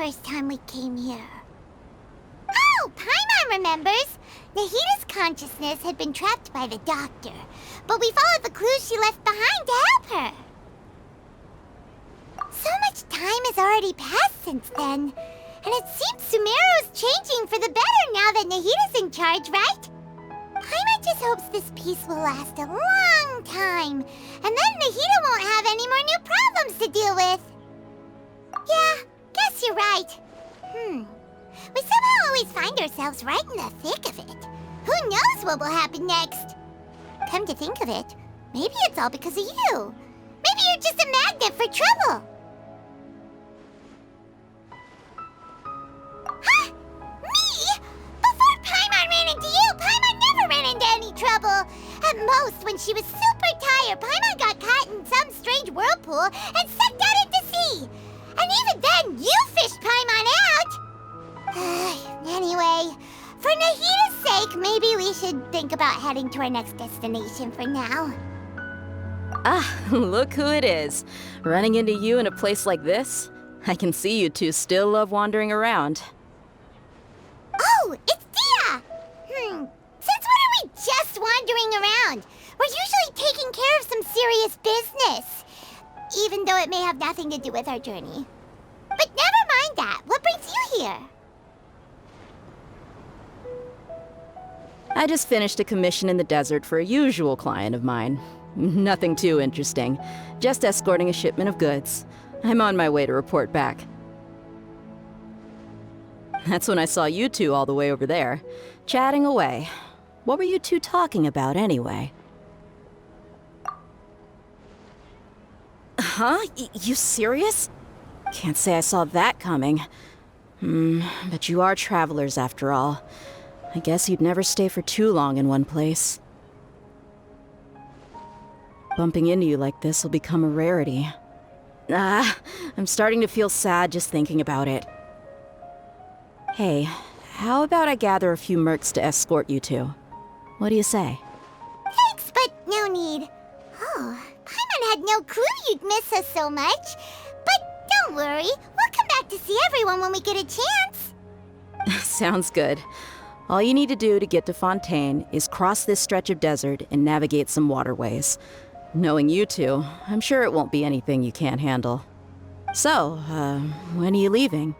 first time we came here. Oh, Paimon remembers! Nahita's consciousness had been trapped by the doctor, but we followed the clues she left behind to help her. So much time has already passed since then, and it seems Sumeru's changing for the better now that Nahita's in charge, right? Paimon just hopes this peace will last a long time, and then Nahita won't have any more new problems to deal with. Yeah, guess you're right. We somehow always find ourselves right in the thick of it. Who knows what will happen next? Come to think of it, maybe it's all because of you. Maybe you're just a magnet for trouble. Huh? Me? Before Paimon ran into you, Paimon never ran into any trouble. At most, when she was super tired, Paimon got caught in some strange whirlpool and sucked out into sea. And even then, you fished Paimon out! Anyway, for Nahita's sake, maybe we should think about heading to our next destination for now. Ah, look who it is. Running into you in a place like this? I can see you two still love wandering around. Oh, it's Dia! Since when are we just wandering around? We're usually taking care of some serious business. Even though it may have nothing to do with our journey. But never mind that. What brings you here? I just finished a commission in the desert for a usual client of mine. Nothing too interesting. Just escorting a shipment of goods. I'm on my way to report back. That's when I saw you two all the way over there, chatting away. What were you two talking about anyway? Huh? You serious? Can't say I saw that coming. But you are travelers after all. I guess you'd never stay for too long in one place. Bumping into you like this will become a rarity. I'm starting to feel sad just thinking about it. Hey, how about I gather a few mercs to escort you two? What do you say? Thanks, but no need. Oh, Paimon had no clue you'd miss us so much. But don't worry, we'll come back to see everyone when we get a chance. Sounds good. All you need to do to get to Fontaine is cross this stretch of desert and navigate some waterways. Knowing you two, I'm sure it won't be anything you can't handle. So, when are you leaving?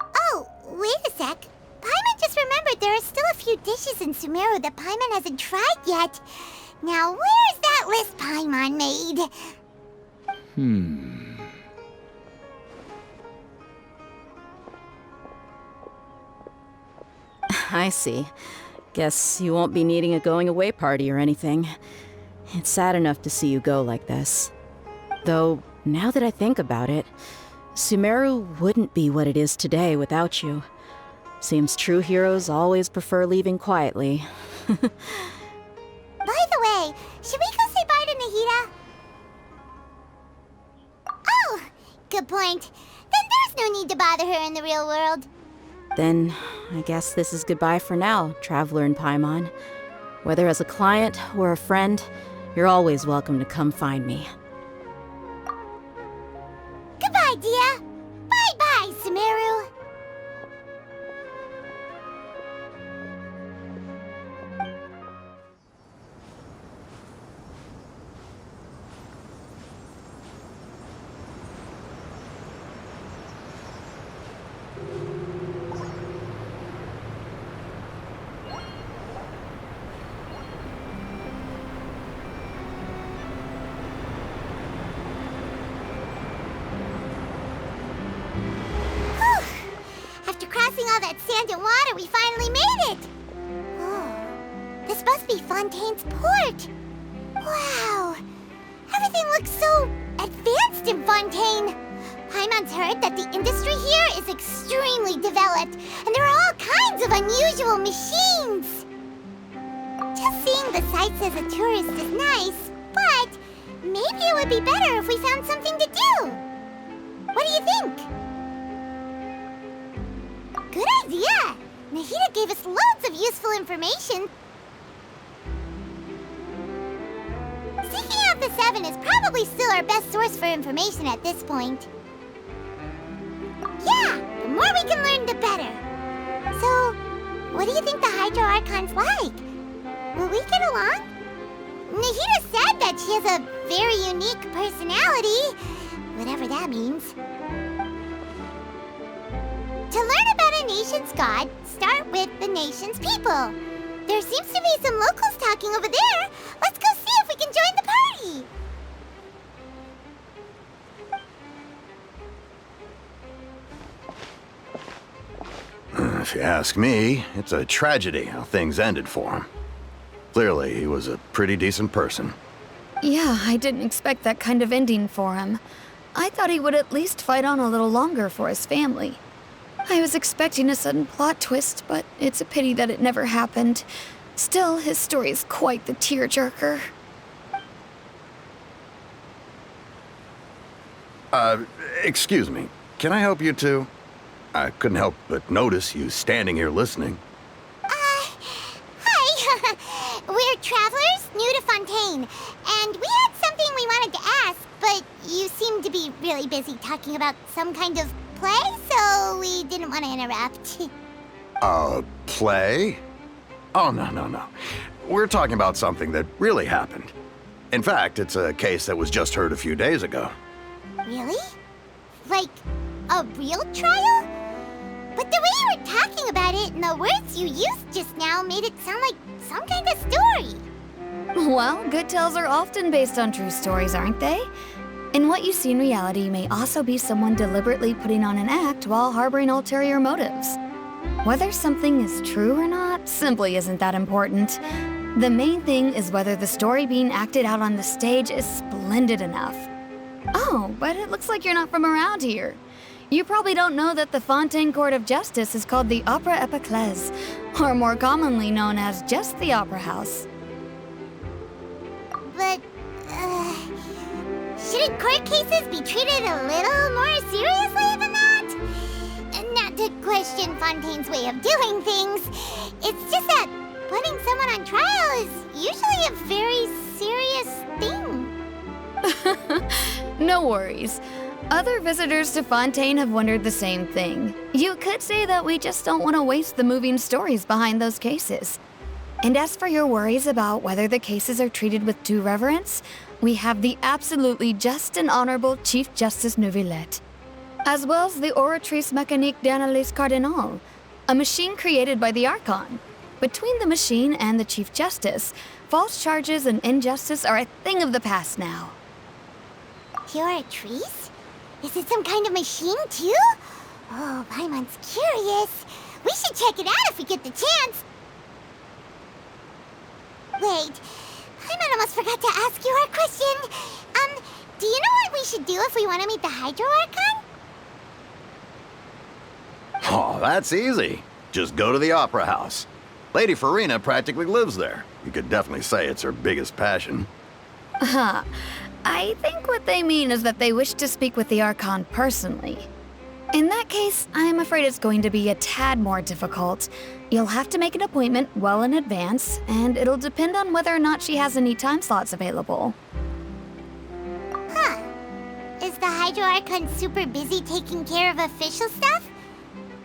Oh, wait a sec. Paimon just remembered there are still a few dishes in Sumeru that Paimon hasn't tried yet. Now, where's that list Paimon made? I see. Guess you won't be needing a going-away party or anything. It's sad enough to see you go like this. Though, now that I think about it, Sumeru wouldn't be what it is today without you. Seems true heroes always prefer leaving quietly. By the way, should we go say bye to Nahita? Oh, good point. Then there's no need to bother her in the real world. Then, I guess this is goodbye for now, Traveler in Paimon. Whether as a client or a friend, you're always welcome to come find me. Goodbye, Dia. Bye-bye, Sumeru. All that sand and water, we finally made it! Oh, this must be Fontaine's port! Wow! Everything looks so advanced in Fontaine! Paimon's heard that the industry here is extremely developed, and there are all kinds of unusual machines! Just seeing the sights as a tourist is nice, but maybe it would be better if we found something to do! What do you think? Good idea! Nahita gave us loads of useful information. Seeking out the Seven is probably still our best source for information at this point. what do you think the Hydro Archon's like? Will we get along? Nahida said that she has a very unique personality, whatever that means. To learn about a nation's god, start with the nation's people. There seems to be some locals talking over there. Let's go see if we can join the party. If you ask me, it's a tragedy how things ended for him. Clearly, he was a pretty decent person. Yeah, I didn't expect that kind of ending for him. I thought he would at least fight on a little longer for his family. I was expecting a sudden plot twist, but it's a pity that it never happened. Still, his story is quite the tearjerker. Excuse me. Can I help you two? I couldn't help but notice you standing here listening. Hi. We're travelers new to Fontaine, and we had something we wanted to ask, but you seemed to be really busy talking about some kind of play, so we didn't want to interrupt. Play? Oh, no. We're talking about something that really happened. In fact, it's a case that was just heard a few days ago. Really? Like, a real trial? But the way you were talking about it and the words you used just now made it sound like some kind of story. Well, good tales are often based on true stories, aren't they? And what you see in reality may also be someone deliberately putting on an act while harboring ulterior motives. Whether something is true or not simply isn't that important. The main thing is whether the story being acted out on the stage is splendid enough. Oh, but it looks like you're not from around here. You probably don't know that the Fontaine Court of Justice is called the Opera Epiclese, or more commonly known as just the Opera House. But, shouldn't court cases be treated a little more seriously than that? Not to question Fontaine's way of doing things, it's just that putting someone on trial is usually a very serious thing. No worries. Other visitors to Fontaine have wondered the same thing. You could say that we just don't want to waste the moving stories behind those cases. And as for your worries about whether the cases are treated with due reverence, we have the absolutely just and honorable Chief Justice Neuvillette, as well as the Oratrice Mécanique d'Analyse Cardinal, a machine created by the Archon. Between the machine and the Chief Justice, false charges and injustice are a thing of the past now. Oratrice? Is it some kind of machine, too? Oh, Paimon's curious. We should check it out if we get the chance. Wait, Paimon almost forgot to ask you our question. Do you know what we should do if we want to meet the Hydro Archon? Oh, that's easy. Just go to the Opera House. Lady Furina practically lives there. You could definitely say it's her biggest passion. I think what they mean is that they wish to speak with the Archon personally. In that case, I'm afraid it's going to be a tad more difficult. You'll have to make an appointment well in advance, and it'll depend on whether or not she has any time slots available. Huh. Is the Hydro Archon super busy taking care of official stuff?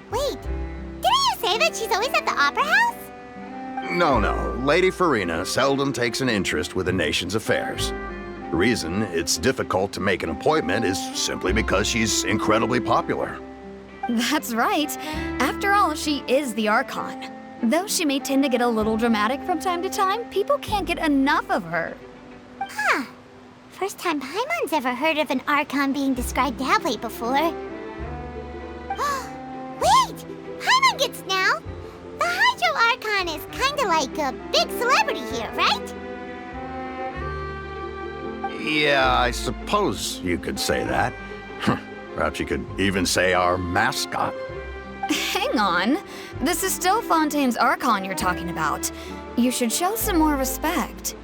Wait, didn't you say that she's always at the Opera House? No. Lady Furina seldom takes an interest with the nation's affairs. The reason it's difficult to make an appointment is simply because she's incredibly popular. That's right. After all, she is the Archon. Though she may tend to get a little dramatic from time to time, people can't get enough of her. Huh. First time Paimon's ever heard of an Archon being described that way before. Wait! Paimon gets now! The Hydro Archon is kinda like a big celebrity here, right? Yeah, I suppose you could say that. Perhaps you could even say our mascot. Hang on. This is still Fontaine's Archon you're talking about. You should show some more respect.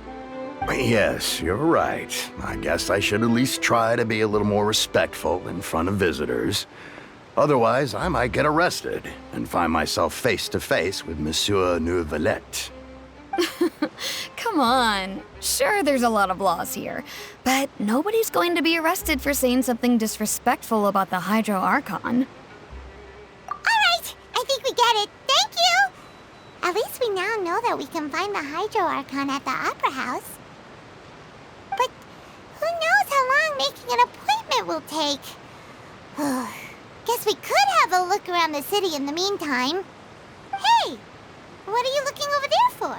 Yes, you're right. I guess I should at least try to be a little more respectful in front of visitors. Otherwise, I might get arrested and find myself face to face with Monsieur Neuvillette. Come on. Sure, there's a lot of laws here, but nobody's going to be arrested for saying something disrespectful about the Hydro Archon. Alright, I think we get it. Thank you! At least we now know that we can find the Hydro Archon at the Opera House. But who knows how long making an appointment will take? Guess we could have a look around the city in the meantime. Hey! What are you looking over there for?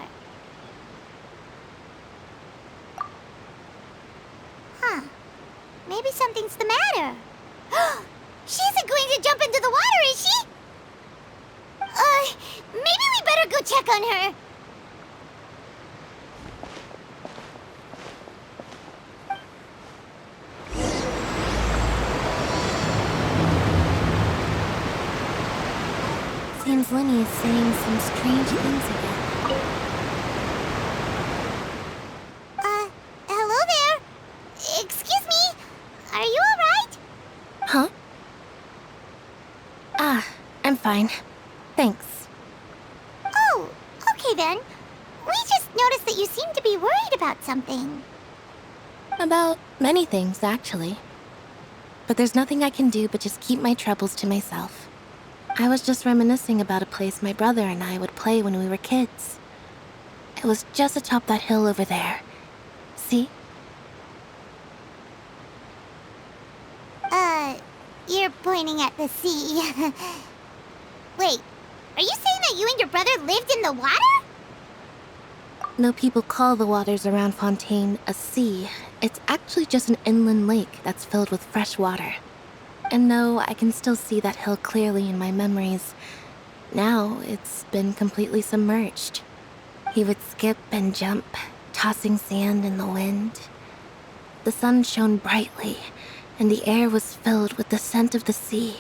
Huh. Maybe something's the matter. She isn't going to jump into the water, is she? Maybe we better go check on her. Seems Lenny is saying some strange things again. Hello there? Excuse me? Are you alright? Huh? I'm fine. Thanks. Oh, okay then. We just noticed that you seem to be worried about something. About many things, actually. But there's nothing I can do but just keep my troubles to myself. I was just reminiscing about a place my brother and I would play when we were kids. It was just atop that hill over there. See? You're pointing at the sea. Wait, are you saying that you and your brother lived in the water? No people call the waters around Fontaine a sea. It's actually just an inland lake that's filled with fresh water. And though I can still see that hill clearly in my memories, now it's been completely submerged. He would skip and jump, tossing sand in the wind. The sun shone brightly, and the air was filled with the scent of the sea.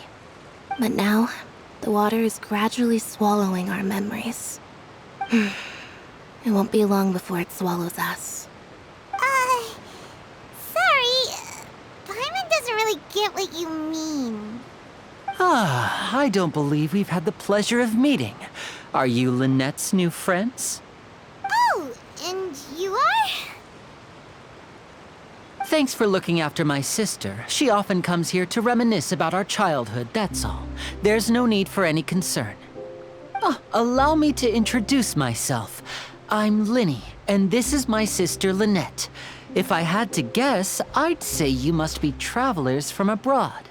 But now, the water is gradually swallowing our memories. It won't be long before it swallows us. Sorry. Paimon doesn't really get what you mean. I don't believe we've had the pleasure of meeting. Are you Lynette's new friends? Oh, and you are? Thanks for looking after my sister. She often comes here to reminisce about our childhood, that's all. There's no need for any concern. Allow me to introduce myself. I'm Linny, and this is my sister Lynette. If I had to guess, I'd say you must be travelers from abroad.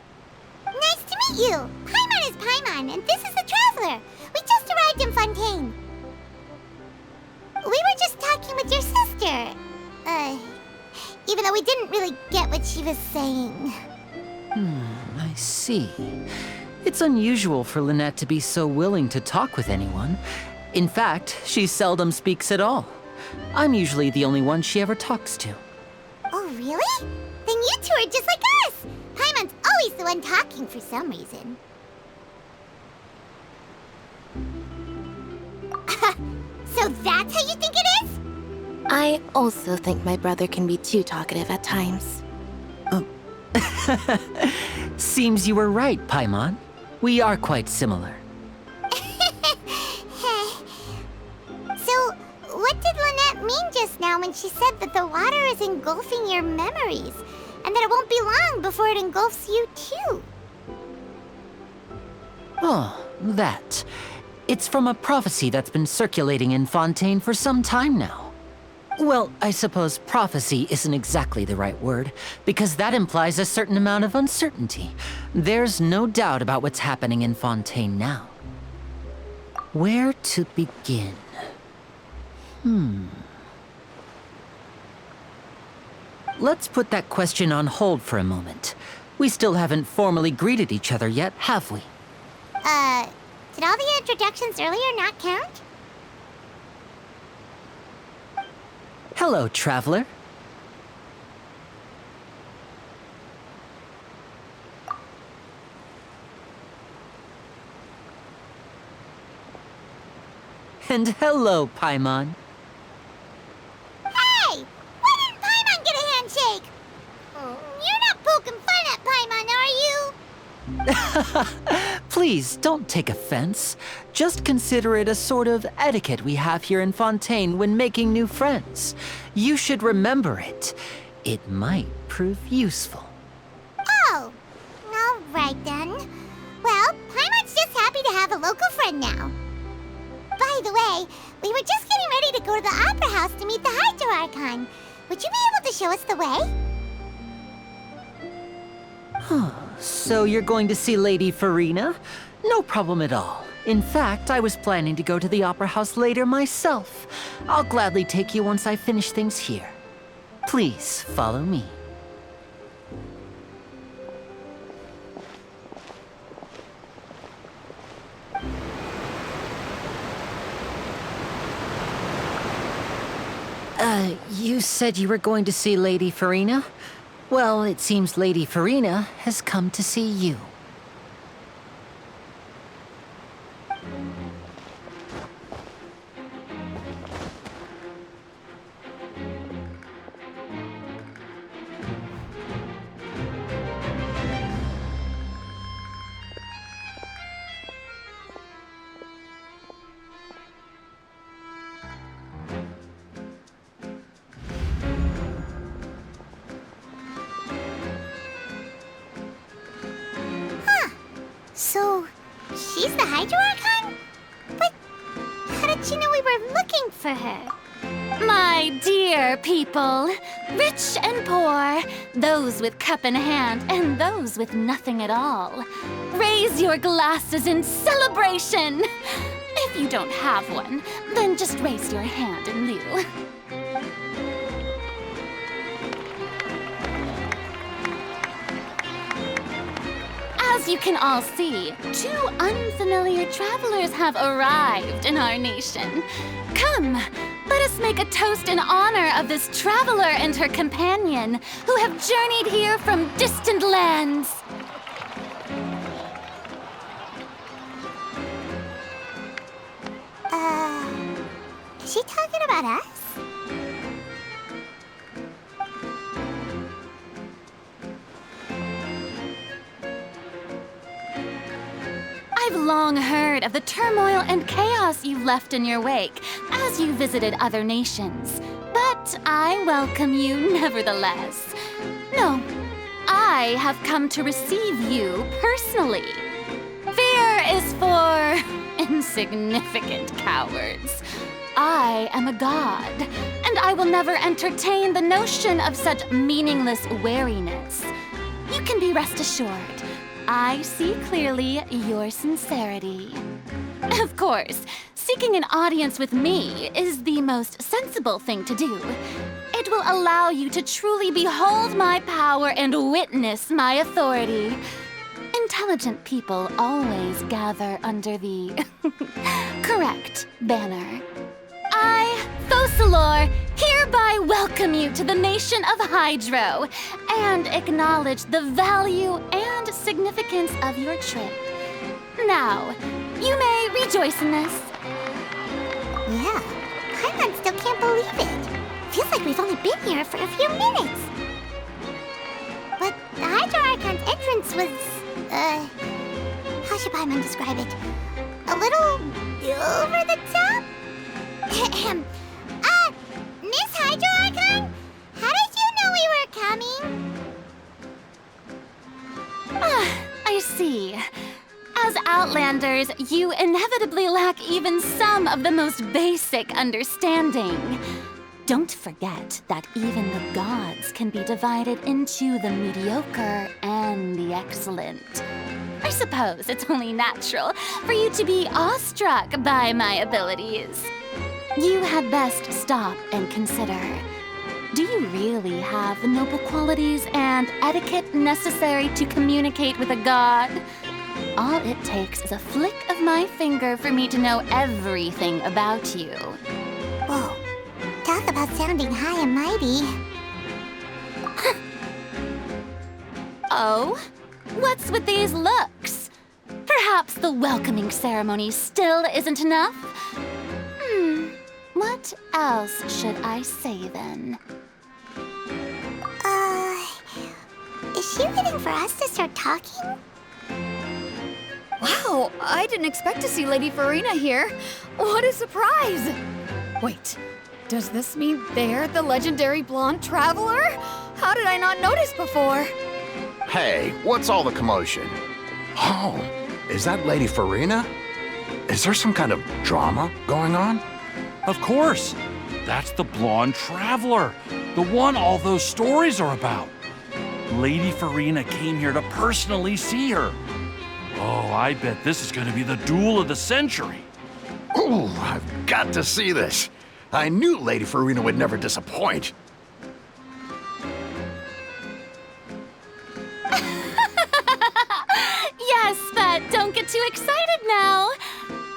Nice to meet you. Paimon is Paimon, and this is the Traveler. We just arrived in Fontaine. We were just talking with your sister. Even though we didn't really get what she was saying. I see. It's unusual for Lynette to be so willing to talk with anyone. In fact, she seldom speaks at all. I'm usually the only one she ever talks to. Oh, really? Then you two are just like us. Paimon's always the one talking for some reason. So that's how you think it is? I also think my brother can be too talkative at times. Seems you were right, Paimon. We are quite similar. So, what did Lynette mean just now when she said that the water is engulfing your memories, and that it won't be long before it engulfs you too? Oh, that. It's from a prophecy that's been circulating in Fontaine for some time now. Well, I suppose prophecy isn't exactly the right word, because that implies a certain amount of uncertainty. There's no doubt about what's happening in Fontaine now. Where to begin? Let's put that question on hold for a moment. We still haven't formally greeted each other yet, have we? Did all the introductions earlier not count? Hello, Traveler. And hello, Paimon. Hey! Why didn't Paimon get a handshake? You're not poking fun at Paimon, are you? Please, don't take offense. Just consider it a sort of etiquette we have here in Fontaine when making new friends. You should remember it. It might prove useful. Oh, all right then. Well, Paimon's just happy to have a local friend now. By the way, to go to the Opera House to meet the Hydro Archon. Would you be able to show us the way? So you're going to see Lady Furina? No problem at all. In fact, I was planning to go to the Opera House later myself. I'll gladly take you once I finish things here. Please, follow me. You said you were going to see Lady Furina? Well, it seems Lady Furina has come to see you. So, she's the Hydro Archon? But how did she know we were looking for her? My dear people, rich and poor, those with cup in hand and those with nothing at all, raise your glasses in celebration! If you don't have one, then just raise your hand in lieu. As you can all see, 2 unfamiliar travelers have arrived in our nation. Come, let us make a toast in honor of this traveler and her companion who have journeyed here from distant lands. Is she talking about us? I've long heard of the turmoil and chaos you left in your wake as you visited other nations, but I welcome you nevertheless. No, I have come to receive you personally. Fear is for insignificant cowards. I am a god, and I will never entertain the notion of such meaningless wariness. You can be rest assured, I see clearly your sincerity. Of course, seeking an audience with me is the most sensible thing to do. It will allow you to truly behold my power and witness my authority. Intelligent people always gather under the correct banner. I, Focalors, hereby welcome you to the nation of Hydro and acknowledge the value and significance of your trip. Now, you may rejoice in this. Yeah, Paimon still can't believe it. Feels like we've only been here for a few minutes. But the Hydro Archon's entrance was, how should Paimon describe it? A little over the top? Miss Hydro Archon? How did you know we were coming? I see. As Outlanders, you inevitably lack even some of the most basic understanding. Don't forget that even the gods can be divided into the mediocre and the excellent. I suppose it's only natural for you to be awestruck by my abilities. You had best stop and consider. Do you really have the noble qualities and etiquette necessary to communicate with a god? All it takes is a flick of my finger for me to know everything about you. Whoa, talk about sounding high and mighty. Oh? What's with these looks? Perhaps the welcoming ceremony still isn't enough? What else should I say then? Is she waiting for us to start talking? Wow, I didn't expect to see Lady Furina here. What a surprise! Wait, does this mean they're the legendary blonde traveler? How did I not notice before? Hey, what's all the commotion? Oh, is that Lady Furina? Is there some kind of drama going on? Of course. That's the blonde traveler, the one all those stories are about. Lady Furina came here to personally see her. Oh, I bet this is gonna be the duel of the century. Ooh, I've got to see this. I knew Lady Furina would never disappoint. Yes, but don't get too excited now.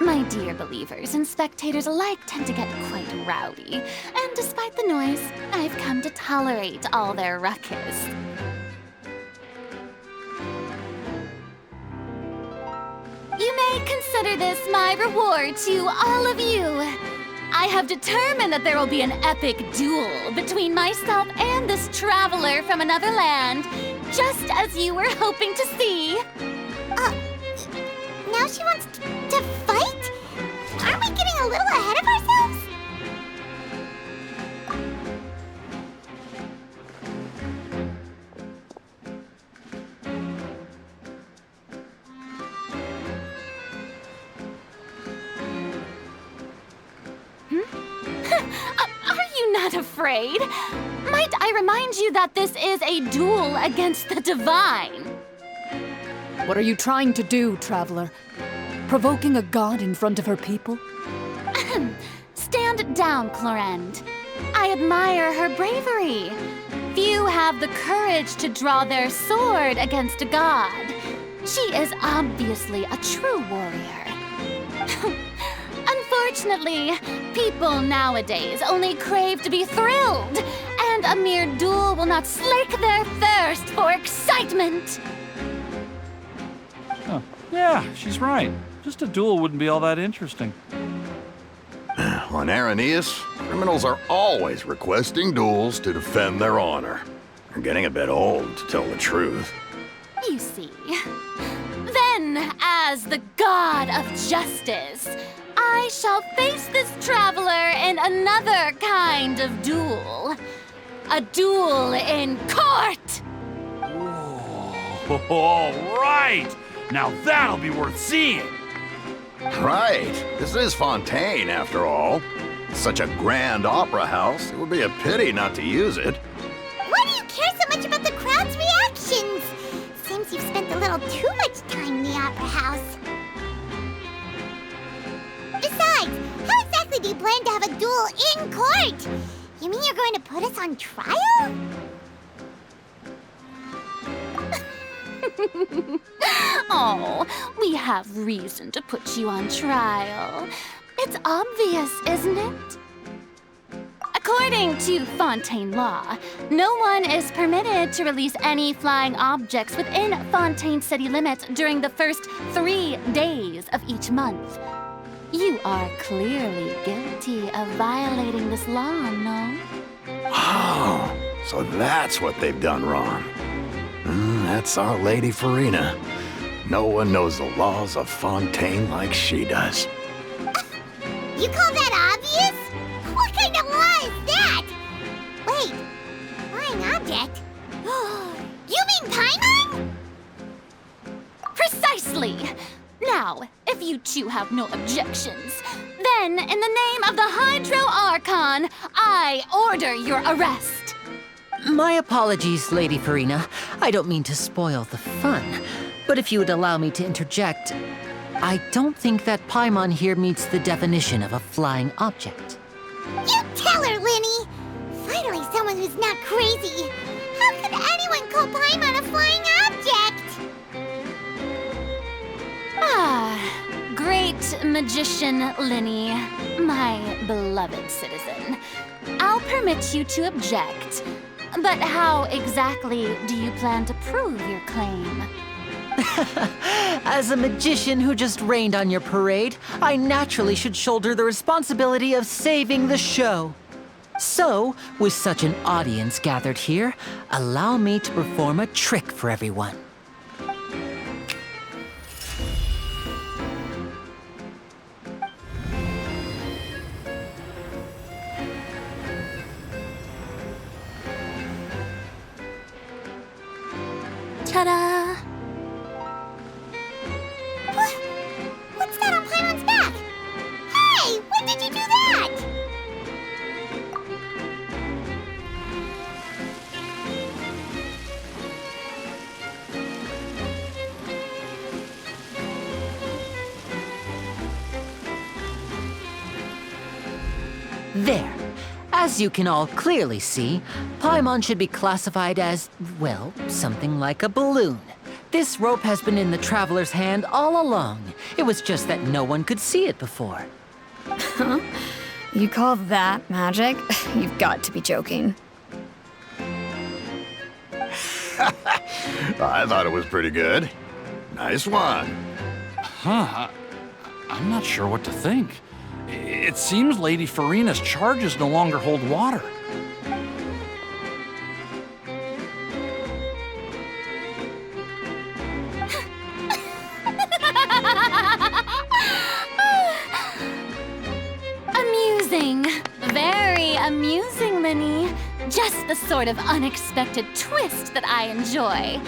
My dear believers and spectators alike tend to get quite rowdy, and despite the noise, I've come to tolerate all their ruckus. You may consider this my reward to all of you. I have determined that there will be an epic duel between myself and this traveler from another land, just as you were hoping to see. Now she wants to fight? Aren't we getting a little ahead of ourselves? Are you not afraid? Might I remind you that this is a duel against the divine? What are you trying to do, traveler? Provoking a god in front of her people? Stand down, Clorinde. I admire her bravery. Few have the courage to draw their sword against a god. She is obviously a true warrior. Unfortunately, people nowadays only crave to be thrilled, and a mere duel will not slake their thirst for excitement. Oh, yeah, she's right. Just a duel wouldn't be all that interesting. On Araneus, criminals are always requesting duels to defend their honor. They're getting a bit old, to tell the truth. You see. Then, as the god of justice, I shall face this traveler in another kind of duel. A duel in court! Oh, all right! Now that'll be worth seeing! Right. This is Fontaine, after all. It's such a grand opera house, it would be a pity not to use it. Why do you care so much about the crowd's reactions? Seems you've spent a little too much time in the opera house. Besides, how exactly do you plan to have a duel in court? You mean you're going to put us on trial? Oh, we have reason to put you on trial. It's obvious, isn't it? According to Fontaine law, no one is permitted to release any flying objects within Fontaine city limits during the first 3 days of each month. You are clearly guilty of violating this law, no? Oh, so that's what they've done wrong. That's our Lady Furina. No one knows the laws of Fontaine like she does. You call that obvious? What kind of law is that? Wait, flying object? You mean Paimon? Precisely! Now, if you two have no objections, then in the name of the Hydro Archon, I order your arrest. My apologies, Lady Furina. I don't mean to spoil the fun, but if you would allow me to interject, I don't think that Paimon here meets the definition of a flying object. You tell her, Linny! Finally someone who's not crazy. How could anyone call Paimon a flying object? Great magician Linny, my beloved citizen. I'll permit you to object, but how exactly do you plan to prove your claim? As a magician who just rained on your parade, I naturally should shoulder the responsibility of saving the show. So, with such an audience gathered here, allow me to perform a trick for everyone. Ta-da! What's that on Paimon's back? Hey, when did you do that? There. As you can all clearly see, Paimon should be classified as, well, something like a balloon. This rope has been in the Traveler's hand all along. It was just that no one could see it before. Huh? You call that magic? You've got to be joking. I thought it was pretty good. Nice one. Huh, I'm not sure what to think. It seems Lady Furina's charges no longer hold water. Amusing. Very amusing, Linny. Just the sort of unexpected twist that I enjoy.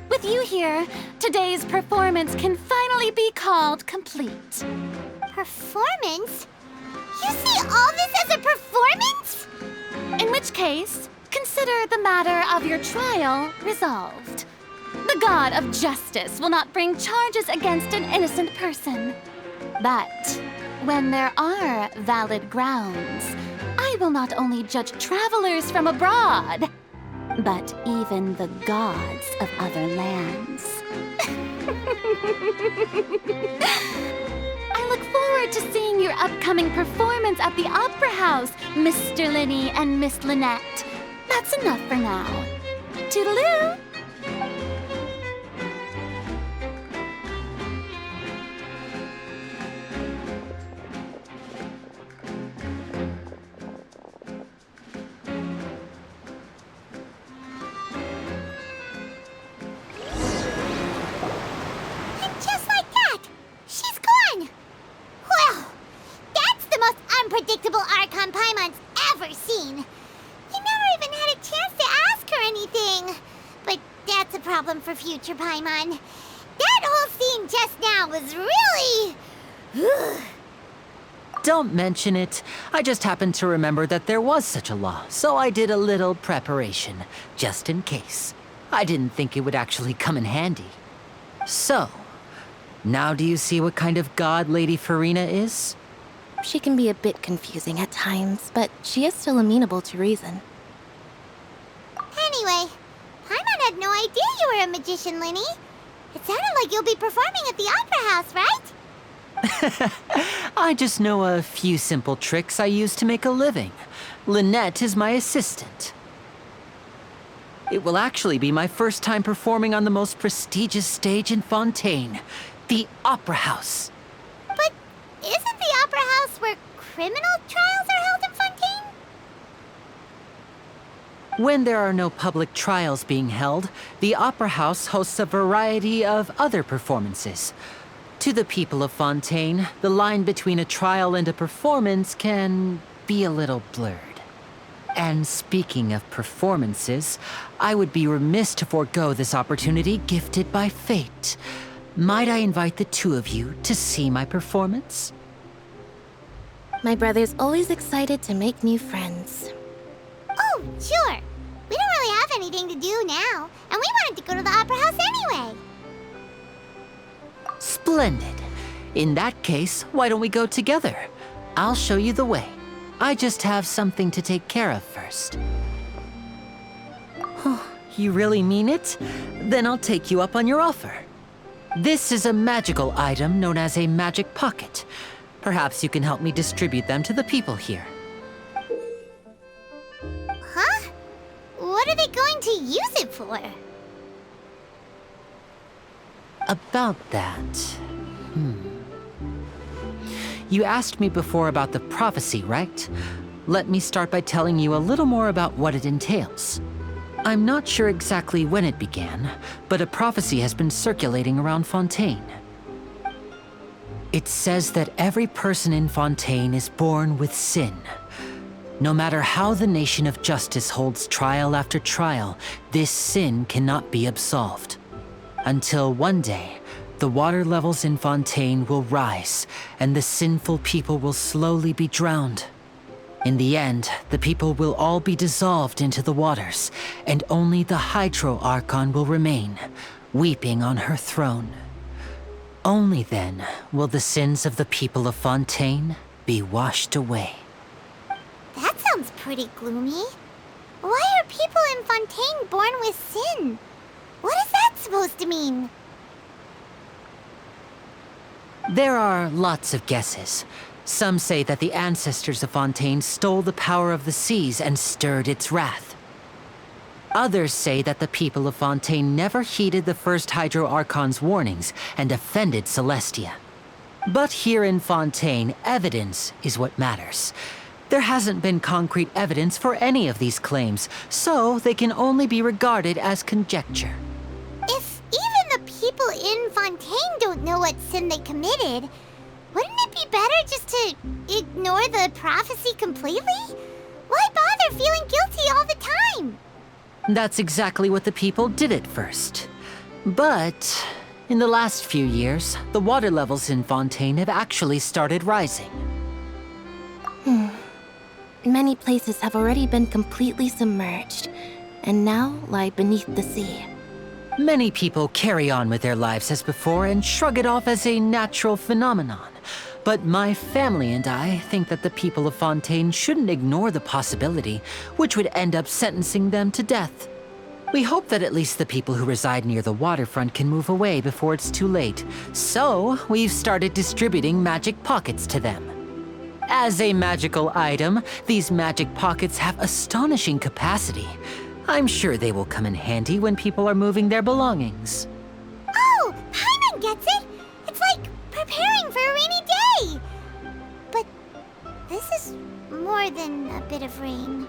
With you here, today's performance can finally be called complete. Performance? You see all this as a performance? In which case, consider the matter of your trial resolved. The god of justice will not bring charges against an innocent person. But when there are valid grounds, I will not only judge travelers from abroad, but even the gods of other lands. I look forward to seeing your upcoming performance at the Opera House, Mr. Linny and Miss Lynette. That's enough for now. Toodaloo! Unpredictable Archon Paimon's ever seen. You never even had a chance to ask her anything. But that's a problem for future Paimon. That whole scene just now was really... Don't mention it. I just happened to remember that there was such a law, so I did a little preparation, just in case. I didn't think it would actually come in handy. So, now do you see what kind of god Lady Furina is? She can be a bit confusing at times, but she is still amenable to reason. Anyway, Paimon had no idea you were a magician, Linny. It sounded like you'll be performing at the Opera House, right? I just know a few simple tricks I use to make a living. Lynette is my assistant. It will actually be my first time performing on the most prestigious stage in Fontaine, the Opera House. But isn't the Opera House where criminal trials are held in Fontaine? When there are no public trials being held, the Opera House hosts a variety of other performances. To the people of Fontaine, the line between a trial and a performance can be a little blurred. And speaking of performances, I would be remiss to forego this opportunity gifted by fate. Might I invite the two of you to see my performance? My brother's always excited to make new friends. Oh, sure. We don't really have anything to do now, and we wanted to go to the Opera House anyway. Splendid. In that case, why don't we go together? I'll show you the way. I just have something to take care of first. You really mean it? Then I'll take you up on your offer. This is a magical item known as a magic pocket. Perhaps you can help me distribute them to the people here. Huh? What are they going to use it for? About that... You asked me before about the prophecy, right? Let me start by telling you a little more about what it entails. I'm not sure exactly when it began, but a prophecy has been circulating around Fontaine. It says that every person in Fontaine is born with sin. No matter how the nation of justice holds trial after trial, this sin cannot be absolved. Until one day, the water levels in Fontaine will rise, and the sinful people will slowly be drowned. In the end, the people will all be dissolved into the waters, and only the Hydro Archon will remain, weeping on her throne. Only then will the sins of the people of Fontaine be washed away. pretty gloomy. Why are people in Fontaine born with sin? What is that supposed to mean? There are lots of guesses. Some say that the ancestors of Fontaine stole the power of the seas and stirred its wrath. Others say that the people of Fontaine never heeded the first Hydro Archon's warnings and offended Celestia. But here in Fontaine, evidence is what matters. There hasn't been concrete evidence for any of these claims, so they can only be regarded as conjecture. If even the people in Fontaine don't know what sin they committed, wouldn't it be better just to ignore the prophecy completely? Why bother feeling guilty all the time? That's exactly what the people did at first. But in the last few years, the water levels in Fontaine have actually started rising. Many places have already been completely submerged, and now lie beneath the sea. Many people carry on with their lives as before and shrug it off as a natural phenomenon. But my family and I think that the people of Fontaine shouldn't ignore the possibility, which would end up sentencing them to death. We hope that at least the people who reside near the waterfront can move away before it's too late. So, we've started distributing magic pockets to them. As a magical item, these magic pockets have astonishing capacity. I'm sure they will come in handy when people are moving their belongings. Oh, Paimon gets it! It's like preparing for a rainy day! But this is more than a bit of rain.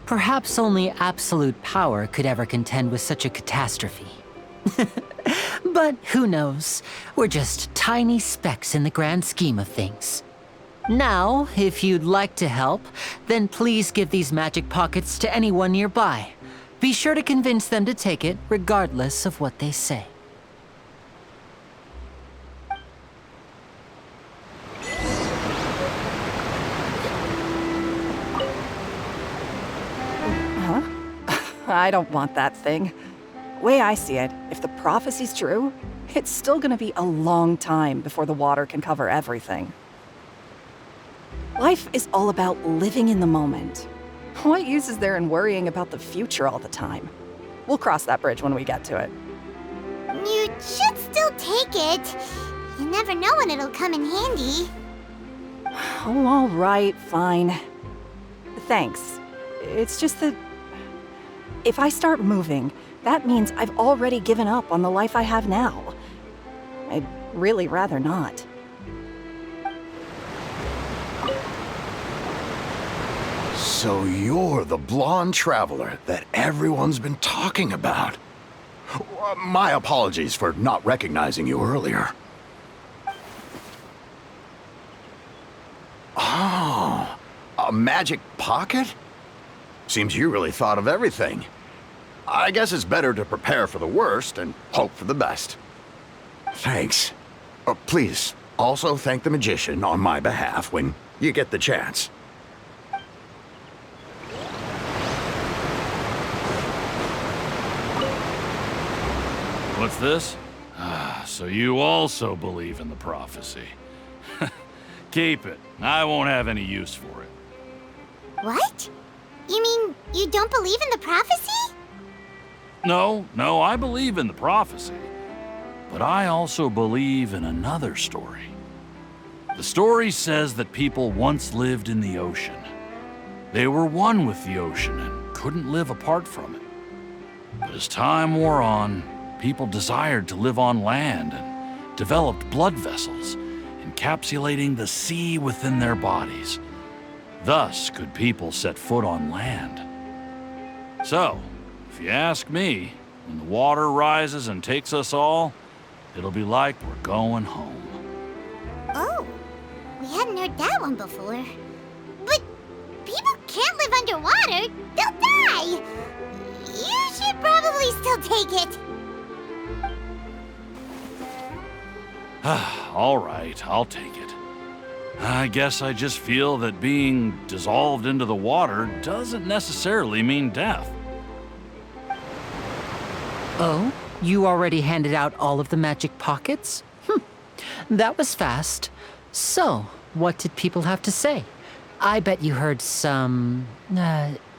Perhaps only absolute power could ever contend with such a catastrophe. But who knows? We're just tiny specks in the grand scheme of things. Now, if you'd like to help, then please give these magic pockets to anyone nearby. Be sure to convince them to take it, regardless of what they say. Huh? I don't want that thing. Way I see it, if the prophecy's true, it's still gonna be a long time before the water can cover everything. Life is all about living in the moment. What use is there in worrying about the future all the time? We'll cross that bridge when we get to it. You should still take it. You never know when it'll come in handy. Oh, all right, fine. Thanks. It's just that if I start moving, that means I've already given up on the life I have now. I'd really rather not. So you're the blonde traveler that everyone's been talking about. My apologies for not recognizing you earlier. Oh, a magic pocket? Seems you really thought of everything. I guess it's better to prepare for the worst and hope for the best. Thanks. Please, also thank the magician on my behalf when you get the chance. What's this? So you also believe in the prophecy. Keep it. I won't have any use for it. What? You mean you don't believe in the prophecy? No, I believe in the prophecy. But I also believe in another story. The story says that people once lived in the ocean. They were one with the ocean and couldn't live apart from it. But as time wore on, people desired to live on land and developed blood vessels, encapsulating the sea within their bodies. Thus could people set foot on land. So, if you ask me, when the water rises and takes us all, it'll be like we're going home. Oh, we hadn't heard that one before. But people can't live underwater. They'll die. You should probably still take it. All right, I'll take it. I guess I just feel that being dissolved into the water doesn't necessarily mean death. Oh? You already handed out all of the magic pockets? That was fast. So, what did people have to say? I bet you heard some,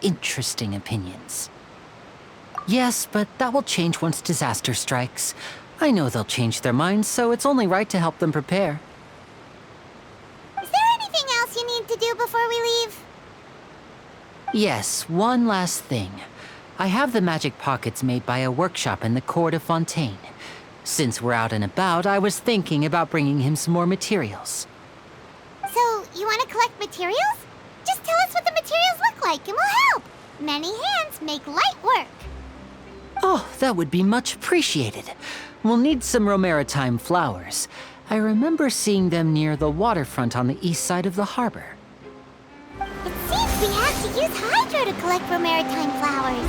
interesting opinions. Yes, but that will change once disaster strikes. I know they'll change their minds, so it's only right to help them prepare. Is there anything else you need to do before we leave? Yes, one last thing. I have the magic pockets made by a workshop in the court of Fontaine. Since we're out and about, I was thinking about bringing him some more materials. So, you want to collect materials? Just tell us what the materials look like and we'll help. Many hands make light work. Oh, that would be much appreciated. We'll need some Romaritime flowers. I remember seeing them near the waterfront on the east side of the harbor. It seems we have to use Hydro to collect Romaritime flowers.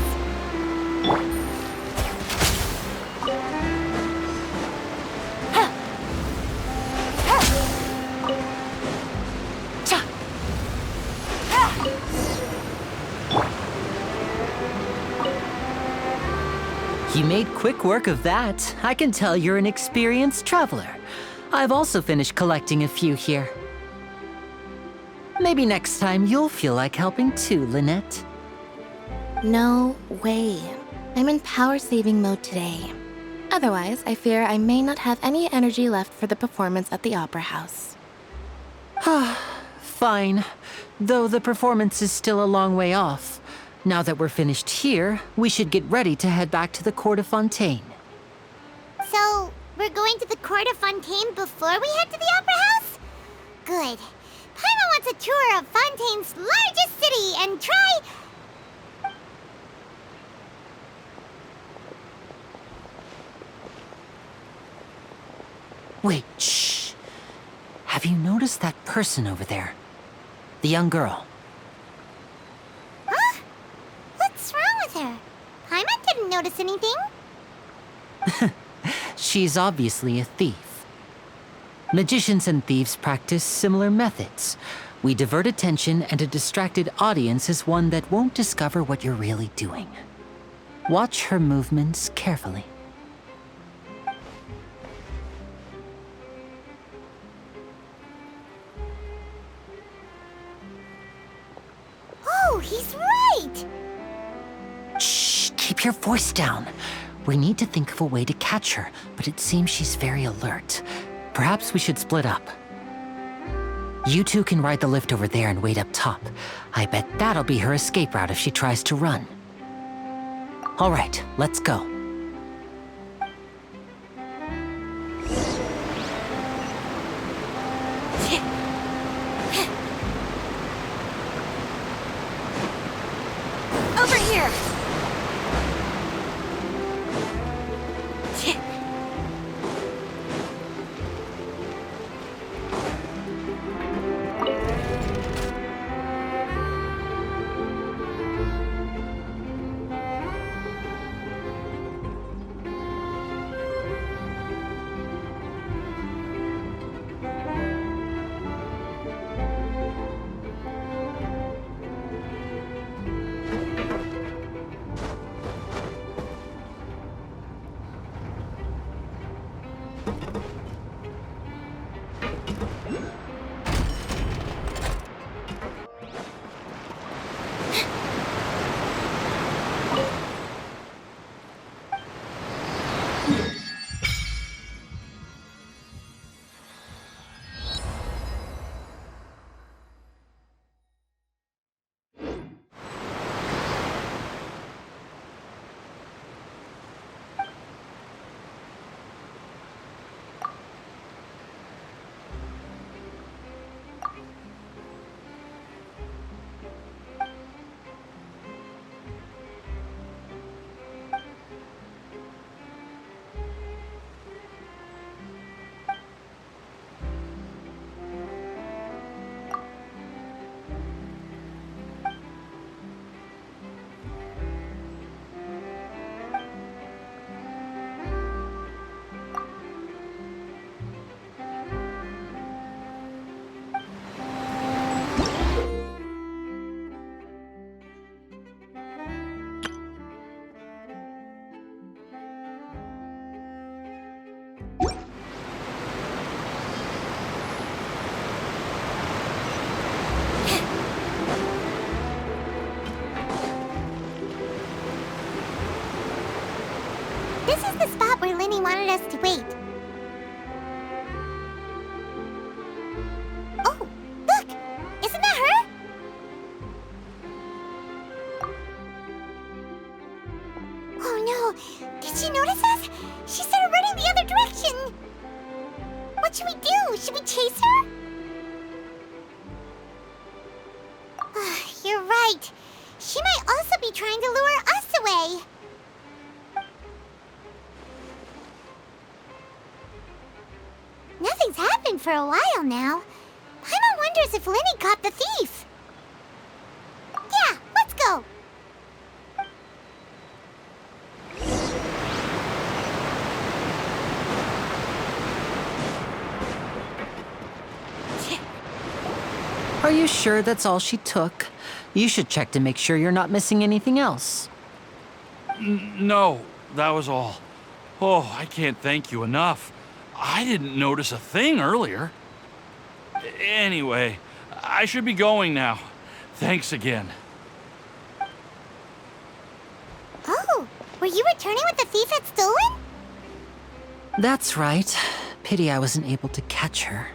You made quick work of that. I can tell you're an experienced traveler. I've also finished collecting a few here. Maybe next time you'll feel like helping too, Lynette. No way. I'm in power-saving mode today. Otherwise, I fear I may not have any energy left for the performance at the Opera House. Fine. Though the performance is still a long way off. Now that we're finished here, we should get ready to head back to the court of Fontaine. So, we're going to the court of Fontaine before we head to the Opera House? Good. Paimon wants a tour of Fontaine's largest city and try... Wait, shh. Have you noticed that person over there? The young girl. Huh? What's wrong with her? Paimon didn't notice anything. She's obviously a thief. Magicians and thieves practice similar methods. We divert attention, and a distracted audience is one that won't discover what you're really doing. Watch her movements carefully. Oh, he's right! Shh, keep your voice down. We need to think of a way to catch her, but it seems she's very alert. Perhaps we should split up. You two can ride the lift over there and wait up top. I bet that'll be her escape route if she tries to run. All right, let's go. Over here! where Linny wanted us to wait. Oh, look! Isn't that her? Oh no! Did she notice us? She started running the other direction! What should we do? Should we chase her? You're right. She might also be trying to lure us away. Nothing's happened for a while now. Paimon wonders if Linny caught the thief. Yeah, let's go. Are you sure that's all she took? You should check to make sure you're not missing anything else. No, that was all. Oh, I can't thank you enough. I didn't notice a thing earlier. Anyway, I should be going now. Thanks again. Oh, were you returning what the thief had stolen? That's right. Pity I wasn't able to catch her.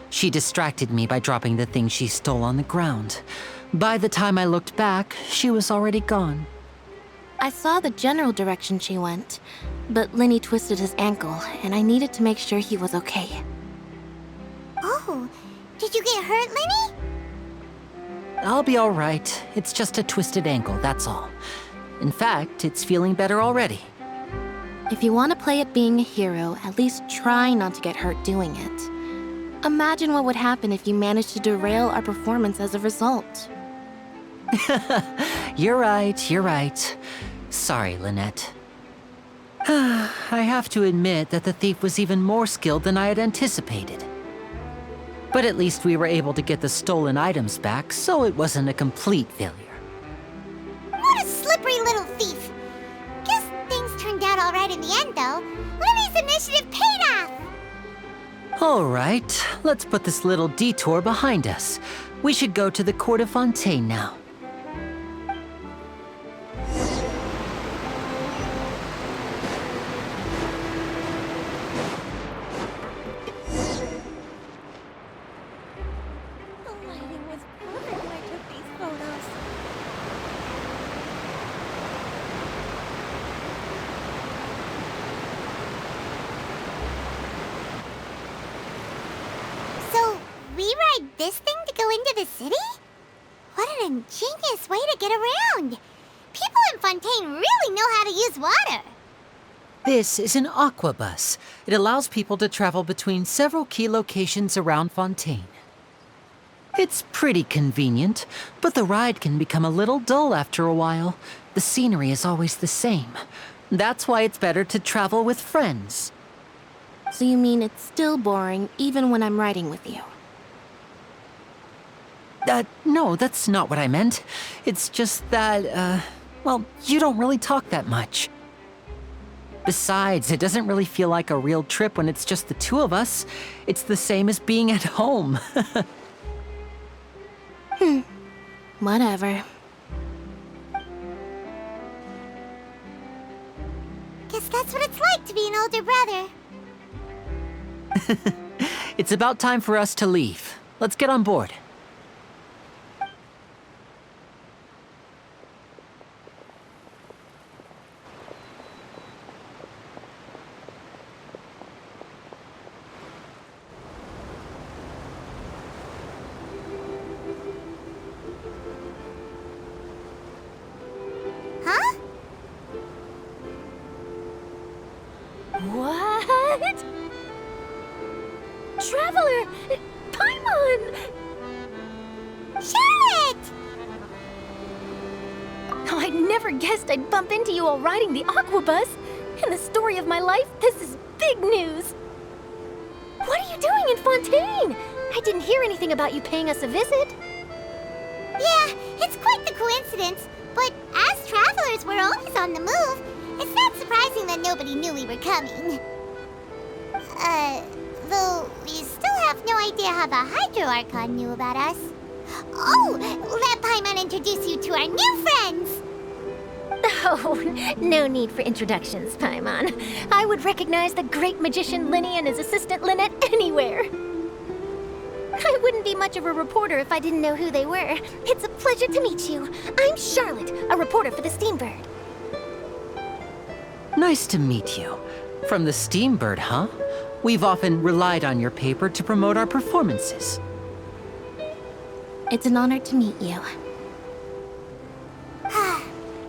She distracted me by dropping the thing she stole on the ground. By the time I looked back, she was already gone. I saw the general direction she went, but Linny twisted his ankle, and I needed to make sure he was okay. Oh, did you get hurt, Linny? I'll be all right. It's just a twisted ankle, that's all. In fact, it's feeling better already. If you want to play at being a hero, at least try not to get hurt doing it. Imagine what would happen if you managed to derail our performance as a result. You're right. Sorry, Lynette. I have to admit that the thief was even more skilled than I had anticipated. But at least we were able to get the stolen items back, so it wasn't a complete failure. What a slippery little thief! Guess things turned out all right in the end, though. Linny's initiative paid off! All right, let's put this little detour behind us. We should go to the court of Fontaine now. The lighting was perfect when I took these photos. So, we ride this thing to go into the city? What an ingenious way to get around! People in Fontaine really know how to use water! This is an aquabus. It allows people to travel between several key locations around Fontaine. It's pretty convenient, but the ride can become a little dull after a while. The scenery is always the same. That's why it's better to travel with friends. So you mean it's still boring even when I'm riding with you? No, that's not what I meant. It's just that, well, you don't really talk that much. Besides, it doesn't really feel like a real trip when it's just the two of us. It's the same as being at home. Whatever. Guess that's what it's like to be an older brother. It's about time for us to leave. Let's get on board. Huh? What? Traveler! Paimon! Charlotte! Oh, I never guessed I'd bump into you while riding the aquabus. In the story of my life, this is big news. What are you doing in Fontaine? I didn't hear anything about you paying us a visit. Yeah, it's quite the coincidence, but as travelers, we're always on the move. It's not surprising that nobody knew we were coming. Though we still have no idea how the Hydro Archon knew about us. Oh, let Paimon introduce you to our new friends! The Oh, no need for introductions, Paimon. I would recognize the great magician Linny and his assistant Lynette anywhere. I wouldn't be much of a reporter if I didn't know who they were. It's a pleasure to meet you. I'm Charlotte, a reporter for the Steambird. Nice to meet you. From the Steambird, huh? We've often relied on your paper to promote our performances. It's an honor to meet you.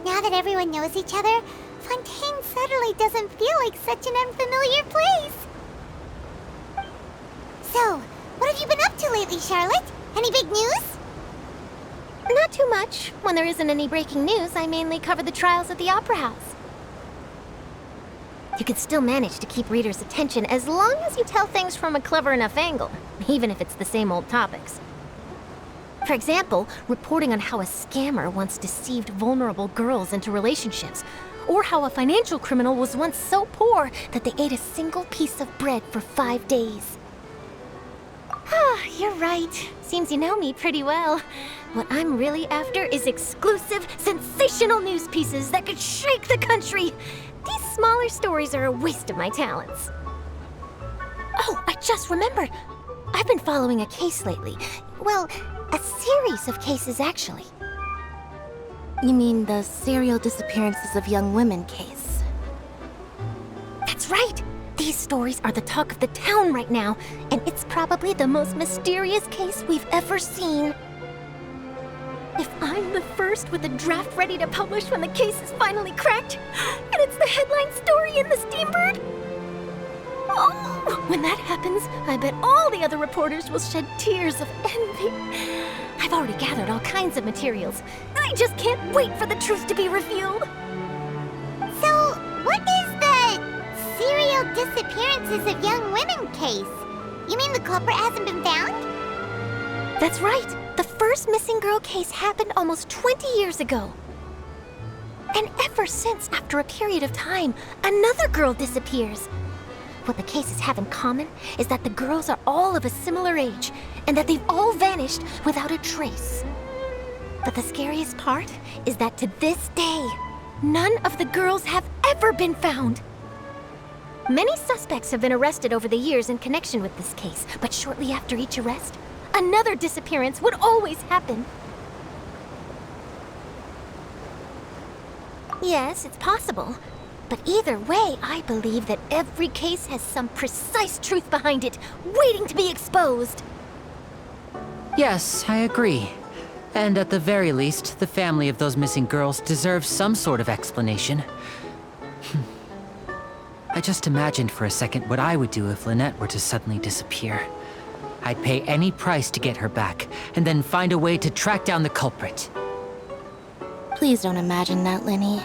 Now that everyone knows each other, Fontaine suddenly doesn't feel like such an unfamiliar place. So, what have you been up to lately, Charlotte? Any big news? Not too much. When there isn't any breaking news, I mainly cover the trials at the Opera House. You can still manage to keep readers' attention as long as you tell things from a clever enough angle, even if it's the same old topics. For example, reporting on how a scammer once deceived vulnerable girls into relationships, or how a financial criminal was once so poor that they ate a single piece of bread for 5 days. Ah, you're right. Seems you know me pretty well. What I'm really after is exclusive, sensational news pieces that could shake the country. These smaller stories are a waste of my talents. Oh, I just remembered. I've been following a case lately. Well, a series of cases, actually. You mean the serial disappearances of young women case? That's right! These stories are the talk of the town right now, and it's probably the most mysterious case we've ever seen. If I'm the first with a draft ready to publish when the case is finally cracked, and it's the headline story in the Steambird, oh, when that happens, I bet all the other reporters will shed tears of envy. I've already gathered all kinds of materials. I just can't wait for the truth to be revealed. So, what is the serial disappearances of young women case? You mean the culprit hasn't been found? That's right. The first missing girl case happened almost 20 years ago. And ever since, after a period of time, another girl disappears. What the cases have in common is that the girls are all of a similar age, and that they've all vanished without a trace. But the scariest part is that to this day, none of the girls have ever been found. Many suspects have been arrested over the years in connection with this case, but shortly after each arrest, another disappearance would always happen. Yes, it's possible. But either way, I believe that every case has some precise truth behind it, waiting to be exposed. Yes, I agree. And at the very least, the family of those missing girls deserves some sort of explanation. I just imagined for a second what I would do if Lynette were to suddenly disappear. I'd pay any price to get her back, and then find a way to track down the culprit. Please don't imagine that, Linny.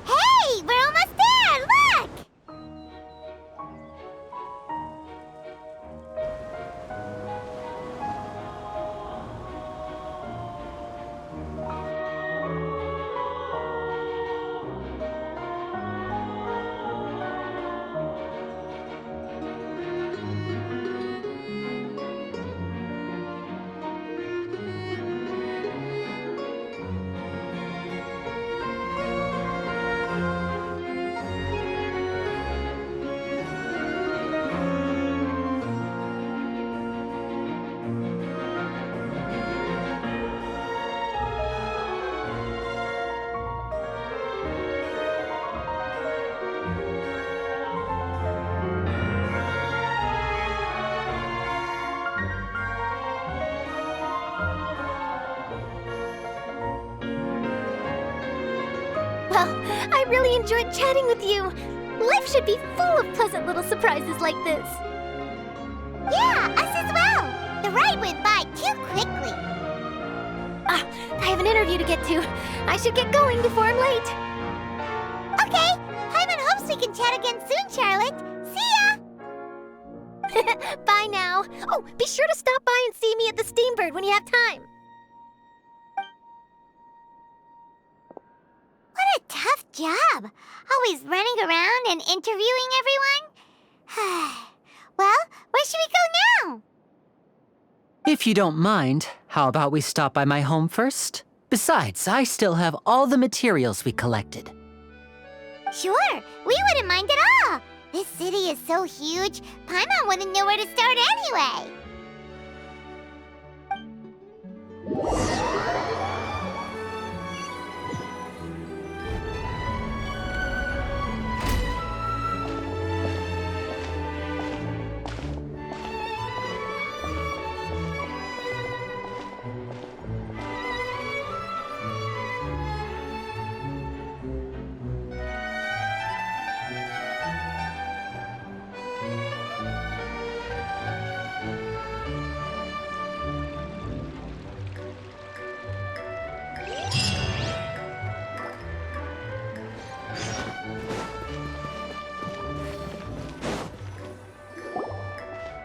Hey, we're almost there! Look! Well, I really enjoyed chatting with you. Life should be full of pleasant little surprises like this. Yeah, us as well. The ride went by too quickly. Ah, I have an interview to get to. I should get going before I'm late. Okay, Hyman hopes we can chat again soon, Charlotte. See ya! Bye now. Oh, be sure to stop by and see me at the Steambird when you have time. job. Always running around and interviewing everyone. Well, where should we go now? If you don't mind, how about we stop by my home first? Besides, I still have all the materials we collected. Sure, we wouldn't mind at all. This city is so huge, Paimon wouldn't know where to start anyway.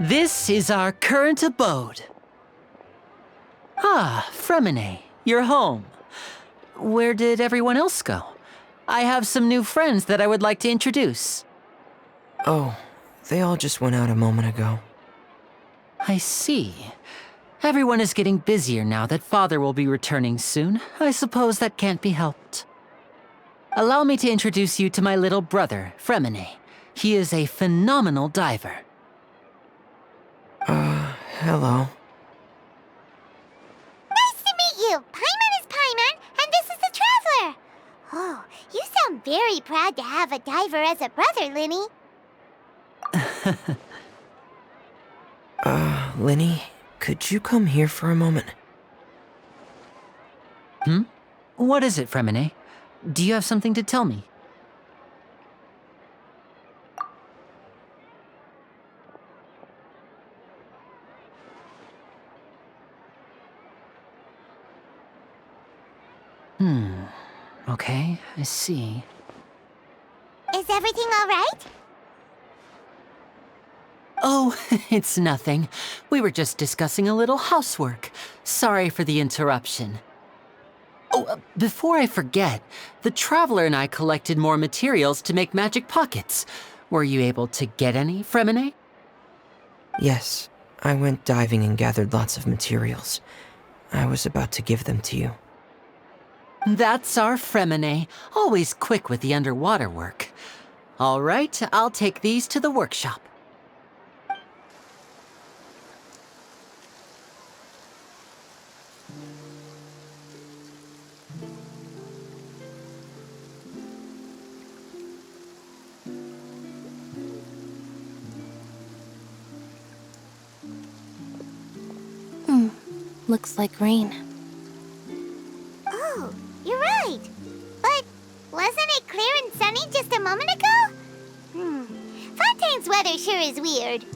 This is our current abode. Ah, Fremine, you're home. Where did everyone else go? I have some new friends that I would like to introduce. Oh, they all just went out a moment ago. I see. Everyone is getting busier now that Father will be returning soon. I suppose that can't be helped. Allow me to introduce you to my little brother, Fremine. He is a phenomenal diver. Hello. Nice to meet you. Paimon is Paimon, and this is the Traveler. Oh, you sound very proud to have a diver as a brother, Linny. Linny, could you come here for a moment? What is it, Fremine? Do you have something to tell me? Okay, I see. Is everything all right? Oh, it's nothing. We were just discussing a little housework. Sorry for the interruption. Oh, before I forget, the Traveler and I collected more materials to make magic pockets. Were you able to get any, Fremine? Yes, I went diving and gathered lots of materials. I was about to give them to you. That's our Fremine, always quick with the underwater work. All right, I'll take these to the workshop. Looks like rain. Oh, you're right. But wasn't it clear and sunny just a moment ago? Fontaine's weather sure is weird.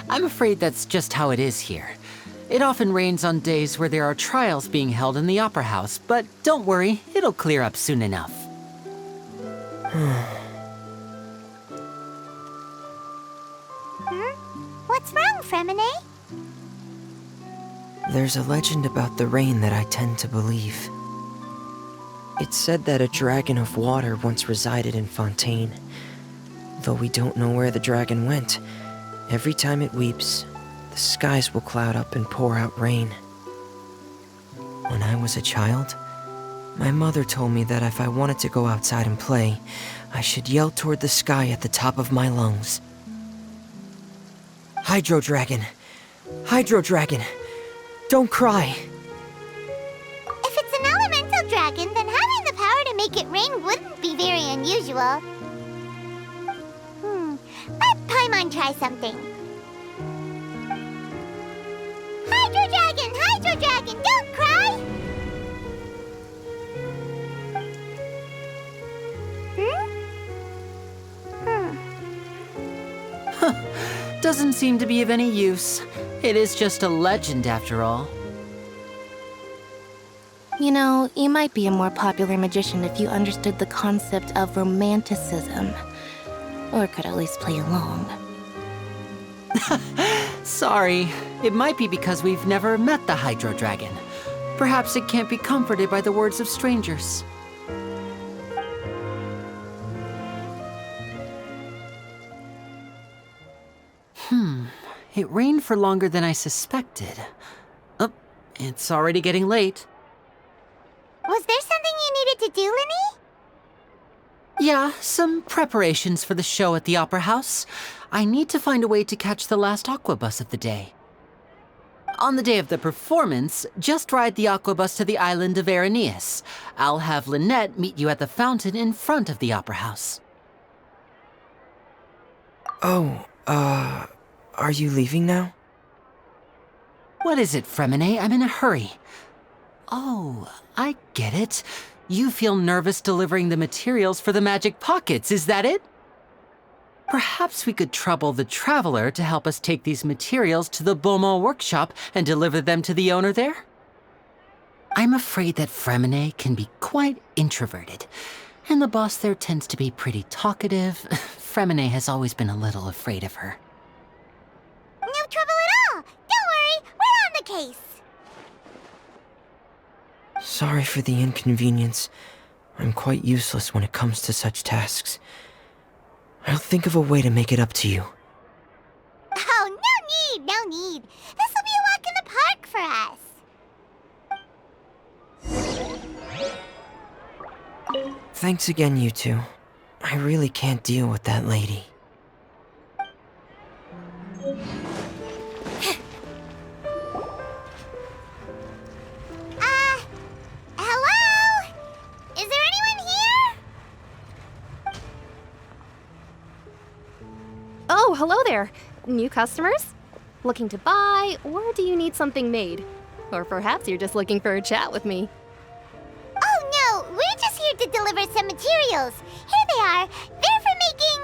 I'm afraid that's just how it is here. It often rains on days where there are trials being held in the Opera House, but don't worry, it'll clear up soon enough. What's wrong, Fremine? There's a legend about the rain that I tend to believe. It's said that a dragon of water once resided in Fontaine. Though we don't know where the dragon went, every time it weeps, the skies will cloud up and pour out rain. When I was a child, my mother told me that if I wanted to go outside and play, I should yell toward the sky at the top of my lungs. Hydro Dragon! Hydro Dragon! Don't cry! If it's an elemental dragon, then having the power to make it rain wouldn't be very unusual. Let Paimon try something. Hydro Dragon, don't cry! Doesn't seem to be of any use. It is just a legend after all. You know, you might be a more popular magician if you understood the concept of romanticism. Or could at least play along. Sorry, it might be because we've never met the Hydro Dragon. Perhaps it can't be comforted by the words of strangers. rain for longer than I suspected. Oh, it's already getting late. Was there something you needed to do, Linny? Yeah, some preparations for the show at the Opera House. I need to find a way to catch the last aquabus of the day. On the day of the performance, just ride the aquabus to the island of Aeneas. I'll have Lynette meet you at the fountain in front of the Opera House. Oh, are you leaving now? What is it, Fremine? I'm in a hurry. Oh, I get it. You feel nervous delivering the materials for the magic pockets, is that it? Perhaps we could trouble the Traveler to help us take these materials to the Beaumont workshop and deliver them to the owner there? I'm afraid that Fremine can be quite introverted, and the boss there tends to be pretty talkative. Fremine has always been a little afraid of her. No trouble at all! Don't worry, we're on the case! Sorry for the inconvenience. I'm quite useless when it comes to such tasks. I'll think of a way to make it up to you. Oh, no need! This will be a walk in the park for us! Thanks again, you two. I really can't deal with that lady. Hello? Is there anyone here? Oh, hello there. New customers? Looking to buy, or do you need something made? Or perhaps you're just looking for a chat with me. Oh no, we're just here to deliver some materials. Here they are. They're for making...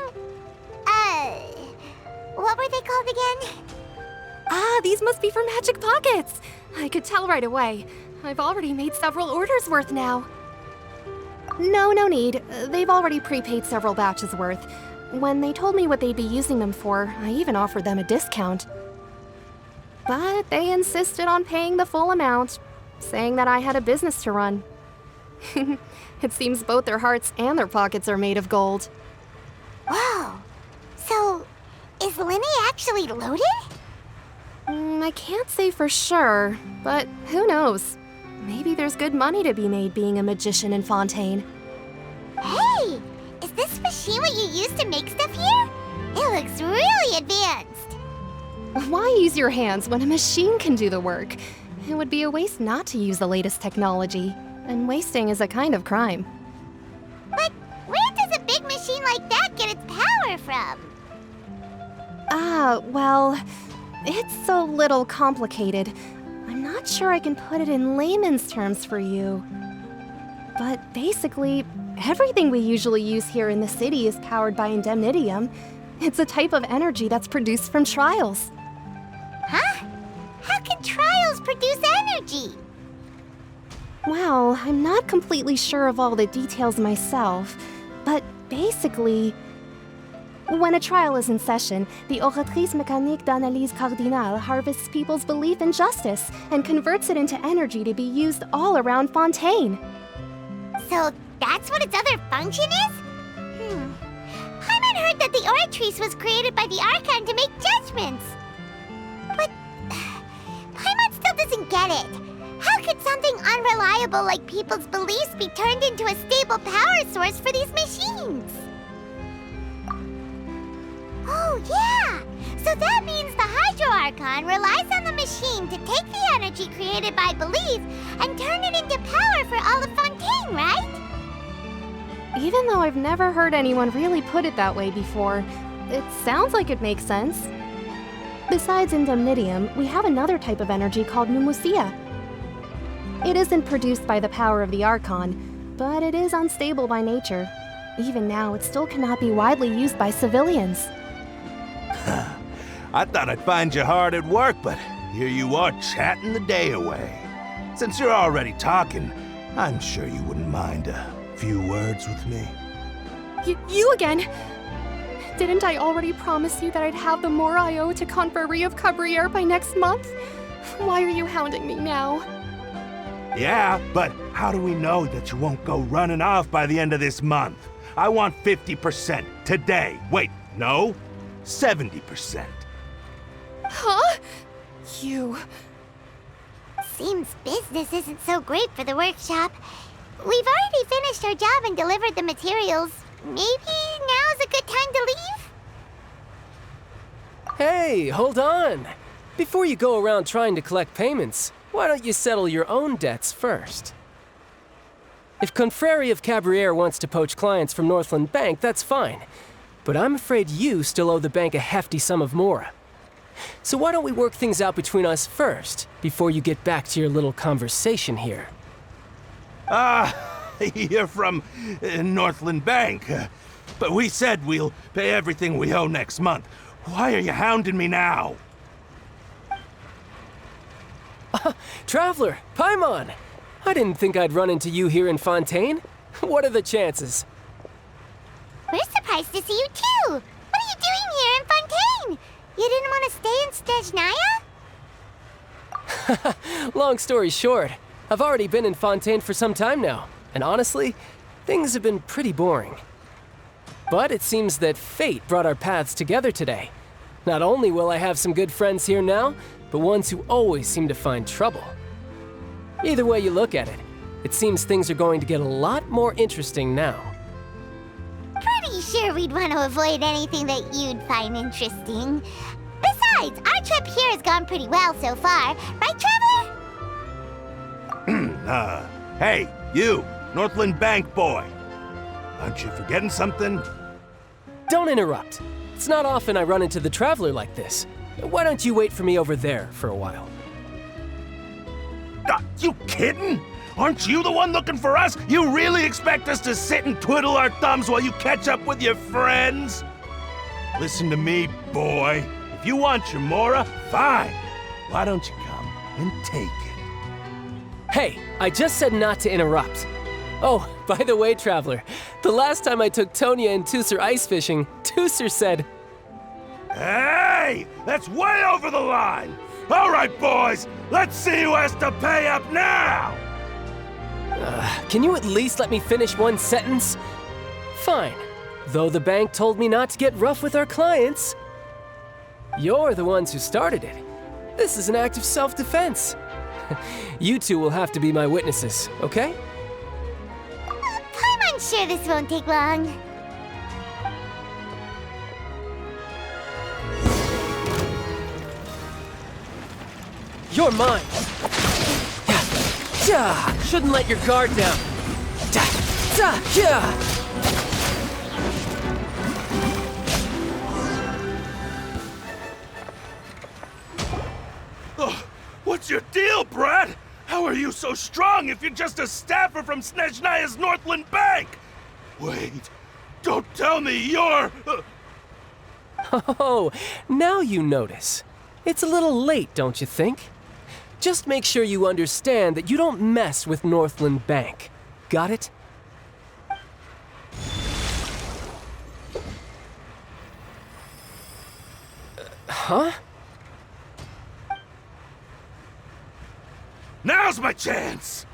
what were they called again? Ah, these must be for magic pockets. I could tell right away. I've already made several orders worth now. No need. They've already prepaid several batches worth. When they told me what they'd be using them for, I even offered them a discount. But they insisted on paying the full amount, saying that I had a business to run. It seems both their hearts and their pockets are made of gold. Wow. So, is Linny actually loaded? I can't say for sure, but who knows? Maybe there's good money to be made being a magician in Fontaine. Hey! Is this machine what you use to make stuff here? It looks really advanced. Why use your hands when a machine can do the work? It would be a waste not to use the latest technology, and wasting is a kind of crime. But where does a big machine like that get its power from? Well, it's a little complicated. I'm not sure I can put it in layman's terms for you. But basically, everything we usually use here in the city is powered by indemnitium. It's a type of energy that's produced from trials. Huh? How can trials produce energy? Well, I'm not completely sure of all the details myself, but basically, when a trial is in session, the Oratrice Mécanique d'Analyse Cardinale harvests people's belief in justice and converts it into energy to be used all around Fontaine. So that's what its other function is? Paimon heard that the Oratrice was created by the Archon to make judgments. But Paimon still doesn't get it. How could something unreliable like people's beliefs be turned into a stable power source for these machines? Oh, yeah! So that means the Hydro Archon relies on the machine to take the energy created by belief and turn it into power for all of Fontaine, right? Even though I've never heard anyone really put it that way before, it sounds like it makes sense. Besides indemnitium, we have another type of energy called pneumosia. It isn't produced by the power of the Archon, but it is unstable by nature. Even now, it still cannot be widely used by civilians. I thought I'd find you hard at work, but here you are chatting the day away. Since you're already talking, I'm sure you wouldn't mind a few words with me. You again? Didn't I already promise you that I'd have the more I owe to Confrérie of Cabriere by next month? Why are you hounding me now? Yeah, but how do we know that you won't go running off by the end of this month? I want 50% today. Wait, no, 70%. Huh? You... Seems business isn't so great for the workshop. We've already finished our job and delivered the materials. Maybe now's a good time to leave? Hey, hold on. Before you go around trying to collect payments, why don't you settle your own debts first? If Confrérie of Cabriere wants to poach clients from Northland Bank, that's fine. But I'm afraid you still owe the bank a hefty sum of mora. So why don't we work things out between us first, before you get back to your little conversation here? You're from Northland Bank. But we said we'll pay everything we owe next month. Why are you hounding me now? Traveler, Paimon! I didn't think I'd run into you here in Fontaine. What are the chances? We're surprised to see you too! What are you doing here in Fontaine? You didn't want to stay in Snezhnaya? Long story short, I've already been in Fontaine for some time now, and honestly, things have been pretty boring. But it seems that fate brought our paths together today. Not only will I have some good friends here now, but ones who always seem to find trouble. Either way you look at it, it seems things are going to get a lot more interesting now. Pretty sure we'd want to avoid anything that you'd find interesting. Besides, our trip here has gone pretty well so far, right, Traveler? Hey, you, Northland Bank boy. Aren't you forgetting something? Don't interrupt. It's not often I run into the Traveler like this. Why don't you wait for me over there for a while? You kidding? Aren't you the one looking for us? You really expect us to sit and twiddle our thumbs while you catch up with your friends? Listen to me, boy. If you want your mora, fine. Why don't you come and take it? Hey, I just said not to interrupt. Oh, by the way, Traveler, the last time I took Tonya and Tusser ice fishing, Tusser said... Hey! That's way over the line! All right, boys, let's see who has to pay up now! Can you at least let me finish one sentence? Fine. Though the bank told me not to get rough with our clients. You're the ones who started it. This is an act of self-defense. You two will have to be my witnesses, okay? I'm sure this won't take long. You're mine. Shouldn't let your guard down. What's your deal, Brad? How are you so strong if you're just a staffer from Snezhnaya's Northland Bank? Wait, don't tell me you're... Oh, now you notice. It's a little late, don't you think? Just make sure you understand that you don't mess with Northland Bank. Got it? Huh? Now's my chance!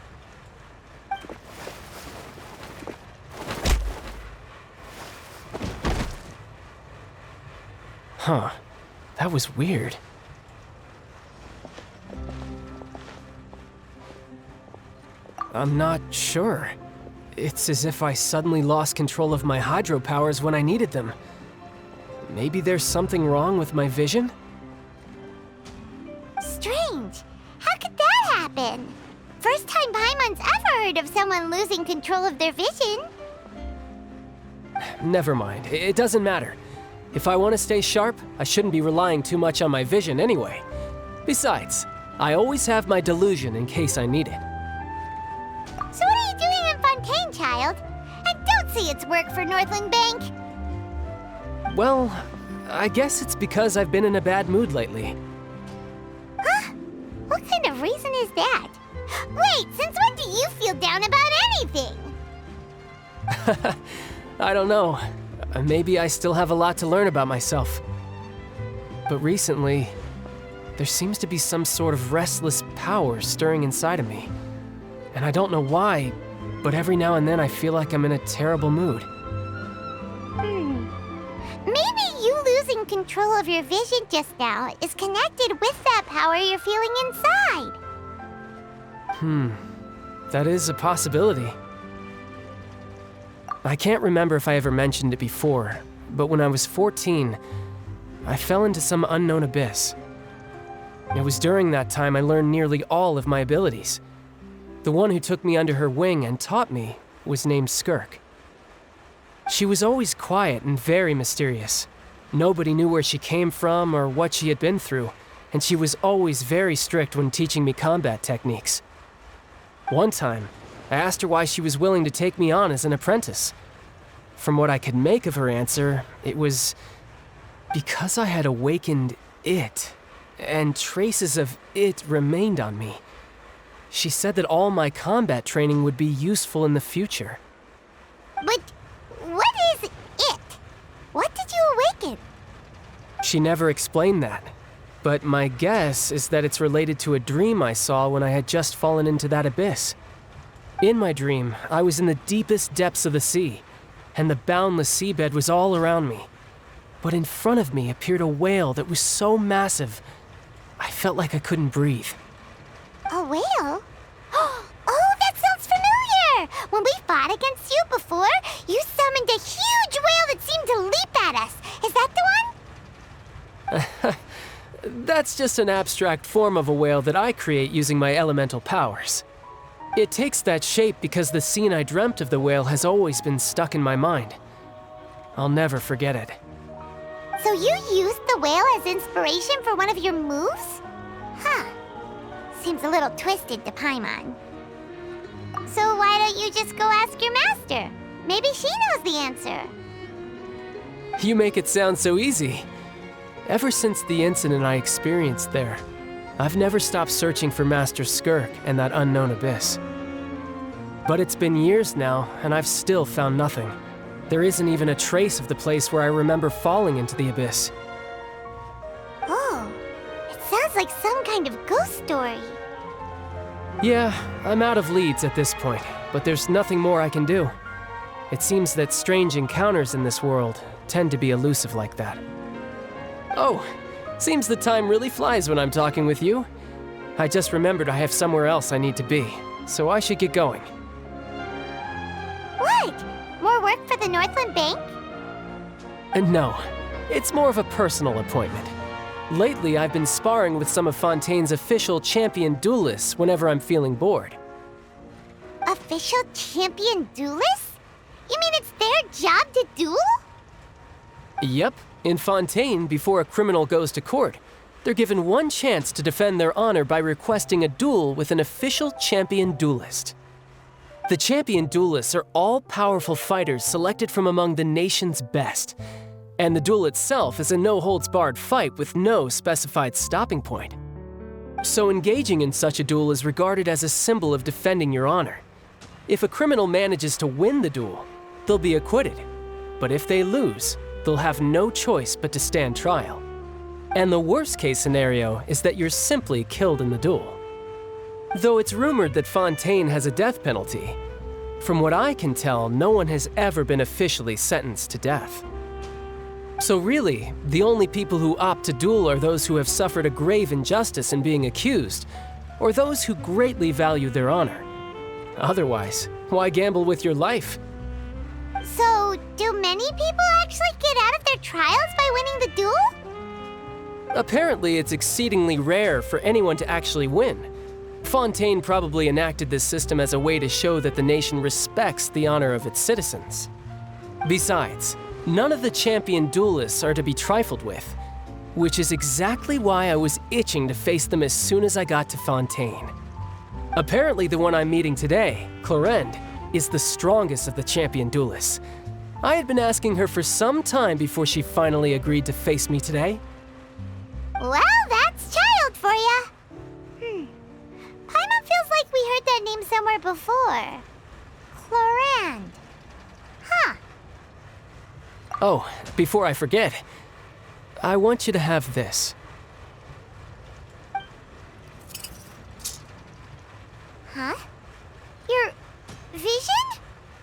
Huh. That was weird. I'm not sure. It's as if I suddenly lost control of my hydro powers when I needed them. Maybe there's something wrong with my vision? Strange. How could that happen? First time Paimon's ever heard of someone losing control of their vision. Never mind. It doesn't matter. If I want to stay sharp, I shouldn't be relying too much on my vision anyway. Besides, I always have my delusion in case I need it. So what are you doing in Fontaine, child? And don't say it's work for Northland Bank. Well, I guess it's because I've been in a bad mood lately. Huh? What kind of reason is that? Wait, since when do you feel down about anything? I don't know. Maybe I still have a lot to learn about myself. But recently, there seems to be some sort of restless power stirring inside of me. And I don't know why, but every now and then I feel like I'm in a terrible mood. Maybe you losing losing control of your vision just now is connected with that power you're feeling inside. That is a possibility. I can't remember if I ever mentioned it before, but when I was 14, I fell into some unknown abyss. It was during that time I learned nearly all of my abilities. The one who took me under her wing and taught me was named Skirk. She was always quiet and very mysterious. Nobody knew where she came from or what she had been through, and she was always very strict when teaching me combat techniques. One time, I asked her why she was willing to take me on as an apprentice. From what I could make of her answer, it was because I had awakened it, and traces of it remained on me. She said that all my combat training would be useful in the future. But what is it? What did you awaken? She never explained that, but my guess is that it's related to a dream I saw when I had just fallen into that abyss. In my dream, I was in the deepest depths of the sea, and the boundless seabed was all around me. But in front of me appeared a whale that was so massive, I felt like I couldn't breathe. A whale? Oh, that sounds familiar! When we fought against you before, you summoned a huge whale that seemed to leap at us. Is that the one? That's just an abstract form of a whale that I create using my elemental powers. It takes that shape because the scene I dreamt of the whale has always been stuck in my mind. I'll never forget it. So you used the whale as inspiration for one of your moves? Huh. Seems a little twisted to Paimon. So why don't you just go ask your master? Maybe she knows the answer. You make it sound so easy. Ever since the incident I experienced there, I've never stopped searching for Master Skirk and that unknown abyss. But it's been years now, and I've still found nothing. There isn't even a trace of the place where I remember falling into the abyss. Oh, it sounds like some kind of ghost story. Yeah, I'm out of leads at this point, but there's nothing more I can do. It seems that strange encounters in this world tend to be elusive like that. Oh, seems the time really flies when I'm talking with you. I just remembered I have somewhere else I need to be, so I should get going. What? More work for the Northland Bank? No, it's more of a personal appointment. Lately, I've been sparring with some of Fontaine's official champion duelists whenever I'm feeling bored. Official champion duelists? You mean it's their job to duel? Yep. In Fontaine, before a criminal goes to court, they're given one chance to defend their honor by requesting a duel with an official champion duelist. The champion duelists are all-powerful fighters selected from among the nation's best, and the duel itself is a no-holds-barred fight with no specified stopping point. So engaging in such a duel is regarded as a symbol of defending your honor. If a criminal manages to win the duel, they'll be acquitted, but if they lose, they'll have no choice but to stand trial. And the worst-case scenario is that you're simply killed in the duel. Though it's rumored that Fontaine has a death penalty, from what I can tell, no one has ever been officially sentenced to death. So really, the only people who opt to duel are those who have suffered a grave injustice in being accused, or those who greatly value their honor. Otherwise, why gamble with your life? So, do many people actually get out of their trials by winning the duel? Apparently, it's exceedingly rare for anyone to actually win. Fontaine probably enacted this system as a way to show that the nation respects the honor of its citizens. Besides, none of the champion duelists are to be trifled with, which is exactly why I was itching to face them as soon as I got to Fontaine. Apparently, the one I'm meeting today, Clorinde, is the strongest of the champion duelists. I had been asking her for some time before she finally agreed to face me today. Well, that's Childe for ya. Paimon feels like we heard that name somewhere before. Clorinde. Huh. Oh, before I forget, I want you to have this. Huh? Your vision?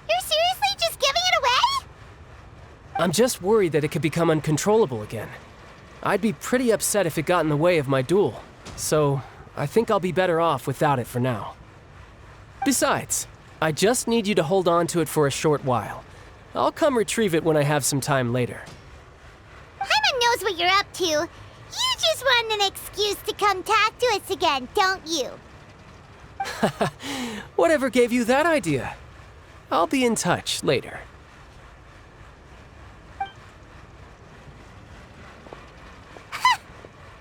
You're seriously just giving it away? I'm just worried that it could become uncontrollable again. I'd be pretty upset if it got in the way of my duel. So, I think I'll be better off without it for now. Besides, I just need you to hold on to it for a short while. I'll come retrieve it when I have some time later. Paimon knows what you're up to. You just want an excuse to come talk to us again, don't you? Whatever gave you that idea? I'll be in touch later.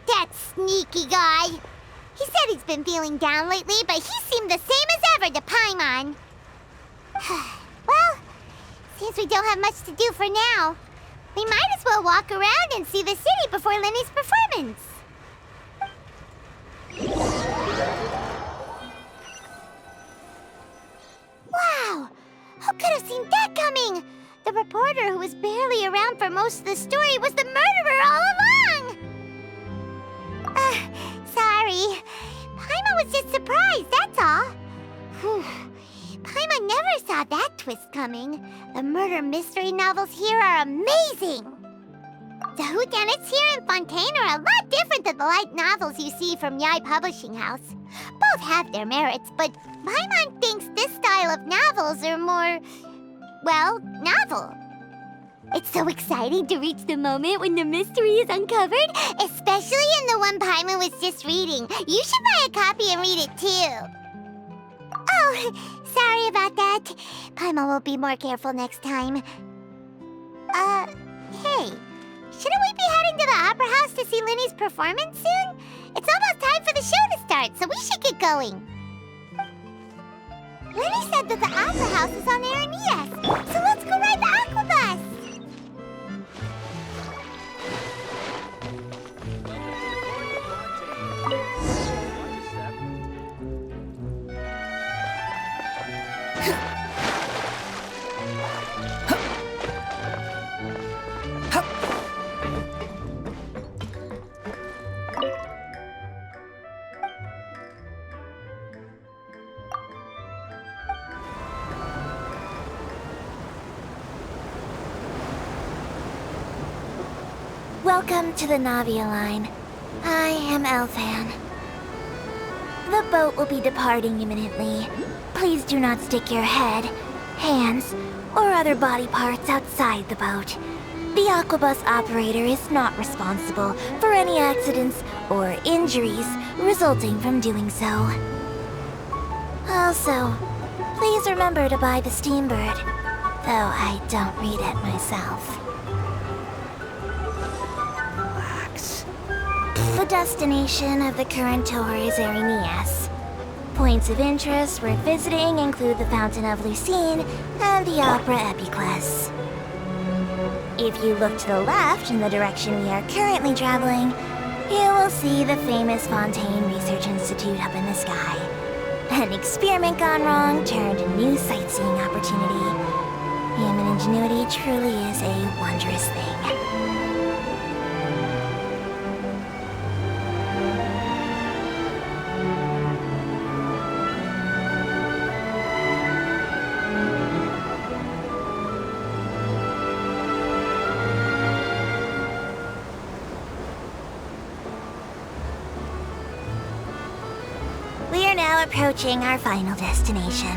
That sneaky guy. He said he's been feeling down lately, but he seemed the same as ever to Paimon. Well, seems we don't have much to do for now. We might as well walk around and see the city before Lenny's performance. Wow! Who could have seen that coming? The reporter who was barely around for most of the story was the murderer all along! Sorry. Paimon was just surprised, that's all. Whew. Paimon never saw that twist coming. The murder mystery novels here are amazing. The whodunits here in Fontaine are a lot different than the light novels you see from Yai Publishing House. Both have their merits, but Paimon thinks this style of novels are more, well, novel. It's so exciting to reach the moment when the mystery is uncovered, especially in the one Paimon was just reading. You should buy a copy and read it too. Oh, sorry about that. Paimon will be more careful next time. Hey, shouldn't we be heading to the Opera House to see Lenny's performance soon? It's almost time for the show to start, so we should get going. Lenny said that the Opera House is on Arenias, so let's go ride the Aqua Bus. Welcome to the Navia line. I am Elfan. The boat will be departing imminently. Please do not stick your head, hands, or other body parts outside the boat. The Aquabus operator is not responsible for any accidents or injuries resulting from doing so. Also, please remember to buy the Steambird, though I don't read it myself. The destination of the current tour is Arenias. Points of interest worth visiting include the Fountain of Lucine and the Opera Epiclese. If you look to the left in the direction we are currently traveling, you will see the famous Fontaine Research Institute up in the sky. An experiment gone wrong turned a new sightseeing opportunity. Human ingenuity truly is a wondrous thing. Approaching our final destination.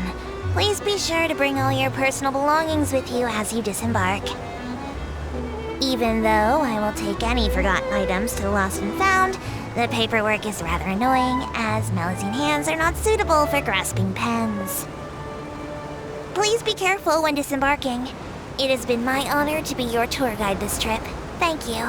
Please be sure to bring all your personal belongings with you as you disembark. Even though I will take any forgotten items to the lost and found, the paperwork is rather annoying, as Melusine hands are not suitable for grasping pens. Please be careful when disembarking. It has been my honor to be your tour guide this trip. Thank you.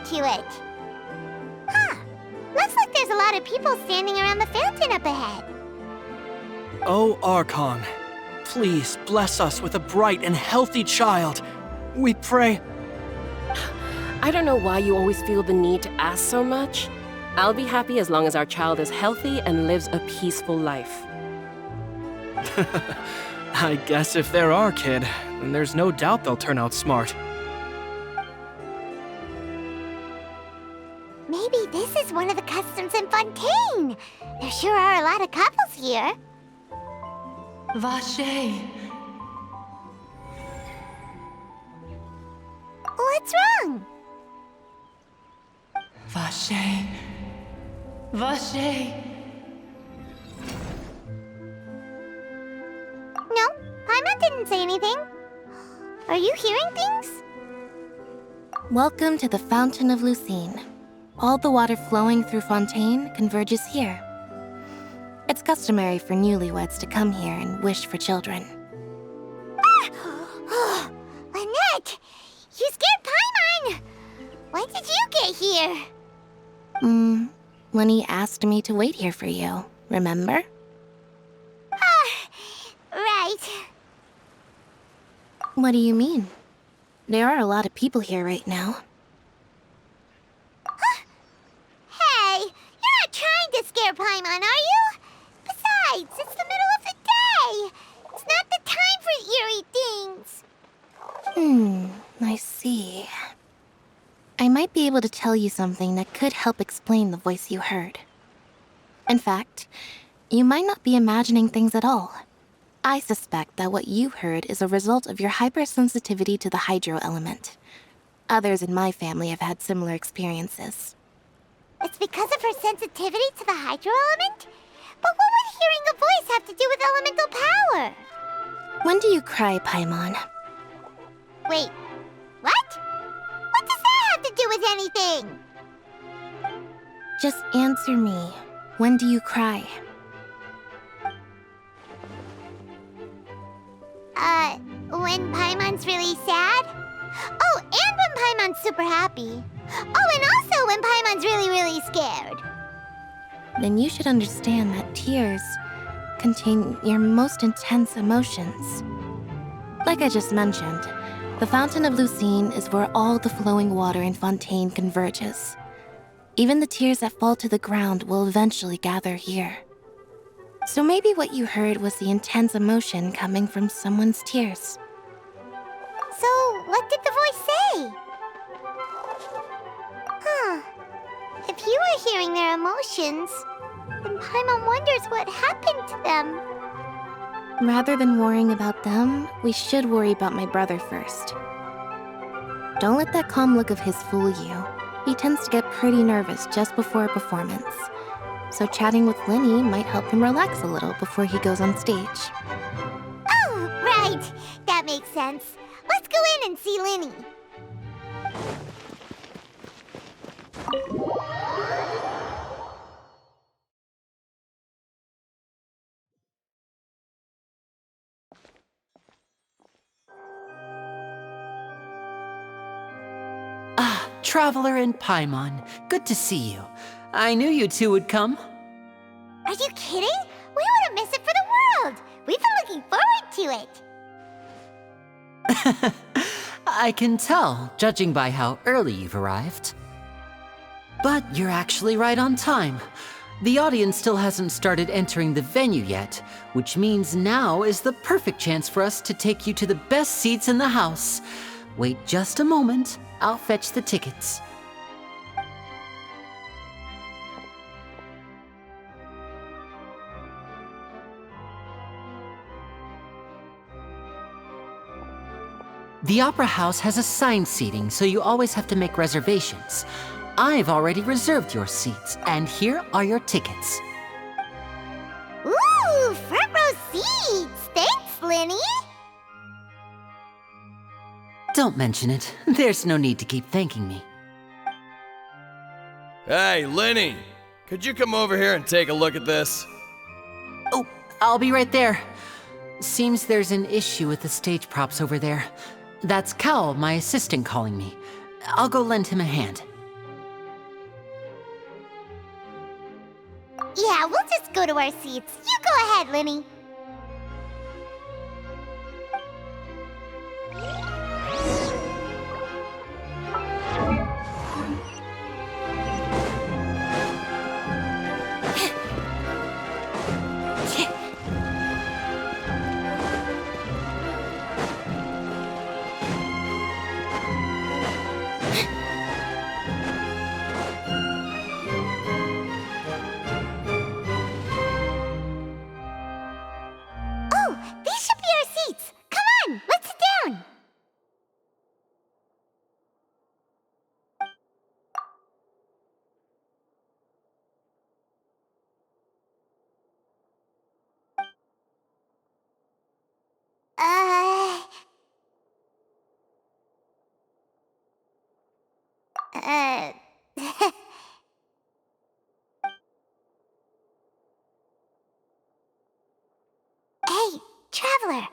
To it. Huh. Looks like there's a lot of people standing around the fountain up ahead. Oh, Archon, please bless us with a bright and healthy child. We pray. I don't know why you always feel the need to ask so much. I'll be happy as long as our child is healthy and lives a peaceful life. I guess if they're our kid, then there's no doubt they'll turn out smart. Maybe this is one of the customs in Fontaine. There sure are a lot of couples here. Vache. What's wrong? Vache. Vache. No, Paimon didn't say anything. Are you hearing things? Welcome to the Fountain of Lucine. All the water flowing through Fontaine converges here. It's customary for newlyweds to come here and wish for children. Ah! Lynette! You scared Paimon! When did you get here? Lenny asked me to wait here for you, remember? Right. What do you mean? There are a lot of people here right now. Hey, you're not trying to scare Paimon, are you? Besides, it's the middle of the day. It's not the time for eerie things. I see. I might be able to tell you something that could help explain the voice you heard. In fact, you might not be imagining things at all. I suspect that what you heard is a result of your hypersensitivity to the hydro element. Others in my family have had similar experiences. It's because of her sensitivity to the hydro element? But what would hearing a voice have to do with elemental power? When do you cry, Paimon? Wait, what? What does that have to do with anything? Just answer me. When do you cry? When Paimon's really sad? Oh, and when Paimon's super happy. Oh, and also when Paimon's really, really scared. Then you should understand that tears contain your most intense emotions. Like I just mentioned, the Fountain of Lucine is where all the flowing water in Fontaine converges. Even the tears that fall to the ground will eventually gather here. So maybe what you heard was the intense emotion coming from someone's tears. So, what did the voice say? If you were hearing their emotions, then Paimon wonders what happened to them. Rather than worrying about them, we should worry about my brother first. Don't let that calm look of his fool you. He tends to get pretty nervous just before a performance. So chatting with Lenny might help him relax a little before he goes on stage. Oh, right. That makes sense. Let's go in and see Lenny. Traveler and Paimon, good to see you. I knew you two would come. Are you kidding? We wouldn't miss it for the world. We've been looking forward to it. I can tell, judging by how early you've arrived. But you're actually right on time. The audience still hasn't started entering the venue yet, which means now is the perfect chance for us to take you to the best seats in the house. Wait just a moment. I'll fetch the tickets. The Opera House has assigned seating, so you always have to make reservations. I've already reserved your seats, and here are your tickets. Ooh, front row seats! Thanks, Lenny! Don't mention it. There's no need to keep thanking me. Hey, Lenny! Could you come over here and take a look at this? Oh, I'll be right there. Seems there's an issue with the stage props over there. That's Cal, my assistant, calling me. I'll go lend him a hand. Yeah, we'll just go to our seats. You go ahead, Lenny. Hey, Traveler.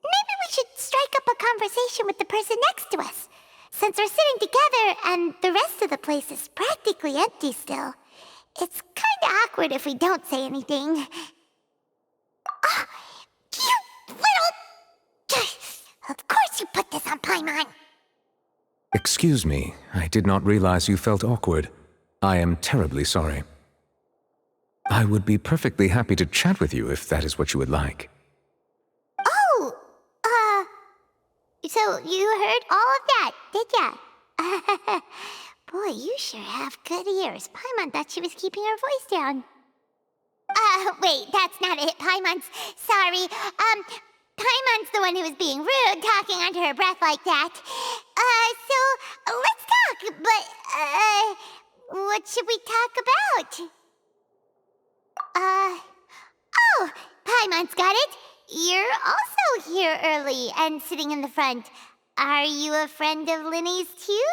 Maybe we should strike up a conversation with the person next to us. Since we're sitting together and the rest of the place is practically empty still, it's kinda awkward if we don't say anything. Oh, you little... Of course you put this on Paimon! Excuse me, I did not realize you felt awkward. I am terribly sorry. I would be perfectly happy to chat with you if that is what you would like. Oh, so you heard all of that, did ya? Boy, you sure have good ears. Paimon thought she was keeping her voice down. Wait, that's not it, Paimon's... Sorry, Paimon's the one who was being rude, talking under her breath like that. So, let's talk, but, what should we talk about? Oh, Paimon's got it. You're also here early and sitting in the front. Are you a friend of Linny's too?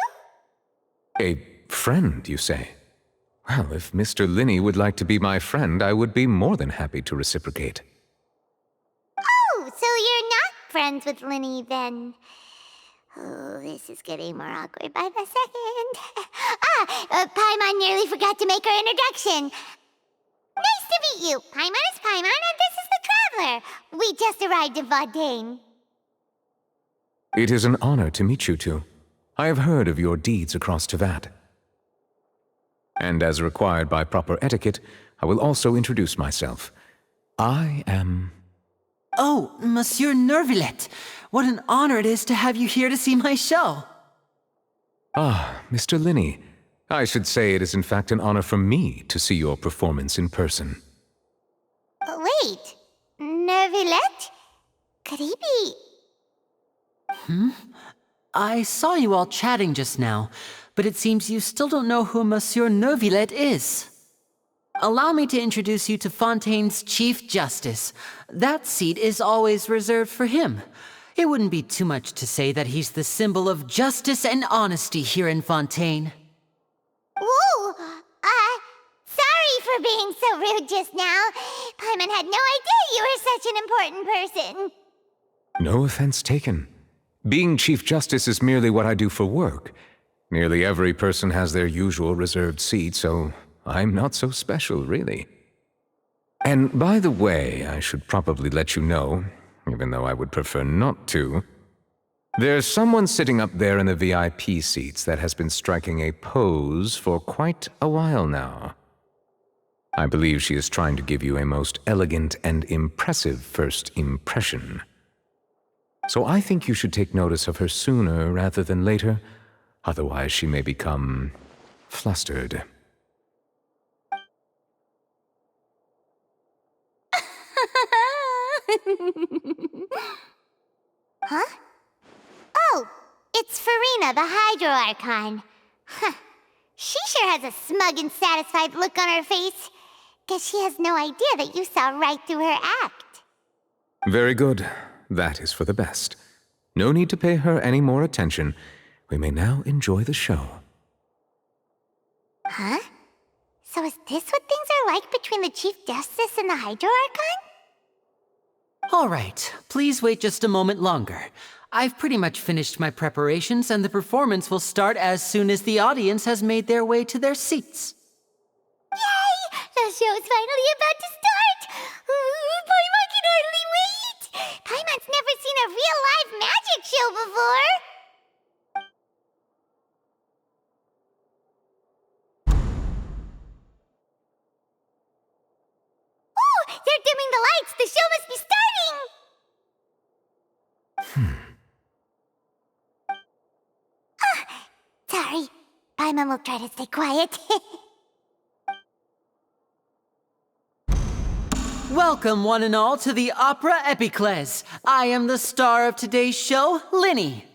A friend, you say? Well, if Mr. Linny would like to be my friend, I would be more than happy to reciprocate. Oh, so you're not friends with Linny then? Oh, this is getting more awkward by the second. Paimon nearly forgot to make her introduction. Nice to meet you. Paimon is Paimon, and this is the Traveler. We just arrived in Fontaine. It is an honor to meet you two. I have heard of your deeds across Tevat. And as required by proper etiquette, I will also introduce myself. I am... Oh, Monsieur Neuvillette. What an honor it is to have you here to see my show. Ah, Mr. Linny. I should say it is in fact an honor for me to see your performance in person. Wait, Neuvillette? Could he be... I saw you all chatting just now, but it seems you still don't know who Monsieur Neuvillette is. Allow me to introduce you to Fontaine's Chief Justice. That seat is always reserved for him. It wouldn't be too much to say that he's the symbol of justice and honesty here in Fontaine. Whoa! Sorry for being so rude just now. Paimon had no idea you were such an important person. No offense taken. Being Chief Justice is merely what I do for work. Nearly every person has their usual reserved seat, so I'm not so special, really. And by the way, I should probably let you know, even though I would prefer not to, there's someone sitting up there in the VIP seats that has been striking a pose for quite a while now. I believe she is trying to give you a most elegant and impressive first impression. So I think you should take notice of her sooner rather than later, otherwise she may become flustered. Huh? Oh, it's Furina, the Hydro Archon. Huh. She sure has a smug and satisfied look on her face. Guess she has no idea that you saw right through her act. Very good. That is for the best. No need to pay her any more attention. We may now enjoy the show. Huh? So is this what things are like between the Chief Justice and the Hydro Archon? All right, please wait just a moment longer. I've pretty much finished my preparations, and the performance will start as soon as the audience has made their way to their seats. Yay! The show's finally about to start! Paimon can hardly wait! Paimon's never seen a real live magic show before! Oh! They're dimming the lights! The show must be starting! Sorry. Paimon will try to stay quiet. Welcome, one and all, to the Opera Epiclese. I am the star of today's show, Linny.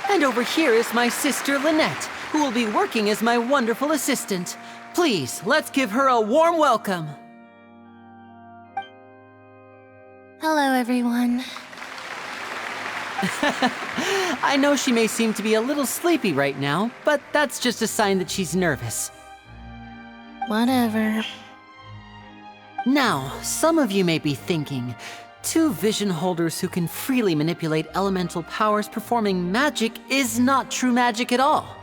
And over here is my sister, Lynette, who will be working as my wonderful assistant. Please, let's give her a warm welcome. Hello, everyone. I know she may seem to be a little sleepy right now, but that's just a sign that she's nervous. Whatever. Now, some of you may be thinking, two vision holders who can freely manipulate elemental powers performing magic is not true magic at all.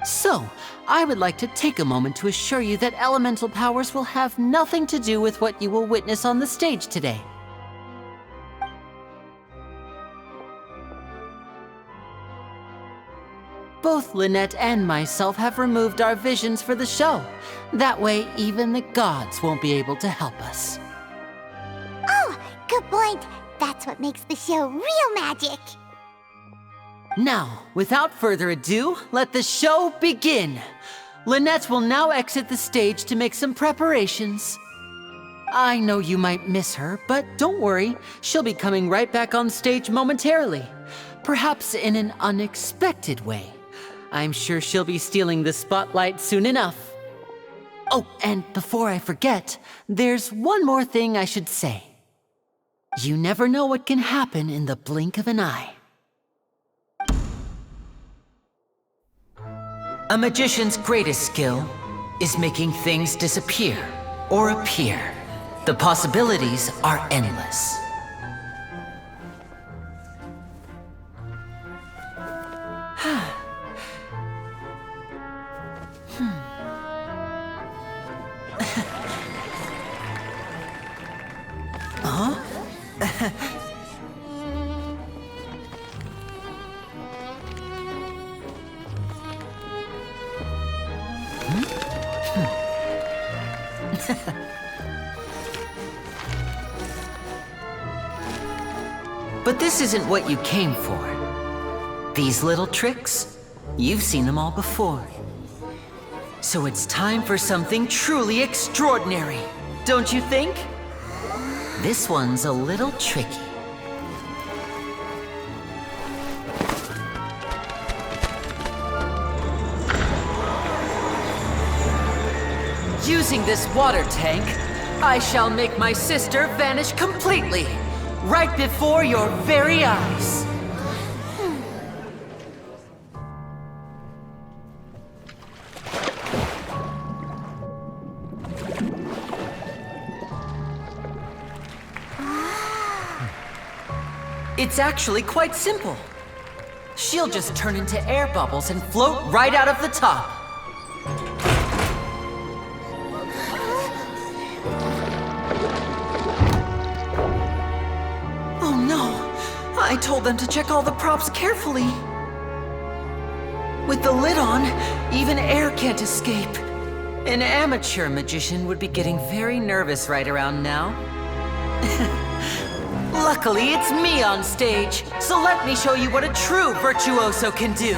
So, I would like to take a moment to assure you that elemental powers will have nothing to do with what you will witness on the stage today. Both Lynette and myself have removed our visions for the show. That way, even the gods won't be able to help us. Oh, good point. That's what makes the show real magic. Now, without further ado, let the show begin. Lynette will now exit the stage to make some preparations. I know you might miss her, but don't worry, she'll be coming right back on stage momentarily. Perhaps in an unexpected way. I'm sure she'll be stealing the spotlight soon enough. Oh, and before I forget, there's one more thing I should say. You never know what can happen in the blink of an eye. A magician's greatest skill is making things disappear or appear. The possibilities are endless. But this isn't what you came for. These little tricks, you've seen them all before. So it's time for something truly extraordinary, don't you think? This one's a little tricky. Using this water tank, I shall make my sister vanish completely, right before your very eyes. It's actually quite simple. She'll just turn into air bubbles and float right out of the top. Oh no! I told them to check all the props carefully. With the lid on, even air can't escape. An amateur magician would be getting very nervous right around now. Luckily, it's me on stage, so let me show you what a true virtuoso can do.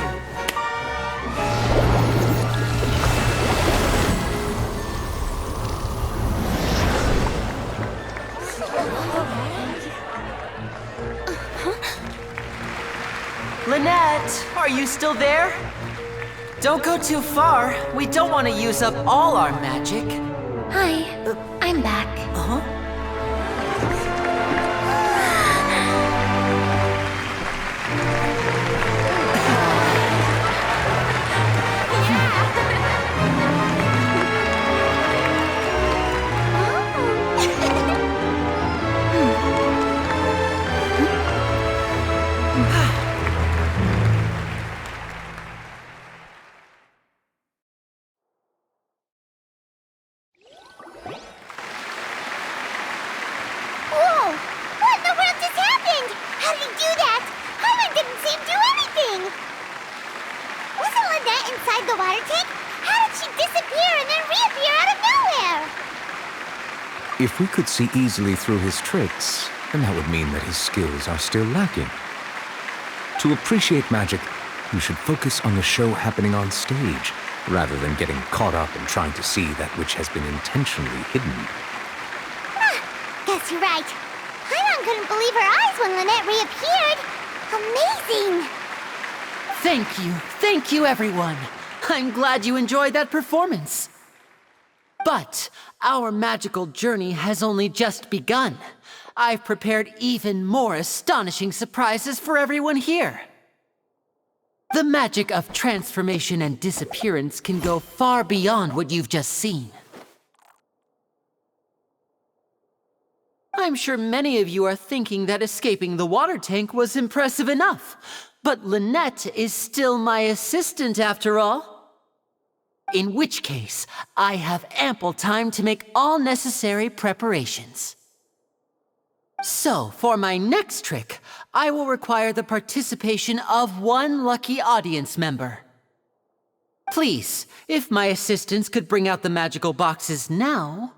Lynette, are you still there? Don't go too far. We don't want to use up all our magic. Hi, I'm back. Uh-huh. If we could see easily through his tricks, then that would mean that his skills are still lacking. To appreciate magic, you should focus on the show happening on stage, rather than getting caught up in trying to see that which has been intentionally hidden. Guess you're right. Paimon couldn't believe her eyes when Lynette reappeared. Amazing! Thank you everyone. I'm glad you enjoyed that performance. But our magical journey has only just begun. I've prepared even more astonishing surprises for everyone here. The magic of transformation and disappearance can go far beyond what you've just seen. I'm sure many of you are thinking that escaping the water tank was impressive enough, but Lynette is still my assistant after all. In which case, I have ample time to make all necessary preparations. So, for my next trick, I will require the participation of one lucky audience member. Please, if my assistants could bring out the magical boxes now.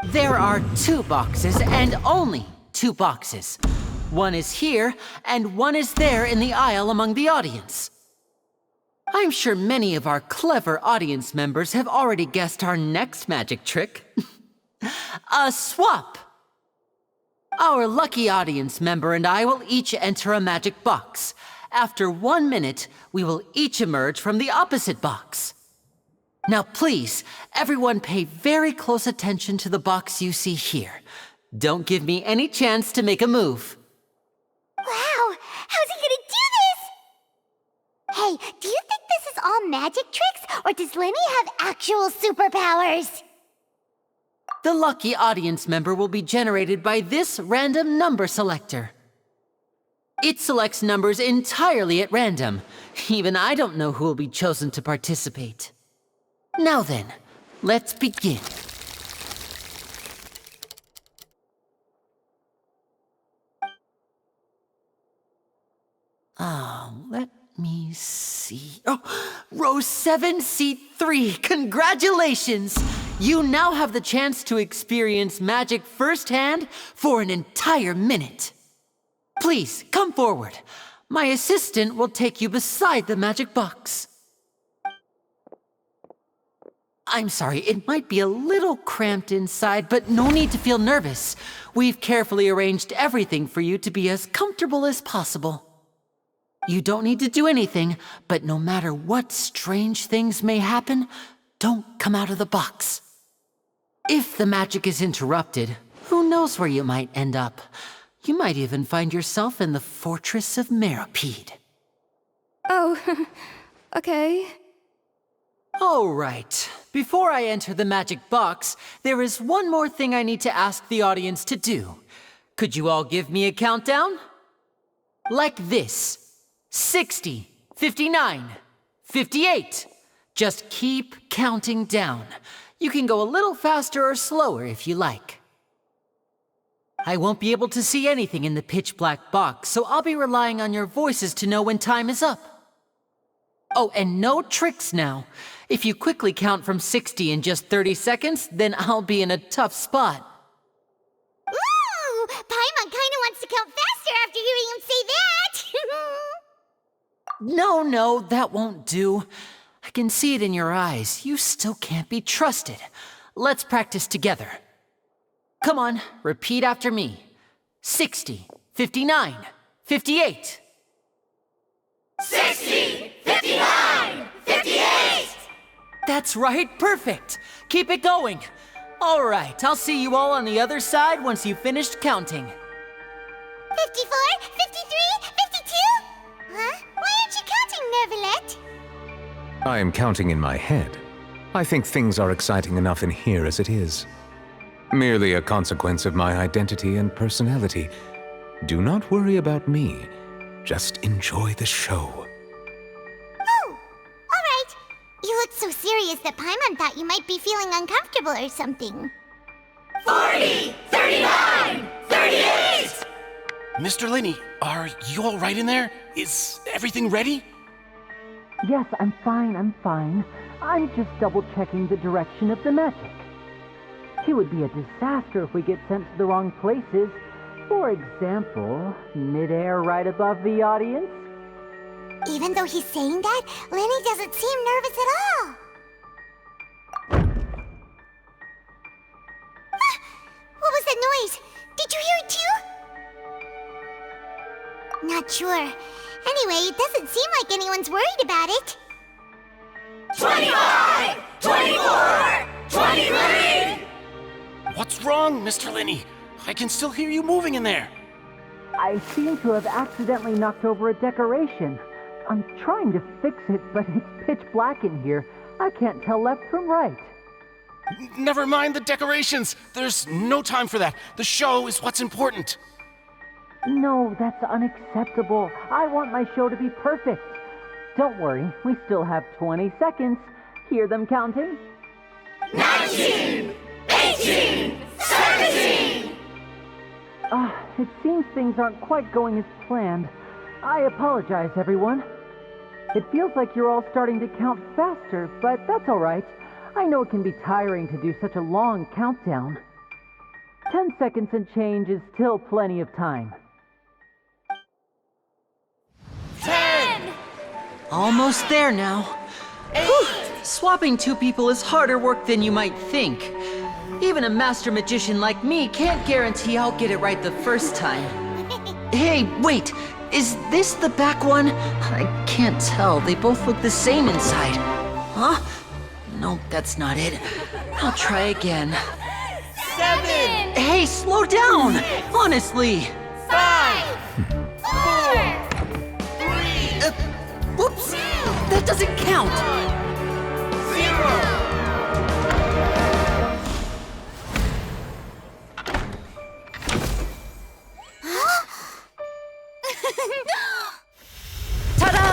There are 2 boxes, and only 2 boxes. One is here, and one is there in the aisle among the audience. I'm sure many of our clever audience members have already guessed our next magic trick. A swap! Our lucky audience member and I will each enter a magic box. After 1 minute, we will each emerge from the opposite box. Now please, everyone pay very close attention to the box you see here. Don't give me any chance to make a move. Wow! How's he gonna do this? Hey, do you think this is all magic tricks, or does Lenny have actual superpowers? The lucky audience member will be generated by this random number selector. It selects numbers entirely at random. Even I don't know who will be chosen to participate. Now then, let's begin. Let me see. Oh, row 7, seat 3. Congratulations! You now have the chance to experience magic firsthand for an entire minute. Please, come forward. My assistant will take you beside the magic box. I'm sorry, it might be a little cramped inside, but no need to feel nervous. We've carefully arranged everything for you to be as comfortable as possible. You don't need to do anything, but no matter what strange things may happen, don't come out of the box. If the magic is interrupted, who knows where you might end up? You might even find yourself in the Fortress of Meropide. Oh, okay. All right. Before I enter the magic box, there is one more thing I need to ask the audience to do. Could you all give me a countdown? Like this. 60, 59, 58. Just keep counting down. You can go a little faster or slower if you like. I won't be able to see anything in the pitch-black box, so I'll be relying on your voices to know when time is up. Oh, and no tricks now. If you quickly count from 60 in just 30 seconds, then I'll be in a tough spot. Ooh! Paimon kinda wants to count faster after hearing him say that! No, that won't do. I can see it in your eyes. You still can't be trusted. Let's practice together. Come on, repeat after me. 60, 59, 58. 60, 59, 58! That's right, perfect. Keep it going. All right, I'll see you all on the other side once you've finished counting. 54, 53, 52? Huh? Why aren't you counting, Neuvillette? I am counting in my head. I think things are exciting enough in here as it is. Merely a consequence of my identity and personality. Do not worry about me. Just enjoy the show. Oh, all right. You looked so serious that Paimon thought you might be feeling uncomfortable or something. 40, 39, 38! Mr. Linney, are you all right in there? Is everything ready? Yes, I'm fine. I'm just double-checking the direction of the magic. It would be a disaster if we get sent to the wrong places. For example, mid-air right above the audience. Even though he's saying that, Lenny doesn't seem nervous at all. What was that noise? Did you hear it too? Not sure. Anyway, it doesn't seem like anyone's worried about it. 25! 24! 23! What's wrong, Mr. Linney? I can still hear you moving in there. I seem to have accidentally knocked over a decoration. I'm trying to fix it, but it's pitch black in here. I can't tell left from right. Never mind the decorations. There's no time for that. The show is what's important. No, that's unacceptable. I want my show to be perfect. Don't worry, we still have 20 seconds. Hear them counting? 19! 18! 17! It seems things aren't quite going as planned. I apologize, everyone. It feels like you're all starting to count faster, but that's all right. I know it can be tiring to do such a long countdown. 10 seconds and change is still plenty of time. 10! Almost there now. 8! Whew. Swapping two people is harder work than you might think. Even a master magician like me can't guarantee I'll get it right the first time. Hey, wait! Is this the back one? I can't tell. They both look the same inside. Huh? No, that's not it. I'll try again. 7! Hey, slow down! Honestly! 5! 4! 3! Whoops! That doesn't count! 0! Ta-da!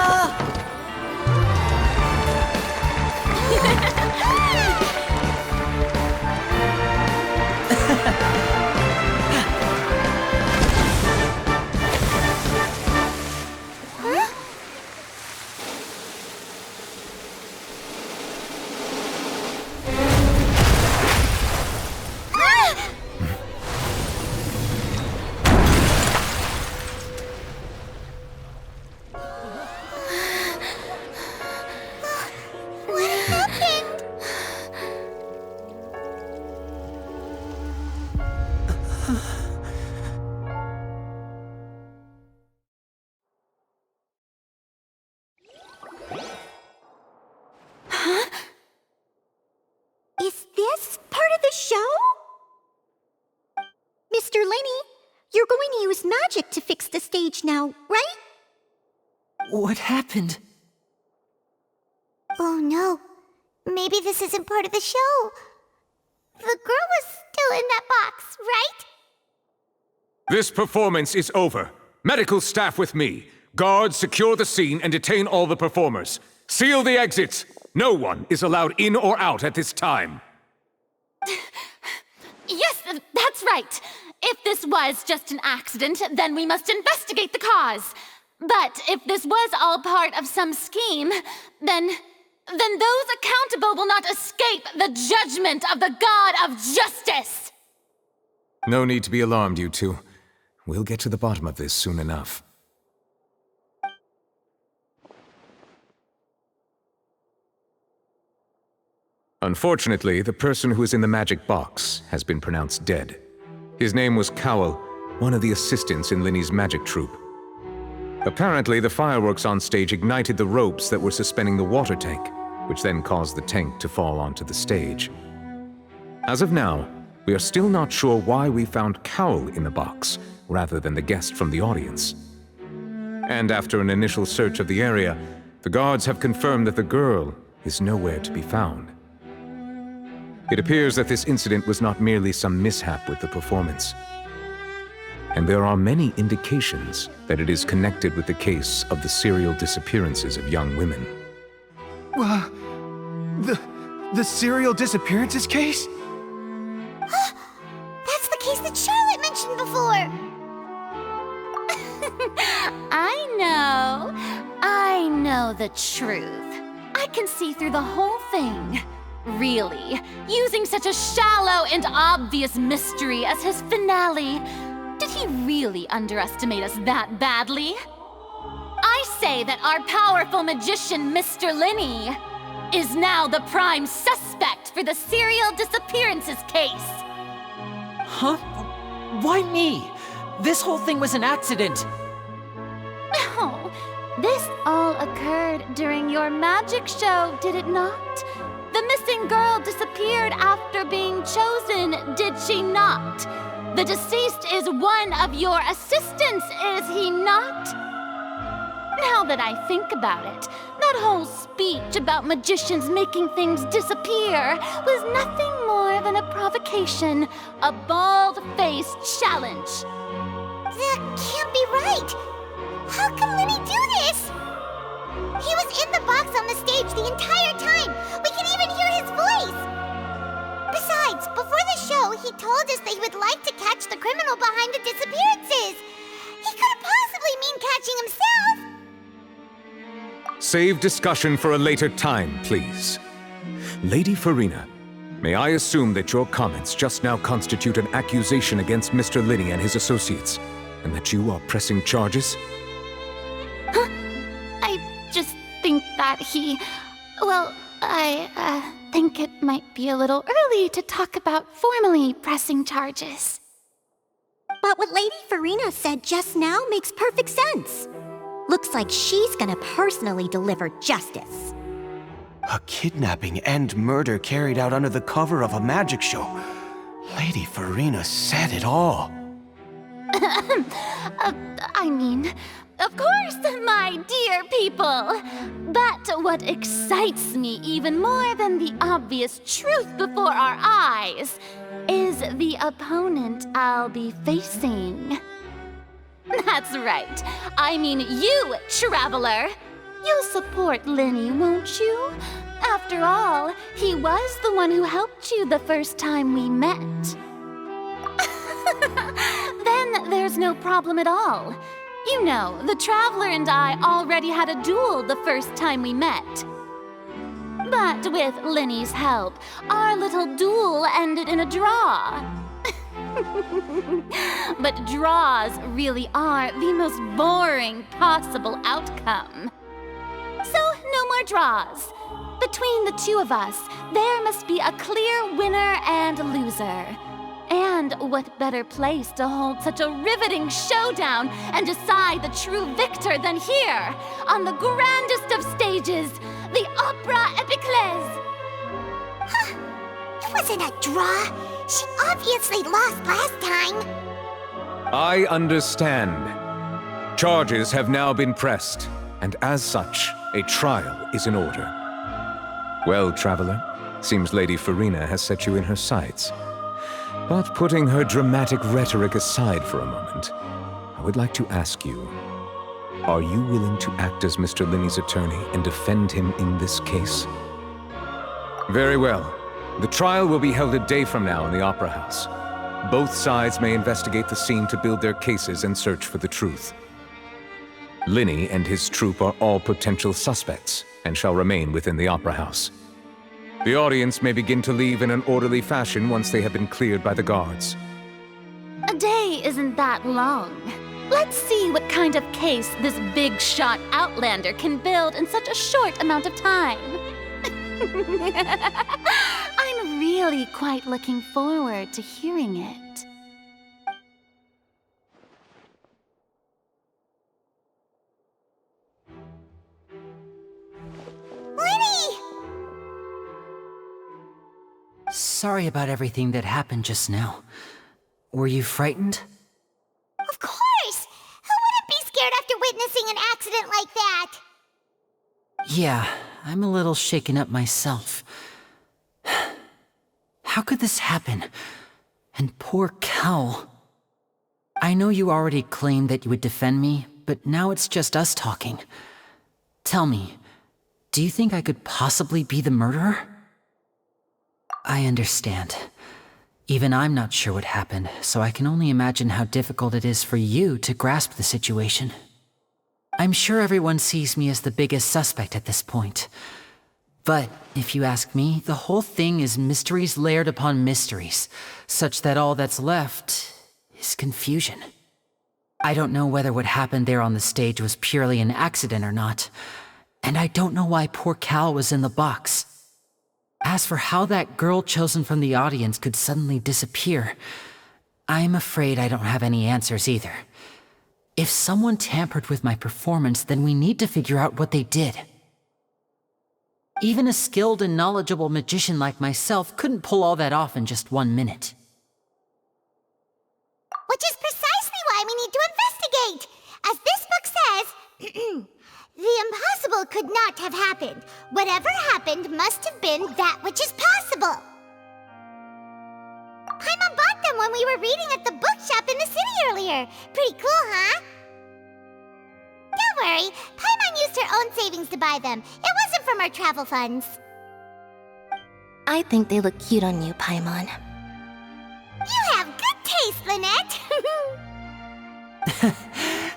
Is this part of the show? Mr. Lenny, you're going to use magic to fix the stage now, right? What happened? Oh no. Maybe this isn't part of the show. The girl was still in that box, right? This performance is over. Medical staff with me. Guards, secure the scene and detain all the performers. Seal the exits. No one is allowed in or out at this time. Yes, that's right. If this was just an accident, then we must investigate the cause. But if this was all part of some scheme, then those accountable will not escape the judgment of the God of Justice! No need to be alarmed, you two. We'll get to the bottom of this soon enough. Unfortunately, the person who is in the magic box has been pronounced dead. His name was Cowell, one of the assistants in Linny's magic troupe. Apparently, the fireworks on stage ignited the ropes that were suspending the water tank, which then caused the tank to fall onto the stage. As of now, we are still not sure why we found Cowell in the box, rather than the guest from the audience. And after an initial search of the area, the guards have confirmed that the girl is nowhere to be found. It appears that this incident was not merely some mishap with the performance. And there are many indications that it is connected with the case of the serial disappearances of young women. The serial disappearances case? That's the case that Charlotte mentioned before! I know the truth. I can see through the whole thing. Really, using such a shallow and obvious mystery as his finale, did he really underestimate us that badly? I say that our powerful magician, Mr. Linny, is now the prime suspect for the serial disappearances case. Huh? Why me? This whole thing was an accident. No, this all occurred during your magic show, did it not? The missing girl disappeared after being chosen, did she not? The deceased is one of your assistants, is he not? Now that I think about it, that whole speech about magicians making things disappear was nothing more than a provocation, a bald-faced challenge. That can't be right! How can Lenny do this? He was in the box on the stage the entire time! We can even hear his voice! Besides, before the show, he told us that he would like to catch the criminal behind the disappearances! He couldn't possibly mean catching himself! Save discussion for a later time, please. Lady Furina, may I assume that your comments just now constitute an accusation against Mr. Linny and his associates, and that you are pressing charges? Huh? I just think that he... Well, I think it might be a little early to talk about formally pressing charges. But what Lady Furina said just now makes perfect sense. Looks like she's gonna personally deliver justice. A kidnapping and murder carried out under the cover of a magic show. Lady Furina said it all. I mean, of course, my dear people. But what excites me even more than the obvious truth before our eyes is the opponent I'll be facing. That's right. I mean you, Traveler. You'll support Linny, won't you? After all, he was the one who helped you the first time we met. Then there's no problem at all. You know, the Traveler and I already had a duel the first time we met. But with Linny's help, our little duel ended in a draw. But draws really are the most boring possible outcome. So, no more draws. Between the two of us, there must be a clear winner and loser. And what better place to hold such a riveting showdown and decide the true victor than here, on the grandest of stages, the Opera Epiclese. Huh. It wasn't a draw. She obviously lost last time. I understand. Charges have now been pressed, and as such, a trial is in order. Well, Traveler, seems Lady Furina has set you in her sights. But putting her dramatic rhetoric aside for a moment, I would like to ask you, are you willing to act as Mr. Linny's attorney and defend him in this case? Very well. The trial will be held a day from now in the Opera House. Both sides may investigate the scene to build their cases and search for the truth. Linny and his troupe are all potential suspects and shall remain within the Opera House. The audience may begin to leave in an orderly fashion once they have been cleared by the guards. A day isn't that long. Let's see what kind of case this big-shot outlander can build in such a short amount of time. I'm really quite looking forward to hearing it. Linny! Sorry about everything that happened just now. Were you frightened? Of course! Who wouldn't be scared after witnessing an accident like that? Yeah, I'm a little shaken up myself. How could this happen? And poor Cal. I know you already claimed that you would defend me, but now it's just us talking. Tell me, do you think I could possibly be the murderer? I understand. Even I'm not sure what happened, so I can only imagine how difficult it is for you to grasp the situation. I'm sure everyone sees me as the biggest suspect at this point. But, if you ask me, the whole thing is mysteries layered upon mysteries, such that all that's left is confusion. I don't know whether what happened there on the stage was purely an accident or not, and I don't know why poor Cal was in the box. As for how that girl chosen from the audience could suddenly disappear, I'm afraid I don't have any answers either. If someone tampered with my performance, then we need to figure out what they did. Even a skilled and knowledgeable magician like myself couldn't pull all that off in just 1 minute. which is precisely why we need to investigate. As this book says, the impossible could not have happened. Whatever happened must have been that which is possible. Paimon bought them when we were reading at the bookshop in the city earlier. Pretty cool, huh? Don't worry, Paimon used her own savings to buy them. It wasn't from our travel funds. I think they look cute on you, Paimon. You have good taste, Lynette.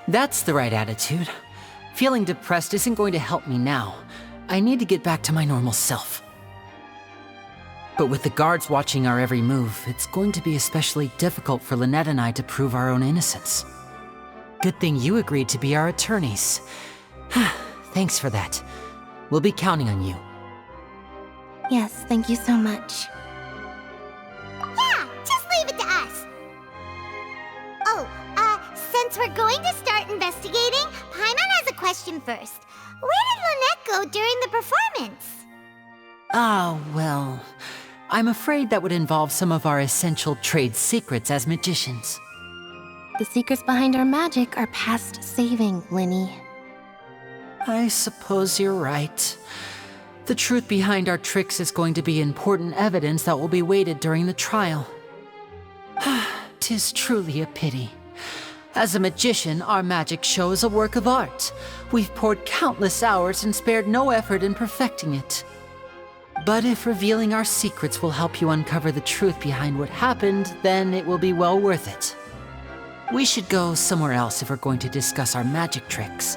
That's the right attitude. Feeling depressed isn't going to help me now. I need to get back to my normal self. But with the guards watching our every move, it's going to be especially difficult for Lynette and I to prove our own innocence. Good thing you agreed to be our attorneys. Thanks for that. We'll be counting on you. Yes, thank you so much. Yeah, just leave it to us. Oh, since we're going to start investigating, Paimon has a question first. Where did Lynette go during the performance? Well, I'm afraid that would involve some of our essential trade secrets as magicians. The secrets behind our magic are past saving, Linny. I suppose you're right. The truth behind our tricks is going to be important evidence that will be weighted during the trial. 'Tis truly a pity. As a magician, our magic show is a work of art. We've poured countless hours and spared no effort in perfecting it. But if revealing our secrets will help you uncover the truth behind what happened, then it will be well worth it. We should go somewhere else if we're going to discuss our magic tricks.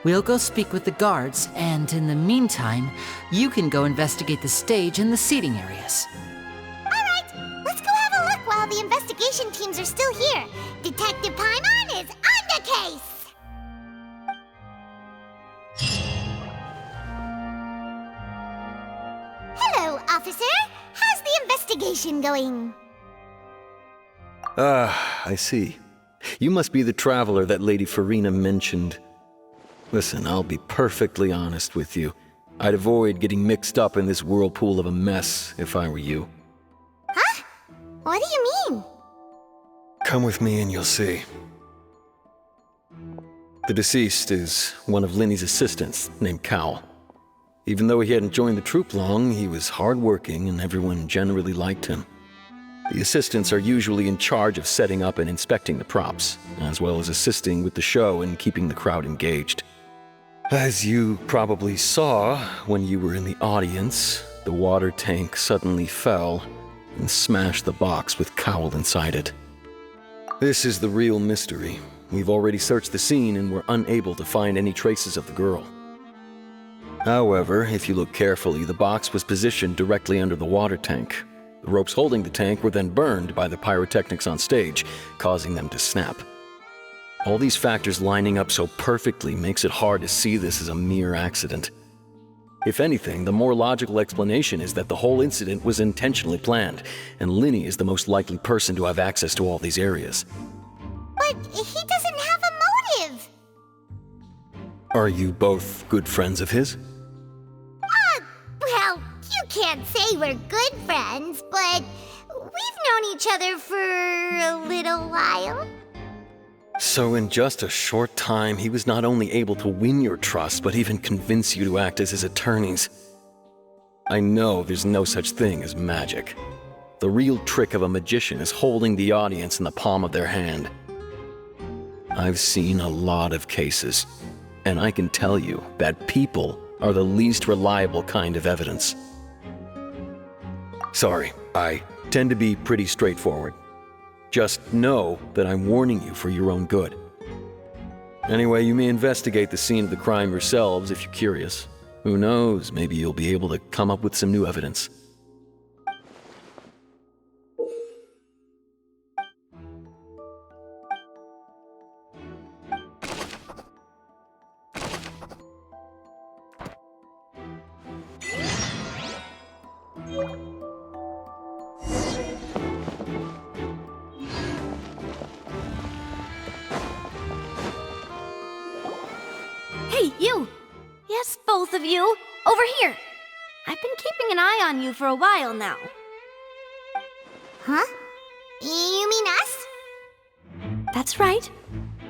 We'll go speak with the guards, and in the meantime, you can go investigate the stage and the seating areas. Alright, let's go have a look while the investigation teams are still here. Detective Paimon is on the case! Hello, officer. How's the investigation going? I see. You must be the traveler that Lady Furina mentioned. Listen, I'll be perfectly honest with you. I'd avoid getting mixed up in this whirlpool of a mess if I were you. Huh? What do you mean? Come with me and you'll see. The deceased is one of Linny's assistants named Cal. Even though he hadn't joined the troupe long, he was hardworking and everyone generally liked him. The assistants are usually in charge of setting up and inspecting the props, as well as assisting with the show and keeping the crowd engaged. As you probably saw when you were in the audience, the water tank suddenly fell and smashed the box with Cowl inside it. This is the real mystery. We've already searched the scene and were unable to find any traces of the girl. However, if you look carefully, the box was positioned directly under the water tank. The ropes holding the tank were then burned by the pyrotechnics on stage, causing them to snap. All these factors lining up so perfectly makes it hard to see this as a mere accident. If anything, the more logical explanation is that the whole incident was intentionally planned, and Linny is the most likely person to have access to all these areas. But he doesn't have a motive! Are you both good friends of his? Well, you can't say we're good friends, but we've known each other for a little while. So in just a short time, he was not only able to win your trust, but even convince you to act as his attorneys. I know there's no such thing as magic. The real trick of a magician is holding the audience in the palm of their hand. I've seen a lot of cases, and I can tell you that people are the least reliable kind of evidence. Sorry, I tend to be pretty straightforward. Just know that I'm warning you for your own good. Anyway, you may investigate the scene of the crime yourselves if you're curious. Who knows, maybe you'll be able to come up with some new evidence. Hey, you! Yes, both of you! Over here! I've been keeping an eye on you for a while now. Huh? You mean us? That's right.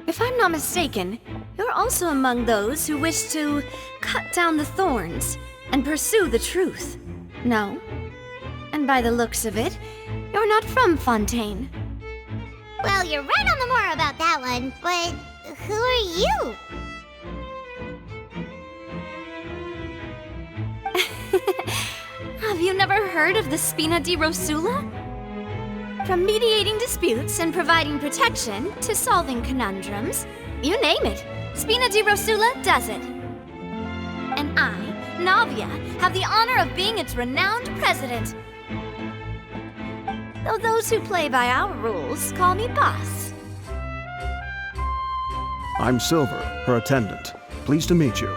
If I'm not mistaken, you're also among those who wish to cut down the thorns and pursue the truth. No? And by the looks of it, you're not from Fontaine. Well, you're right on the more about that one, but who are you? Have you never heard of the Spina di Rosula? From mediating disputes and providing protection to solving conundrums, you name it, Spina di Rosula does it. And I, Navia, have the honor of being its renowned president. Though those who play by our rules call me boss. I'm Silver, her attendant. Pleased to meet you.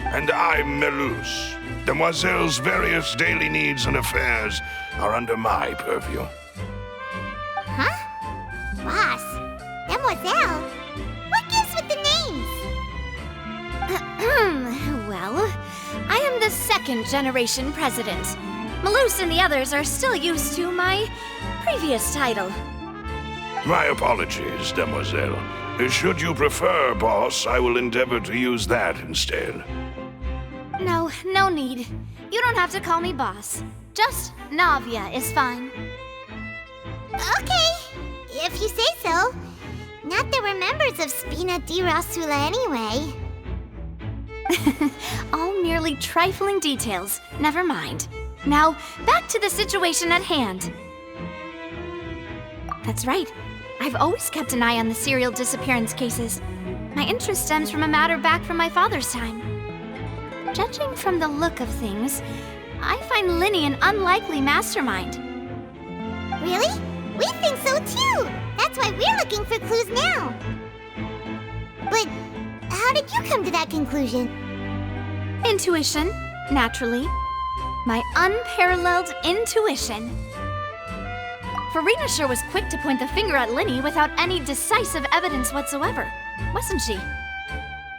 And I'm Melus. Demoiselle's various daily needs and affairs are under my purview. Huh? Boss? Demoiselle? What gives with the names? Well, I am the second generation president. Melus and the others are still used to my previous title. My apologies, Demoiselle. Should you prefer, boss, I will endeavor to use that instead. No need. You don't have to call me boss. Just Navia is fine. Okay, if you say so. Not that we're members of Spina di Rosula anyway. All merely trifling details. Never mind. Now, back to the situation at hand. That's right. I've always kept an eye on the serial disappearance cases. My interest stems from a matter back from my father's time. Judging from the look of things, I find Linny an unlikely mastermind. Really? We think so too! That's why we're looking for clues now. But how did you come to that conclusion? Intuition, naturally. My unparalleled intuition. Furina sure was quick to point the finger at Linny without any decisive evidence whatsoever, wasn't she?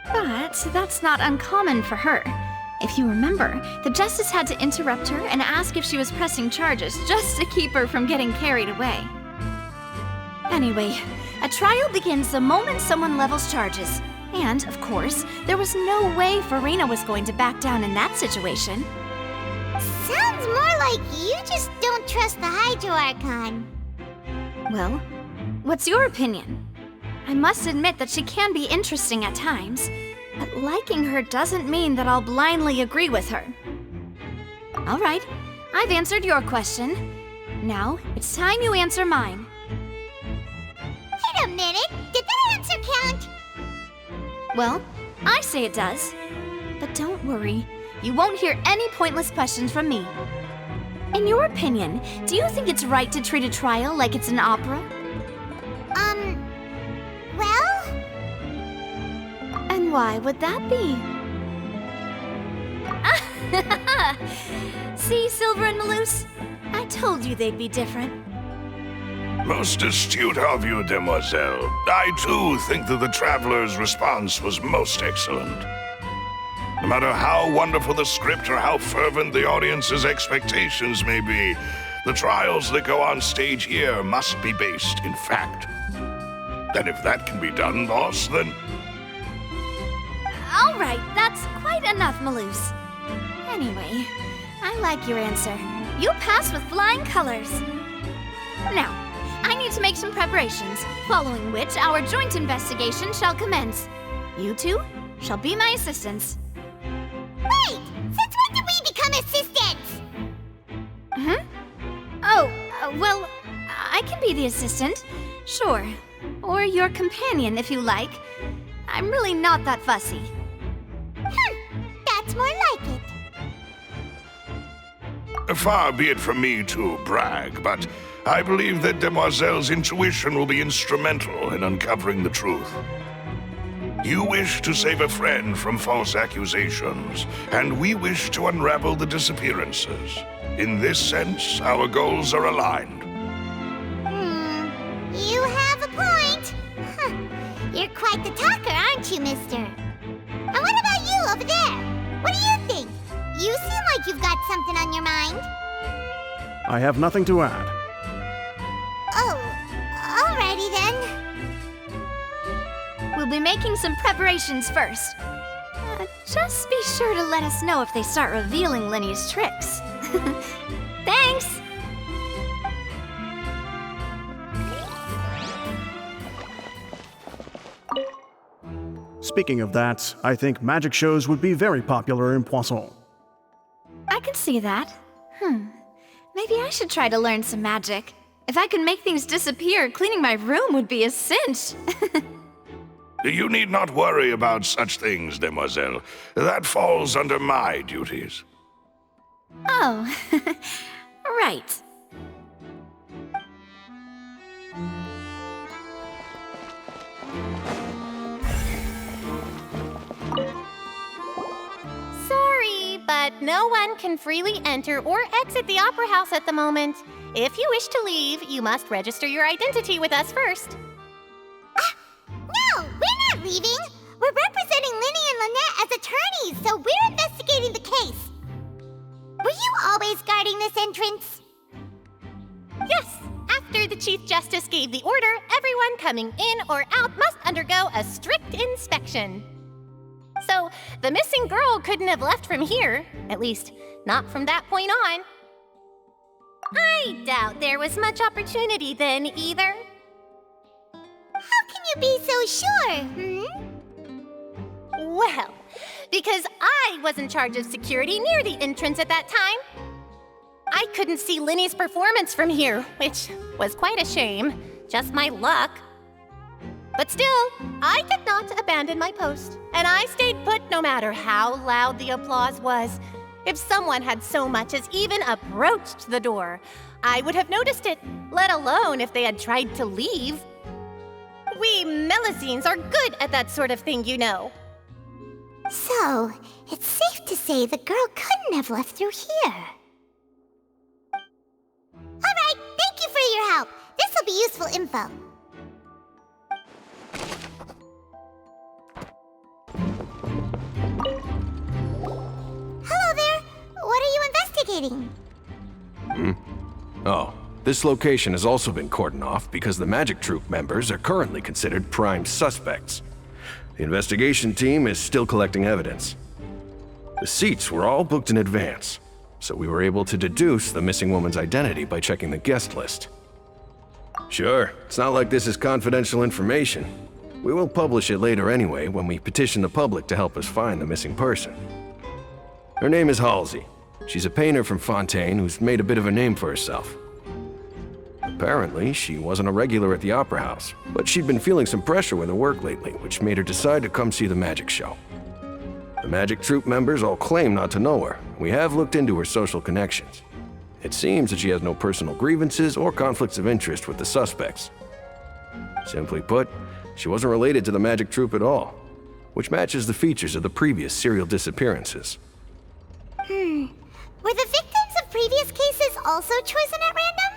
But that's not uncommon for her. If you remember, the Justice had to interrupt her and ask if she was pressing charges just to keep her from getting carried away. Anyway, a trial begins the moment someone levels charges. And, of course, there was no way Furina was going to back down in that situation. Sounds more like you just don't trust the Hydro Archon. Well, what's your opinion? I must admit that she can be interesting at times, but liking her doesn't mean that I'll blindly agree with her. All right, I've answered your question. Now, it's time you answer mine. Wait a minute, did that answer count? Well, I say it does. But don't worry, you won't hear any pointless questions from me. In your opinion, do you think it's right to treat a trial like it's an opera? Well? And why would that be? See, Silver and Melus? I told you they'd be different. Most astute of you, Demoiselle. I, too, think that the Traveler's response was most excellent. No matter how wonderful the script or how fervent the audience's expectations may be, the trials that go on stage here must be based in fact. And if that can be done, boss, then... All right, that's quite enough, Melus. Anyway, I like your answer. You pass with flying colors. Now, I need to make some preparations, following which our joint investigation shall commence. You two shall be my assistants. Wait! Since when did we become assistants? Oh, well, I can be the assistant, sure. Or your companion, if you like. I'm really not that fussy. That's more like it. Far be it from me to brag, but I believe that Demoiselle's intuition will be instrumental in uncovering the truth. You wish to save a friend from false accusations, and we wish to unravel the disappearances. In this sense, our goals are aligned. You have a point. You're quite the talker, aren't you, mister? And what about you over there? What do you think? You seem like you've got something on your mind. I have nothing to add. Oh, all right. We'll be making some preparations first. Just be sure to let us know if they start revealing Linny's tricks. Thanks! Speaking of that, I think magic shows would be very popular in Poisson. I can see that. Maybe I should try to learn some magic. If I could make things disappear, cleaning my room would be a cinch. You need not worry about such things, demoiselle. That falls under my duties. Oh, right. Sorry, but no one can freely enter or exit the Opera House at the moment. If you wish to leave, you must register your identity with us first. No, we're not leaving. We're representing Linny and Lynette as attorneys, so we're investigating the case. Were you always guarding this entrance? Yes, after the Chief Justice gave the order, everyone coming in or out must undergo a strict inspection. So, the missing girl couldn't have left from here, at least not from that point on. I doubt there was much opportunity then either. How can you be so sure, Well, because I was in charge of security near the entrance at that time. I couldn't see Linny's performance from here, which was quite a shame. Just my luck. But still, I did not abandon my post, and I stayed put no matter how loud the applause was. If someone had so much as even approached the door, I would have noticed it, let alone if they had tried to leave. We Melusines are good at that sort of thing, you know. So, it's safe to say the girl couldn't have left through here. Alright, thank you for your help. This will be useful info. Hello there. What are you investigating? Oh, this location has also been cordoned off because the Magic Troupe members are currently considered prime suspects. The investigation team is still collecting evidence. The seats were all booked in advance, so we were able to deduce the missing woman's identity by checking the guest list. Sure, it's not like this is confidential information. We will publish it later anyway when we petition the public to help us find the missing person. Her name is Halsey. She's a painter from Fontaine who's made a bit of a name for herself. Apparently, she wasn't a regular at the Opera House, but she'd been feeling some pressure with her work lately, which made her decide to come see the magic show. The Magic Troupe members all claim not to know her. We have looked into her social connections. It seems that she has no personal grievances or conflicts of interest with the suspects. Simply put, she wasn't related to the Magic Troupe at all, which matches the features of the previous serial disappearances. Were the victims of previous cases also chosen at random?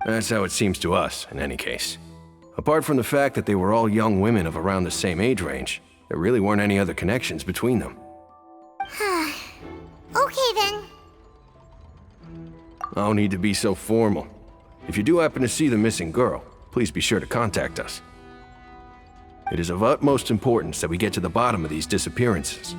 That's how it seems to us, in any case. Apart from the fact that they were all young women of around the same age range, there really weren't any other connections between them. Okay then. No need to be so formal. If you do happen to see the missing girl, please be sure to contact us. It is of utmost importance that we get to the bottom of these disappearances.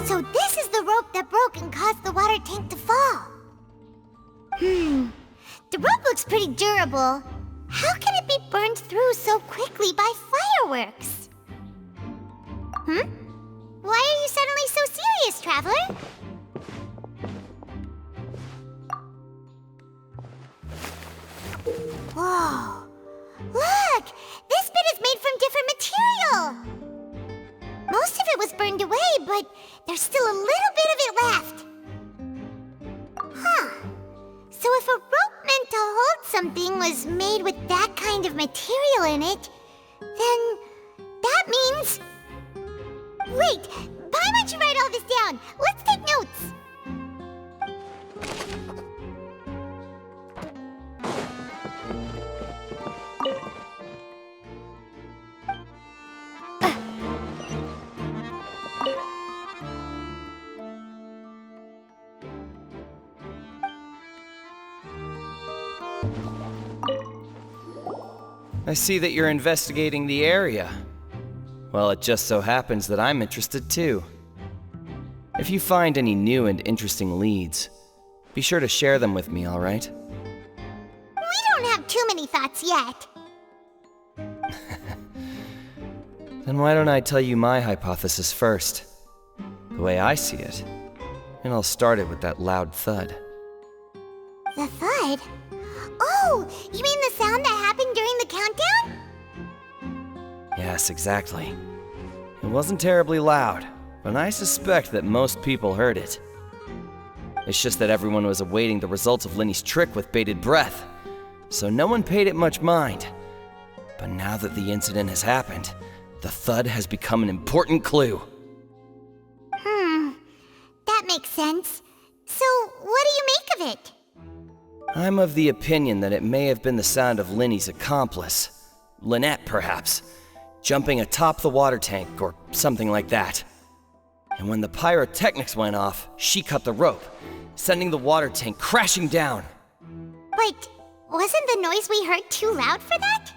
So this is the rope that broke and caused the water tank to fall. The rope looks pretty durable. How can it be burned through so quickly by fireworks? Why are you suddenly so serious, Traveler? Whoa. Look! This bit is made from different material! Most of it was burned away, but there's still a little bit of it left. So if a rope meant to hold something was made with that kind of material in it, then that means... Wait, why don't you write all this down? Let's take notes. see that you're investigating the area. Well, it just so happens that I'm interested too. If you find any new and interesting leads, be sure to share them with me, alright? We don't have too many thoughts yet. Then why don't I tell you my hypothesis first? The way I see it. And I'll start it with that loud thud. The thud? Oh, you mean the sound that happened during the countdown? Yes, exactly. It wasn't terribly loud, but I suspect that most people heard it. It's just that everyone was awaiting the results of Linny's trick with bated breath, so no one paid it much mind. But now that the incident has happened, the thud has become an important clue. That makes sense. So, what do you make of it? I'm of the opinion that it may have been the sound of Linny's accomplice, Lynette perhaps, jumping atop the water tank or something like that. And when the pyrotechnics went off, she cut the rope, sending the water tank crashing down. But wasn't the noise we heard too loud for that?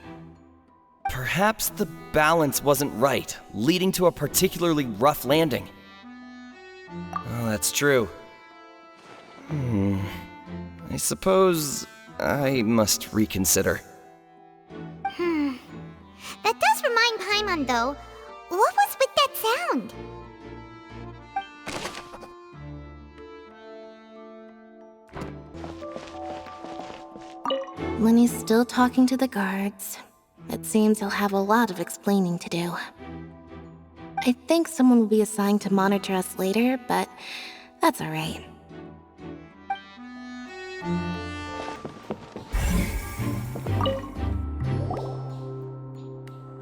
Perhaps the balance wasn't right, leading to a particularly rough landing. Oh, that's true. I suppose I must reconsider. That does remind Paimon, though. What was with that sound? Linny's still talking to the guards. It seems he'll have a lot of explaining to do. I think someone will be assigned to monitor us later, but that's alright.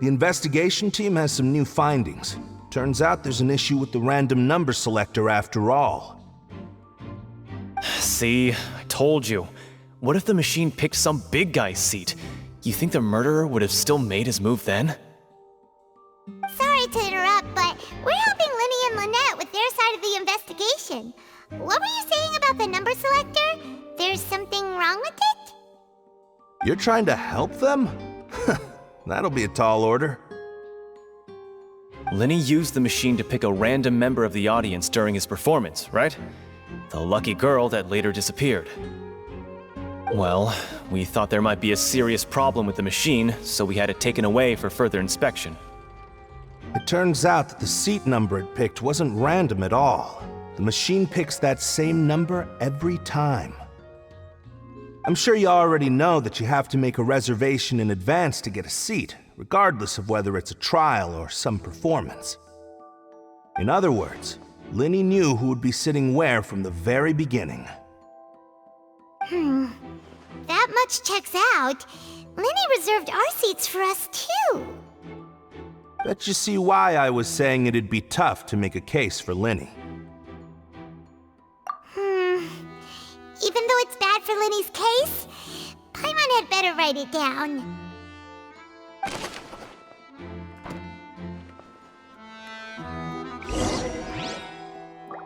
The investigation team has some new findings. Turns out there's an issue with the random number selector after all. See, I told you. What if the machine picked some big guy's seat? You think the murderer would have still made his move then? Sorry to interrupt, but we're helping Linny and Lynette with their side of the investigation. What were you saying about the number selector? There's something wrong with it? You're trying to help them? That'll be a tall order. Linny used the machine to pick a random member of the audience during his performance, right? The lucky girl that later disappeared. Well, we thought there might be a serious problem with the machine, so we had it taken away for further inspection. It turns out that the seat number it picked wasn't random at all. The machine picks that same number every time. I'm sure you already know that you have to make a reservation in advance to get a seat, regardless of whether it's a trial or some performance. In other words, Linny knew who would be sitting where from the very beginning. That much checks out. Linny reserved our seats for us, too. Bet you see why I was saying it'd be tough to make a case for Linny. Even though it's bad for Linny's case, Paimon had better write it down.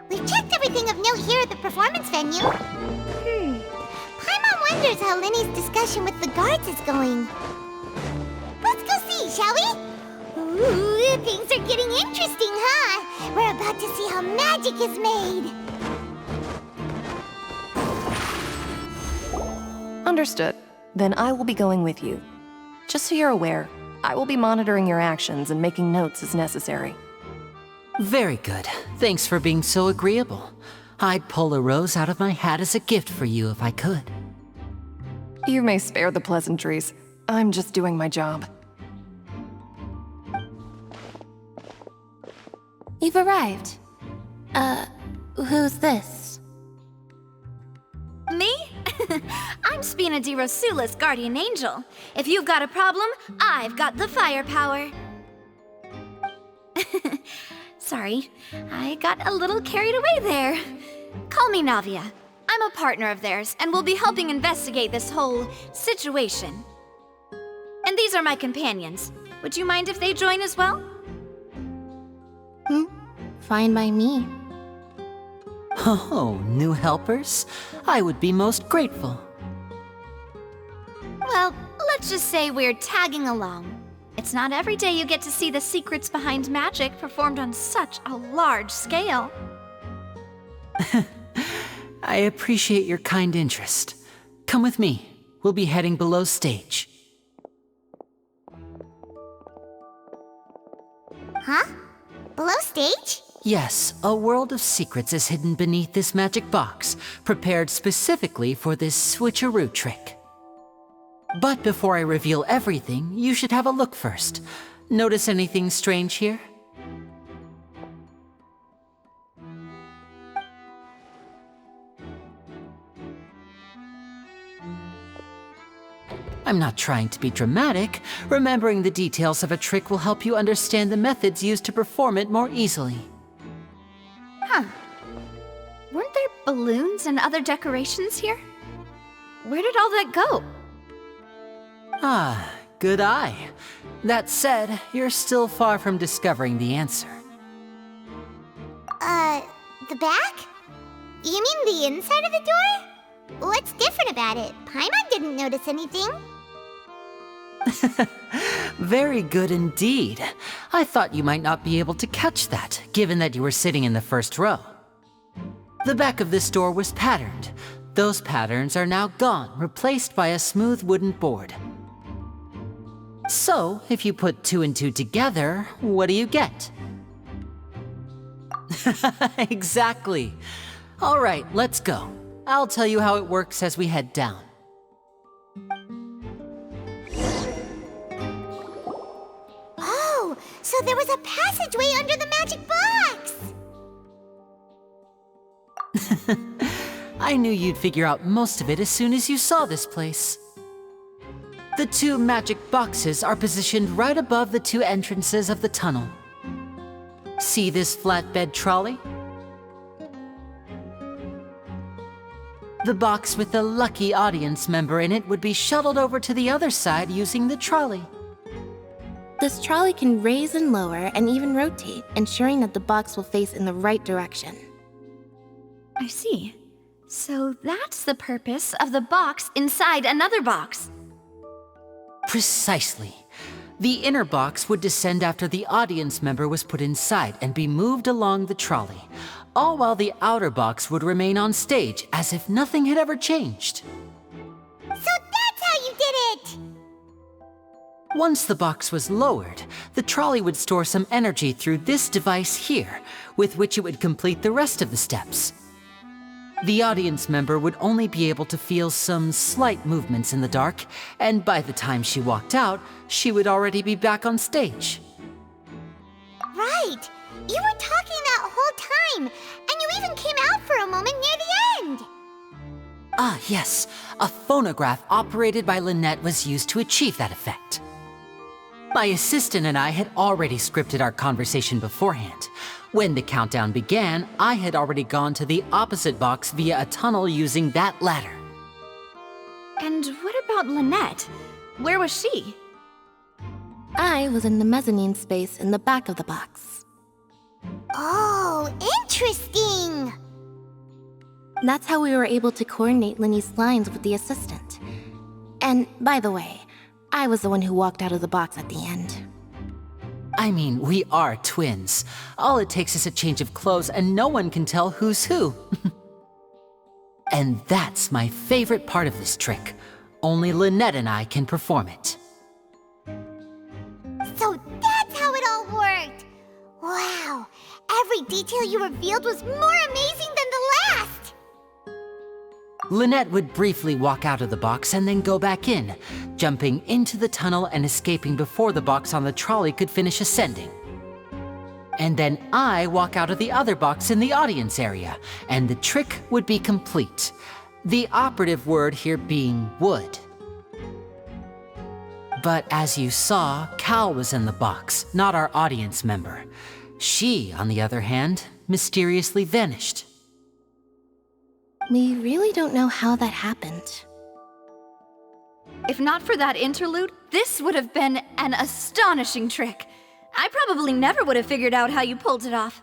We've checked everything of note here at the performance venue. Paimon wonders how Linny's discussion with the guards is going. Let's go see, shall we? Ooh, things are getting interesting, huh? We're about to see how magic is made. Understood. Then I will be going with you. Just so you're aware, I will be monitoring your actions and making notes as necessary. Very good. Thanks for being so agreeable. I'd pull a rose out of my hat as a gift for you if I could. You may spare the pleasantries. I'm just doing my job. You've arrived. Who's this? Me? I'm Spina di Rosula's guardian angel. If you've got a problem, I've got the firepower. Sorry, I got a little carried away there. Call me Navia. I'm a partner of theirs, and we'll be helping investigate this whole situation. And these are my companions. Would you mind if they join as well? Fine by me. Oh, new helpers? I would be most grateful. Well, Let's just say we're tagging along. It's not every day you get to see the secrets behind magic performed on such a large scale. I appreciate your kind interest. Come with me. We'll be heading below stage. Huh? Below stage? Yes, a world of secrets is hidden beneath this magic box, prepared specifically for this switcheroo trick. But before I reveal everything, you should have a look first. Notice anything strange here? I'm not trying to be dramatic. Remembering the details of a trick will help you understand the methods used to perform it more easily. Huh. Weren't there balloons and other decorations here? Where did all that go? Ah, good eye. That said, you're still far from discovering the answer. The back? You mean the inside of the door? What's different about it? Paimon didn't notice anything. Very good indeed. I thought you might not be able to catch that, given that you were sitting in the first row. The back of this door was patterned. Those patterns are now gone, replaced by a smooth wooden board. So, if you put 2 and 2 together, what do you get? Exactly. All right, let's go. I'll tell you how it works as we head down. Oh, so there was a passageway under the magic box! I knew you'd figure out most of it as soon as you saw this place. The 2 magic boxes are positioned right above the 2 entrances of the tunnel. See this flatbed trolley? The box with the lucky audience member in it would be shuttled over to the other side using the trolley. This trolley can raise and lower and even rotate, ensuring that the box will face in the right direction. I see. So that's the purpose of the box inside another box. Precisely. The inner box would descend after the audience member was put inside and be moved along the trolley, all while the outer box would remain on stage as if nothing had ever changed. So that's how you did it! Once the box was lowered, the trolley would store some energy through this device here, with which it would complete the rest of the steps. The audience member would only be able to feel some slight movements in the dark, and by the time she walked out, she would already be back on stage. Right! You were talking that whole time, and you even came out for a moment near the end! Ah, yes. A phonograph operated by Lynette was used to achieve that effect. My assistant and I had already scripted our conversation beforehand. When the countdown began, I had already gone to the opposite box via a tunnel using that ladder. And what about Lynette? Where was she? I was in the mezzanine space in the back of the box. Oh, interesting! That's how we were able to coordinate Linny's lines with the assistant. And, by the way, I was the one who walked out of the box at the end. I mean, we are twins. All it takes is a change of clothes and no one can tell who's who. And that's my favorite part of this trick. Only Lynette and I can perform it. So that's how it all worked! Wow, every detail you revealed was more amazing than the last! Lynette would briefly walk out of the box and then go back in, jumping into the tunnel and escaping before the box on the trolley could finish ascending. And then I walk out of the other box in the audience area, and the trick would be complete. The operative word here being would. But as you saw, Cal was in the box, not our audience member. She, on the other hand, mysteriously vanished. We really don't know how that happened. If not for that interlude, this would have been an astonishing trick. I probably never would have figured out how you pulled it off.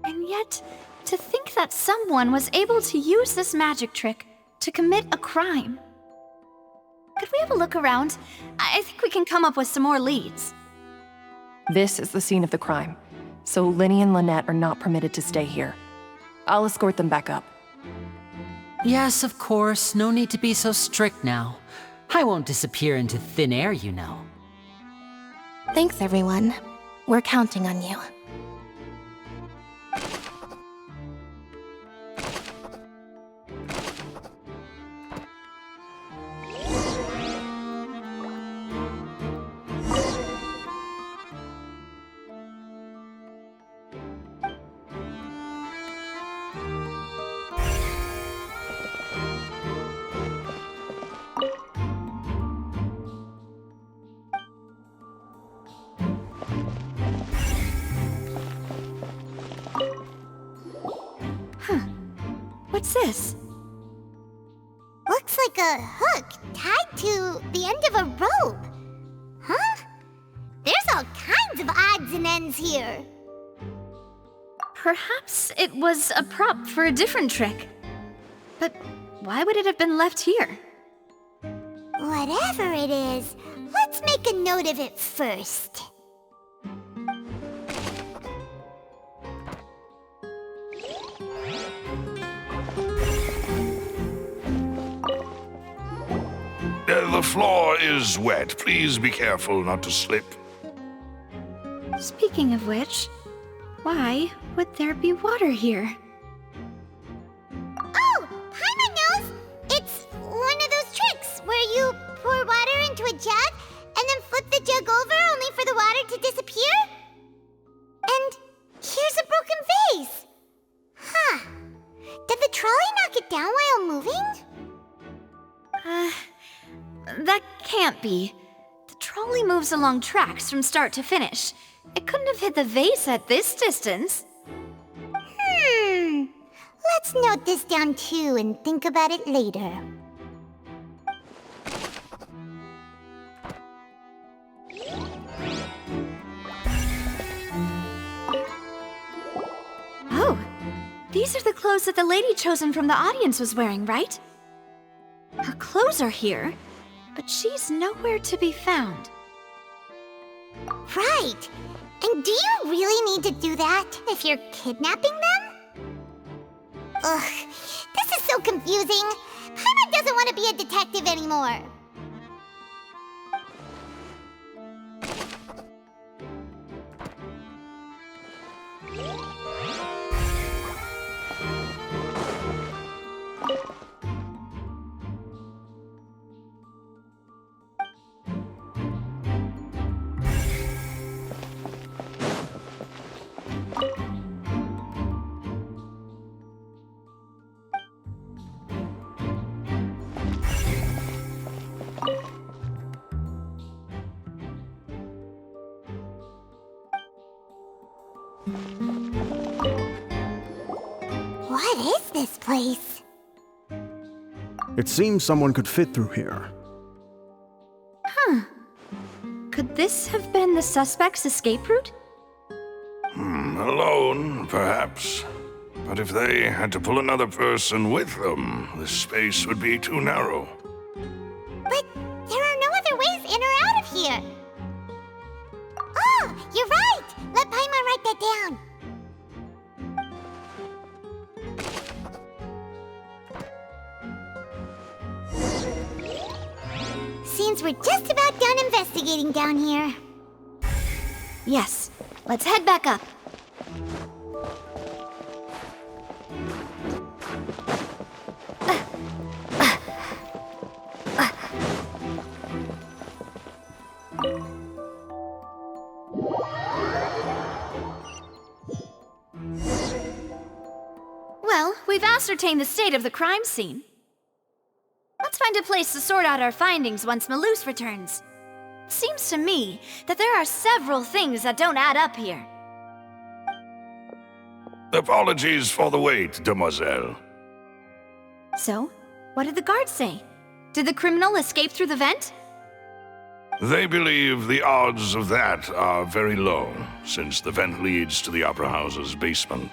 And yet, to think that someone was able to use this magic trick to commit a crime. Could we have a look around? I think we can come up with some more leads. This is the scene of the crime, so Linny and Lynette are not permitted to stay here. I'll escort them back up. Yes, of course. No need to be so strict now. I won't disappear into thin air, you know. Thanks, everyone. We're counting on you. What's this? Looks like a hook tied to the end of a rope. Huh? There's all kinds of odds and ends here. Perhaps it was a prop for a different trick. But why would it have been left here? Whatever it is, let's make a note of it first. The floor is wet. Please be careful not to slip. Speaking of which, why would there be water here? Oh, Paimon knows! It's one of those tricks where you pour water into a jug and then flip the jug over only for the water to disappear? And here's a broken vase. Huh. Did the trolley knock it down while moving? That can't be. The trolley moves along tracks from start to finish. It couldn't have hit the vase at this distance. Let's note this down too and think about it later. Oh, these are the clothes that the lady chosen from the audience was wearing, right? Her clothes are here, but she's nowhere to be found. Right. And do you really need to do that if you're kidnapping them? Ugh, this is so confusing. Paimon doesn't want to be a detective anymore. What is this place? It seems someone could fit through here. Huh. Could this have been the suspect's escape route? Alone, perhaps. But if they had to pull another person with them, the space would be too narrow. But there are no other ways in or out of here. Oh, you're right! Let Paimon write that down. Seems we're just about done investigating down here. Yes, let's head back up. Well, we've ascertained the state of the crime scene. Let's find a place to sort out our findings once Malus returns. It seems to me that there are several things that don't add up here. Apologies for the wait, demoiselle. So, what did the guards say? Did the criminal escape through the vent? They believe the odds of that are very low, since the vent leads to the Opera House's basement.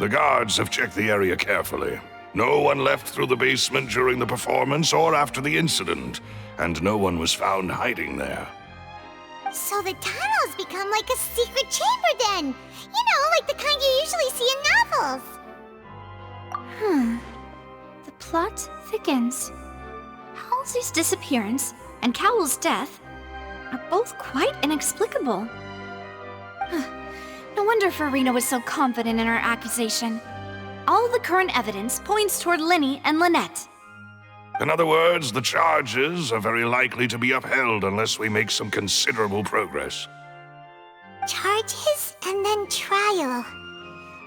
The guards have checked the area carefully, No one left through the basement during the performance or after the incident, and no one was found hiding there. So the tunnels become like a secret chamber then! You know, like the kind you usually see in novels! The plot thickens. Halsey's disappearance and Cowell's death are both quite inexplicable. No wonder Furina was so confident in her accusation. All the current evidence points toward Linny and Lynette. In other words, the charges are very likely to be upheld unless we make some considerable progress. Charges and then trial.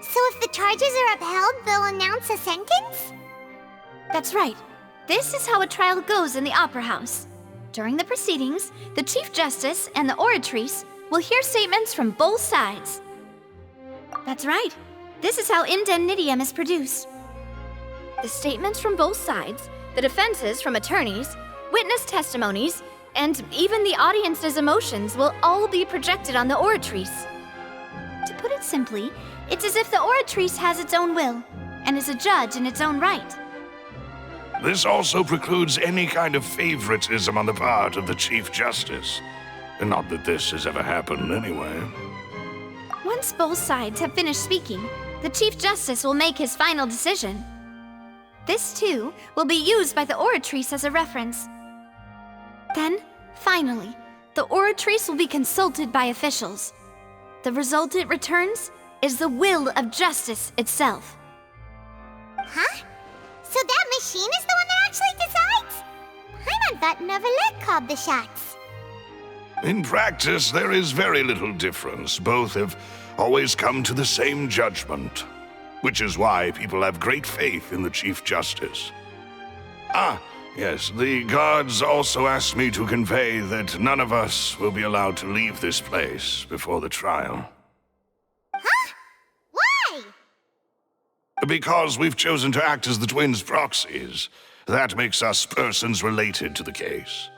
So if the charges are upheld, they'll announce a sentence? That's right. This is how a trial goes in the Opera House. During the proceedings, the Chief Justice and the oratrice will hear statements from both sides. That's right. This is how indemnitium is produced. The statements from both sides, the defenses from attorneys, witness testimonies, and even the audience's emotions will all be projected on the oratrice. To put it simply, it's as if the oratrice has its own will, and is a judge in its own right. This also precludes any kind of favoritism on the part of the Chief Justice. And not that this has ever happened anyway. Once both sides have finished speaking, the Chief Justice will make his final decision. This, too, will be used by the oratrice as a reference. Then, finally, the oratrice will be consulted by officials. The result it returns is the will of justice itself. Huh? So that machine is the one that actually decides? Paimon thought Neuvillette called the shots. In practice, there is very little difference. Both have always come to the same judgment, which is why people have great faith in the Chief Justice. Ah, yes, the guards also asked me to convey that none of us will be allowed to leave this place before the trial. Huh? Why? Because we've chosen to act as the twins' proxies. That makes us persons related to the case.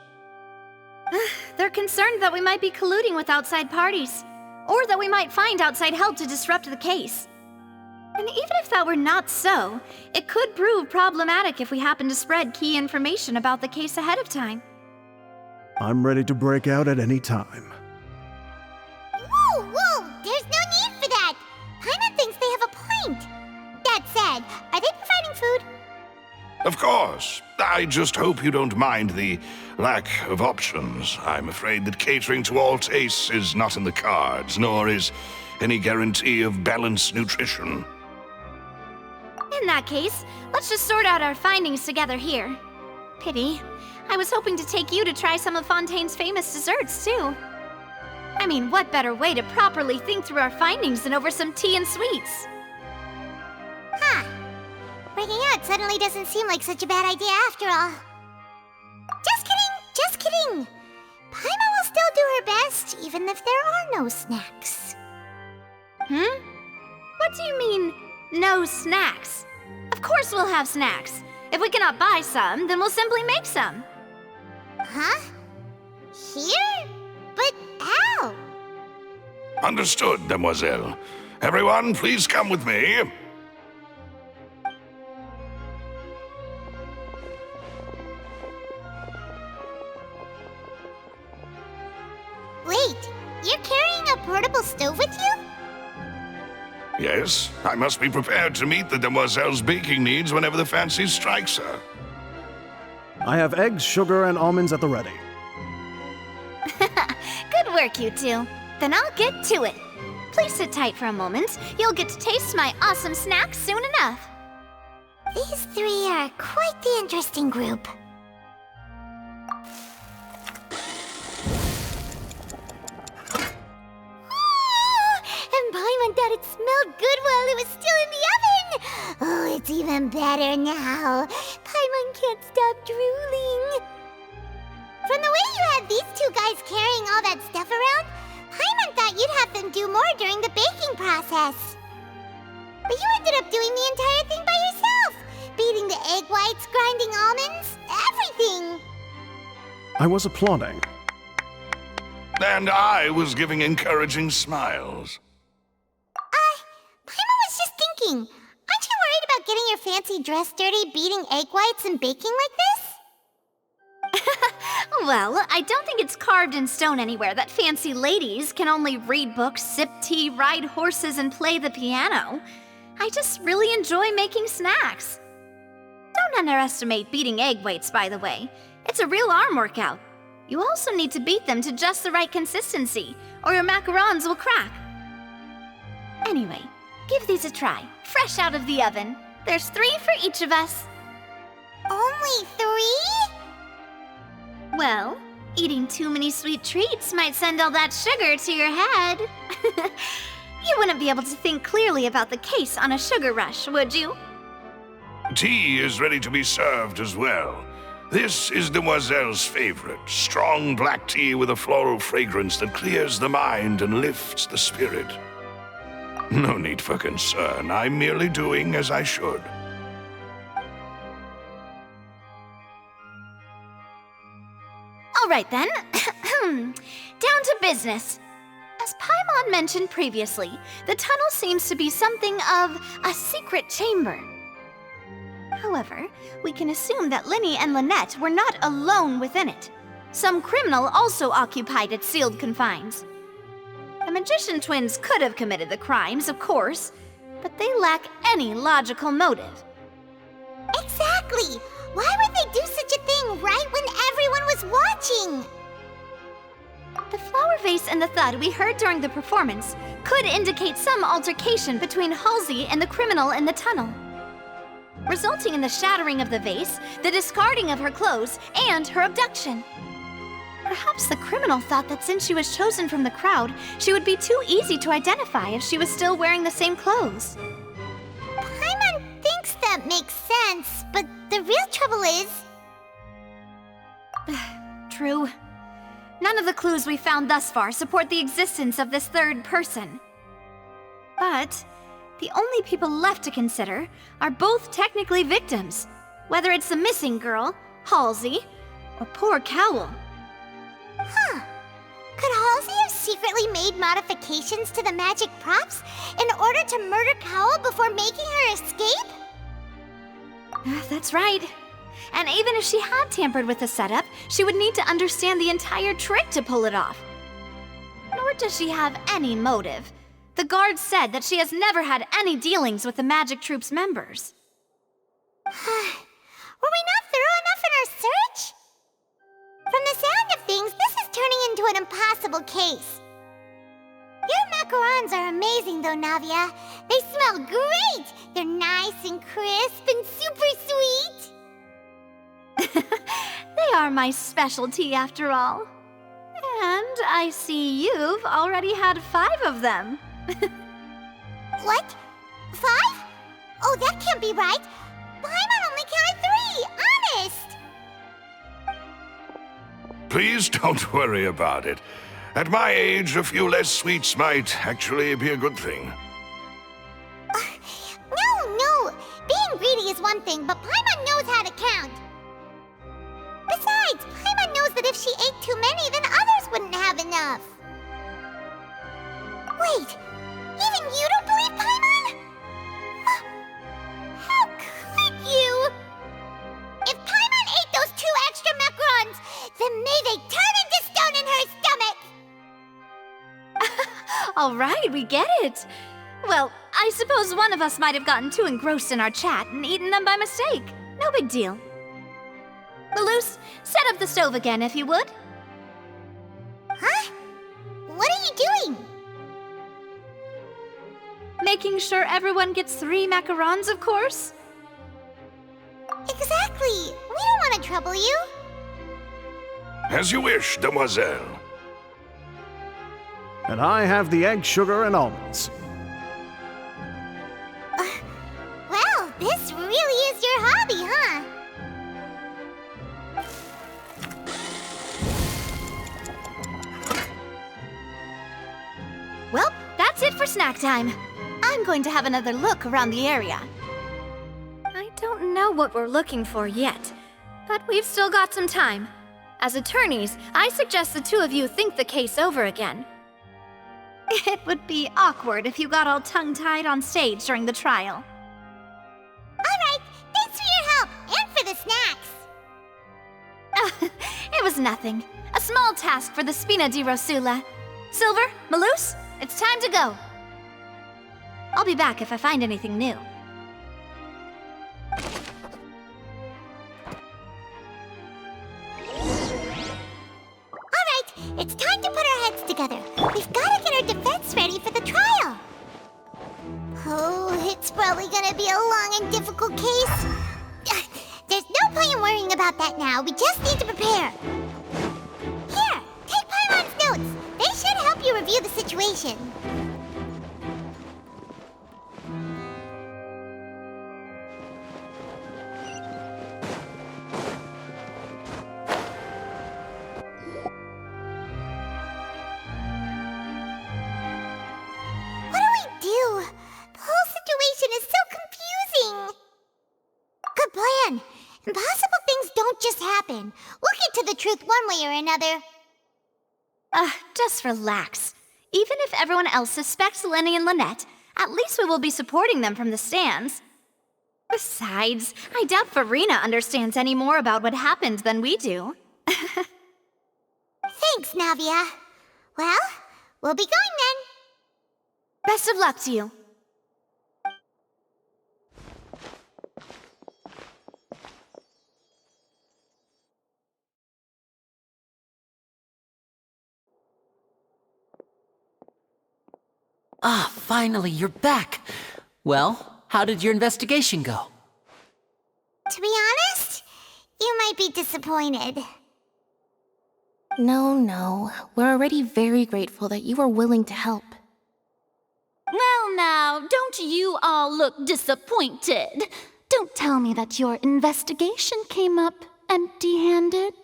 They're concerned that we might be colluding with outside parties, or that we might find outside help to disrupt the case. And even if that were not so, it could prove problematic if we happen to spread key information about the case ahead of time. I'm ready to break out at any time. Whoa, whoa! There's no need for that! Paimon thinks they have a point. That said, are they providing food? Of course. I just hope you don't mind the lack of options. I'm afraid that catering to all tastes is not in the cards, nor is any guarantee of balanced nutrition. In that case, let's just sort out our findings together here. Pity. I was hoping to take you to try some of Fontaine's famous desserts, too. I mean, what better way to properly think through our findings than over some tea and sweets? Huh. Breaking out suddenly doesn't seem like such a bad idea after all. Just kidding, just kidding. Paimon will still do her best, even if there are no snacks. What do you mean, no snacks? Of course we'll have snacks. If we cannot buy some, then we'll simply make some. Huh? Here? But how? Understood, mademoiselle. Everyone, please come with me. Wait, you're carrying a portable stove with you? Yes, I must be prepared to meet the demoiselle's baking needs whenever the fancy strikes her. I have eggs, sugar, and almonds at the ready. Good work, you two. Then I'll get to it. Please sit tight for a moment. You'll get to taste my awesome snacks soon enough. These three are quite the interesting group. And Paimon thought it smelled good while it was still in the oven! Oh, it's even better now. Paimon can't stop drooling. From the way you had these two guys carrying all that stuff around, Paimon thought you'd have them do more during the baking process. But you ended up doing the entire thing by yourself! Beating the egg whites, grinding almonds, everything! I was applauding. And I was giving encouraging smiles. Paimon was just thinking, aren't you worried about getting your fancy dress dirty, beating egg whites and baking like this? Well, I don't think it's carved in stone anywhere that fancy ladies can only read books, sip tea, ride horses, and play the piano. I just really enjoy making snacks. Don't underestimate beating egg whites, by the way. It's a real arm workout. You also need to beat them to just the right consistency, or your macarons will crack. Anyway, give these a try, fresh out of the oven. There's 3 for each of us. Only 3? Well, eating too many sweet treats might send all that sugar to your head. You wouldn't be able to think clearly about the case on a sugar rush, would you? Tea is ready to be served as well. This is Demoiselle's favorite, strong black tea with a floral fragrance that clears the mind and lifts the spirit. No need for concern. I'm merely doing as I should. All right then. Down to business. As Paimon mentioned previously, the tunnel seems to be something of a secret chamber. However, we can assume that Linny and Lynette were not alone within it. Some criminal also occupied its sealed confines. The magician twins could have committed the crimes, of course, but they lack any logical motive. Exactly! Why would they do such a thing right when everyone was watching? The flower vase and the thud we heard during the performance could indicate some altercation between Halsey and the criminal in the tunnel, resulting in the shattering of the vase, the discarding of her clothes, and her abduction. Perhaps the criminal thought that since she was chosen from the crowd, she would be too easy to identify if she was still wearing the same clothes. Paimon thinks that makes sense, but the real trouble is... True. None of the clues we found thus far support the existence of this third person. But the only people left to consider are both technically victims, whether it's the missing girl, Halsey, or poor Cowl. Huh. Could Halsey have secretly made modifications to the magic props in order to murder Cowl before making her escape? That's right. And even if she had tampered with the setup, she would need to understand the entire trick to pull it off. Nor does she have any motive. The guards said that she has never had any dealings with the Magic Troop's members. Were we not thorough enough in our search? From the sound of things, this is turning into an impossible case. Your macarons are amazing though, Navia. They smell great! They're nice and crisp and super sweet! They are my specialty after all. And I see you've already had 5 of them. What? 5? Oh, that can't be right. Paimon only counted 3, honest! Please don't worry about it. At my age, a few less sweets might actually be a good thing. No. Being greedy is one thing, but Paimon knows how to count. Besides, Paimon knows that if she ate too many, then others wouldn't have enough. Wait, even you don't believe Paimon? How could you? If Paimon ate those 2 extra macarons, then may they turn into stone in her stomach! All right, we get it. Well, I suppose one of us might have gotten too engrossed in our chat and eaten them by mistake. No big deal. Malus, set up the stove again, if you would. Huh? What are you doing? Making sure everyone gets 3 macarons, of course. Exactly. We don't want to trouble you. As you wish, Demoiselle. And I have the egg, sugar, and almonds. Well, this really is your hobby, huh? Well, that's it for snack time. I'm going to have another look around the area. I don't know what we're looking for yet, but we've still got some time. As attorneys, I suggest the 2 of you think the case over again. It would be awkward if you got all tongue-tied on stage during the trial. I is nothing. A small task for the Spina di Rosula. Silver, Malus, it's time to go. I'll be back if I find anything new. Alright, it's time to put our heads together. We've got to get our defense ready for the trial. Oh, it's probably gonna be a long and difficult case. There's no point in worrying about that now. We just need to prepare. Here, take Paimon's notes. They should help you review the situation. What do we do? The whole situation is so confusing. Good plan. Impossible things don't just happen. We'll get to the truth one way or another. Just relax. Even if everyone else suspects Lenny and Lynette, at least we will be supporting them from the stands. Besides, I doubt Furina understands any more about what happened than we do. Thanks, Navia. Well, we'll be going then. Best of luck to you. Ah, finally, you're back. Well, how did your investigation go? To be honest, you might be disappointed. No. We're already very grateful that you were willing to help. Well now, don't you all look disappointed. Don't tell me that your investigation came up empty-handed.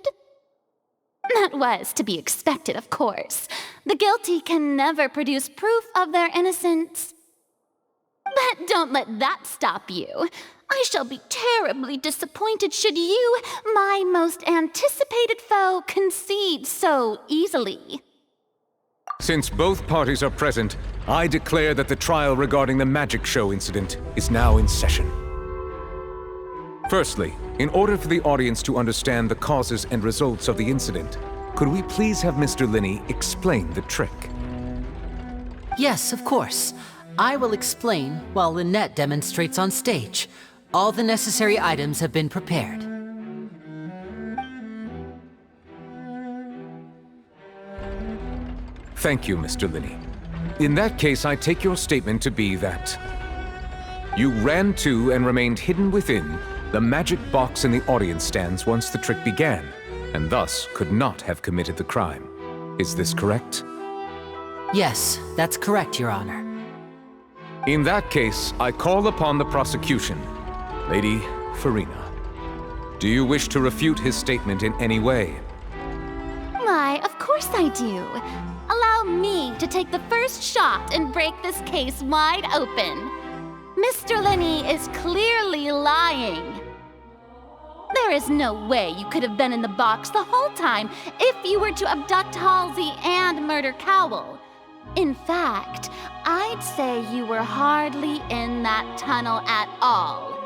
That was to be expected, of course. The guilty can never produce proof of their innocence. But don't let that stop you. I shall be terribly disappointed should you, my most anticipated foe, concede so easily. Since both parties are present, I declare that the trial regarding the magic show incident is now in session. Firstly, in order for the audience to understand the causes and results of the incident, could we please have Mr. Linney explain the trick? Yes, of course. I will explain while Lynette demonstrates on stage. All the necessary items have been prepared. Thank you, Mr. Linney. In that case, I take your statement to be that you ran to and remained hidden within the magic box in the audience stands once the trick began, and thus could not have committed the crime. Is this correct? Yes, that's correct, Your Honor. In that case, I call upon the prosecution. Lady Furina, do you wish to refute his statement in any way? Why, of course I do. Allow me to take the first shot and break this case wide open. Mr. Linney is clearly lying. There is no way you could have been in the box the whole time if you were to abduct Halsey and murder Cowell. In fact, I'd say you were hardly in that tunnel at all.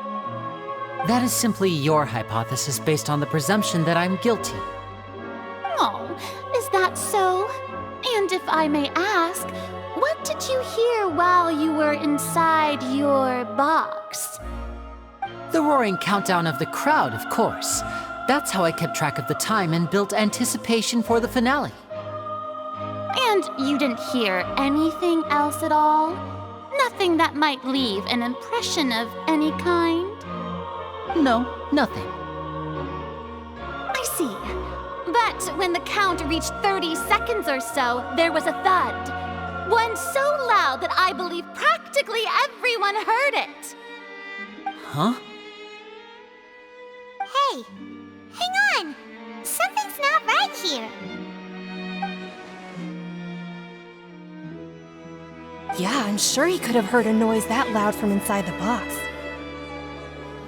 That is simply your hypothesis based on the presumption that I'm guilty. Oh, is that so? And if I may ask, what did you hear while you were inside your box? The roaring countdown of the crowd, of course. That's how I kept track of the time and built anticipation for the finale. And you didn't hear anything else at all? Nothing that might leave an impression of any kind? No, nothing. I see. But when the count reached 30 seconds or so, there was a thud. One so loud that I believe practically everyone heard it. Huh? Hey, hang on. Something's not right here. Yeah, I'm sure he could have heard a noise that loud from inside the box.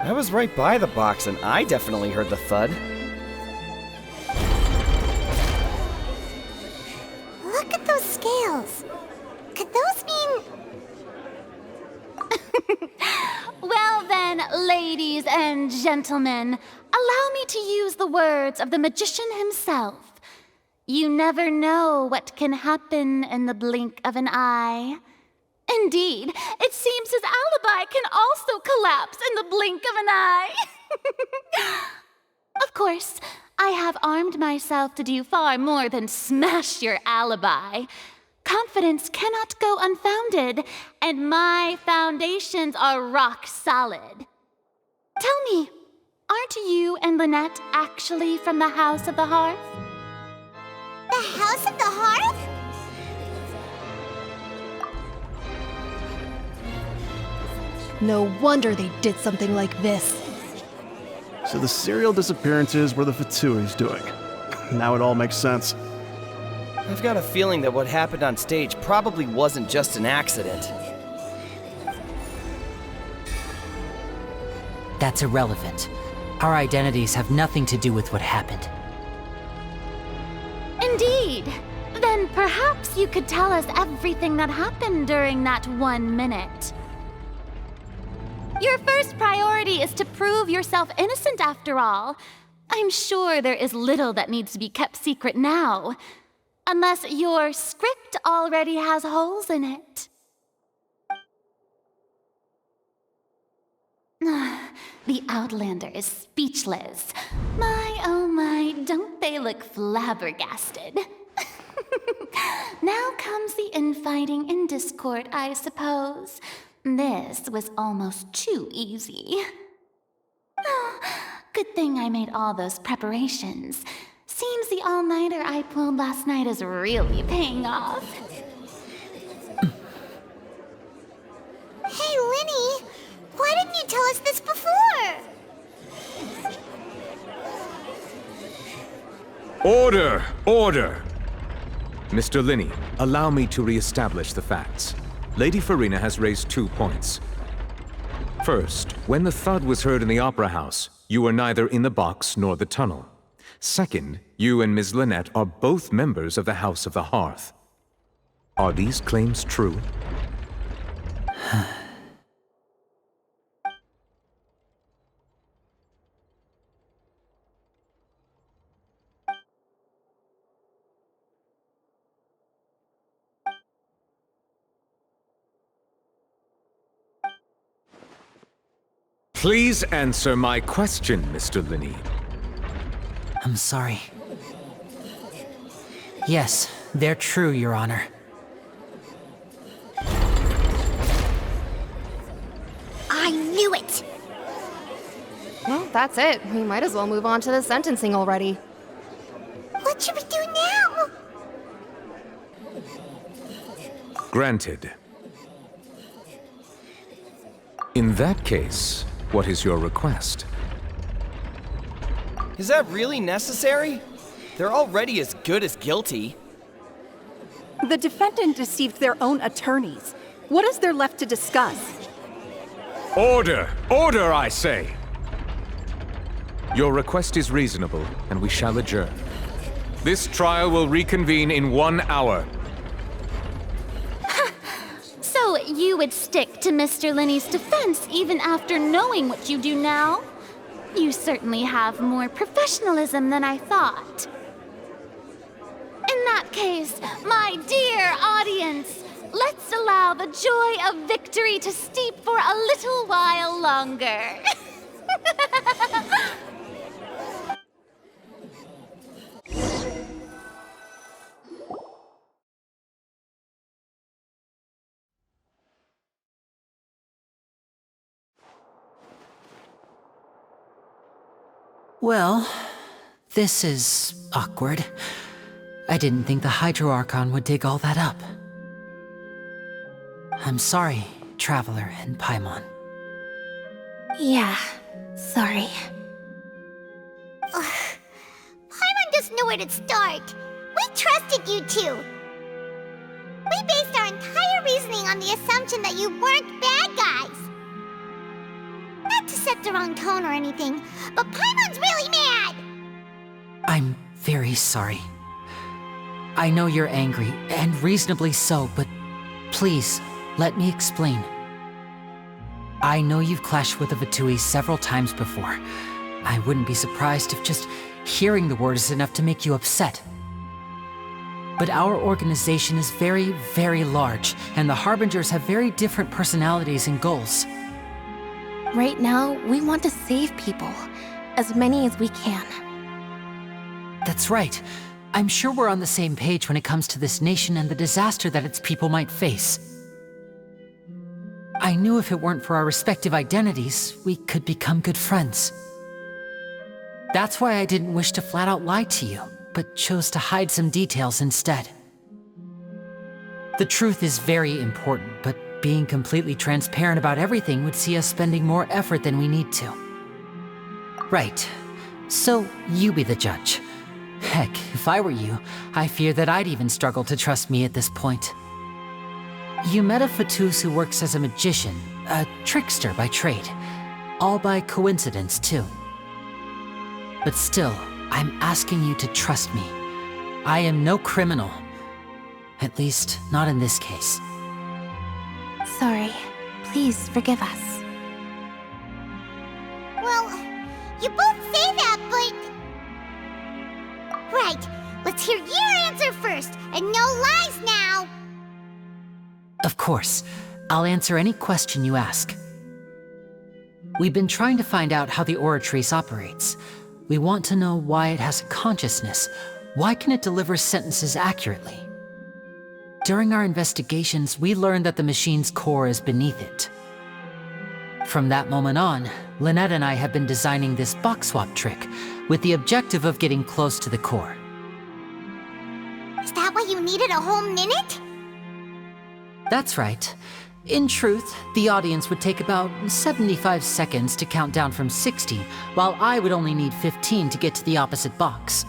I was right by the box and I definitely heard the thud. Look at those scales. Could those mean... Well then, ladies and gentlemen, allow me to use the words of the magician himself. You never know what can happen in the blink of an eye. Indeed, it seems his alibi can also collapse in the blink of an eye. Of course, I have armed myself to do far more than smash your alibi. Confidence cannot go unfounded, and my foundations are rock solid. Tell me, aren't you and Lynette actually from the House of the Hearth? The House of the Hearth? No wonder they did something like this. So the serial disappearances were the Fatui's doing. Now it all makes sense. I've got a feeling that what happened on stage probably wasn't just an accident. That's irrelevant. Our identities have nothing to do with what happened. Indeed. Then perhaps you could tell us everything that happened during that 1 minute. Your first priority is to prove yourself innocent, after all. I'm sure there is little that needs to be kept secret now. Unless your script already has holes in it. The Outlander is speechless. My, oh my, don't they look flabbergasted? Now comes the infighting and discord, I suppose. This was almost too easy. Oh, good thing I made all those preparations. Seems the all-nighter I pulled last night is really paying off. Hey, Linny! Why didn't you tell us this before? Order! Order! Mr. Linney, allow me to re-establish the facts. Lady Furina has raised 2 points. First, when the thud was heard in the Opera House, you were neither in the box nor the tunnel. Second, you and Ms. Lynette are both members of the House of the Hearth. Are these claims true? Please answer my question, Mr. Linney. I'm sorry. Yes, they're true, Your Honor. I knew it! Well, that's it. We might as well move on to the sentencing already. What should we do now? Granted. In that case, what is your request? Is that really necessary? They're already as good as guilty. The defendant deceived their own attorneys. What is there left to discuss? Order! Order, I say! Your request is reasonable, and we shall adjourn. This trial will reconvene in 1 hour. So you would stick to Mr. Linney's defense even after knowing what you do now? You certainly have more professionalism than I thought. In that case, my dear audience, let's allow the joy of victory to steep for a little while longer. Well, this is awkward. I didn't think the Hydro Archon would dig all that up. I'm sorry, Traveler and Paimon. Yeah, sorry. Paimon doesn't know where to start. We trusted you two. We based our entire reasoning on the assumption that you weren't bad guys. Not to set the wrong tone or anything, but Paimon's really mad! I'm very sorry. I know you're angry, and reasonably so, but please, let me explain. I know you've clashed with the Fatui several times before, I wouldn't be surprised if just hearing the word is enough to make you upset. But our organization is very, very large, and the Harbingers have very different personalities and goals. Right now, we want to save people. As many as we can. That's right. I'm sure we're on the same page when it comes to this nation and the disaster that its people might face. I knew if it weren't for our respective identities, we could become good friends. That's why I didn't wish to flat out lie to you, but chose to hide some details instead. The truth is very important, but being completely transparent about everything would see us spending more effort than we need to. Right. So, you be the judge. Heck, if I were you, I fear that I'd even struggle to trust me at this point. You met a Fatus who works as a magician, a trickster by trade. All by coincidence, too. But still, I'm asking you to trust me. I am no criminal. At least, not in this case. Sorry. Please forgive us. Well, you both say that, but... Right, let's hear your answer first, and no lies now! Of course. I'll answer any question you ask. We've been trying to find out how the Oratrice operates. We want to know why it has a consciousness. Why can it deliver sentences accurately? During our investigations, we learned that the machine's core is beneath it. From that moment on, Lynette and I have been designing this box swap trick, with the objective of getting close to the core. Is that why you needed a whole minute? That's right. In truth, the audience would take about 75 seconds to count down from 60, while I would only need 15 to get to the opposite box.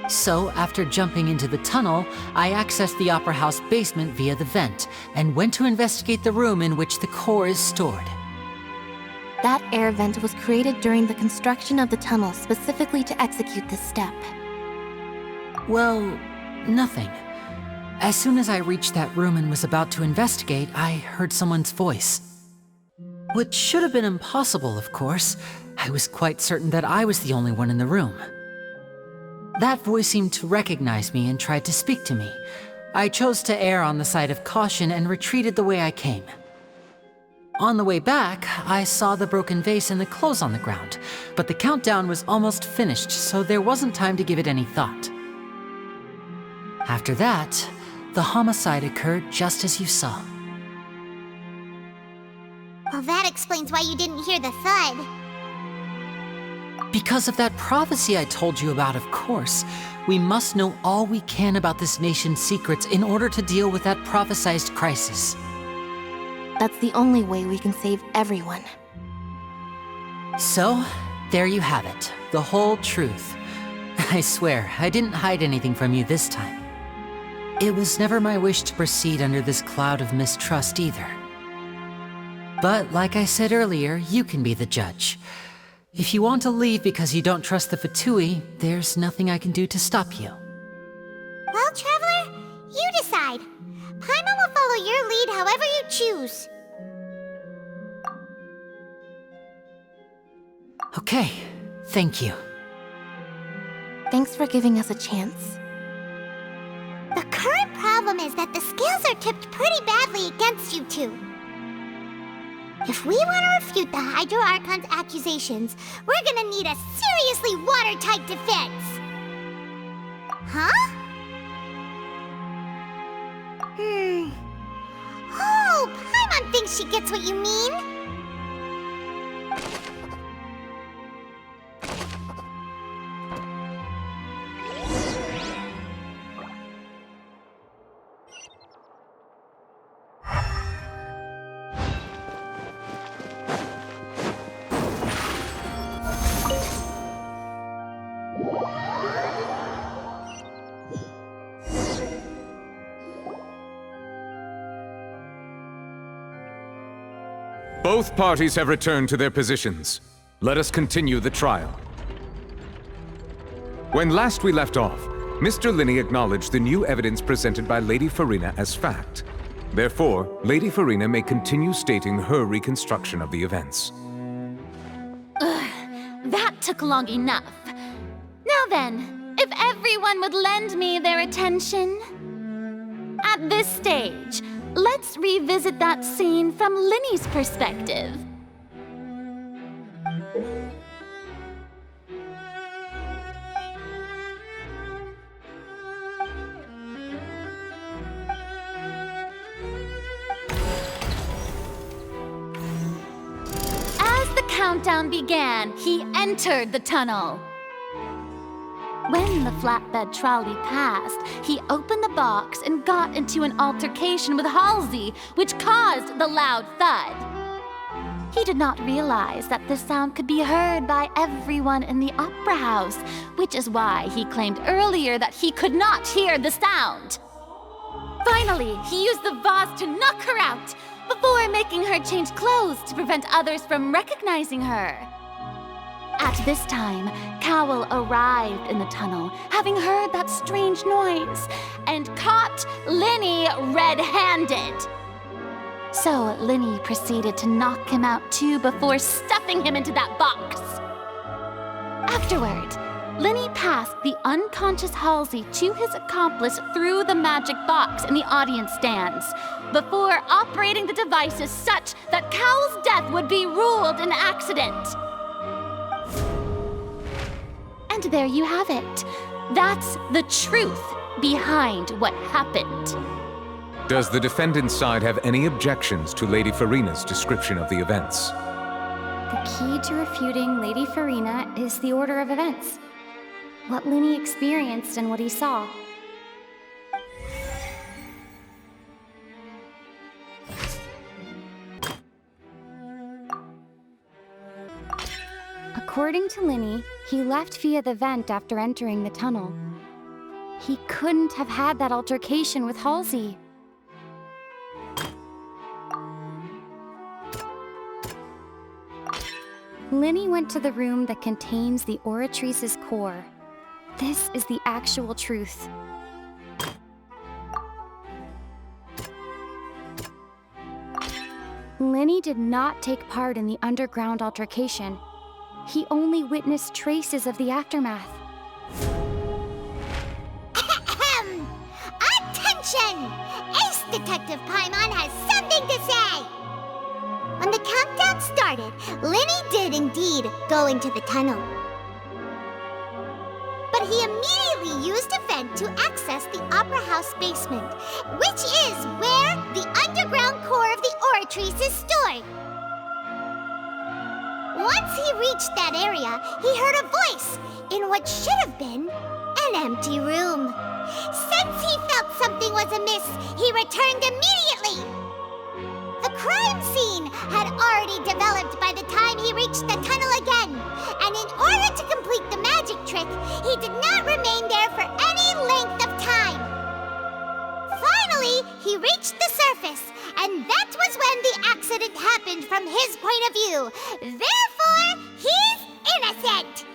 So, after jumping into the tunnel, I accessed the Opera House basement via the vent, and went to investigate the room in which the core is stored. That air vent was created during the construction of the tunnel specifically to execute this step. Well, nothing. As soon as I reached that room and was about to investigate, I heard someone's voice. Which should have been impossible, of course. I was quite certain that I was the only one in the room. That voice seemed to recognize me and tried to speak to me. I chose to err on the side of caution and retreated the way I came. On the way back, I saw the broken vase and the clothes on the ground, but the countdown was almost finished, so there wasn't time to give it any thought. After that, the homicide occurred just as you saw. Well, that explains why you didn't hear the thud. Because of that prophecy I told you about, of course. We must know all we can about this nation's secrets in order to deal with that prophesized crisis. That's the only way we can save everyone. So, there you have it. The whole truth. I swear, I didn't hide anything from you this time. It was never my wish to proceed under this cloud of mistrust either. But like I said earlier, you can be the judge. If you want to leave because you don't trust the Fatui, there's nothing I can do to stop you. Well, Traveler, you decide. Paimon will follow your lead however you choose. Okay, thank you. Thanks for giving us a chance. The current problem is that the scales are tipped pretty badly against you two. If we want to refute the Hydro Archon's accusations, we're gonna need a seriously watertight defense. Huh? Oh, Paimon thinks she gets what you mean. Both parties have returned to their positions. Let us continue the trial. When last we left off, Mr. Linney acknowledged the new evidence presented by Lady Furina as fact. Therefore, Lady Furina may continue stating her reconstruction of the events. took long enough. Now then, if everyone would lend me their attention. At this stage, let's revisit that scene from Linny's perspective. As the countdown began, he entered the tunnel. When the flatbed trolley passed, he opened the box and got into an altercation with Halsey, which caused the loud thud. He did not realize that the sound could be heard by everyone in the opera house, which is why he claimed earlier that he could not hear the sound. Finally, he used the vase to knock her out, before making her change clothes to prevent others from recognizing her. At this time, Cowl arrived in the tunnel, having heard that strange noise, and caught Linny red-handed. So Linny proceeded to knock him out too before stuffing him into that box. Afterward, Linny passed the unconscious Halsey to his accomplice through the magic box in the audience stands, before operating the devices such that Cowl's death would be ruled an accident. And there you have it. That's the truth behind what happened. Does the defendant's side have any objections to Lady Furina's description of the events? The key to refuting Lady Furina is the order of events. What Linny experienced and what he saw. According to Linny, he left via the vent after entering the tunnel. He couldn't have had that altercation with Halsey. Linny went to the room that contains the Oratrice's core. This is the actual truth. Linny did not take part in the underground altercation. He only witnessed traces of the aftermath. Attention! Ace Detective Paimon has something to say! When the countdown started, Linny did indeed go into the tunnel. But he immediately used a vent to access the Opera House basement, which is where the underground core of the Oratrice is stored. Once he reached that area, he heard a voice in what should have been an empty room. Since he felt something was amiss, he returned immediately. The crime scene had already developed by the time he reached the tunnel again, and in order to complete the magic trick, he did not remain there for any length of time. Finally, he reached the surface, and that was when the accident happened from his point of view. Therefore, he's innocent!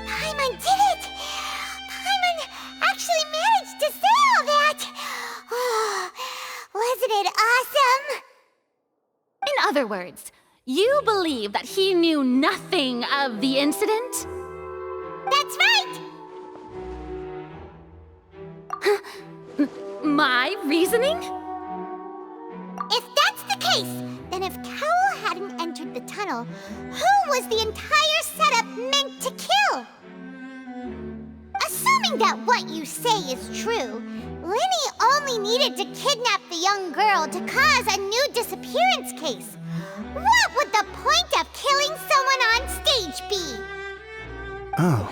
Paimon did it! Paimon actually managed to say all that! Oh, wasn't it awesome? In other words, you believe that he knew nothing of the incident? That's right! My reasoning? If that's the case, then if Cowl hadn't entered the tunnel, who was the entire setup meant to kill? Assuming that what you say is true, Linny only needed to kidnap the young girl to cause a new disappearance case. What would the point of killing someone on stage be? Oh,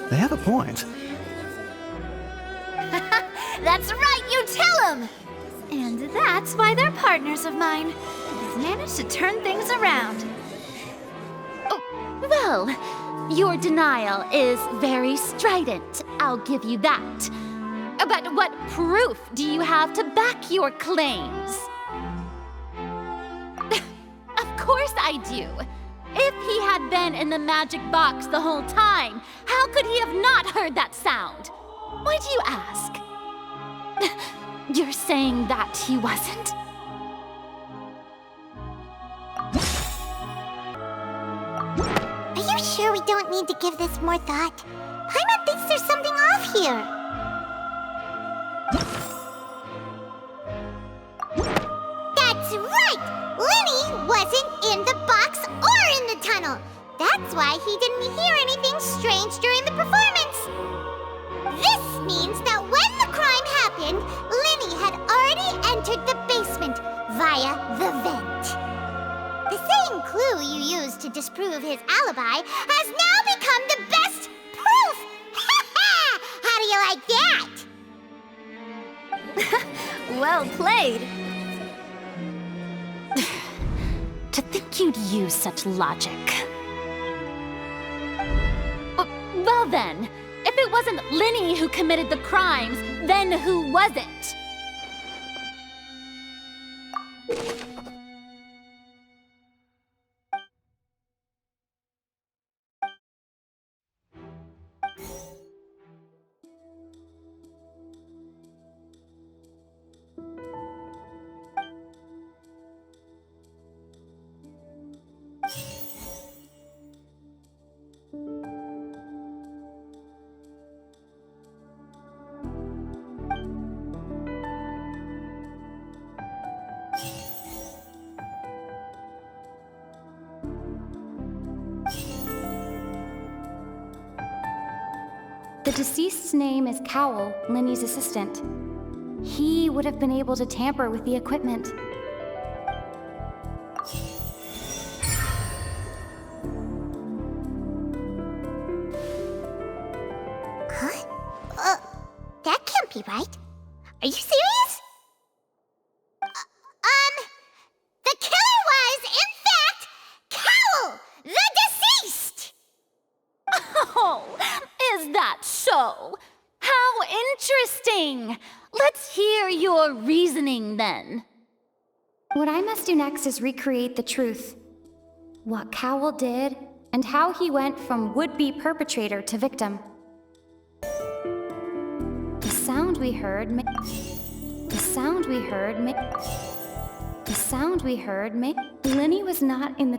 they have a point. That's right, you tell him! And that's why they're partners of mine. They've managed to turn things around. Oh, well, your denial is very strident, I'll give you that. But what proof do you have to back your claims? Of course I do. If he had been in the magic box the whole time, how could he have not heard that sound? Why do you ask? You're saying that he wasn't? Are you sure we don't need to give this more thought? Paimon thinks there's something off here. That's right! Linny wasn't in the box or in the tunnel. That's why he didn't hear anything strange during the performance. This means that when the crime happened, Linny had already entered the basement via the vent. The same clue you used to disprove his alibi has now become the best proof! How do you like that? Well played. To think you'd use such logic. Well then, if it wasn't Linny who committed the crimes, then who was it? The deceased's name is Cowell, Linny's assistant. He would have been able to tamper with the equipment. Huh? That can't be right. Are you serious? The killer was, in fact, Cowell, the deceased! Oh, is that so? How interesting! Let's hear your reasoning then. What I must do next is recreate the truth. What Cowell did, and how he went from would-be perpetrator to victim. The sound we heard Linny was not in the...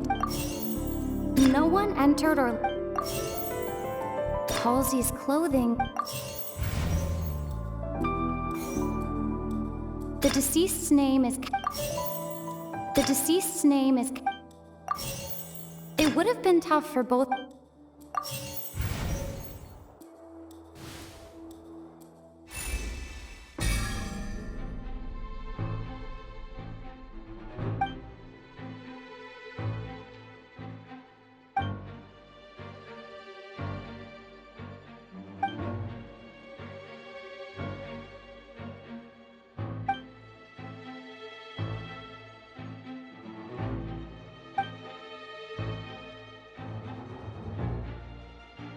No one entered or... Halsey's clothing... The deceased's name is... It would have been tough for both...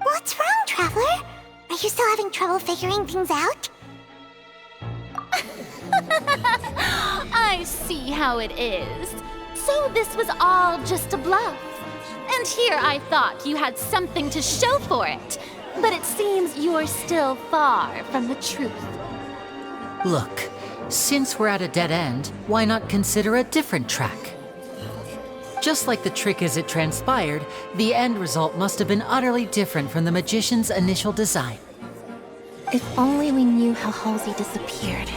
What's wrong, Traveler? Are you still having trouble figuring things out? I see how it is. So this was all just a bluff. And here I thought you had something to show for it. But it seems you're still far from the truth. Look, since we're at a dead end, why not consider a different track? Just like the trick as it transpired, the end result must have been utterly different from the magician's initial design. If only we knew how Halsey disappeared.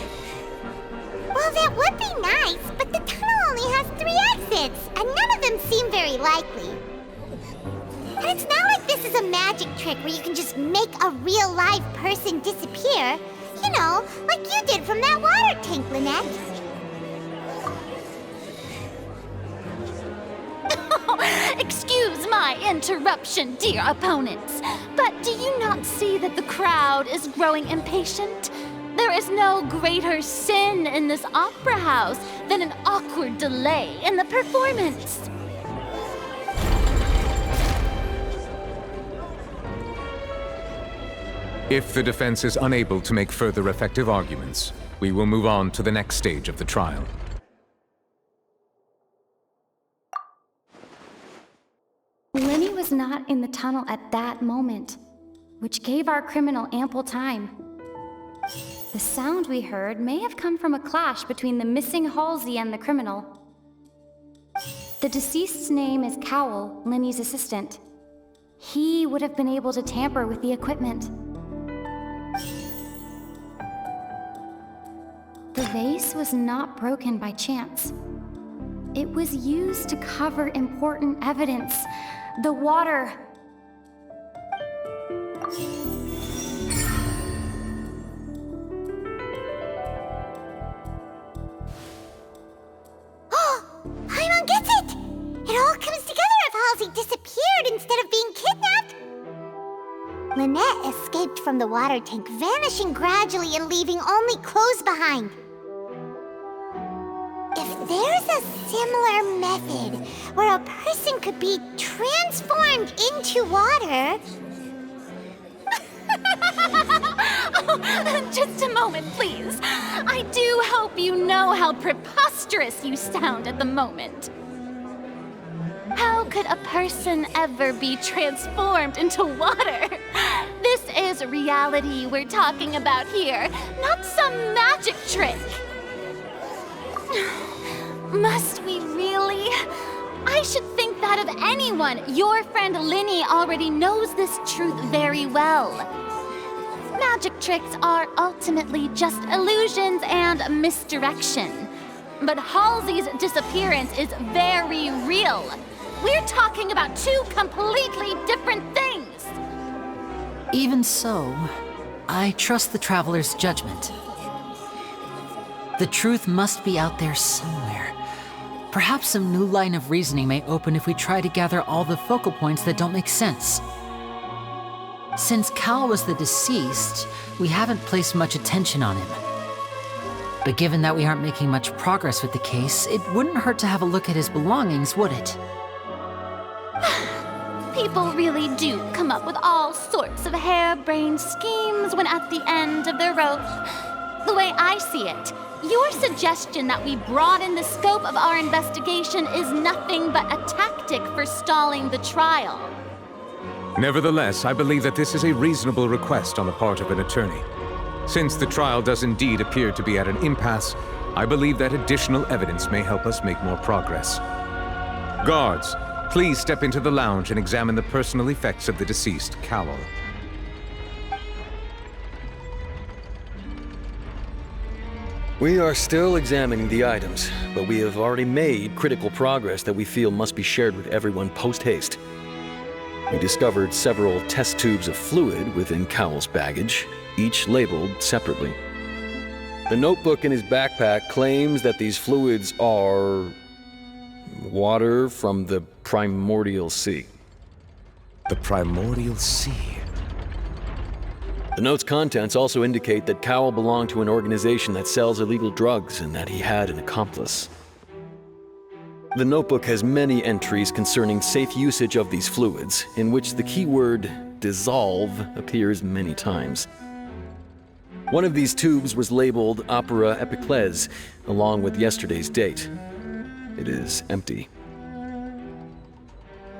Well, that would be nice, but the tunnel only has 3 exits, and none of them seem very likely. And it's not like this is a magic trick where you can just make a real live person disappear. You know, like you did from that water tank, Lynette. Excuse my interruption, dear opponents, but do you not see that the crowd is growing impatient? There is no greater sin in this opera house than an awkward delay in the performance. If the defense is unable to make further effective arguments, we will move on to the next stage of the trial. Lenny was not in the tunnel at that moment, which gave our criminal ample time. The sound we heard may have come from a clash between the missing Halsey and the criminal. The deceased's name is Cowell, Lenny's assistant. He would have been able to tamper with the equipment. The vase was not broken by chance. It was used to cover important evidence. The water. Paimon gets it! It all comes together if Halsey disappeared instead of being kidnapped. Lynette escaped from the water tank, vanishing gradually and leaving only clothes behind. If there's a similar method where a person could be transformed into water... Oh, just a moment, please. I do hope you know how preposterous you sound at the moment. How could a person ever be transformed into water? This is reality we're talking about here, not some magic trick. Must we really? I should think that of anyone. Your friend Linny already knows this truth very well. Magic tricks are ultimately just illusions and misdirection. But Halsey's disappearance is very real. We're talking about two completely different things. Even so, I trust the Traveler's judgment. The truth must be out there somewhere. Perhaps some new line of reasoning may open if we try to gather all the focal points that don't make sense. Since Cal was the deceased, we haven't placed much attention on him. But given that we aren't making much progress with the case, it wouldn't hurt to have a look at his belongings, would it? People really do come up with all sorts of harebrained schemes when at the end of their rope. The way I see it, your suggestion that we broaden the scope of our investigation is nothing but a tactic for stalling the trial. Nevertheless, I believe that this is a reasonable request on the part of an attorney. Since the trial does indeed appear to be at an impasse, I believe that additional evidence may help us make more progress. Guards, please step into the lounge and examine the personal effects of the deceased, Cowell. We are still examining the items, but we have already made critical progress that we feel must be shared with everyone post-haste. We discovered several test tubes of fluid within Cowell's baggage, each labeled separately. The notebook in his backpack claims that these fluids are... water from the primordial sea. The primordial sea? The note's contents also indicate that Cowell belonged to an organization that sells illegal drugs and that he had an accomplice. The notebook has many entries concerning safe usage of these fluids, in which the keyword dissolve appears many times. One of these tubes was labeled Opera Epiclese, along with yesterday's date. It is empty.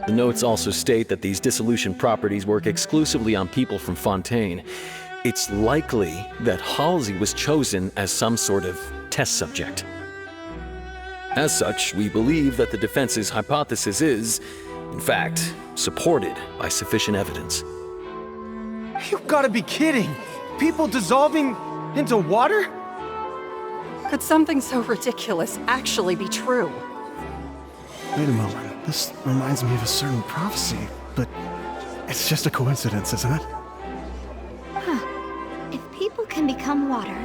The notes also state that these dissolution properties work exclusively on people from Fontaine. It's likely that Halsey was chosen as some sort of test subject. As such, we believe that the defense's hypothesis is, in fact, supported by sufficient evidence. You've got to be kidding! People dissolving into water? Could something so ridiculous actually be true? Wait a moment. This reminds me of a certain prophecy, but it's just a coincidence, isn't it? Huh. If people can become water,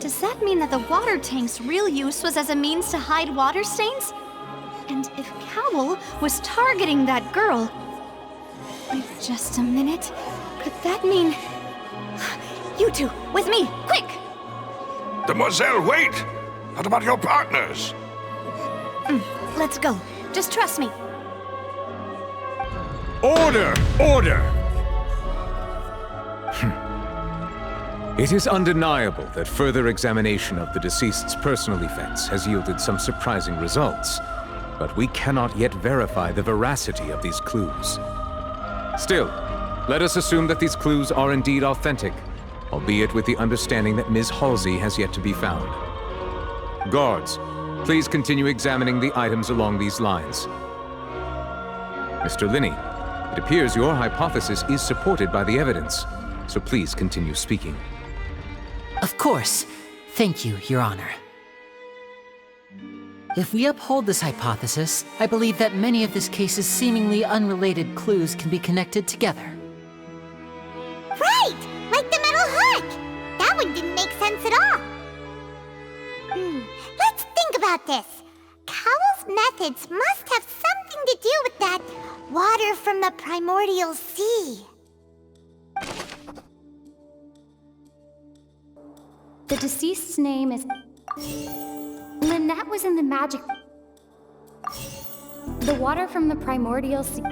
does that mean that the water tank's real use was as a means to hide water stains? And if Cowell was targeting that girl... Wait just a minute. Could that mean... You two, with me, quick! Demoiselle, wait! What about your partners? Let's go. Just trust me. Order! Order! It is undeniable that further examination of the deceased's personal effects has yielded some surprising results. but we cannot yet verify the veracity of these clues. Still, let us assume that these clues are indeed authentic, albeit with the understanding that Ms. Halsey has yet to be found. Guards, please continue examining the items along these lines. Mr. Linney, it appears your hypothesis is supported by the evidence, so please continue speaking. Of course. Thank you, Your Honor. If we uphold this hypothesis, I believe that many of this case's seemingly unrelated clues can be connected together. Right! Like the metal hook! That one didn't make sense at all. Let's think about this. Cowell's methods must have something to do with that water from the primordial sea. The deceased's name is... Lynette was in the magic... The water from the primordial sea...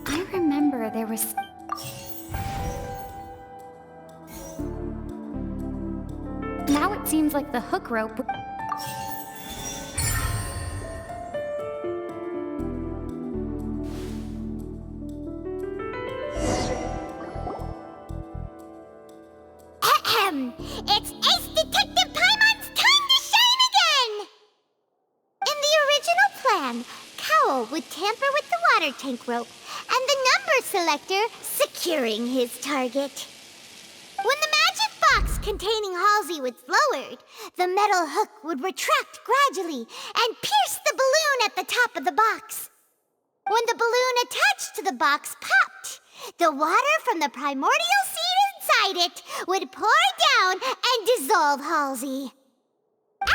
I remember there was... Now it seems like the hook rope... It's Ace Detective Paimon's time to shine again! In the original plan, Cowell would tamper with the water tank rope and the number selector securing his target. When the magic box containing Halsey was lowered, the metal hook would retract gradually and pierce the balloon at the top of the box. When the balloon attached to the box popped, the water from the primordial seed inside it would pour down and dissolve Halsey.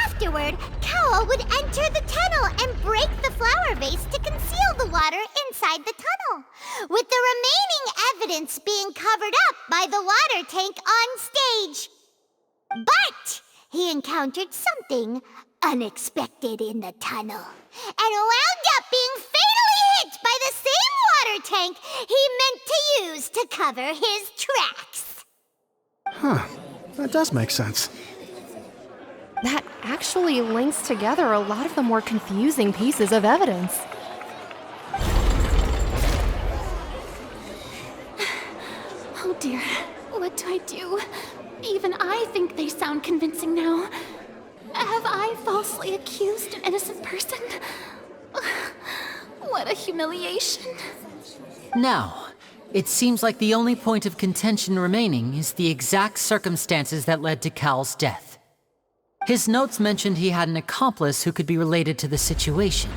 Afterward, Cowell would enter the tunnel and break the flower vase to conceal the water inside the tunnel, with the remaining evidence being covered up by the water tank on stage. But he encountered something unexpected in the tunnel and wound up being fatally hit by the same water tank he meant to use to cover his tracks. Huh, that does make sense. That actually links together a lot of the more confusing pieces of evidence. Oh dear, what do I do? Even I think they sound convincing now. Have I falsely accused an innocent person? What a humiliation. Now, it seems like the only point of contention remaining is the exact circumstances that led to Cowell's death. His notes mentioned he had an accomplice who could be related to the situation.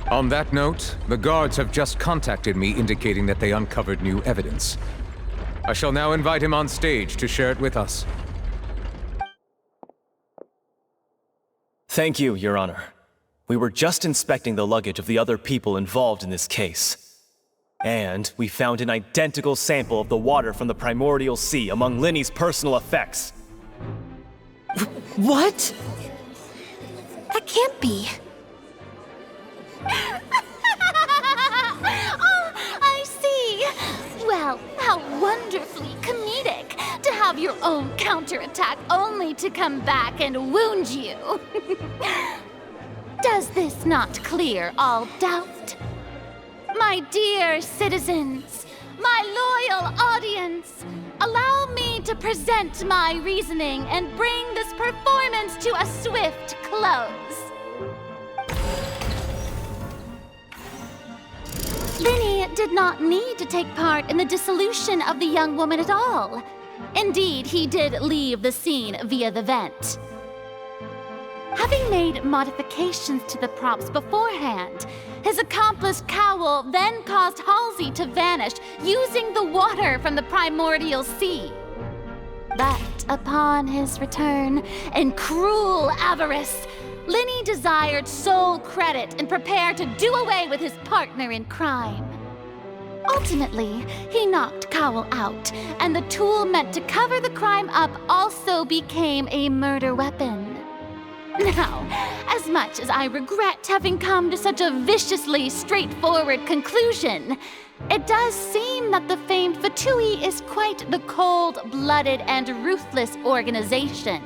On that note, the guards have just contacted me indicating that they uncovered new evidence. I shall now invite him on stage to share it with us. Thank you, Your Honor. We were just inspecting the luggage of the other people involved in this case. And we found an identical sample of the water from the primordial sea among Linny's personal effects. What? That can't be. Oh, I see. Well, how wonderfully comedic to have your own counterattack only to come back and wound you. Does this not clear all doubt? My dear citizens, my loyal audience, allow me to present my reasoning and bring this performance to a swift close. Linny did not need to take part in the dissolution of the young woman at all. Indeed, he did leave the scene via the vent. Having made modifications to the props beforehand, his accomplice Cowell then caused Halsey to vanish using the water from the primordial sea. But upon his return, in cruel avarice, Linny desired sole credit and prepared to do away with his partner in crime. Ultimately, he knocked Cowell out, and the tool meant to cover the crime up also became a murder weapon. Now, as much as I regret having come to such a viciously straightforward conclusion, it does seem that the famed Fatui is quite the cold-blooded and ruthless organization.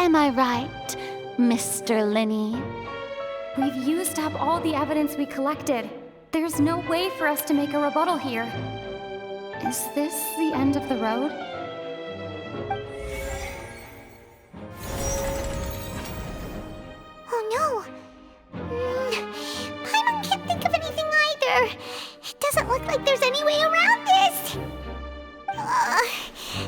Am I right, Mr. Linny? We've used up all the evidence we collected. There's no way for us to make a rebuttal here. Is this the end of the road? Oh no! Paimon can't think of anything either. It doesn't look like there's any way around this.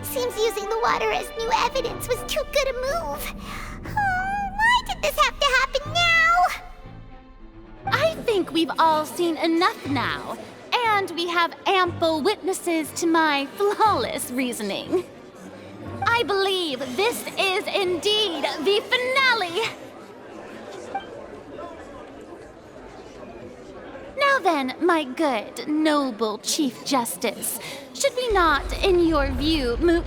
Seems using the water as new evidence was too good a move. Why did this have to happen now? I think we've all seen enough now, and we have ample witnesses to my flawless reasoning. I believe this is indeed the finale! Now then, my good, noble Chief Justice, should we not, in your view,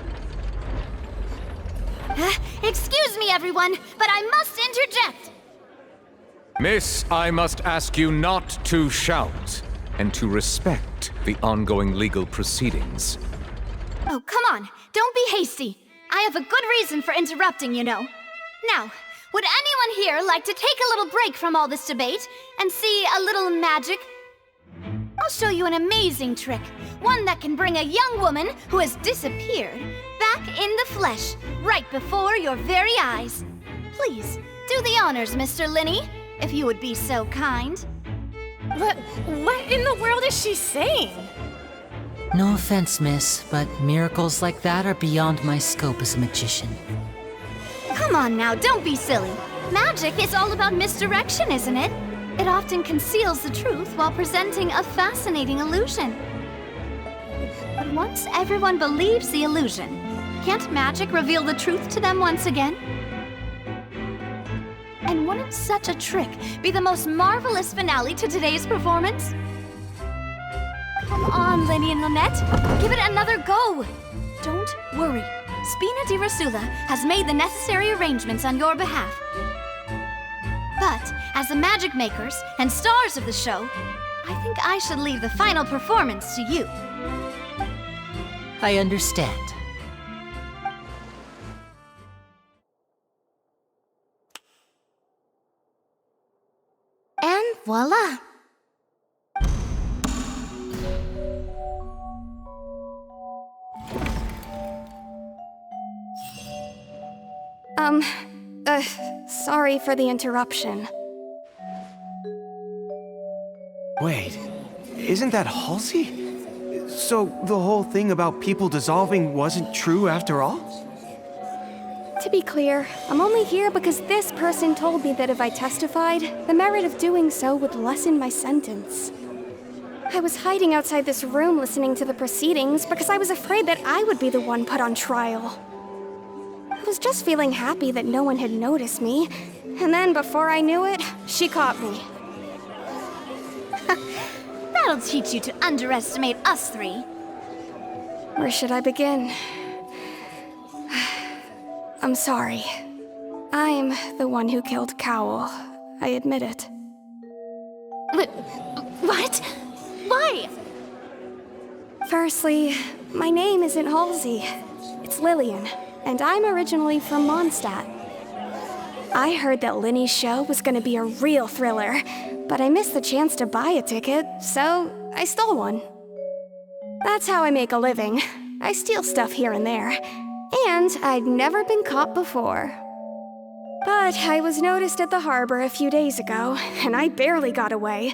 Excuse me, everyone, but I must interject! Miss, I must ask you not to shout, and to respect the ongoing legal proceedings. Oh, come on, don't be hasty. I have a good reason for interrupting, you know. Now, would anyone here like to take a little break from all this debate and see a little magic? I'll show you an amazing trick, one that can bring a young woman who has disappeared back in the flesh, right before your very eyes. Please, do the honors, Mr. Linny, if you would be so kind. What in the world is she saying? No offense, miss, but miracles like that are beyond my scope as a magician. Come on now, don't be silly. Magic is all about misdirection, isn't it? It often conceals the truth while presenting a fascinating illusion. But once everyone believes the illusion, can't magic reveal the truth to them once again? And wouldn't such a trick be the most marvelous finale to today's performance? Come on, Linny and Lynette, give it another go. Don't worry, Spina di Rasula has made the necessary arrangements on your behalf. But as the magic makers and stars of the show, I think I should leave the final performance to you. I understand. And voila! Sorry for the interruption. Wait, isn't that Halsey? So the whole thing about people dissolving wasn't true after all? To be clear, I'm only here because this person told me that if I testified, the merit of doing so would lessen my sentence. I was hiding outside this room listening to the proceedings because I was afraid that I would be the one put on trial. I was just feeling happy that no one had noticed me, and then before I knew it, she caught me. That'll teach you to underestimate us three. Where should I begin? I'm sorry. I'm the one who killed Cowl. I admit it. What? Why? Firstly, my name isn't Halsey. It's Lillian, and I'm originally from Mondstadt. I heard that Linny's show was gonna be a real thriller, but I missed the chance to buy a ticket, so I stole one. That's how I make a living. I steal stuff here and there, and I'd never been caught before. But I was noticed at the harbor a few days ago, and I barely got away.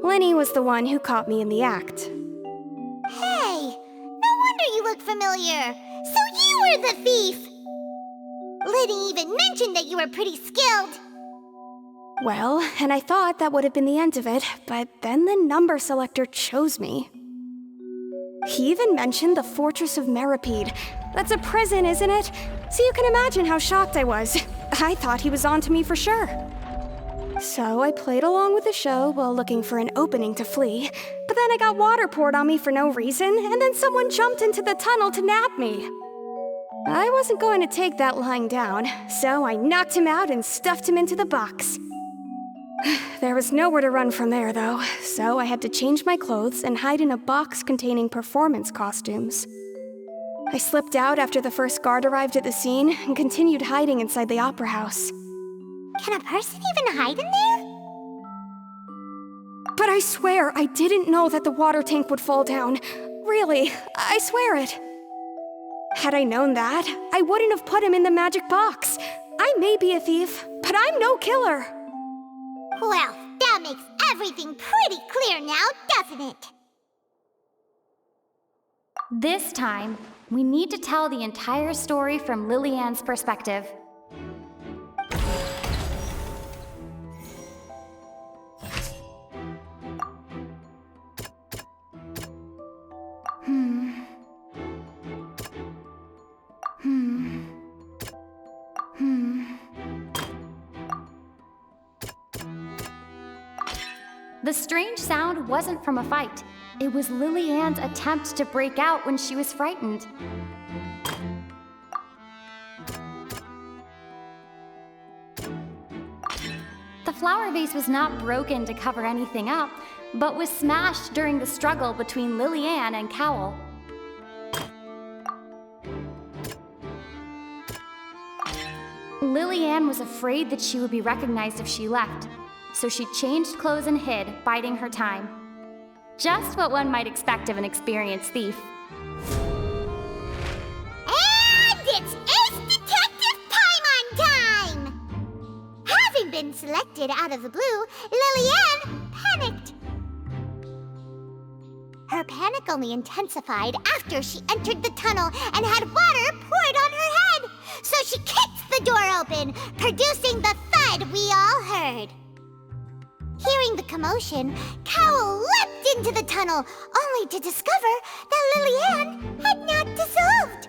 Linny was the one who caught me in the act. Hey, no wonder you look familiar. So you were the thief! Liddy even mentioned that you were pretty skilled. Well, and I thought that would have been the end of it, but then the number selector chose me. He even mentioned the Fortress of Meripede. That's a prison, isn't it? So you can imagine how shocked I was. I thought he was onto me for sure. So I played along with the show while looking for an opening to flee, but then I got water poured on me for no reason, and then someone jumped into the tunnel to nab me. I wasn't going to take that lying down, so I knocked him out and stuffed him into the box. There was nowhere to run from there, though, so I had to change my clothes and hide in a box containing performance costumes. I slipped out after the first guard arrived at the scene and continued hiding inside the opera house. Can a person even hide in there? But I swear I didn't know that the water tank would fall down. Really, I swear it. Had I known that, I wouldn't have put him in the magic box. I may be a thief, but I'm no killer. Well, that makes everything pretty clear now, doesn't it? This time, we need to tell the entire story from Lillian's perspective. The strange sound wasn't from a fight. It was Lillian's attempt to break out when she was frightened. The flower vase was not broken to cover anything up, but was smashed during the struggle between Lillian and Cowl. Lillian was afraid that she would be recognized if she left, so she changed clothes and hid, biding her time. Just what one might expect of an experienced thief. And it's Ace Detective Paimon time! Having been selected out of the blue, Lillian panicked. Her panic only intensified after she entered the tunnel and had water poured on her head. So she kicked the door open, producing the thud we all heard. Hearing the commotion, Cowl leapt into the tunnel, only to discover that Lillian had not dissolved.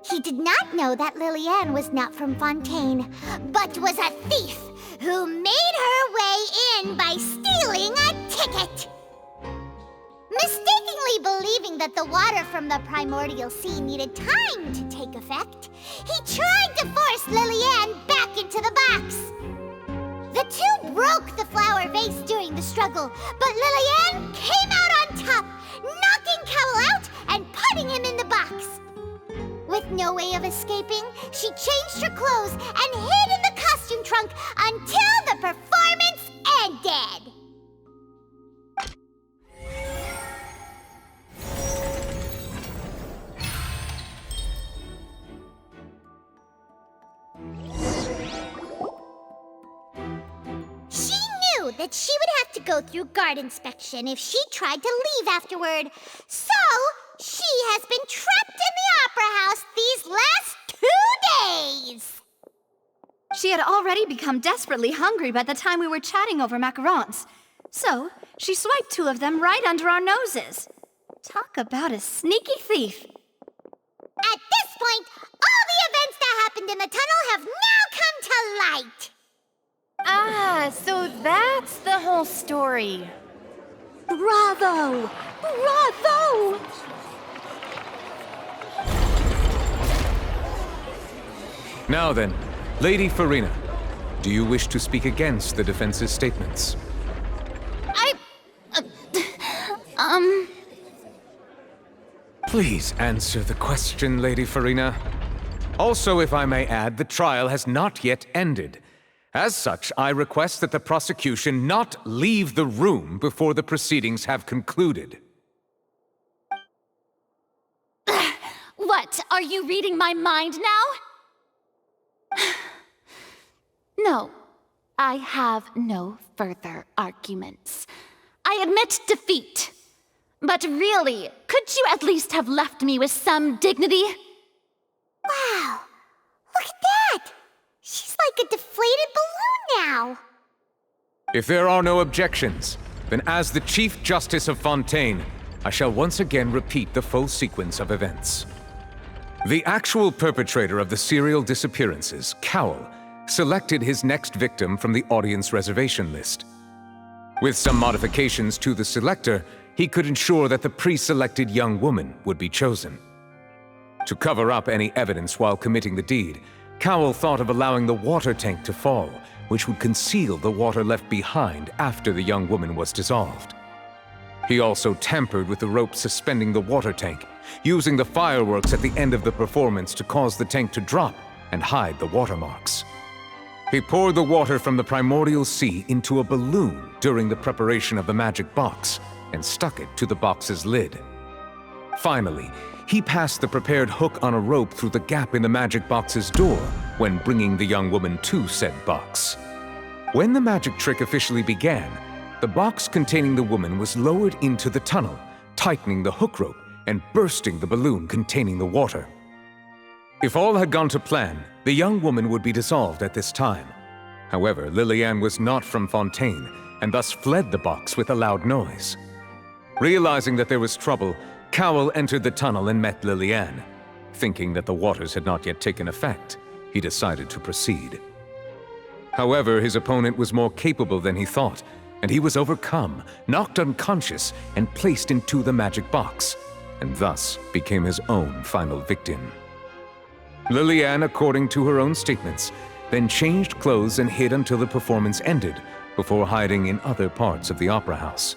He did not know that Lillian was not from Fontaine, but was a thief who made her way in by stealing a ticket. Mistakenly believing that the water from the primordial sea needed time to take effect, he tried to force Lillian back into the box. The two broke the flower vase during the struggle, but Lillian came out on top, knocking Cowl out and putting him in the box. With no way of escaping, she changed her clothes and hid in the costume trunk until the performance ended. That she would have to go through guard inspection if she tried to leave afterward. So, she has been trapped in the opera house these last 2 days. She had already become desperately hungry by the time we were chatting over macarons. So, she swiped 2 of them right under our noses. Talk about a sneaky thief. At this point, all the events that happened in the tunnel have now come to light. Ah, so that's the whole story. Bravo! Bravo! Now then, Lady Furina, do you wish to speak against the defense's statements? Please answer the question, Lady Furina. Also, if I may add, the trial has not yet ended. As such, I request that the prosecution not leave the room before the proceedings have concluded. What, are you reading my mind now? No, I have no further arguments. I admit defeat. But really, could you at least have left me with some dignity? Wow, look at that! She's like a deflated balloon now. If there are no objections, then as the Chief Justice of Fontaine, I shall once again repeat the full sequence of events. The actual perpetrator of the serial disappearances, Cowl, selected his next victim from the audience reservation list. With some modifications to the selector, he could ensure that the pre-selected young woman would be chosen. To cover up any evidence while committing the deed, Cowl thought of allowing the water tank to fall, which would conceal the water left behind after the young woman was dissolved. He also tampered with the rope suspending the water tank, using the fireworks at the end of the performance to cause the tank to drop and hide the watermarks. He poured the water from the primordial sea into a balloon during the preparation of the magic box and stuck it to the box's lid. Finally, he passed the prepared hook on a rope through the gap in the magic box's door when bringing the young woman to said box. When the magic trick officially began, the box containing the woman was lowered into the tunnel, tightening the hook rope and bursting the balloon containing the water. If all had gone to plan, the young woman would be dissolved at this time. However, Liliane was not from Fontaine and thus fled the box with a loud noise. Realizing that there was trouble, Cowell entered the tunnel and met Liliane. Thinking that the waters had not yet taken effect, he decided to proceed. However, his opponent was more capable than he thought, and he was overcome, knocked unconscious, and placed into the magic box, and thus became his own final victim. Liliane, according to her own statements, then changed clothes and hid until the performance ended, before hiding in other parts of the opera house.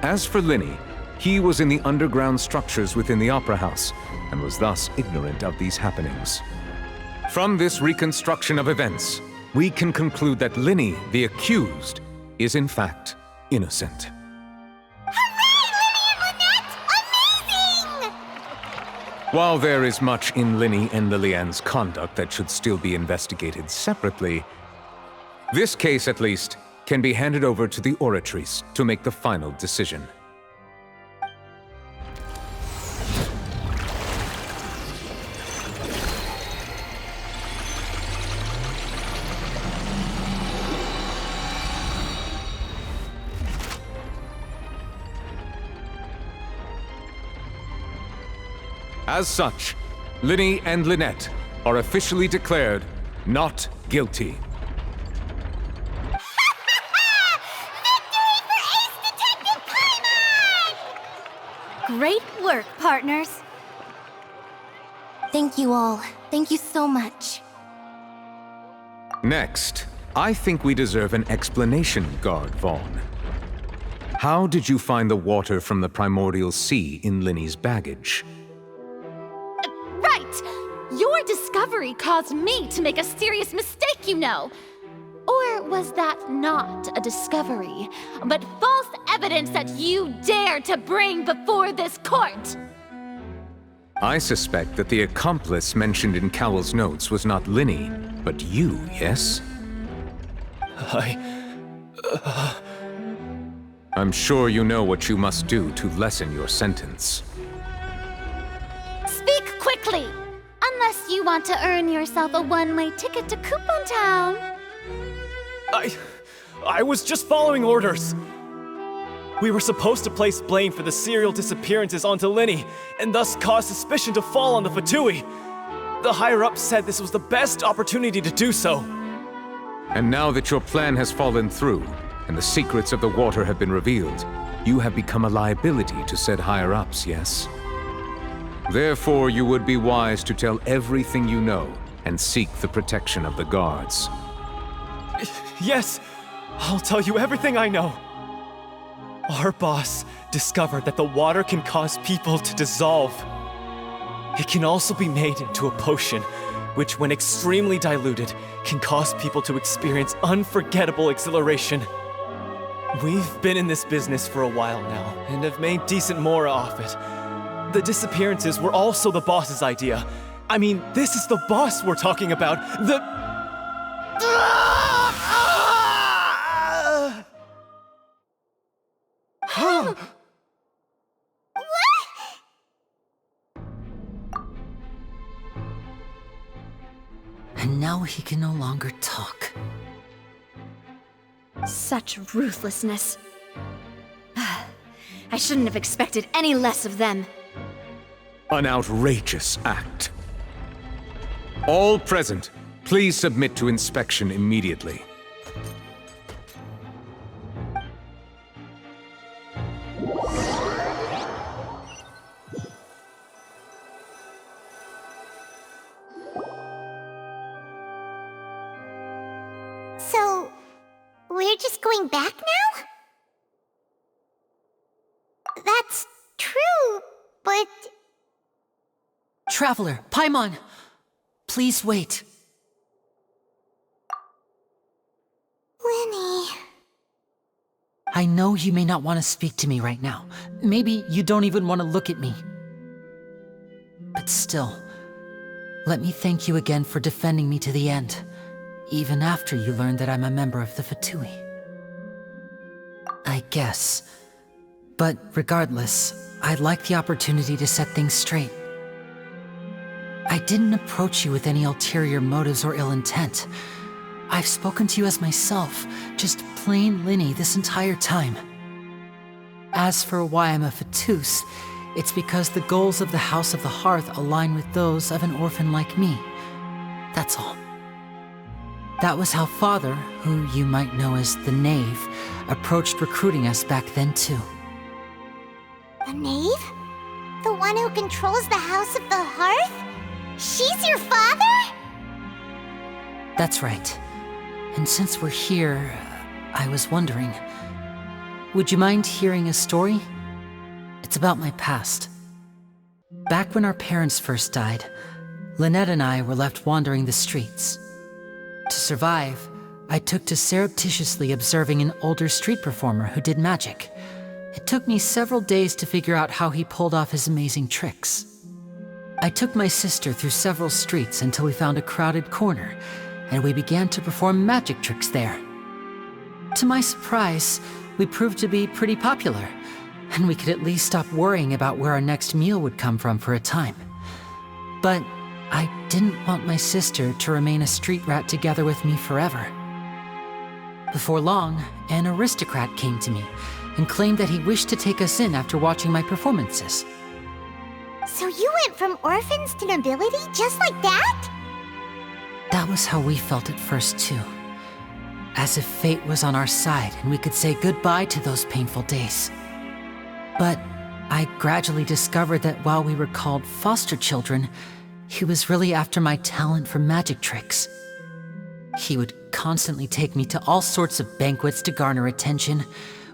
As for Linny, he was in the underground structures within the opera house, and was thus ignorant of these happenings. From this reconstruction of events, we can conclude that Linny, the accused, is in fact innocent. While there is much in Linny and Liliane's conduct that should still be investigated separately, this case, at least, can be handed over to the Oratrice to make the final decision. As such, Linny and Lynette are officially declared not guilty. Great work, partners. Thank you all. Thank you so much. Next, I think we deserve an explanation, Guard Vaughn. How did you find the water from the primordial sea in Linny's baggage? Right! Your discovery caused me to make a serious mistake, you know. Or was that not a discovery, but false evidence that you dared to bring before this court? I suspect that the accomplice mentioned in Cowell's notes was not Linny, but you, yes? I'm sure you know what you must do to lessen your sentence. Speak quickly! Unless you want to earn yourself a one-way ticket to Coupon Town. I was just following orders. We were supposed to place blame for the serial disappearances onto Linny, and thus cause suspicion to fall on the Fatui. The higher-ups said this was the best opportunity to do so. And now that your plan has fallen through, and the secrets of the water have been revealed, you have become a liability to said higher-ups, yes? Therefore, you would be wise to tell everything you know, and seek the protection of the guards. Yes, I'll tell you everything I know. Our boss discovered that the water can cause people to dissolve. It can also be made into a potion, which when extremely diluted, can cause people to experience unforgettable exhilaration. We've been in this business for a while now, and have made decent more off it. The disappearances were also the boss's idea. I mean, this is the boss we're talking about. And now he can no longer talk. Such ruthlessness. I shouldn't have expected any less of them. An outrageous act. All present, please submit to inspection immediately. So, we're just going back now? Traveler, Paimon! Please wait. Lenny... I know you may not want to speak to me right now. Maybe you don't even want to look at me. But still, let me thank you again for defending me to the end, even after you learned that I'm a member of the Fatui. I guess. But regardless, I'd like the opportunity to set things straight. I didn't approach you with any ulterior motives or ill intent. I've spoken to you as myself, just plain Linny this entire time. As for why I'm a Fatus, it's because the goals of the House of the Hearth align with those of an orphan like me. That's all. That was how Father, who you might know as the Knave, approached recruiting us back then too. The Knave? The one who controls the House of the Hearth? She's your father? That's right. And since we're here, I was wondering, would you mind hearing a story? It's about my past. Back when our parents first died, Lynette and I were left wandering the streets. To survive, I took to surreptitiously observing an older street performer who did magic. It took me several days to figure out how he pulled off his amazing tricks. I took my sister through several streets until we found a crowded corner, and we began to perform magic tricks there. To my surprise, we proved to be pretty popular, and we could at least stop worrying about where our next meal would come from for a time. But I didn't want my sister to remain a street rat together with me forever. Before long, an aristocrat came to me and claimed that he wished to take us in after watching my performances. So you went from orphans to nobility just like that? That was how we felt at first too. As if fate was on our side and we could say goodbye to those painful days. But I gradually discovered that while we were called foster children, he was really after my talent for magic tricks. He would constantly take me to all sorts of banquets to garner attention,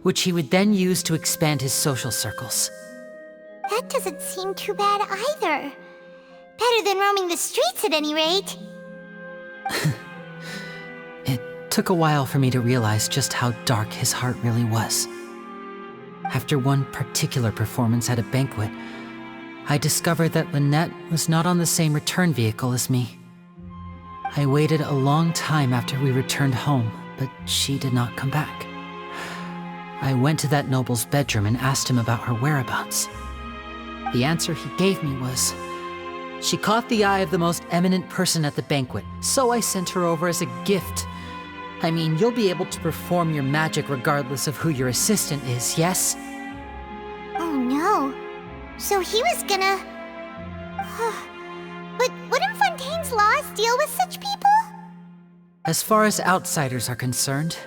which he would then use to expand his social circles. That doesn't seem too bad either. Better than roaming the streets at any rate. It took a while for me to realize just how dark his heart really was. After one particular performance at a banquet, I discovered that Lynette was not on the same return vehicle as me. I waited a long time after we returned home, but she did not come back. I went to that noble's bedroom and asked him about her whereabouts. The answer he gave me was, she caught the eye of the most eminent person at the banquet, so I sent her over as a gift. I mean, you'll be able to perform your magic regardless of who your assistant is, yes? Oh no. So he was gonna... But wouldn't Fontaine's laws deal with such people? As far as outsiders are concerned,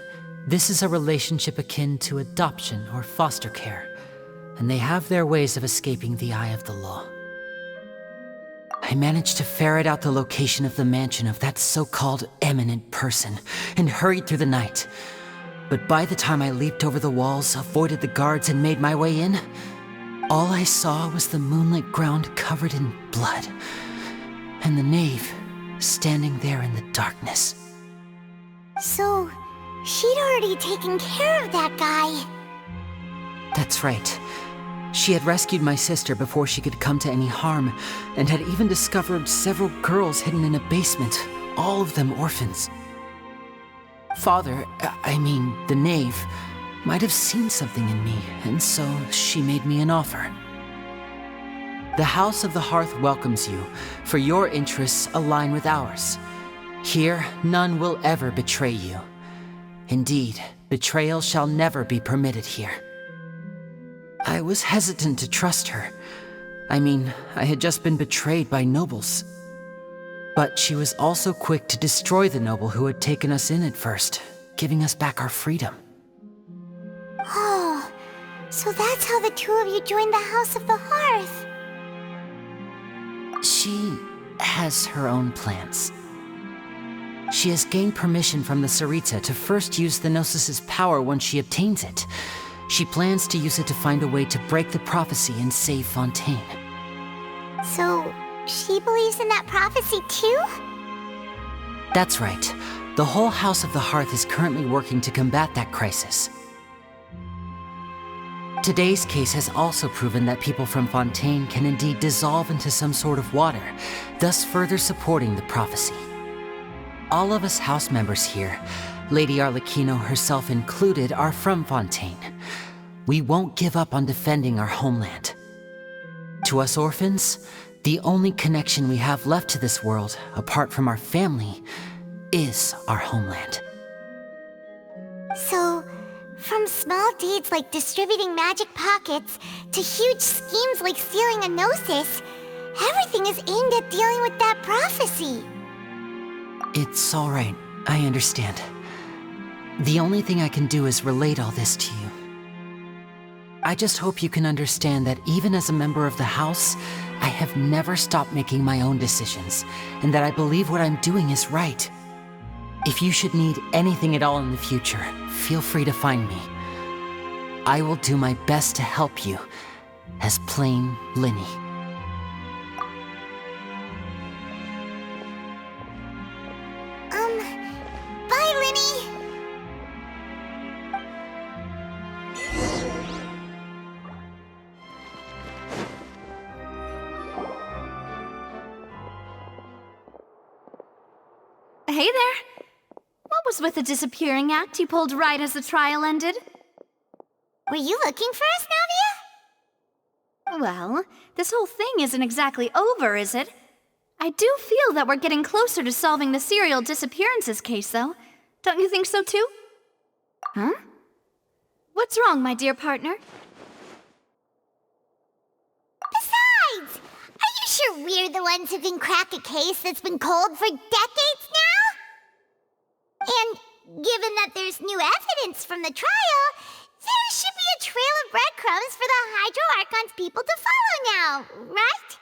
this is a relationship akin to adoption or foster care, and they have their ways of escaping the eye of the law. I managed to ferret out the location of the mansion of that so-called eminent person and hurried through the night. But by the time I leaped over the walls, avoided the guards, and made my way in, all I saw was the moonlit ground covered in blood, and the knave standing there in the darkness. So, she'd already taken care of that guy. That's right. She had rescued my sister before she could come to any harm, and had even discovered several girls hidden in a basement, all of them orphans. Father, the knave, might have seen something in me, and so she made me an offer. The House of the Hearth welcomes you, for your interests align with ours. Here, none will ever betray you. Indeed, betrayal shall never be permitted here. I was hesitant to trust her. I had just been betrayed by nobles. But she was also quick to destroy the noble who had taken us in at first, giving us back our freedom. Oh, so that's how the two of you joined the House of the Hearth. She has her own plans. She has gained permission from the Tsaritsa to first use the Gnosis's power once she obtains it. She plans to use it to find a way to break the prophecy and save Fontaine. So, She believes in that prophecy too? That's right. The whole House of the Hearth is currently working to combat that crisis. Today's case has also proven that people from Fontaine can indeed dissolve into some sort of water, thus further supporting the prophecy. All of us house members here, Lady Arlecchino herself included, are from Fontaine. We won't give up on defending our homeland. To us orphans, the only connection we have left to this world, apart from our family, is our homeland. So, from small deeds like distributing magic pockets to huge schemes like stealing a Gnosis, everything is aimed at dealing with that prophecy. It's all right. I understand. The only thing I can do is relate all this to you. I just hope you can understand that even as a member of the House, I have never stopped making my own decisions, and that I believe what I'm doing is right. If you should need anything at all in the future, feel free to find me. I will do my best to help you, as plain Linny. Bye, Linny! Hey there! What was with the disappearing act you pulled right as the trial ended? Were you looking for us, Navia? Well, this whole thing isn't exactly over, is it? I do feel that we're getting closer to solving the serial disappearances case, though. Don't you think so, too? Huh? What's wrong, my dear partner? Besides, are you sure we're the ones who can crack a case that's been cold for decades now? And given that there's new evidence from the trial, there should be a trail of breadcrumbs for the Hydro Archon's people to follow now, right?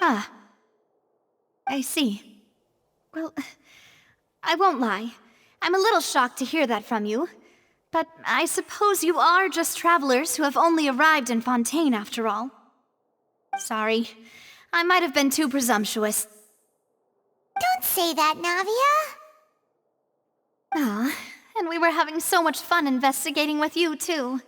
Ah. I see. Well, I won't lie. I'm a little shocked to hear that from you. But I suppose you are just travelers who have only arrived in Fontaine after all. Sorry. I might have been too presumptuous. Don't say that, Navia. Ah, and we were having so much fun investigating with you, too.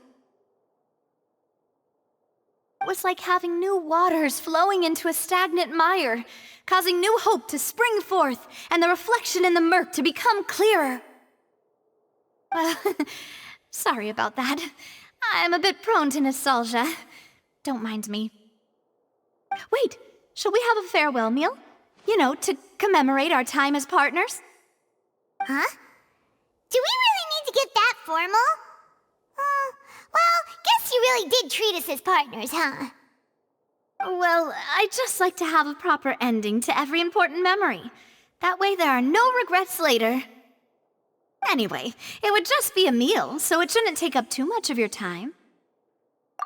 It was like having new waters flowing into a stagnant mire, causing new hope to spring forth, and the reflection in the murk to become clearer. Sorry about that. I'm a bit prone to nostalgia. Don't mind me. Wait, shall we have a farewell meal? You know, to commemorate our time as partners? Huh? Do we really need to get that formal? Well, guess you really did treat us as partners, huh? Well, I just like to have a proper ending to every important memory. That way there are no regrets later. Anyway, it would just be a meal, so it shouldn't take up too much of your time.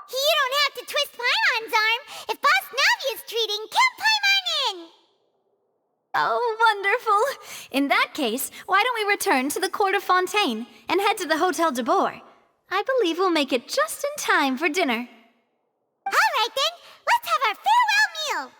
You don't have to twist Paimon's arm. If Boss Navi is treating, count Paimon in! Oh, wonderful. In that case, why don't we return to the court of Fontaine and head to the Hotel de Boer? I believe we'll make it just in time for dinner. All right then, let's have our farewell meal!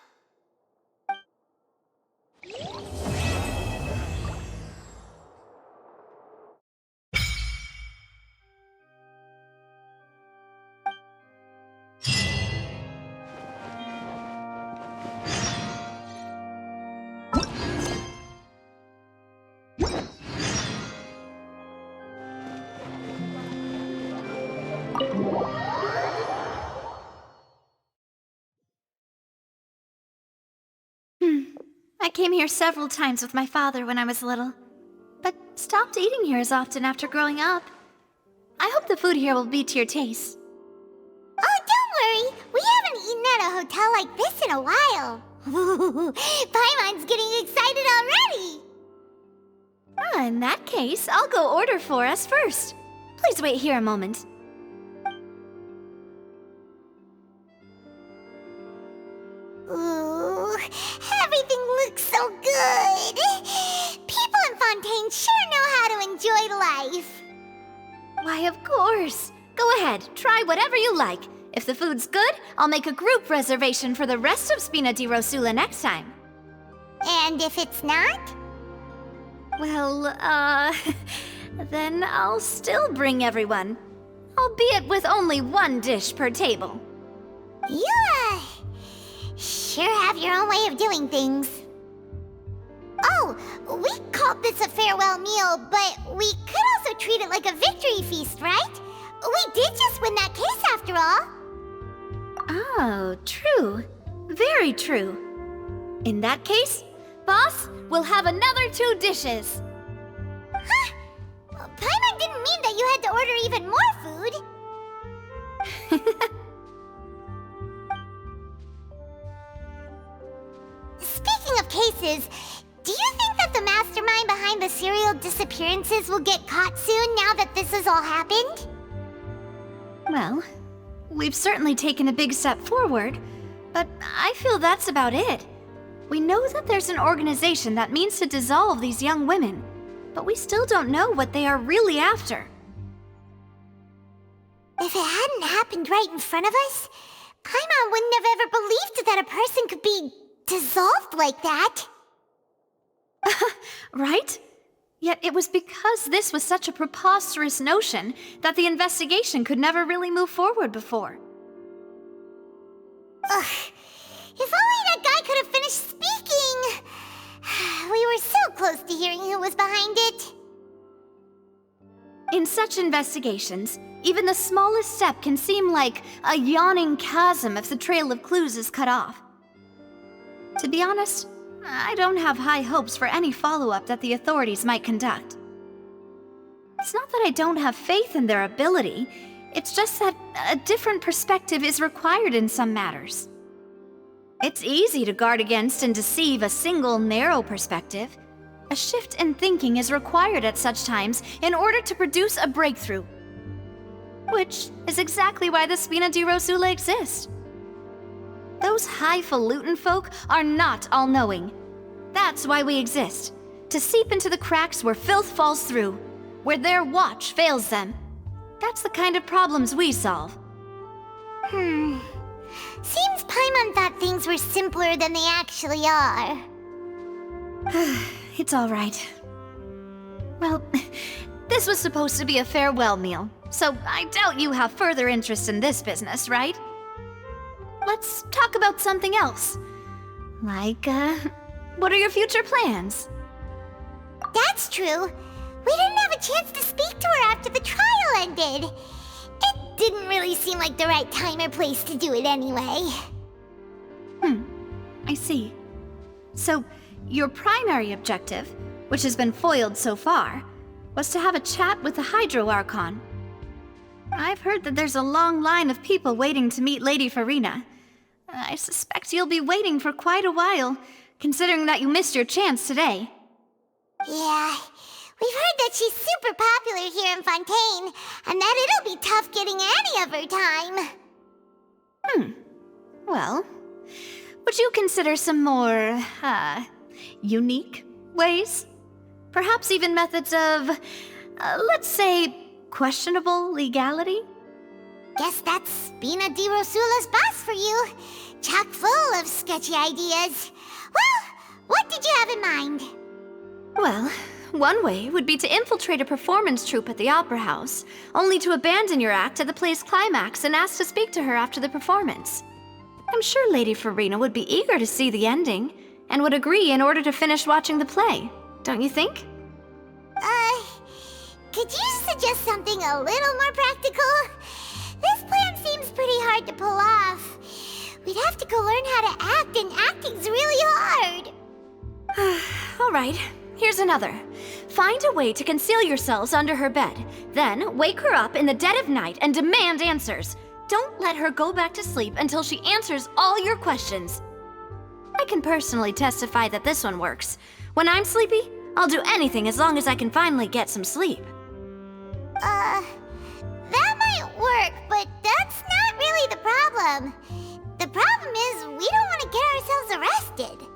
I came here several times with my father when I was little, but stopped eating here as often after growing up. I hope the food here will be to your taste. Oh, don't worry! We haven't eaten at a hotel like this in a while. Paimon's getting excited already! In that case, I'll go order for us first. Please wait here a moment. Ooh, everything looks so good! People in Fontaine sure know how to enjoy life. Why, of course. Go ahead, try whatever you like. If the food's good, I'll make a group reservation for the rest of Spina di Rosula next time. And if it's not? Well, then I'll still bring everyone. Albeit with only one dish per table. You, sure have your own way of doing things. Oh, we called this a farewell meal, but we could also treat it like a victory feast, right? We did just win that case after all. Oh, true. Very true. In that case, boss, we'll have another 2 dishes. Huh? Paimon didn't mean that you had to order even more food. Speaking of cases, do you think that the mastermind behind the serial disappearances will get caught soon now that this has all happened? Well, we've certainly taken a big step forward, but I feel that's about it. We know that there's an organization that means to dissolve these young women, but we still don't know what they are really after. If it hadn't happened right in front of us, Paimon wouldn't have ever believed that a person could be dissolved like that. Right? Yet it was because this was such a preposterous notion that the investigation could never really move forward before. Ugh. If only that guy could have finished speaking! We were so close to hearing who was behind it. In such investigations, even the smallest step can seem like a yawning chasm if the trail of clues is cut off. To be honest, I don't have high hopes for any follow-up that the authorities might conduct. It's not that I don't have faith in their ability, it's just that a different perspective is required in some matters. It's easy to guard against and deceive a single narrow perspective. A shift in thinking is required at such times in order to produce a breakthrough. Which is exactly why the Spina di Rosula exist. Those highfalutin folk are not all-knowing. That's why we exist. To seep into the cracks where filth falls through, where their watch fails them. That's the kind of problems we solve. Seems Paimon thought things were simpler than they actually are. It's all right. Well, this was supposed to be a farewell meal, so I doubt you have further interest in this business, right? Let's talk about something else. Like, what are your future plans? That's true. We didn't have a chance to speak to her after the trial ended. It didn't really seem like the right time or place to do it anyway. I see. So, your primary objective, which has been foiled so far, was to have a chat with the Hydro Archon. I've heard that there's a long line of people waiting to meet Lady Furina. I suspect you'll be waiting for quite a while, considering that you missed your chance today. Yeah, we've heard that she's super popular here in Fontaine, and that it'll be tough getting any of her time. Well, would you consider some more, unique ways? Perhaps even methods of, let's say, questionable legality? Guess that's Spina di Rosula's boss for you. Chock full of sketchy ideas. Well, what did you have in mind? Well, one way would be to infiltrate a performance troupe at the Opera House, only to abandon your act at the play's climax and ask to speak to her after the performance. I'm sure Lady Furina would be eager to see the ending, and would agree in order to finish watching the play, don't you think? Could you suggest something a little more practical? This plan seems pretty hard to pull off. We'd have to go learn how to act, and acting's really hard. All right, here's another. Find a way to conceal yourselves under her bed. Then wake her up in the dead of night and demand answers. Don't let her go back to sleep until she answers all your questions. I can personally testify that this one works. When I'm sleepy, I'll do anything as long as I can finally get some sleep. That might work, but that's not really the problem. The problem is we don't want to get ourselves arrested.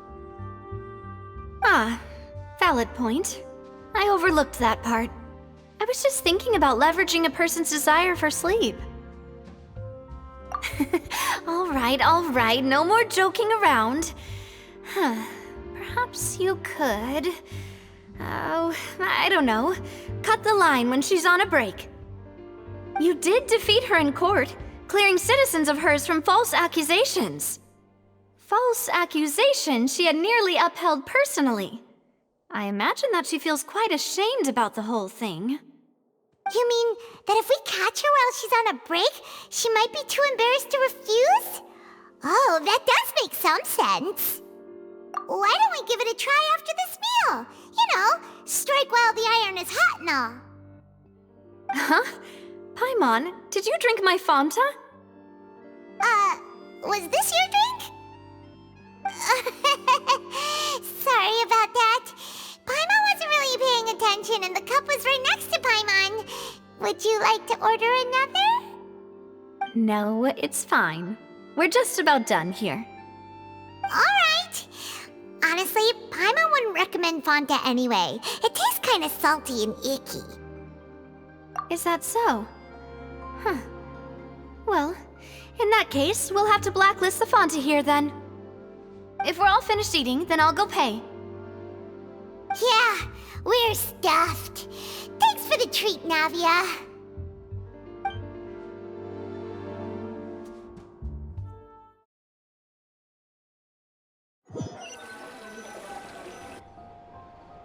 Valid point. I overlooked that part. I was just thinking about leveraging a person's desire for sleep. all right, no more joking around. Perhaps you could... Oh, I don't know. Cut the line when she's on a break. You did defeat her in court, clearing citizens of hers from false accusations. False accusations she had nearly upheld personally. I imagine that she feels quite ashamed about the whole thing. You mean that if we catch her while she's on a break, she might be too embarrassed to refuse? Oh, that does make some sense. Why don't we give it a try after this meal? You know, strike while the iron is hot and all. Huh? Paimon, did you drink my Fanta? Was this your drink? Sorry about that. Paimon wasn't really paying attention and the cup was right next to Paimon. Would you like to order another? No, it's fine. We're just about done here. Alright. Honestly, Paimon wouldn't recommend Fanta anyway. It tastes kind of salty and icky. Is that so? Huh. Well, in that case, we'll have to blacklist the Fanta here then. If we're all finished eating, then I'll go pay. Yeah, we're stuffed. Thanks for the treat, Navia.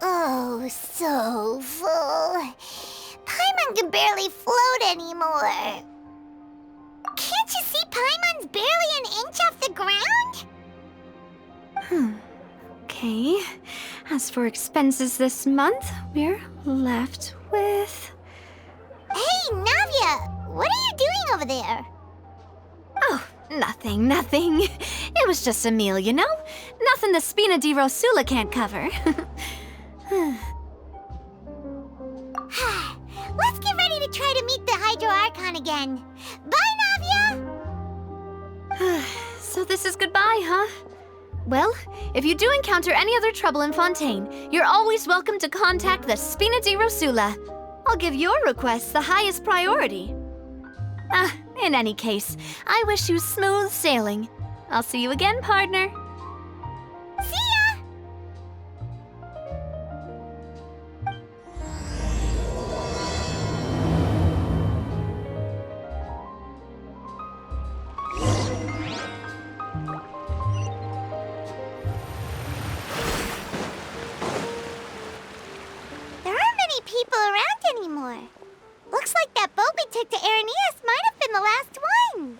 Oh, so full. Paimon can barely float anymore. Can't you see Paimon's barely an inch off the ground? Okay. As for expenses this month, we're left with... Hey, Navia! What are you doing over there? Oh, nothing. It was just a meal, you know? Nothing the Spina di Rosula can't cover. Let's get ready to try to meet the Hydro Archon again. Bye, Navia! So this is goodbye, huh? Well, if you do encounter any other trouble in Fontaine, you're always welcome to contact the Spina di Rosula. I'll give your requests the highest priority. In any case, I wish you smooth sailing. I'll see you again, partner. See ya! People around anymore. Looks like that boat we took to Araneas might have been the last one.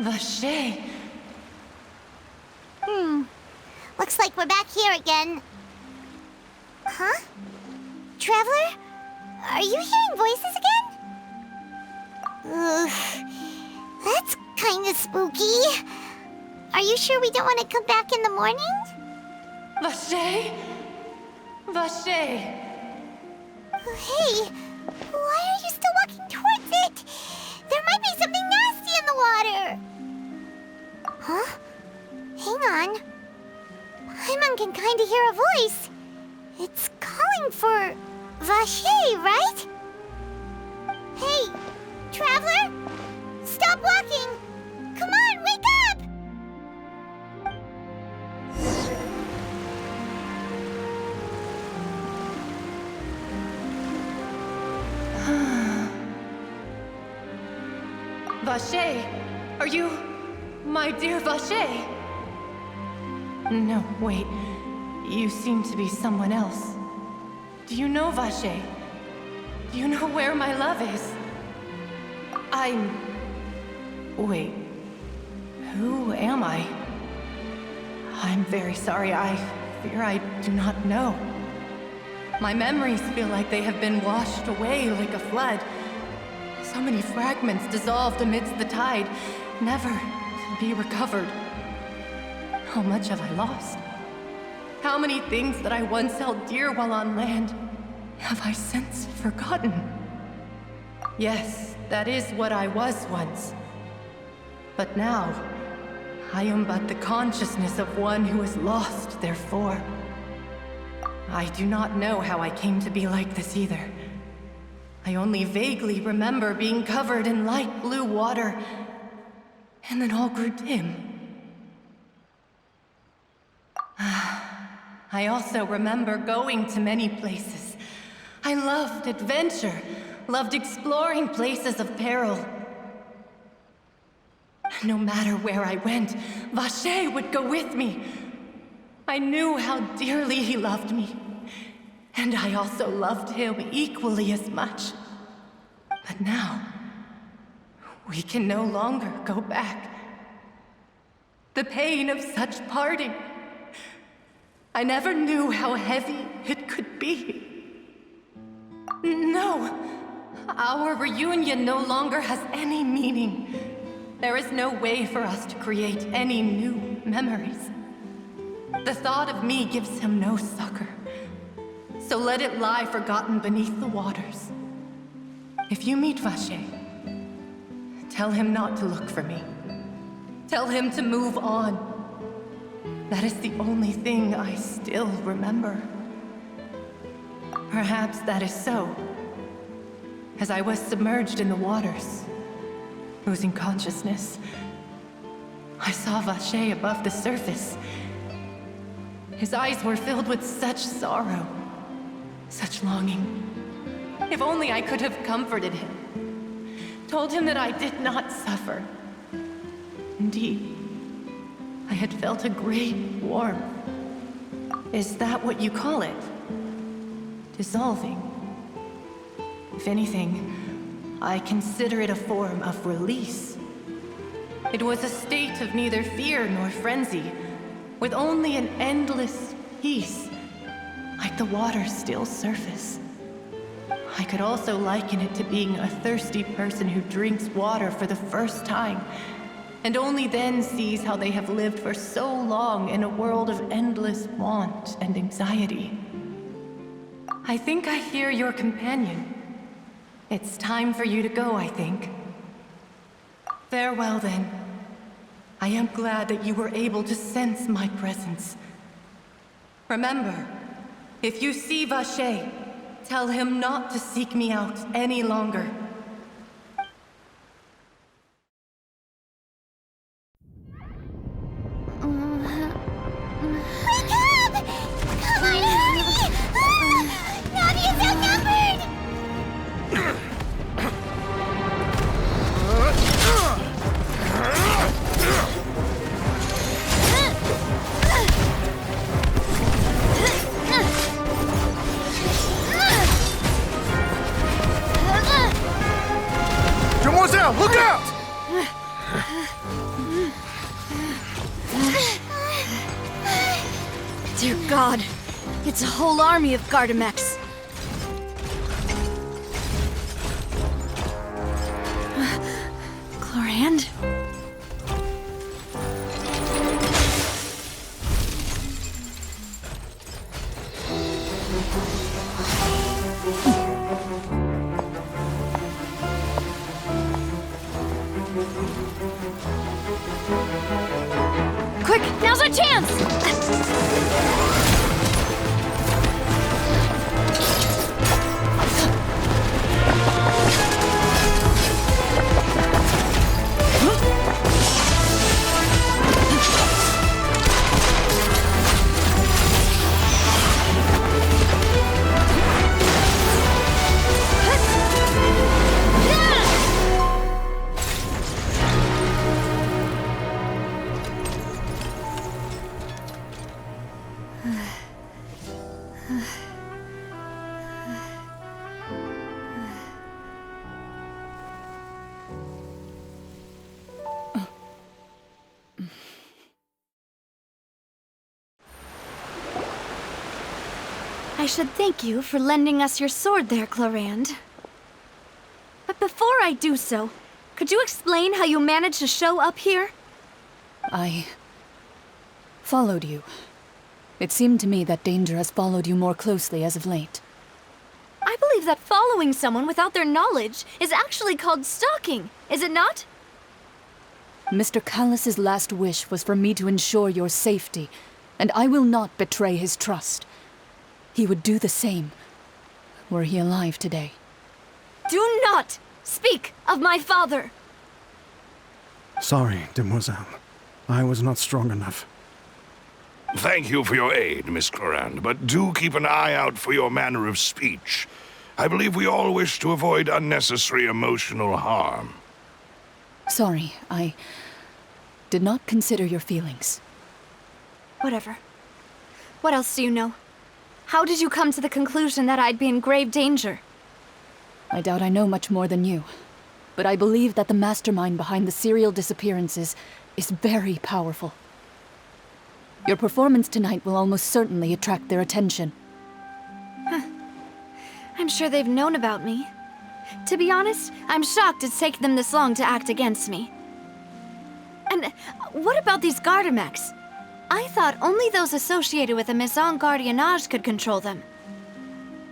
Vache. Looks like we're back here again. Huh? Traveler? Are you hearing voices again? Ugh. That's kinda spooky. Are you sure we don't want to come back in the morning? Vache? Vache. Hey, why are you still walking towards it? There might be something nasty in the water. Huh? Hang on. Paimon can kinda hear a voice. It's calling for Vache, right? Hey, Traveler? Stop walking! Come on, wake up! Vache, are you my dear Vache? No, wait. You seem to be someone else. Do you know Vache? Do you know where my love is? Wait. Who am I? I'm very sorry. I fear I do not know. My memories feel like they have been washed away like a flood. So many fragments dissolved amidst the tide, never to be recovered. How much have I lost? How many things that I once held dear while on land have I since forgotten? Yes, that is what I was once. But now, I am but the consciousness of one who is lost, therefore. I do not know how I came to be like this either. I only vaguely remember being covered in light blue water and then all grew dim. I also remember going to many places. I loved adventure, loved exploring places of peril. No matter where I went, Vacher would go with me. I knew how dearly he loved me, and I also loved him equally as much. But now, we can no longer go back. The pain of such parting, I never knew how heavy it could be. No, our reunion no longer has any meaning. There is no way for us to create any new memories. The thought of me gives him no succor, so let it lie forgotten beneath the waters. If you meet Vacher, tell him not to look for me. Tell him to move on. That is the only thing I still remember. Perhaps that is so. As I was submerged in the waters, losing consciousness, I saw Vacher above the surface. His eyes were filled with such sorrow, such longing. If only I could have comforted him, told him that I did not suffer. Indeed, I had felt a great warmth. Is that what you call it? Dissolving? If anything, I consider it a form of release. It was a state of neither fear nor frenzy, with only an endless peace, like the water's still surface. I could also liken it to being a thirsty person who drinks water for the first time, and only then sees how they have lived for so long in a world of endless want and anxiety. I think I hear your companion. It's time for you to go, I think. Farewell, then. I am glad that you were able to sense my presence. Remember, if you see Vacher, tell him not to seek me out any longer. Wake up! Come on, hurry! Navia's outnumbered! Demoiselle, look out! Dear God, it's a whole army of Gardamex. Clorinde? Quick, now's our chance! I should thank you for lending us your sword there, Clorinde. But before I do so, could you explain how you managed to show up here? I followed you. It seemed to me that danger has followed you more closely as of late. I believe that following someone without their knowledge is actually called stalking, is it not? Mr. Callus's last wish was for me to ensure your safety, and I will not betray his trust. He would do the same, were he alive today. Do not speak of my father! Sorry, demoiselle. I was not strong enough. Thank you for your aid, Miss Clorinde, but do keep an eye out for your manner of speech. I believe we all wish to avoid unnecessary emotional harm. Sorry, I did not consider your feelings. Whatever. What else do you know? How did you come to the conclusion that I'd be in grave danger? I doubt I know much more than you, but I believe that the mastermind behind the serial disappearances is very powerful. Your performance tonight will almost certainly attract their attention. I'm sure they've known about me. To be honest, I'm shocked it's taken them this long to act against me. And what about these Gardermex? I thought only those associated with the Maison Gardiennage could control them.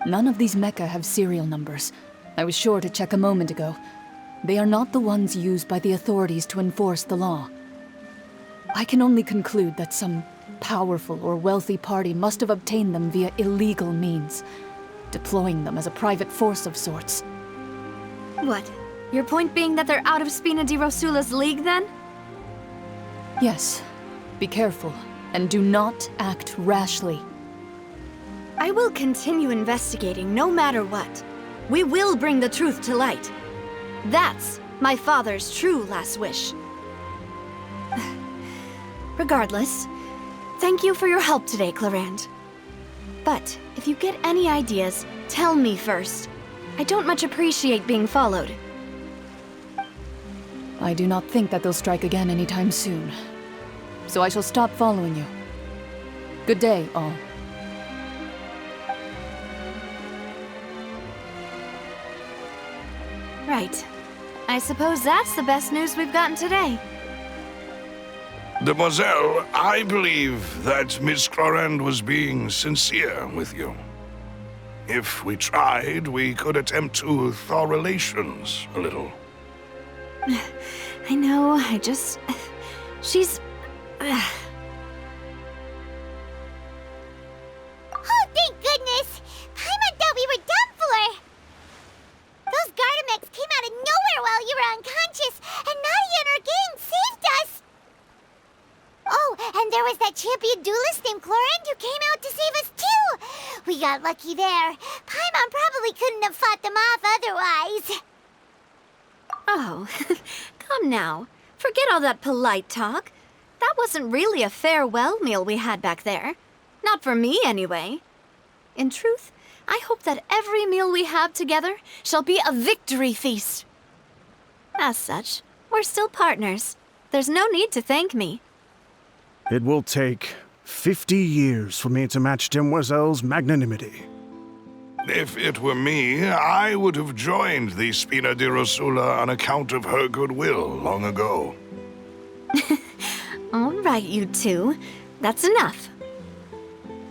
None of these mecha have serial numbers. I was sure to check a moment ago. They are not the ones used by the authorities to enforce the law. I can only conclude that some powerful or wealthy party must have obtained them via illegal means, deploying them as a private force of sorts. What? Your point being that they're out of Spina di Rosula's league, then? Yes. Be careful, and do not act rashly. I will continue investigating no matter what. We will bring the truth to light. That's my father's true last wish. Regardless, thank you for your help today, Clorinde. But if you get any ideas, tell me first. I don't much appreciate being followed. I do not think that they'll strike again anytime soon. So I shall stop following you. Good day, all. Right. I suppose that's the best news we've gotten today. Demoiselle, I believe that Miss Clorinde was being sincere with you. If we tried, we could attempt to thaw relations a little. I know, she's... Oh, thank goodness! Paimon thought we were done for! Those Gardermex came out of nowhere while you were unconscious, and Nadia and her gang saved us! Oh, and there was that champion duelist named Clorinde who came out to save us too! We got lucky there. Paimon probably couldn't have fought them off otherwise. Oh, come now. Forget all that polite talk. That wasn't really a farewell meal we had back there. Not for me, anyway. In truth, I hope that every meal we have together shall be a victory feast. As such, we're still partners. There's no need to thank me. It will take 50 years for me to match Demoiselle's magnanimity. If it were me, I would have joined the Spina di Rosula on account of her goodwill long ago. All right, you two. That's enough.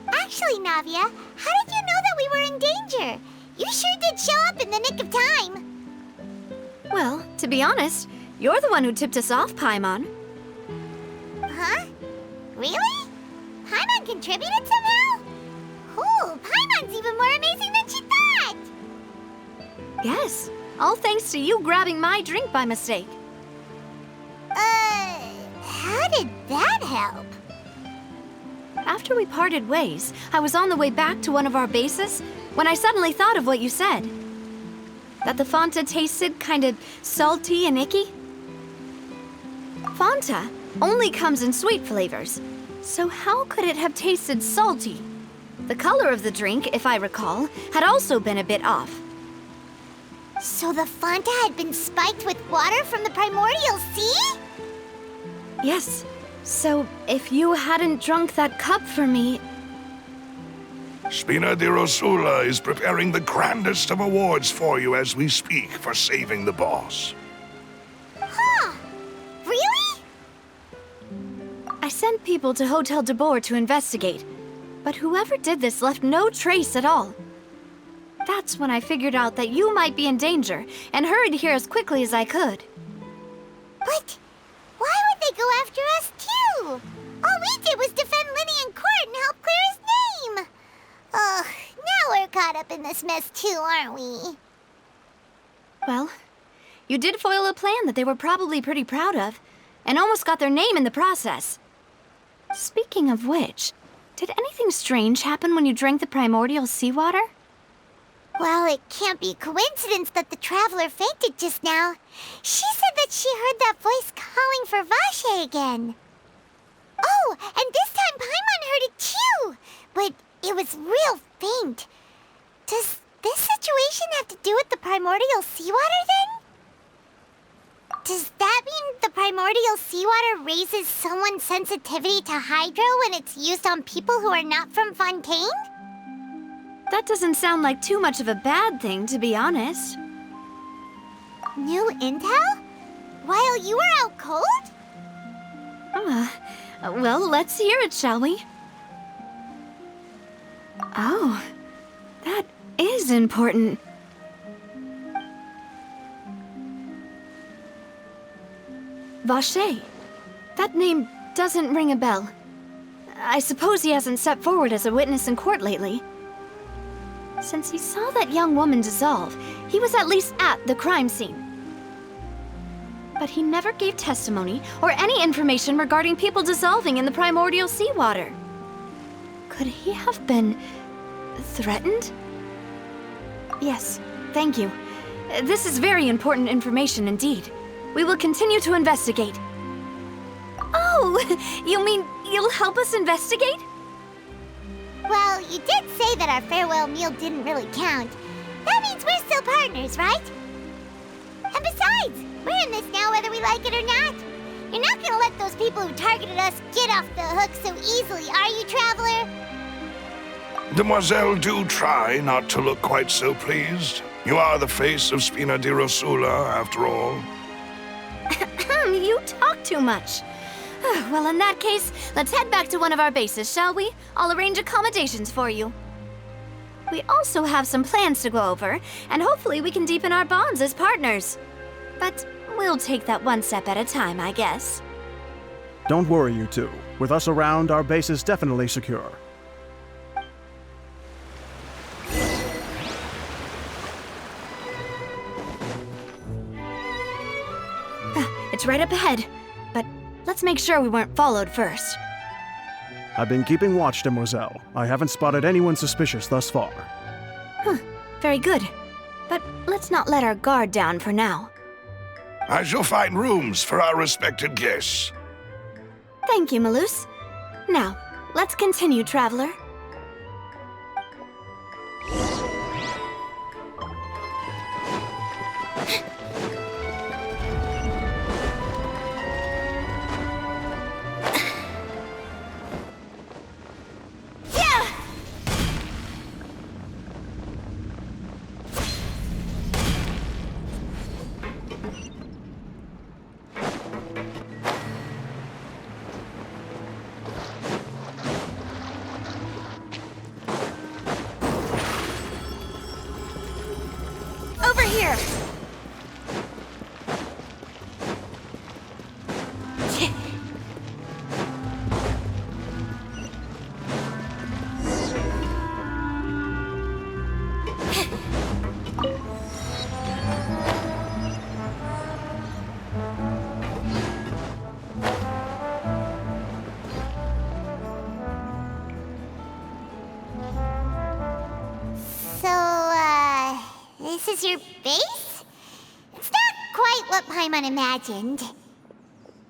Actually, Navia, how did you know that we were in danger? You sure did show up in the nick of time. Well, to be honest, you're the one who tipped us off, Paimon. Huh? Really? Paimon contributed somehow? Cool, Paimon's even more amazing than she thought! Yes, all thanks to you grabbing my drink by mistake. How did that help? After we parted ways, I was on the way back to one of our bases when I suddenly thought of what you said. That the Fanta tasted kind of salty and icky. Fanta only comes in sweet flavors, so how could it have tasted salty? The color of the drink, if I recall, had also been a bit off. So the Fanta had been spiked with water from the primordial sea? Yes. So, if you hadn't drunk that cup for me... Spina di Rosula is preparing the grandest of awards for you as we speak for saving the boss. Huh. Really? I sent people to Hotel de Boer to investigate, but whoever did this left no trace at all. That's when I figured out that you might be in danger and hurried here as quickly as I could. But why would they go after us too? All we did was defend Linny in court and help clear his name. Ugh, now we're caught up in this mess too, aren't we? Well, you did foil a plan that they were probably pretty proud of, and almost got their name in the process. Speaking of which, did anything strange happen when you drank the primordial seawater? Well, it can't be a coincidence that the traveler fainted just now. She said that she heard that voice calling for Vache again. Oh, and this time Paimon heard it too, but it was real faint. Does this situation have to do with the primordial seawater then? Does that mean the primordial seawater raises someone's sensitivity to hydro when it's used on people who are not from Fontaine? That doesn't sound like too much of a bad thing, to be honest. New intel? While you were out cold? Well, let's hear it, shall we? Oh, that is important. Vache. That name doesn't ring a bell. I suppose he hasn't stepped forward as a witness in court lately. Since he saw that young woman dissolve, he was at least at the crime scene. But he never gave testimony or any information regarding people dissolving in the primordial seawater. Could he have been threatened? Yes, thank you. This is very important information indeed. We will continue to investigate. Oh, you mean you'll help us investigate? Well, you did say that our farewell meal didn't really count. That means we're still partners, right? And besides, we're in this now whether we like it or not. You're not gonna let those people who targeted us get off the hook so easily, are you, Traveler? Demoiselle, do try not to look quite so pleased. You are the face of Spina di Rosula, after all. You talk too much. Well, in that case, let's head back to one of our bases, shall we? I'll arrange accommodations for you. We also have some plans to go over, and hopefully we can deepen our bonds as partners. But we'll take that one step at a time, I guess. Don't worry, you two. With us around, our base is definitely secure. It's right up ahead, but let's make sure we weren't followed first. I've been keeping watch, Demoiselle. I haven't spotted anyone suspicious thus far. Very good. But let's not let our guard down for now. I shall find rooms for our respected guests. Thank you, Malus. Now, let's continue, Traveler. Here! This is your base? It's not quite what Paimon imagined.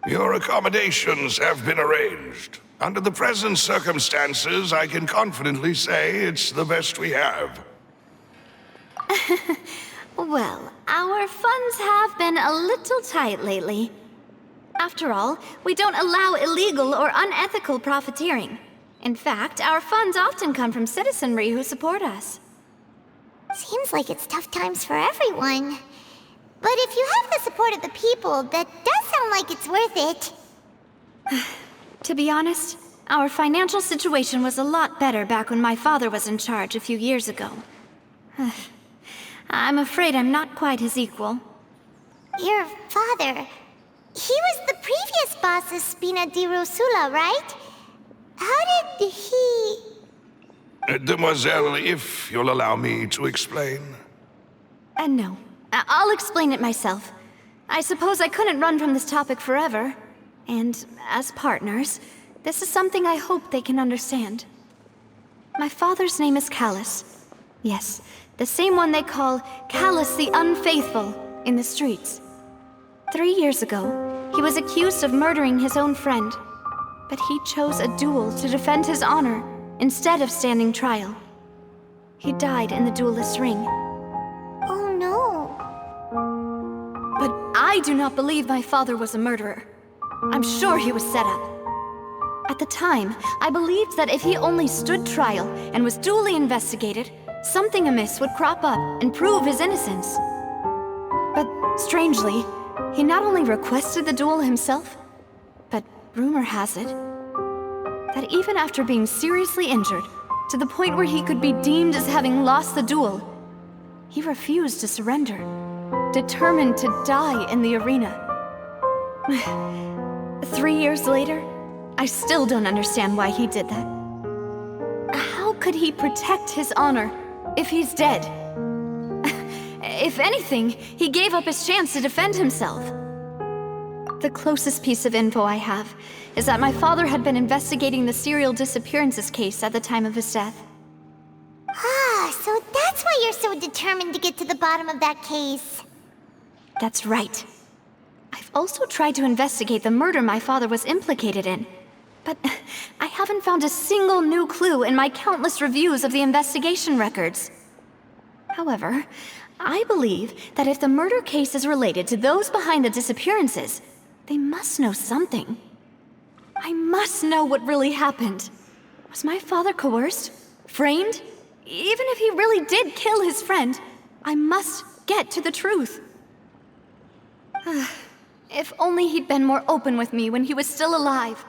Your accommodations have been arranged. Under the present circumstances, I can confidently say it's the best we have. Well, our funds have been a little tight lately. After all, we don't allow illegal or unethical profiteering. In fact, our funds often come from citizenry who support us. Seems like it's tough times for everyone. But if you have the support of the people, that does sound like it's worth it. To be honest, our financial situation was a lot better back when my father was in charge a few years ago. I'm afraid I'm not quite his equal. Your father... he was the previous boss of Spina di Rosula, right? How did he... Demoiselle, if you'll allow me to explain. No. I'll explain it myself. I suppose I couldn't run from this topic forever. And as partners, this is something I hope they can understand. My father's name is Callus. Yes, the same one they call Callus the Unfaithful in the streets. 3 years ago, he was accused of murdering his own friend, but he chose a duel to defend his honor instead of standing trial. He died in the duelist's ring. Oh no. But I do not believe my father was a murderer. I'm sure he was set up. At the time, I believed that if he only stood trial and was duly investigated, something amiss would crop up and prove his innocence. But strangely, he not only requested the duel himself, but rumor has it that even after being seriously injured, to the point where he could be deemed as having lost the duel, he refused to surrender, determined to die in the arena. 3 years later, I still don't understand why he did that. How could he protect his honor if he's dead? If anything, he gave up his chance to defend himself. The closest piece of info I have is that my father had been investigating the serial disappearances case at the time of his death. Ah, so that's why you're so determined to get to the bottom of that case. That's right. I've also tried to investigate the murder my father was implicated in, but I haven't found a single new clue in my countless reviews of the investigation records. However, I believe that if the murder case is related to those behind the disappearances, they must know something. I must know what really happened. Was my father coerced? Framed? Even if he really did kill his friend, I must get to the truth. If only he'd been more open with me when he was still alive.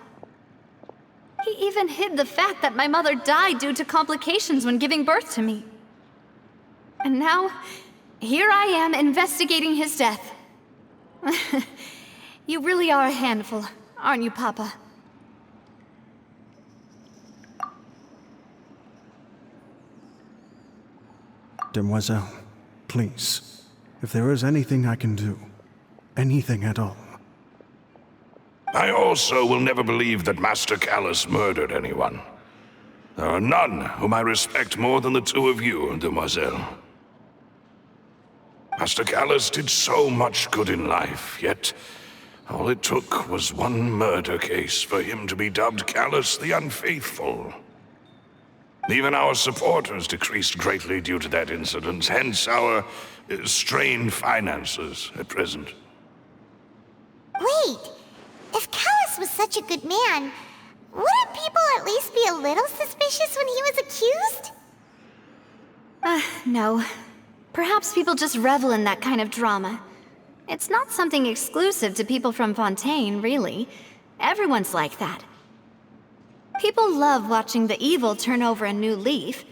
He even hid the fact that my mother died due to complications when giving birth to me. And now, here I am investigating his death. You really are a handful, aren't you, Papa? Demoiselle, please, if there is anything I can do, anything at all. I also will never believe that Master Callus murdered anyone. There are none whom I respect more than the two of you, Demoiselle. Master Callus did so much good in life, yet all it took was one murder case for him to be dubbed Callus the Unfaithful. Even our supporters decreased greatly due to that incident, hence our strained finances at present. Wait, if Callus was such a good man, wouldn't people at least be a little suspicious when he was accused? No. Perhaps people just revel in that kind of drama. It's not something exclusive to people from Fontaine, really. Everyone's like that. People love watching the evil turn over a new leaf,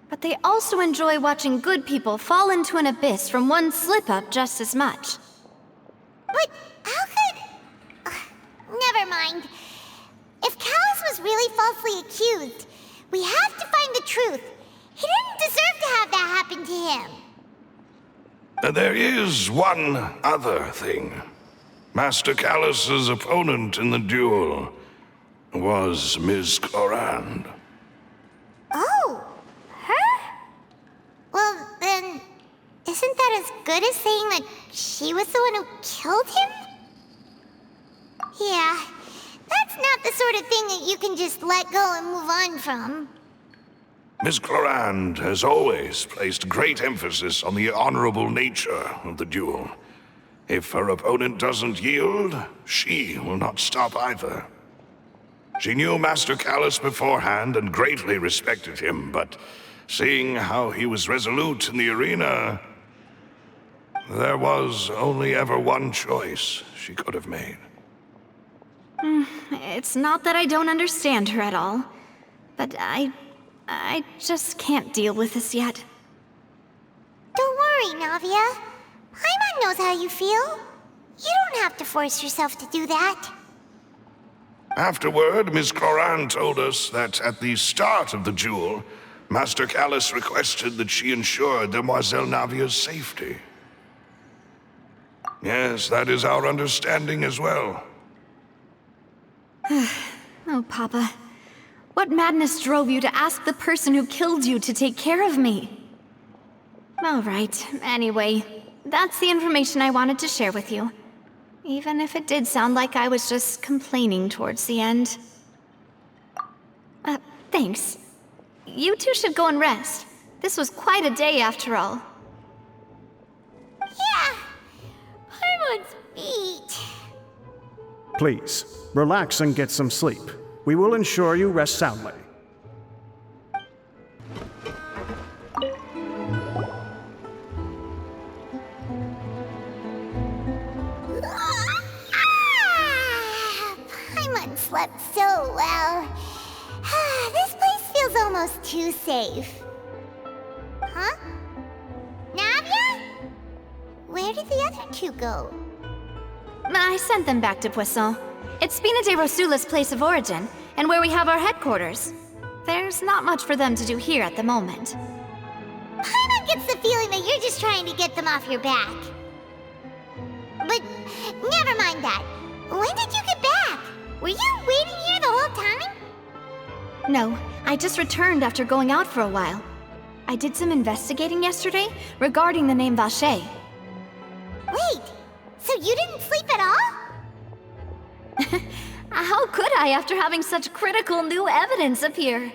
but they also enjoy watching good people fall into an abyss from one slip-up just as much. But how could... never mind. If Callus was really falsely accused, we have to find the truth. He didn't deserve to have that happen to him. There is one other thing. Master Callus's opponent in the duel was Ms. Clorinde. Oh, her? Well, then, isn't that as good as saying that she was the one who killed him? Yeah, that's not the sort of thing that you can just let go and move on from. Ms. Clorinde has always placed great emphasis on the honorable nature of the duel. If her opponent doesn't yield, she will not stop either. She knew Master Callus beforehand and greatly respected him, but seeing how he was resolute in the arena, there was only ever one choice she could have made. It's not that I don't understand her at all, but I just can't deal with this yet. Don't worry, Navia. Paimon knows how you feel. You don't have to force yourself to do that. Afterward, Ms. Clorinde told us that at the start of the duel, Master Callus requested that she ensure Demoiselle Navia's safety. Yes, that is our understanding as well. Oh, Papa. What madness drove you to ask the person who killed you to take care of me? All right, anyway, that's the information I wanted to share with you. Even if it did sound like I was just complaining towards the end. Thanks. You two should go and rest. This was quite a day after all. Yeah! Paimon's beat. Please, relax and get some sleep. We will ensure you rest soundly. Paimon slept so well. This place feels almost too safe. Huh? Navia? Where did the other two go? I sent them back to Poisson. It's Spina de Rosula's place of origin, and where we have our headquarters. There's not much for them to do here at the moment. Paimon gets the feeling that you're just trying to get them off your back. But never mind that. When did you get back? Were you waiting here the whole time? No, I just returned after going out for a while. I did some investigating yesterday regarding the name Vacher. Wait, so you didn't sleep at all? How could I after having such critical new evidence appear?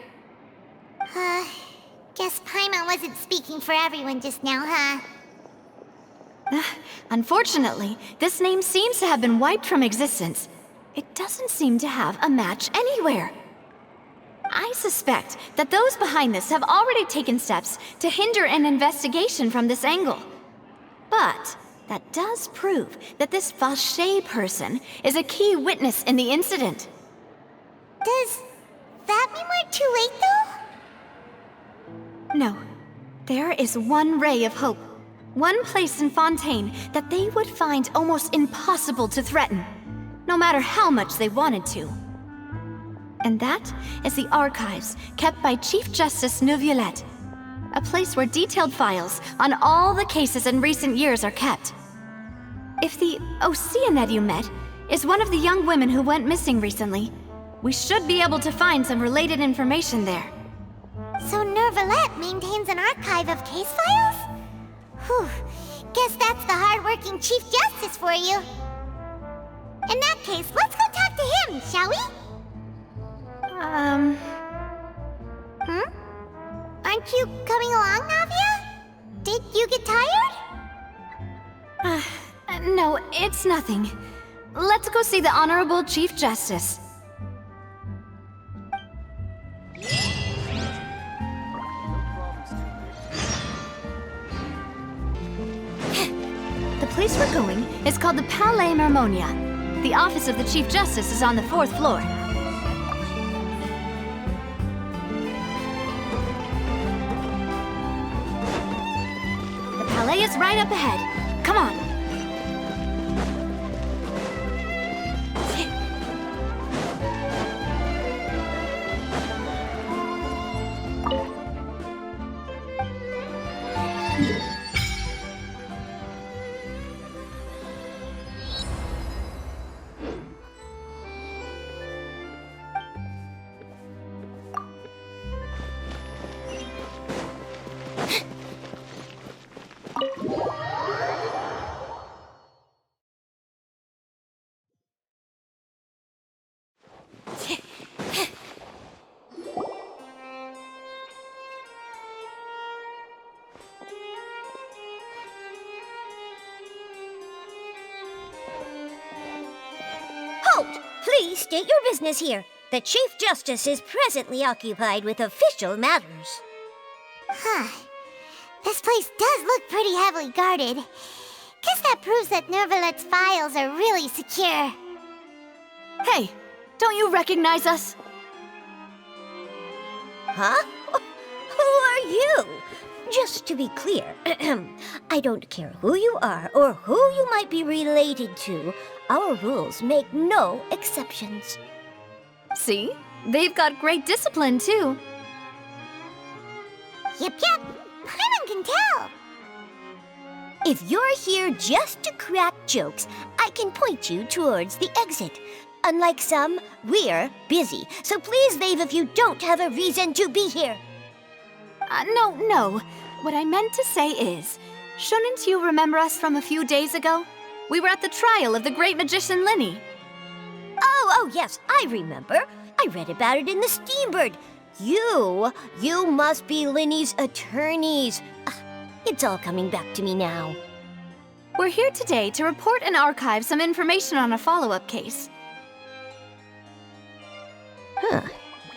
Guess Paimon wasn't speaking for everyone just now, huh? Unfortunately, this name seems to have been wiped from existence. It doesn't seem to have a match anywhere. I suspect that those behind this have already taken steps to hinder an investigation from this angle. But that does prove that this Vacher person is a key witness in the incident. Does that mean we're too late, though? No. There is one ray of hope. One place in Fontaine that they would find almost impossible to threaten, no matter how much they wanted to. And that is the archives kept by Chief Justice Neuvillette, a place where detailed files on all the cases in recent years are kept. If the Oceanette you met is one of the young women who went missing recently, we should be able to find some related information there. So Neuvillette maintains an archive of case files? Whew, guess that's the hard-working Chief Justice for you. In that case, let's go talk to him, shall we? Aren't you coming along, Navia? Did you get tired? No, it's nothing. Let's go see the Honorable Chief Justice. The place we're going is called the Palais Marmonia. The office of the Chief Justice is on the 4th floor. The Palais is right up ahead. Come on. Please state your business here. The Chief Justice is presently occupied with official matters. This place does look pretty heavily guarded. Guess that proves that Neuvillette's files are really secure. Hey, don't you recognize us? Huh? Who are you? Just to be clear, I don't care who you are or who you might be related to. Our rules make no exceptions. See? They've got great discipline, too. Yep. Paimon can tell. If you're here just to crack jokes, I can point you towards the exit. Unlike some, we're busy, so please leave if you don't have a reason to be here. No. What I meant to say is, shouldn't you remember us from a few days ago? We were at the trial of the great magician Linny. Oh, yes, I remember. I read about it in the Steambird. You must be Linny's attorneys. It's all coming back to me now. We're here today to report and archive some information on a follow-up case. Huh.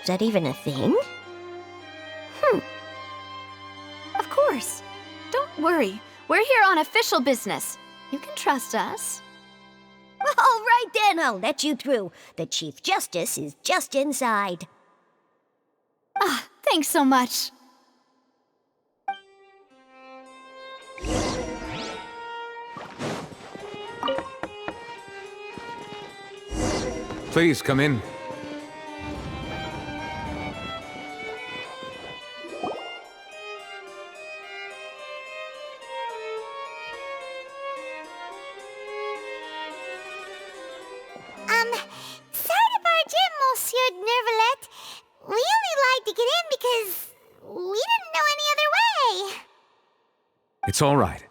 Is that even a thing? Of course. Don't worry. We're here on official business. You can trust us. All right then, I'll let you through. The Chief Justice is just inside. Thanks so much. Please come in. Sorry to barge in, Monsieur Neuvillette. We only lied to get in because we didn't know any other way. It's all right.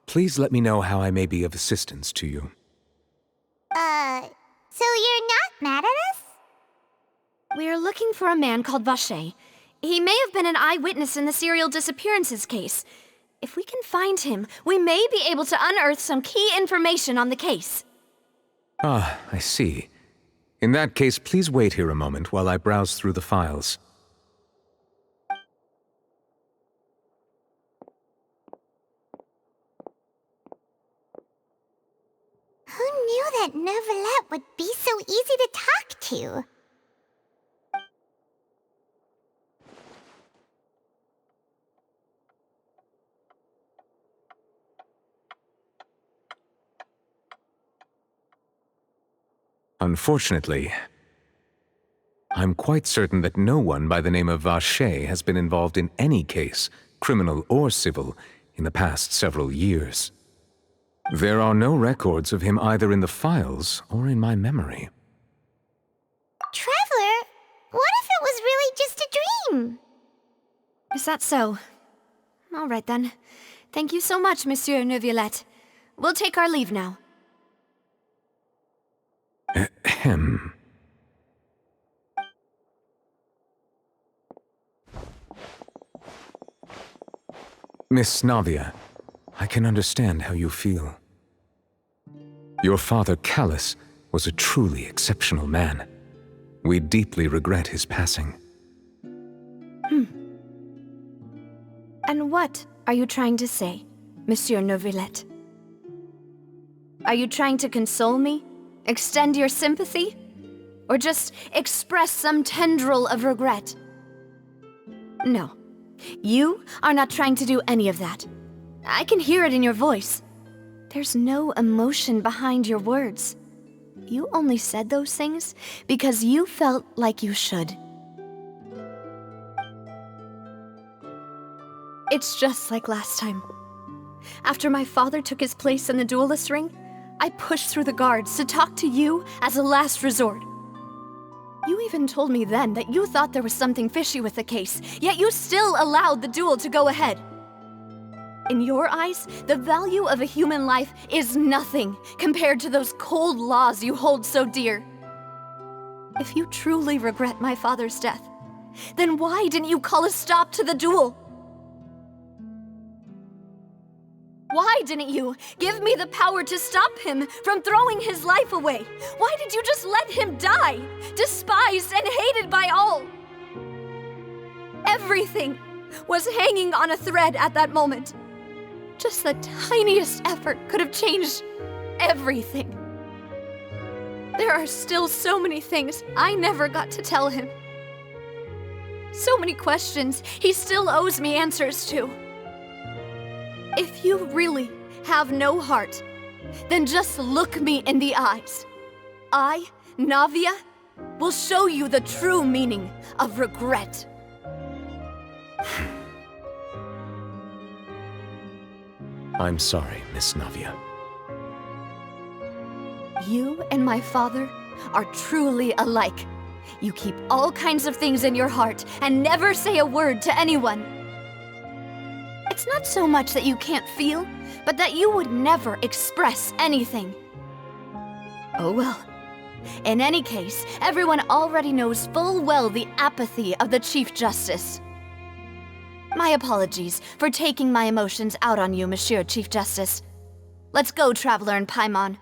Please let me know how I may be of assistance to you. So you're not mad at us? We're looking for a man called Vacher. He may have been an eyewitness in the serial disappearances case. If we can find him, we may be able to unearth some key information on the case. Ah, I see. In that case, please wait here a moment while I browse through the files. Who knew that Neuvillette would be so easy to talk to? Unfortunately, I'm quite certain that no one by the name of Vacher has been involved in any case, criminal or civil, in the past several years. There are no records of him either in the files or in my memory. Traveler, what if it was really just a dream? Is that so? All right then. Thank you so much, Monsieur Neuvillette. We'll take our leave now. Ahem. Miss Navia, I can understand how you feel. Your father, Callus, was a truly exceptional man. We deeply regret his passing. And what are you trying to say, Monsieur Neuvillette? Are you trying to console me? Extend your sympathy? Or just express some tendril of regret? No. You are not trying to do any of that. I can hear it in your voice. There's no emotion behind your words. You only said those things because you felt like you should. It's just like last time. After my father took his place in the duelist ring, I pushed through the guards to talk to you as a last resort. You even told me then that you thought there was something fishy with the case, yet you still allowed the duel to go ahead. In your eyes, the value of a human life is nothing compared to those cold laws you hold so dear. If you truly regret my father's death, then why didn't you call a stop to the duel? Why didn't you give me the power to stop him from throwing his life away? Why did you just let him die, despised and hated by all? Everything was hanging on a thread at that moment. Just the tiniest effort could have changed everything. There are still so many things I never got to tell him. So many questions he still owes me answers to. If you really have no heart, then just look me in the eyes. I, Navia, will show you the true meaning of regret. I'm sorry, Miss Navia. You and my father are truly alike. You keep all kinds of things in your heart and never say a word to anyone. It's not so much that you can't feel, but that you would never express anything. Oh well. In any case, everyone already knows full well the apathy of the Chief Justice. My apologies for taking my emotions out on you, Monsieur Chief Justice. Let's go, Traveler and Paimon.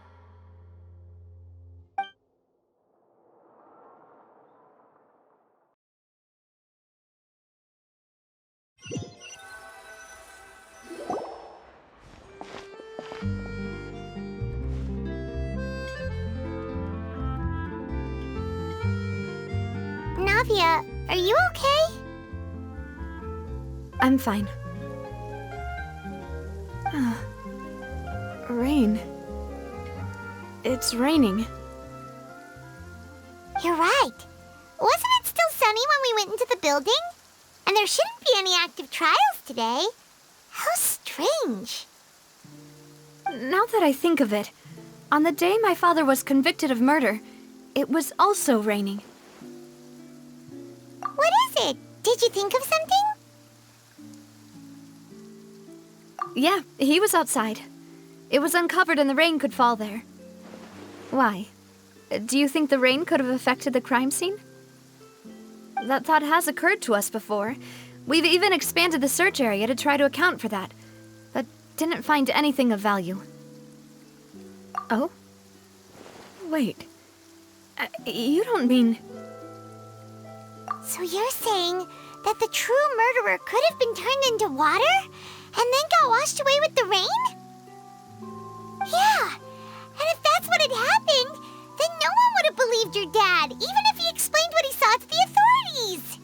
Navia, are you okay? I'm fine. Rain. It's raining. You're right. Wasn't it still sunny when we went into the building? And there shouldn't be any active trials today. How strange. Now that I think of it, on the day my father was convicted of murder, it was also raining. What is it? Did you think of something? Yeah, he was outside. It was uncovered and the rain could fall there. Why? Do you think the rain could have affected the crime scene? That thought has occurred to us before. We've even expanded the search area to try to account for that, but didn't find anything of value. Oh? Wait. You don't mean... So you're saying that the true murderer could have been turned into water and then got washed away with the rain? Yeah, and if that's what had happened, then no one would have believed your dad, even if he explained what he saw to the authorities.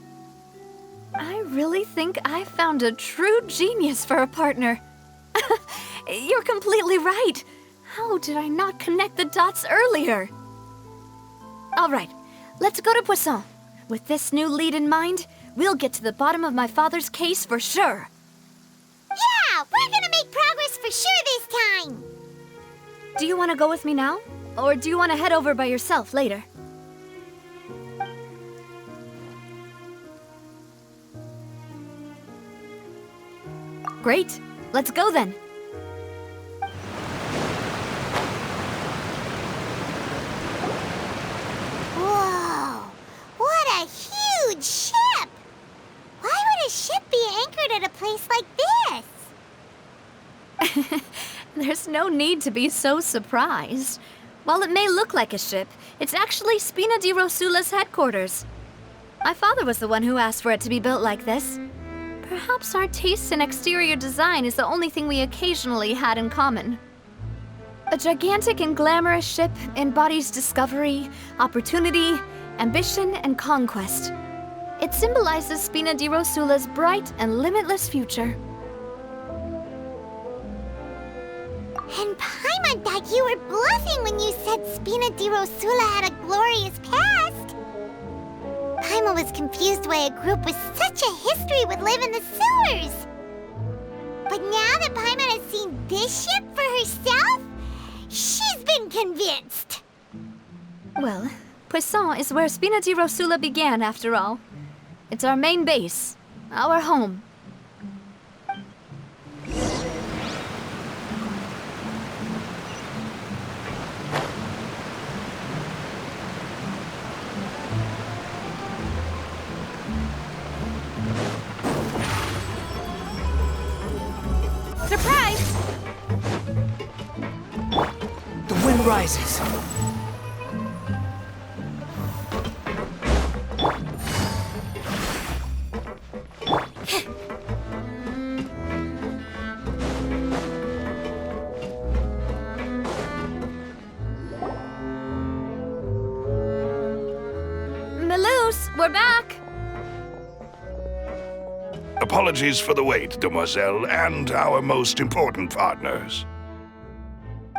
I really think I found a true genius for a partner. You're completely right. How did I not connect the dots earlier? All right, let's go to Poisson. With this new lead in mind, we'll get to the bottom of my father's case for sure. Yeah, we're gonna make progress for sure this time. Do you want to go with me now? Or do you want to head over by yourself later? Great. Let's go then. Whoa! What a huge ship! Why would a ship be anchored at a place like this? There's no need to be so surprised. While it may look like a ship, it's actually Spina di Rosula's headquarters. My father was the one who asked for it to be built like this. Perhaps our taste in exterior design is the only thing we occasionally had in common. A gigantic and glamorous ship embodies discovery, opportunity, ambition, and conquest. It symbolizes Spina di Rosula's bright and limitless future. And Paimon thought you were bluffing when you said Spina di Rosula had a glorious past. Paimon was confused why a group with such a history would live in the sewers. But now that Paimon has seen this ship for herself, she's been convinced. Well, Poisson is where Spina di Rosula began, after all. It's our main base, our home. Surprise! The wind rises. Melus, we're back! Apologies for the wait, demoiselle, and our most important partners.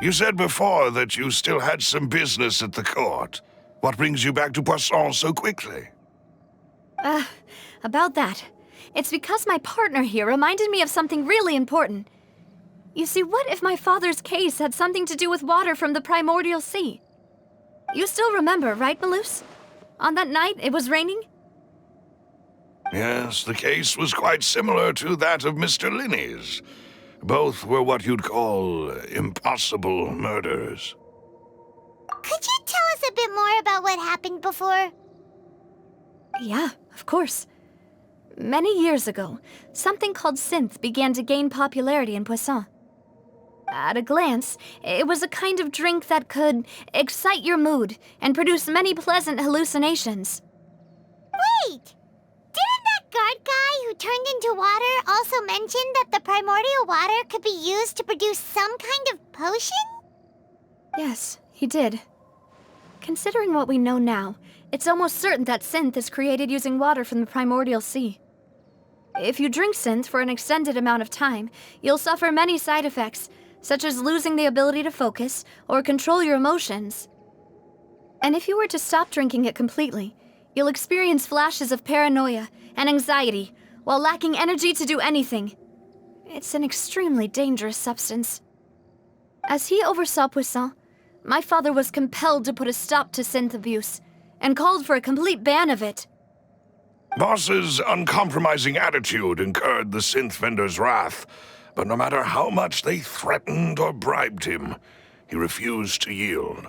You said before that you still had some business at the court. What brings you back to Poisson so quickly? About that. It's because my partner here reminded me of something really important. You see, what if my father's case had something to do with water from the primordial sea? You still remember, right, Malus? On that night, it was raining? Yes, the case was quite similar to that of Mr. Linney's. Both were what you'd call impossible murders. Could you tell us a bit more about what happened before? Yeah, of course. Many years ago, something called synth began to gain popularity in Poisson. At a glance, it was a kind of drink that could excite your mood and produce many pleasant hallucinations. Wait! Didn't that guard guy who turned into water also mention that the primordial water could be used to produce some kind of potion? Yes, he did. Considering what we know now, it's almost certain that synth is created using water from the primordial sea. If you drink synth for an extended amount of time, you'll suffer many side effects, such as losing the ability to focus or control your emotions. And if you were to stop drinking it completely, you'll experience flashes of paranoia and anxiety while lacking energy to do anything. It's an extremely dangerous substance. As he oversaw Poisson, my father was compelled to put a stop to synth abuse and called for a complete ban of it. Boss's uncompromising attitude incurred the synth vendor's wrath, but no matter how much they threatened or bribed him, he refused to yield.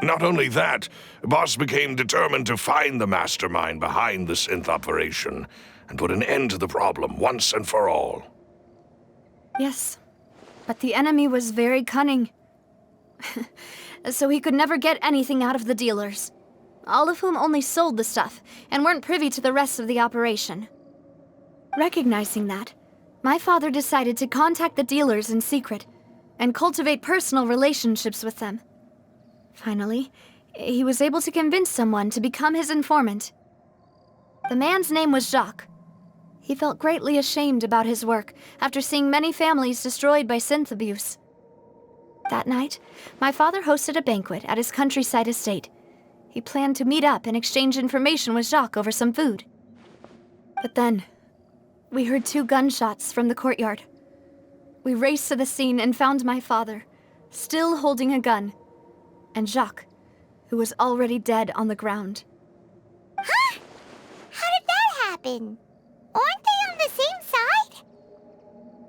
Not only that, Boss became determined to find the mastermind behind the synth operation and put an end to the problem once and for all. Yes, but the enemy was very cunning. So he could never get anything out of the dealers, all of whom only sold the stuff and weren't privy to the rest of the operation. Recognizing that, my father decided to contact the dealers in secret and cultivate personal relationships with them. Finally, he was able to convince someone to become his informant. The man's name was Jacques. He felt greatly ashamed about his work after seeing many families destroyed by synth abuse. That night, my father hosted a banquet at his countryside estate. He planned to meet up and exchange information with Jacques over some food. But then, we heard 2 gunshots from the courtyard. We raced to the scene and found my father, still holding a gun, and Jacques, who was already dead on the ground. Huh? How did that happen? Aren't they on the same side?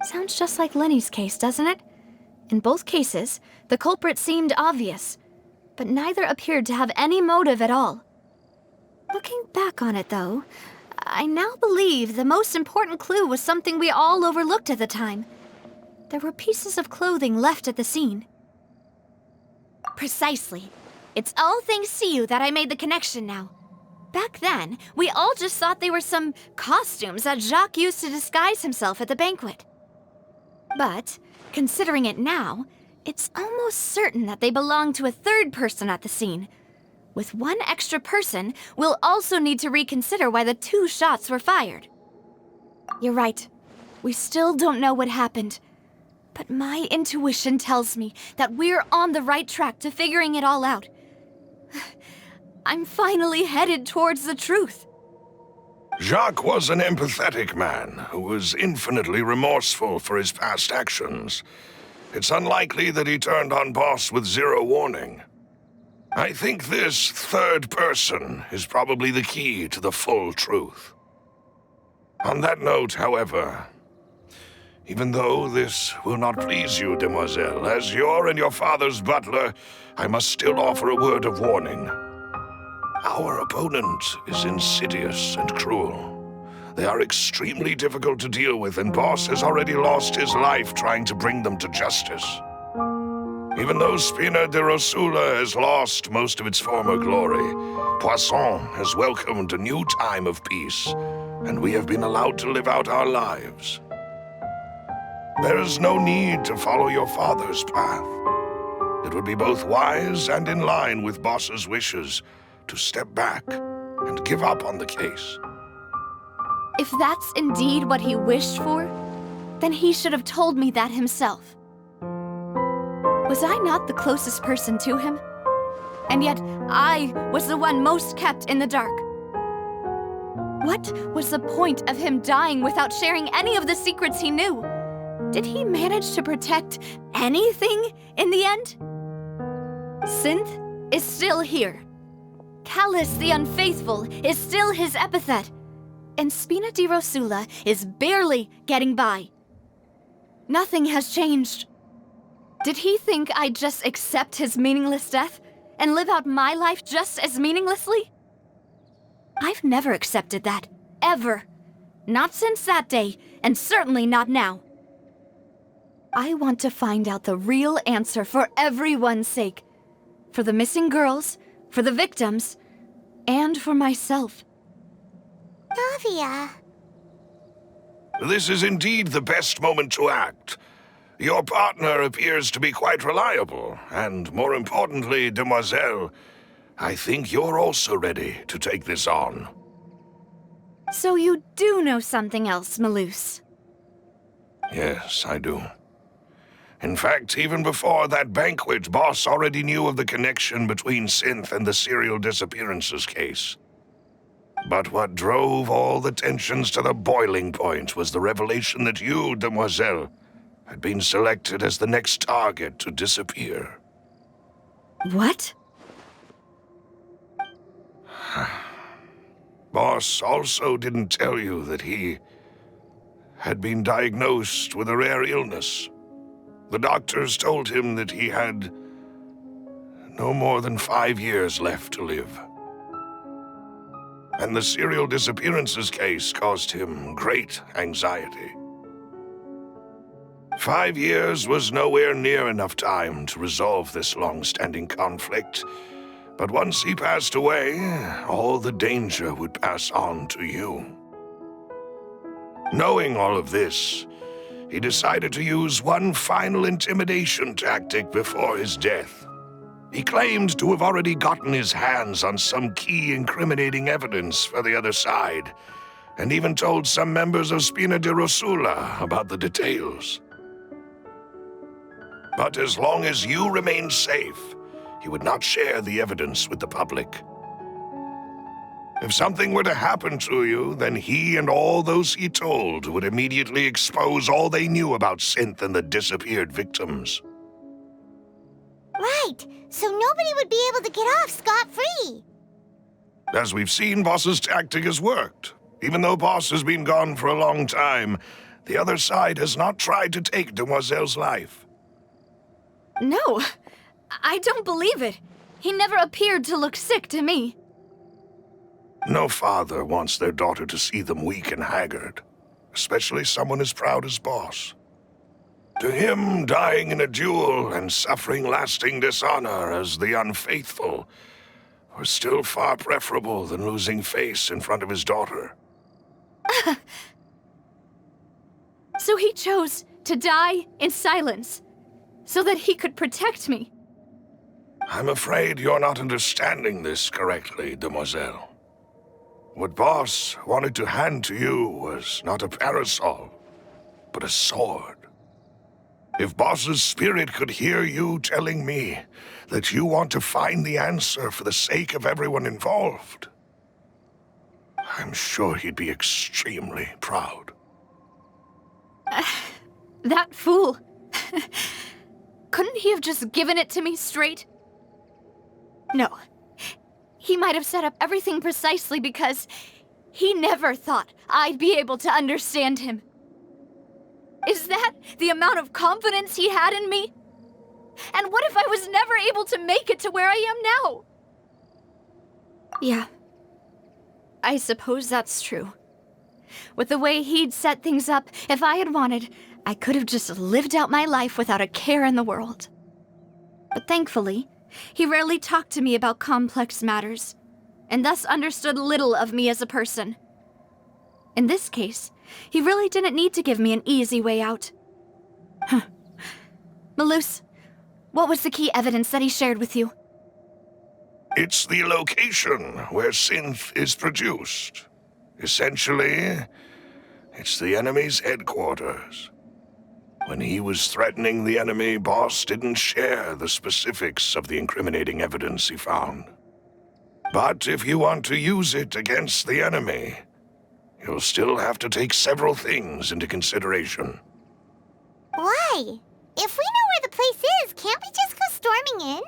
Sounds just like Lenny's case, doesn't it? In both cases, the culprit seemed obvious, but neither appeared to have any motive at all. Looking back on it, though, I now believe the most important clue was something we all overlooked at the time. There were pieces of clothing left at the scene. Precisely. It's all thanks to you that I made the connection now. Back then, we all just thought they were some costumes that Jacques used to disguise himself at the banquet. But, considering it now, it's almost certain that they belong to a third person at the scene. With one extra person, we'll also need to reconsider why the 2 shots were fired. You're right. We still don't know what happened. But my intuition tells me that we're on the right track to figuring it all out. I'm finally headed towards the truth. Jacques was an empathetic man who was infinitely remorseful for his past actions. It's unlikely that he turned on Boss with 0 warning. I think this third person is probably the key to the full truth. On that note, however, even though this will not please you, demoiselle, as your and your father's butler, I must still offer a word of warning. Our opponent is insidious and cruel. They are extremely difficult to deal with, and Boss has already lost his life trying to bring them to justice. Even though Spina de Rosula has lost most of its former glory, Poisson has welcomed a new time of peace, and we have been allowed to live out our lives. There is no need to follow your father's path. It would be both wise and in line with Boss's wishes to step back and give up on the case. If that's indeed what he wished for, then he should have told me that himself. Was I not the closest person to him? And yet, I was the one most kept in the dark. What was the point of him dying without sharing any of the secrets he knew? Did he manage to protect anything in the end? Synth is still here. Callous the Unfaithful is still his epithet. And Spina di Rosula is barely getting by. Nothing has changed. Did he think I'd just accept his meaningless death and live out my life just as meaninglessly? I've never accepted that, ever. Not since that day, and certainly not now. I want to find out the real answer for everyone's sake. For the missing girls, for the victims, and for myself. Navia. This is indeed the best moment to act. Your partner appears to be quite reliable, and more importantly, demoiselle, I think you're also ready to take this on. So you do know something else, Maloose? Yes, I do. In fact, even before that banquet, Boss already knew of the connection between Synth and the serial disappearances case. But what drove all the tensions to the boiling point was the revelation that you, demoiselle, had been selected as the next target to disappear. What? Boss also didn't tell you that he had been diagnosed with a rare illness. The doctors told him that he had no more than 5 years left to live. And the serial disappearances case caused him great anxiety. 5 years was nowhere near enough time to resolve this long-standing conflict, but once he passed away, all the danger would pass on to you. Knowing all of this, he decided to use one final intimidation tactic before his death. He claimed to have already gotten his hands on some key incriminating evidence for the other side, and even told some members of Spina di Rosula about the details. But as long as you remained safe, he would not share the evidence with the public. If something were to happen to you, then he and all those he told would immediately expose all they knew about Synth and the disappeared victims. Right, so nobody would be able to get off scot-free. As we've seen, Boss's tactic has worked. Even though Boss has been gone for a long time, the other side has not tried to take Demoiselle's life. No, I don't believe it. He never appeared to look sick to me. No father wants their daughter to see them weak and haggard, especially someone as proud as Boss. To him, dying in a duel and suffering lasting dishonor as the unfaithful were still far preferable than losing face in front of his daughter. So he chose to die in silence, so that he could protect me. I'm afraid you're not understanding this correctly, Demoiselle. What Boss wanted to hand to you was not a parasol, but a sword. If Boss's spirit could hear you telling me that you want to find the answer for the sake of everyone involved, I'm sure he'd be extremely proud. That fool. Couldn't he have just given it to me straight? No. He might have set up everything precisely because he never thought I'd be able to understand him. Is that the amount of confidence he had in me? And what if I was never able to make it to where I am now? Yeah. I suppose that's true. With the way he'd set things up, if I had wanted, I could have just lived out my life without a care in the world. But thankfully, he rarely talked to me about complex matters, and thus understood little of me as a person. In this case, he really didn't need to give me an easy way out. Maloose, what was the key evidence that he shared with you? It's the location where Synth is produced. Essentially, it's the enemy's headquarters. When he was threatening the enemy, Boss didn't share the specifics of the incriminating evidence he found. But if you want to use it against the enemy, you'll still have to take several things into consideration. Why? If we know where the place is, can't we just go storming in?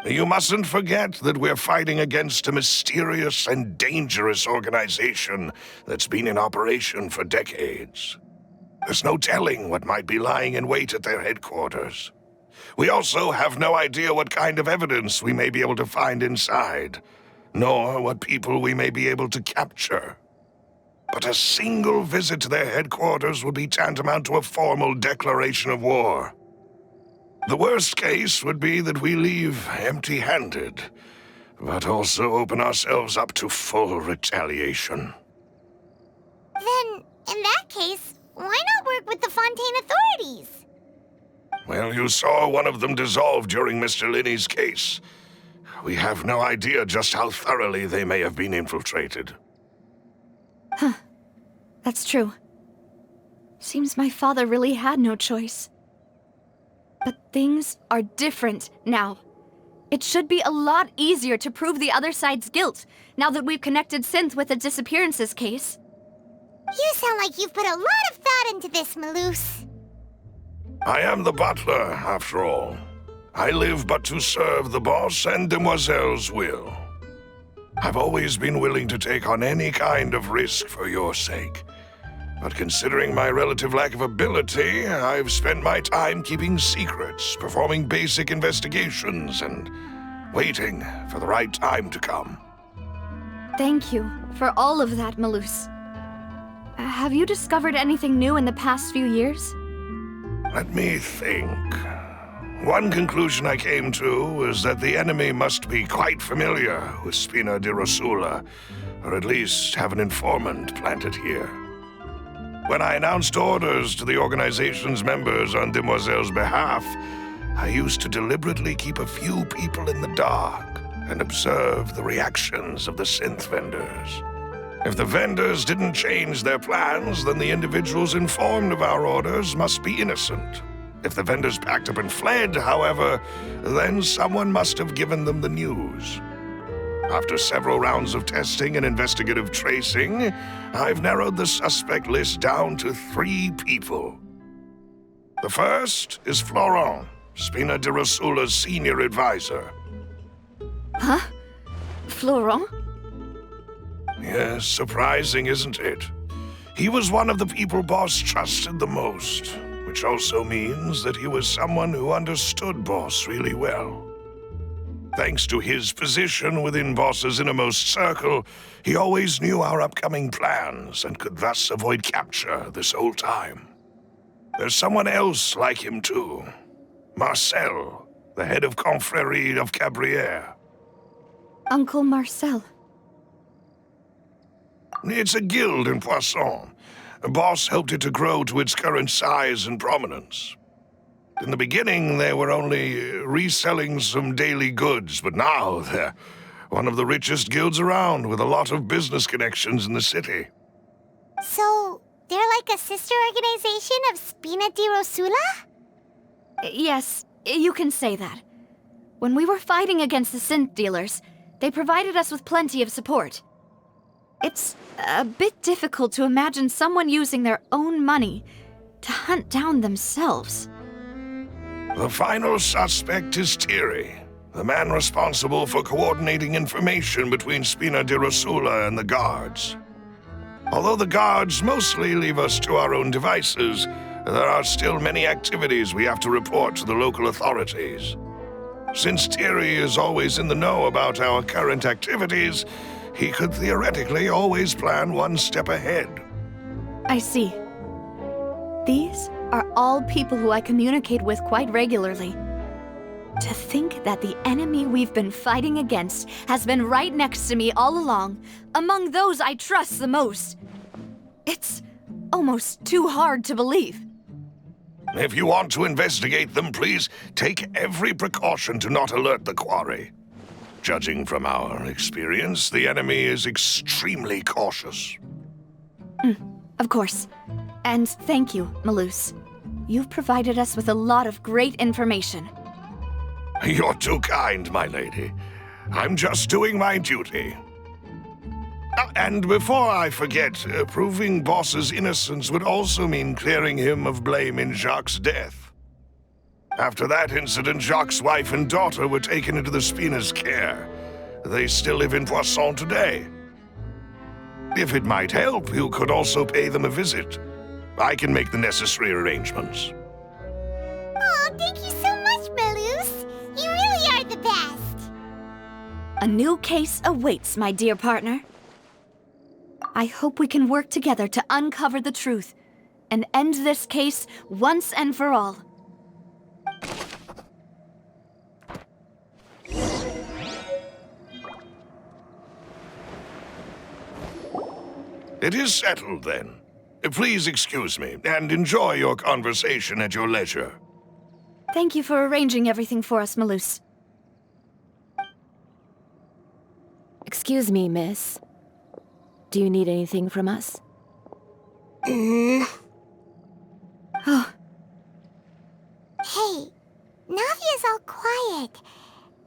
You mustn't forget that we're fighting against a mysterious and dangerous organization that's been in operation for decades. There's no telling what might be lying in wait at their headquarters. We also have no idea what kind of evidence we may be able to find inside, nor what people we may be able to capture. But a single visit to their headquarters would be tantamount to a formal declaration of war. The worst case would be that we leave empty-handed, but also open ourselves up to full retaliation. Then, in that case, why not work with the Fontaine authorities? Well, you saw one of them dissolve during Mr. Linney's case. We have no idea just how thoroughly they may have been infiltrated. Huh. That's true. Seems my father really had no choice. But things are different now. It should be a lot easier to prove the other side's guilt, now that we've connected Synth with the disappearances case. You sound like you've put a lot of thought into this, Maloose. I am the butler, after all. I live but to serve the boss and Demoiselle's will. I've always been willing to take on any kind of risk for your sake. But considering my relative lack of ability, I've spent my time keeping secrets, performing basic investigations, and waiting for the right time to come. Thank you for all of that, Maloose. Have you discovered anything new in the past few years? Let me think. One conclusion I came to is that the enemy must be quite familiar with Spina di Rosula, or at least have an informant planted here. When I announced orders to the organization's members on Demoiselle's behalf, I used to deliberately keep a few people in the dark and observe the reactions of the synth vendors. If the vendors didn't change their plans, then the individuals informed of our orders must be innocent. If the vendors packed up and fled, however, then someone must have given them the news. After several rounds of testing and investigative tracing, I've narrowed the suspect list down to 3 people. The first is Florent, Spina di Rosula's senior advisor. Huh? Florent? Yes, surprising, isn't it? He was one of the people Boss trusted the most, which also means that he was someone who understood Boss really well. Thanks to his position within Boss's innermost circle, he always knew our upcoming plans and could thus avoid capture this whole time. There's someone else like him too. Marcel, the head of Confrérie of Cabrières. Uncle Marcel. It's a guild in Poisson. Boss helped it to grow to its current size and prominence. In the beginning, they were only reselling some daily goods, but now they're one of the richest guilds around, with a lot of business connections in the city. So, they're like a sister organization of Spina di Rosula? Yes, you can say that. When we were fighting against the synth dealers, they provided us with plenty of support. It's a bit difficult to imagine someone using their own money to hunt down themselves. The final suspect is Thierry, the man responsible for coordinating information between Spina di Rosula and the guards. Although the guards mostly leave us to our own devices, there are still many activities we have to report to the local authorities. Since Thierry is always in the know about our current activities, he could theoretically always plan one step ahead. I see. These are all people who I communicate with quite regularly. To think that the enemy we've been fighting against has been right next to me all along, among those I trust the most. It's almost too hard to believe. If you want to investigate them, please take every precaution to not alert the quarry. Judging from our experience, the enemy is extremely cautious. Of course. And thank you, Maloose. You've provided us with a lot of great information. You're too kind, my lady. I'm just doing my duty. And before I forget, proving Boss's innocence would also mean clearing him of blame in Jacques' death. After that incident, Jacques' wife and daughter were taken into the Spina's care. They still live in Poisson today. If it might help, you could also pay them a visit. I can make the necessary arrangements. Oh, thank you so much, Melus. You really are the best. A new case awaits, my dear partner. I hope we can work together to uncover the truth and end this case once and for all. It is settled, then. Please excuse me, and enjoy your conversation at your leisure. Thank you for arranging everything for us, Melus. Excuse me, miss. Do you need anything from us? Oh. Hey, Navia's all quiet.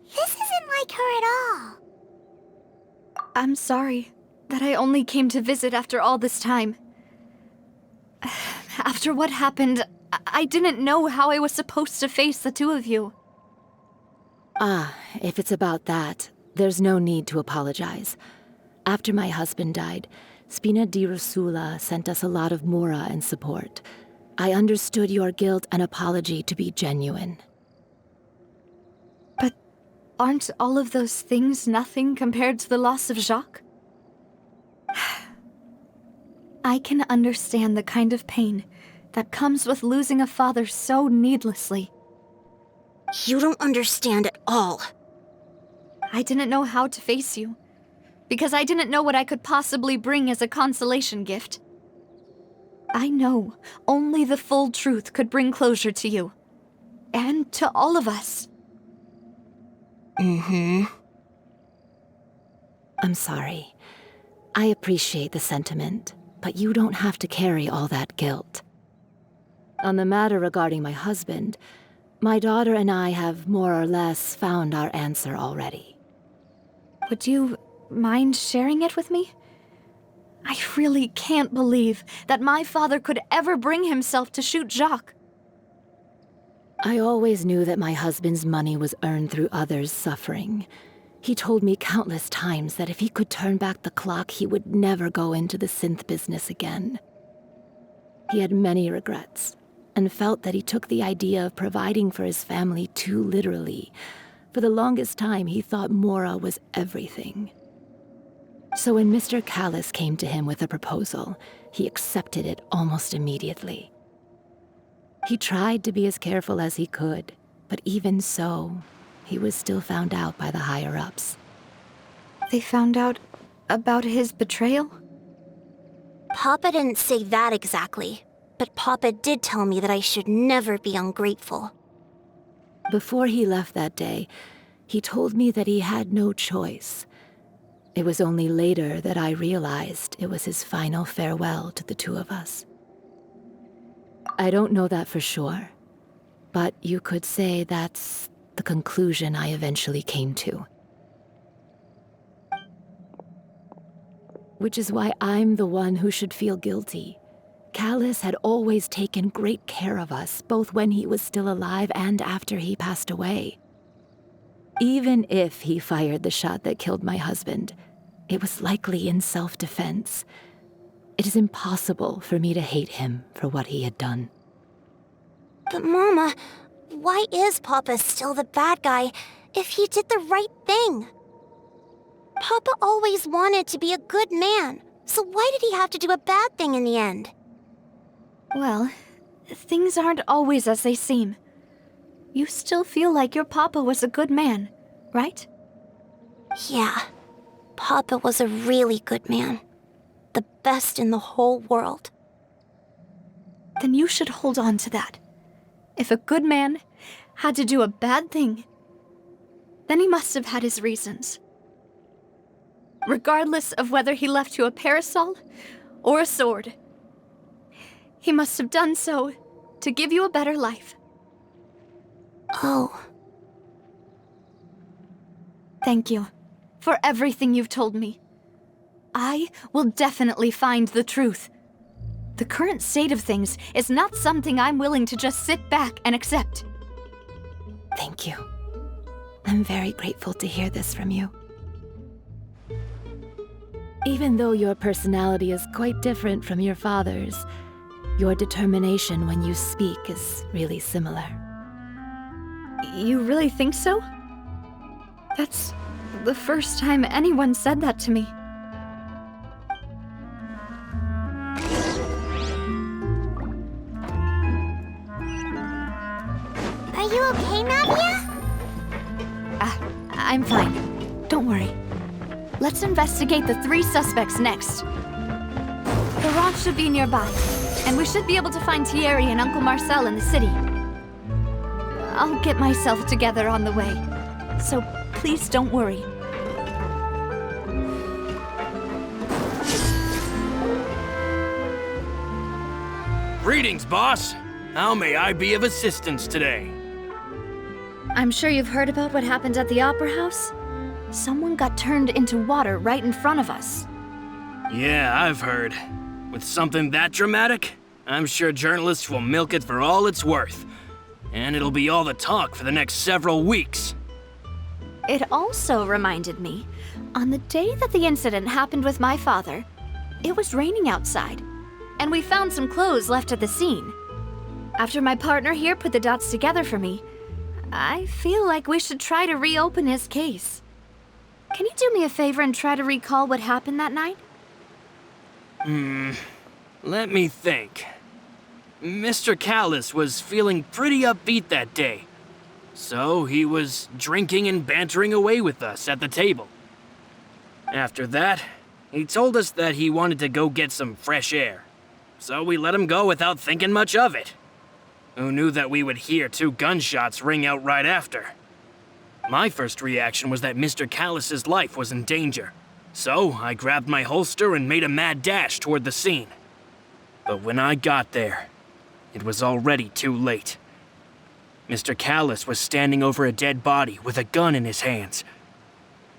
This isn't like her at all. I'm sorry that I only came to visit after all this time. After what happened, I didn't know how I was supposed to face the two of you. Ah, if it's about that, there's no need to apologize. After my husband died, Spina di Rosula sent us a lot of mora and support. I understood your guilt and apology to be genuine. But aren't all of those things nothing compared to the loss of Jacques? I can understand the kind of pain that comes with losing a father so needlessly. You don't understand at all. I didn't know how to face you, because I didn't know what I could possibly bring as a consolation gift. I know only the full truth could bring closure to you, and to all of us. I'm sorry. I appreciate the sentiment, but you don't have to carry all that guilt. On the matter regarding my husband, my daughter and I have more or less found our answer already. Would you mind sharing it with me? I really can't believe that my father could ever bring himself to shoot Jacques. I always knew that my husband's money was earned through others' suffering. He told me countless times that if he could turn back the clock, he would never go into the synth business again. He had many regrets, and felt that he took the idea of providing for his family too literally. For the longest time, he thought Mora was everything. So when Mr. Callis came to him with a proposal, he accepted it almost immediately. He tried to be as careful as he could, but even so, he was still found out by the higher-ups. They found out about his betrayal? Papa didn't say that exactly, but Papa did tell me that I should never be ungrateful. Before he left that day, he told me that he had no choice. It was only later that I realized it was his final farewell to the two of us. I don't know that for sure, but you could say that's the conclusion I eventually came to. Which is why I'm the one who should feel guilty. Callis had always taken great care of us, both when he was still alive and after he passed away. Even if he fired the shot that killed my husband, it was likely in self-defense. It is impossible for me to hate him for what he had done. But Mama, why is Papa still the bad guy if he did the right thing? Papa always wanted to be a good man, so why did he have to do a bad thing in the end? Well, things aren't always as they seem. You still feel like your papa was a good man, right? Yeah, Papa was a really good man. The best in the whole world. Then you should hold on to that. If a good man had to do a bad thing, then he must have had his reasons. Regardless of whether he left you a parasol or a sword, he must have done so to give you a better life. Oh. Thank you for everything you've told me. I will definitely find the truth. The current state of things is not something I'm willing to just sit back and accept. Thank you. I'm very grateful to hear this from you. Even though your personality is quite different from your father's, your determination when you speak is really similar. You really think so? That's the first time anyone said that to me. Are you okay, Navia? I'm fine. Don't worry. Let's investigate the 3 suspects next. The Roth should be nearby, and we should be able to find Thierry and Uncle Marcel in the city. I'll get myself together on the way, so please don't worry. Greetings, boss. How may I be of assistance today? I'm sure you've heard about what happened at the Opera House? Someone got turned into water right in front of us. Yeah, I've heard. With something that dramatic, I'm sure journalists will milk it for all it's worth. And it'll be all the talk for the next several weeks. It also reminded me, on the day that the incident happened with my father, it was raining outside, and we found some clothes left at the scene. After my partner here put the dots together for me, I feel like we should try to reopen his case. Can you do me a favor and try to recall what happened that night? Let me think. Mr. Callis was feeling pretty upbeat that day. So he was drinking and bantering away with us at the table. After that, he told us that he wanted to go get some fresh air. So we let him go without thinking much of it. Who knew that we would hear 2 gunshots ring out right after? My first reaction was that Mr. Callis's life was in danger. So I grabbed my holster and made a mad dash toward the scene. But when I got there, it was already too late. Mr. Callis was standing over a dead body with a gun in his hands.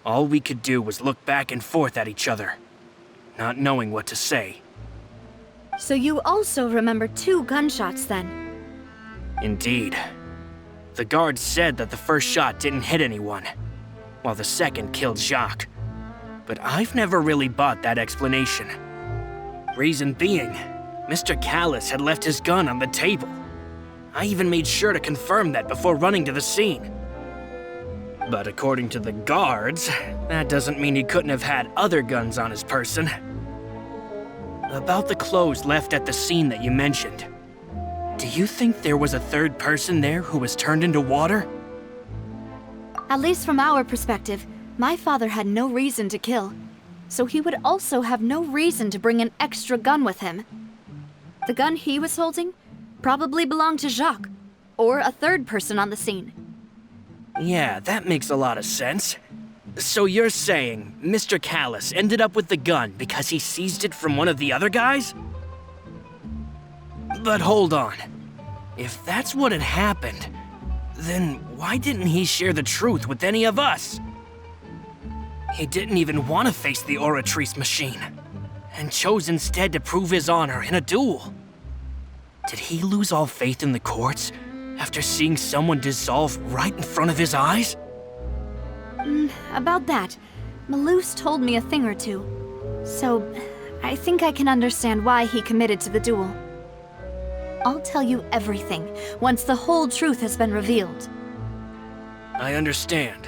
All we could do was look back and forth at each other, not knowing what to say. So you also remember 2 gunshots then? Indeed. The guards said that the first shot didn't hit anyone, while the second killed Jacques. But I've never really bought that explanation. Reason being, Mr. Callis had left his gun on the table. I even made sure to confirm that before running to the scene. But according to the guards, that doesn't mean he couldn't have had other guns on his person. About the clothes left at the scene that you mentioned, do you think there was a 3rd person there who was turned into water? At least from our perspective, my father had no reason to kill, so he would also have no reason to bring an extra gun with him. The gun he was holding probably belonged to Jacques, or a 3rd person on the scene. Yeah, that makes a lot of sense. So you're saying Mr. Callis ended up with the gun because he seized it from one of the other guys? But hold on. If that's what had happened, then why didn't he share the truth with any of us? He didn't even want to face the Oratrice machine, and chose instead to prove his honor in a duel. Did he lose all faith in the courts after seeing someone dissolve right in front of his eyes? About that, Malouse told me a thing or 2, so I think I can understand why he committed to the duel. I'll tell you everything once the whole truth has been revealed. I understand.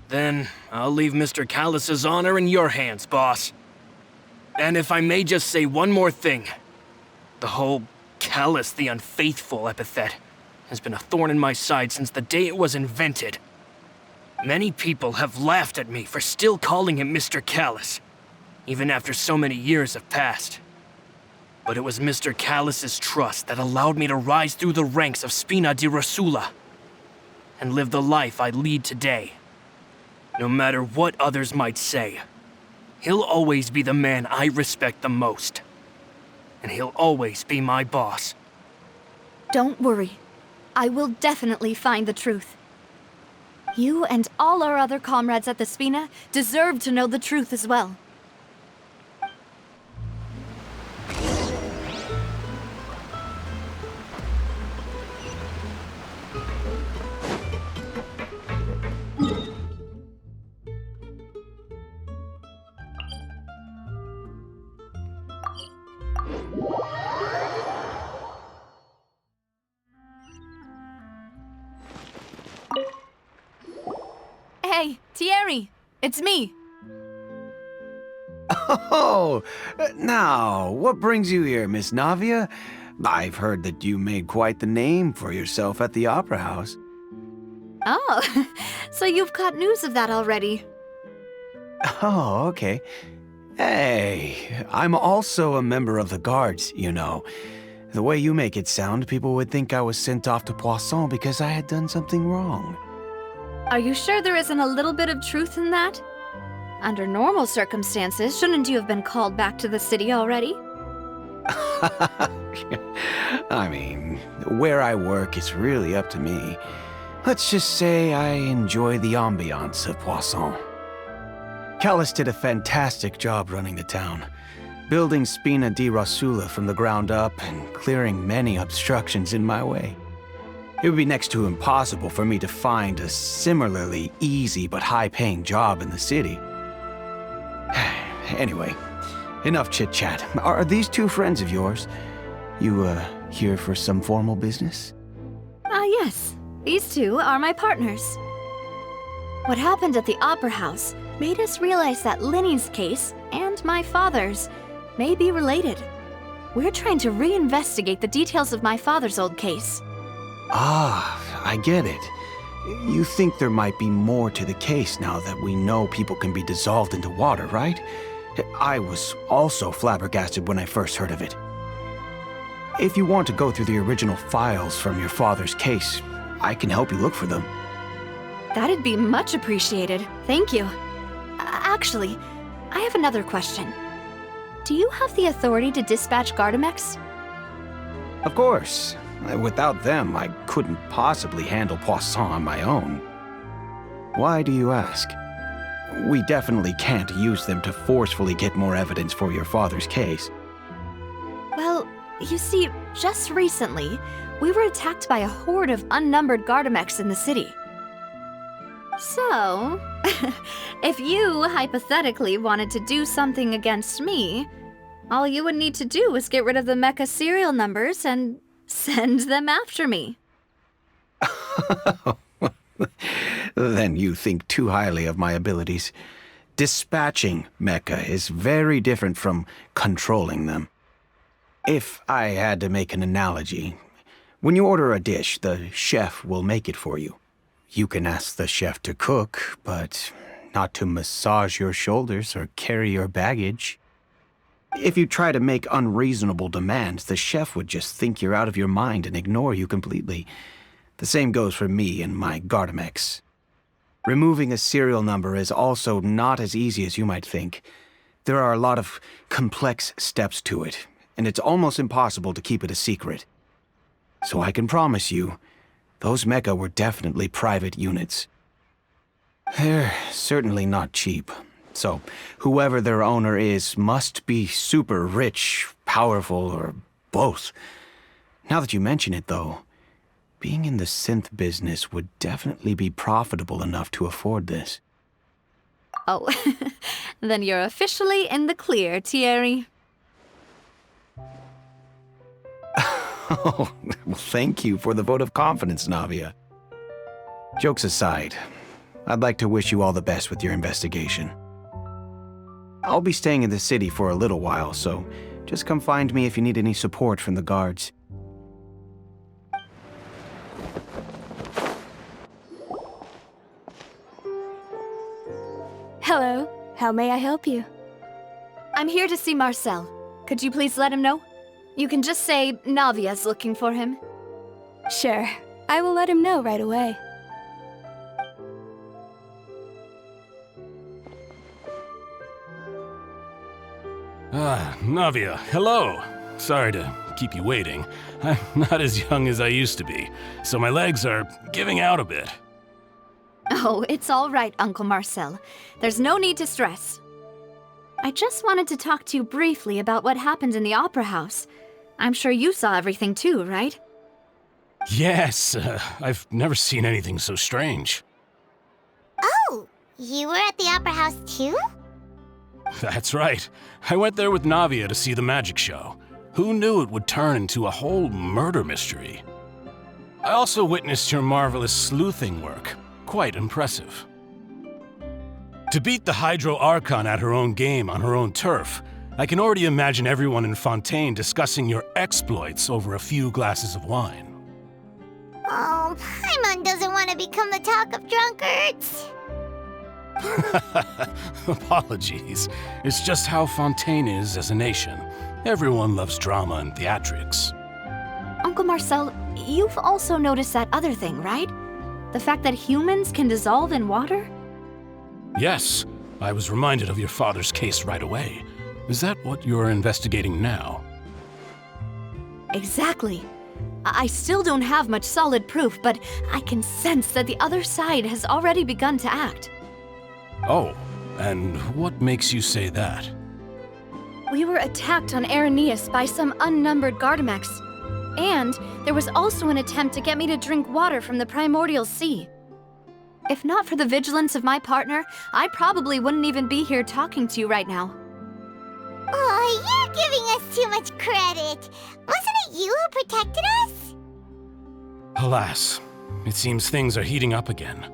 Then I'll leave Mr. Callis's honor in your hands, boss. And if I may just say one more thing, the whole Callis the Unfaithful epithet has been a thorn in my side since the day it was invented. Many people have laughed at me for still calling him Mr. Callis, even after so many years have passed. But it was Mr. Callis's trust that allowed me to rise through the ranks of Spina di Rosula and live the life I lead today. No matter what others might say, he'll always be the man I respect the most. And he'll always be my boss. Don't worry. I will definitely find the truth. You and all our other comrades at the Spina deserve to know the truth as well. Hey, Thierry, it's me. Oh, now, what brings you here, Miss Navia? I've heard that you made quite the name for yourself at the Opera House. Oh, so you've got news of that already. Oh, okay. Hey, I'm also a member of the guards, you know. The way you make it sound, people would think I was sent off to Poisson because I had done something wrong. Are you sure there isn't a little bit of truth in that? Under normal circumstances, shouldn't you have been called back to the city already? I mean, where I work is really up to me. Let's just say I enjoy the ambiance of Poisson. Callis did a fantastic job running the town, building Spina di Rosula from the ground up and clearing many obstructions in my way. It would be next to impossible for me to find a similarly easy but high-paying job in the city. Anyway, enough chit-chat. Are these two friends of yours? You, here for some formal business? Yes. These two are my partners. What happened at the Opera House made us realize that Linny's case and my father's may be related. We're trying to reinvestigate the details of my father's old case. Ah, I get it. You think there might be more to the case now that we know people can be dissolved into water, right? I was also flabbergasted when I first heard of it. If you want to go through the original files from your father's case, I can help you look for them. That'd be much appreciated. Thank you. Actually, I have another question. Do you have the authority to dispatch Gardamex? Of course. Without them, I couldn't possibly handle Poisson on my own. Why do you ask? We definitely can't use them to forcefully get more evidence for your father's case. Well, you see, just recently, we were attacked by a horde of unnumbered Gardamex in the city. So, if you hypothetically wanted to do something against me, all you would need to do is get rid of the mecha serial numbers and send them after me. Then you think too highly of my abilities. Dispatching mecha is very different from controlling them. If I had to make an analogy, when you order a dish, the chef will make it for you. You can ask the chef to cook, but not to massage your shoulders or carry your baggage. If you try to make unreasonable demands, the chef would just think you're out of your mind and ignore you completely. The same goes for me and my Gardamex. Removing a serial number is also not as easy as you might think. There are a lot of complex steps to it, and it's almost impossible to keep it a secret. So I can promise you, those mecha were definitely private units. They're certainly not cheap. So, whoever their owner is must be super rich, powerful, or both. Now that you mention it, though, being in the synth business would definitely be profitable enough to afford this. Oh, then you're officially in the clear, Thierry. Oh, well, thank you for the vote of confidence, Navia. Jokes aside, I'd like to wish you all the best with your investigation. I'll be staying in the city for a little while, so just come find me if you need any support from the guards. Hello. How may I help you? I'm here to see Marcel. Could you please let him know? You can just say Navia's looking for him. Sure. I will let him know right away. Navia, hello. Sorry to keep you waiting. I'm not as young as I used to be, so my legs are giving out a bit. Oh, it's all right, Uncle Marcel. There's no need to stress. I just wanted to talk to you briefly about what happened in the Opera House. I'm sure you saw everything too, right? Yes, I've never seen anything so strange. Oh, you were at the Opera House too? That's right. I went there with Navia to see the magic show. Who knew it would turn into a whole murder mystery? I also witnessed your marvelous sleuthing work. Quite impressive. To beat the Hydro Archon at her own game on her own turf, I can already imagine everyone in Fontaine discussing your exploits over a few glasses of wine. Oh, Paimon doesn't want to become the talk of drunkards. Apologies. It's just how Fontaine is as a nation. Everyone loves drama and theatrics. Uncle Marcel, you've also noticed that other thing, right? The fact that humans can dissolve in water? Yes, I was reminded of your father's case right away. Is that what you're investigating now? Exactly. I still don't have much solid proof, but I can sense that the other side has already begun to act. Oh, and what makes you say that? We were attacked on Araneus by some unnumbered Gardamex. And there was also an attempt to get me to drink water from the primordial sea. If not for the vigilance of my partner, I probably wouldn't even be here talking to you right now. Oh, you're giving us too much credit. Wasn't it you who protected us? Alas, it seems things are heating up again.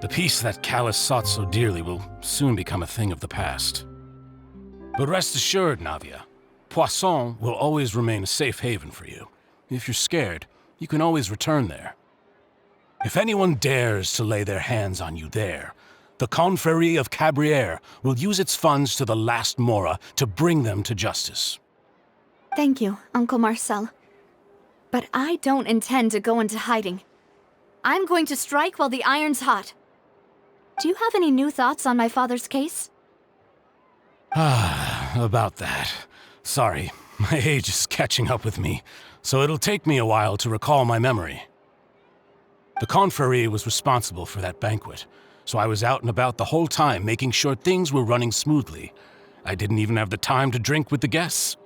The peace that Callus sought so dearly will soon become a thing of the past. But rest assured, Navia, Poisson will always remain a safe haven for you. If you're scared, you can always return there. If anyone dares to lay their hands on you there, the Confrérie of Cabrières will use its funds to the last Mora to bring them to justice. Thank you, Uncle Marcel. But I don't intend to go into hiding. I'm going to strike while the iron's hot. Do you have any new thoughts on my father's case? About that. Sorry, my age is catching up with me, so it'll take me a while to recall my memory. The Confrérie was responsible for that banquet, so I was out and about the whole time making sure things were running smoothly. I didn't even have the time to drink with the guests.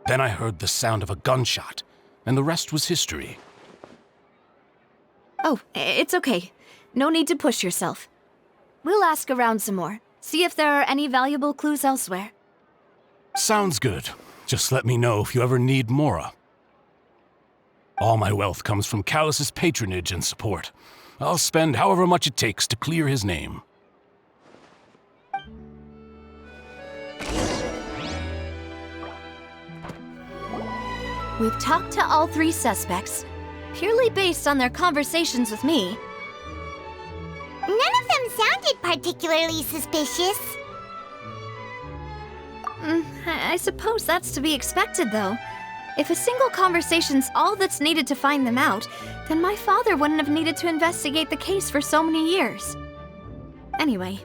Then I heard the sound of a gunshot, and the rest was history. Oh, it's okay. No need to push yourself. We'll ask around some more, see if there are any valuable clues elsewhere. Sounds good. Just let me know if you ever need Mora. All my wealth comes from Callus's patronage and support. I'll spend however much it takes to clear his name. We've talked to all three suspects, purely based on their conversations with me. None of them sounded particularly suspicious. I suppose that's to be expected, though. If a single conversation's all that's needed to find them out, then my father wouldn't have needed to investigate the case for so many years. Anyway,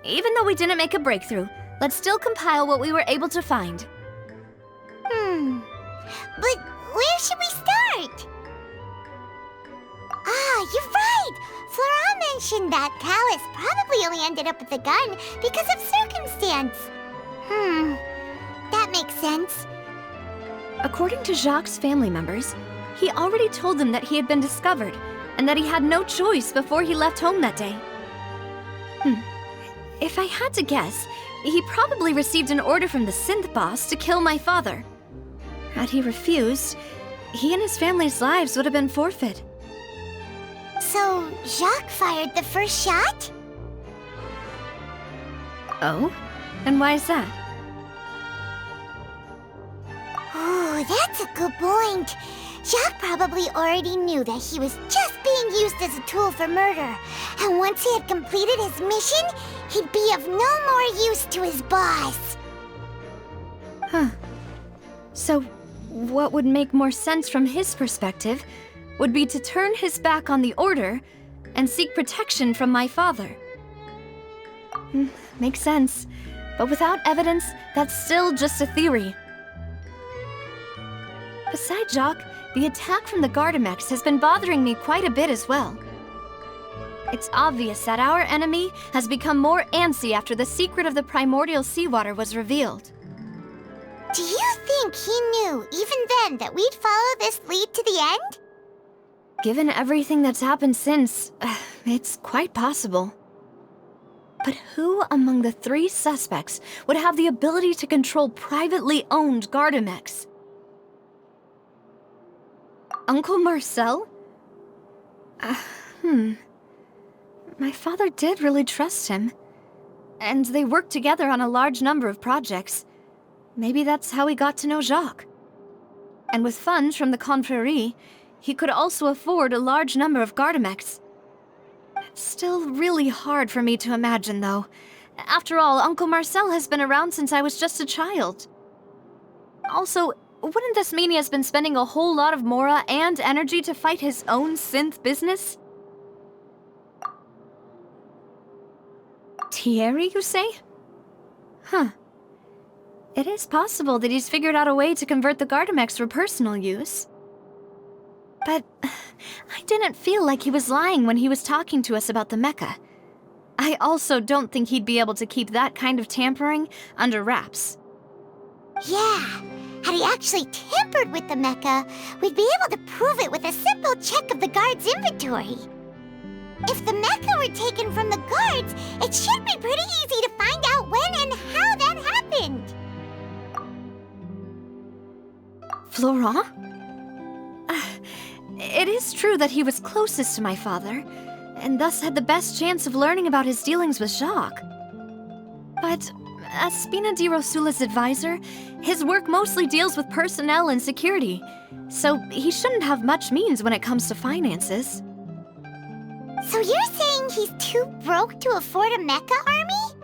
even though we didn't make a breakthrough, let's still compile what we were able to find. But where should we start? Ah, you're right! Flora mentioned that Callus probably only ended up with the gun because of circumstance. That makes sense. According to Jacques' family members, he already told them that he had been discovered, and that he had no choice before he left home that day. If I had to guess, he probably received an order from the synth boss to kill my father. Had he refused, he and his family's lives would have been forfeit. So, Jacques fired the first shot? Oh? And why is that? Oh, that's a good point. Jacques probably already knew that he was just being used as a tool for murder. And once he had completed his mission, he'd be of no more use to his boss. So, what would make more sense from his perspective would be to turn his back on the Order and seek protection from my father. Makes sense. But without evidence, that's still just a theory. Besides Jacques, the attack from the Gardamex has been bothering me quite a bit as well. It's obvious that our enemy has become more antsy after the secret of the primordial seawater was revealed. Do you think he knew, even then, that we'd follow this lead to the end? Given everything that's happened since, it's quite possible. But who among the three suspects would have the ability to control privately owned Gardamex? Uncle Marcel? My father did really trust him. and they worked together on a large number of projects. Maybe that's how he got to know Jacques. And with funds from the Confrérie, he could also afford a large number of Gardamex. It's still really hard for me to imagine, though. After all, Uncle Marcel has been around since I was just a child. Also, wouldn't this mean he has been spending a whole lot of mora and energy to fight his own synth business? Thierry, you say? Huh. It is possible that he's figured out a way to convert the Gardamex for personal use. But I didn't feel like he was lying when he was talking to us about the mecha. I also don't think he'd be able to keep that kind of tampering under wraps. Yeah, had he actually tampered with the mecha, we'd be able to prove it with a simple check of the guard's inventory. If the mecha were taken from the guards, it should be pretty easy to find out when and how that happened. Florent? It is true that he was closest to my father, and thus had the best chance of learning about his dealings with Jacques. But as Spina di Rosula's advisor, his work mostly deals with personnel and security, so he shouldn't have much means when it comes to finances. So you're saying he's too broke to afford a mecha army?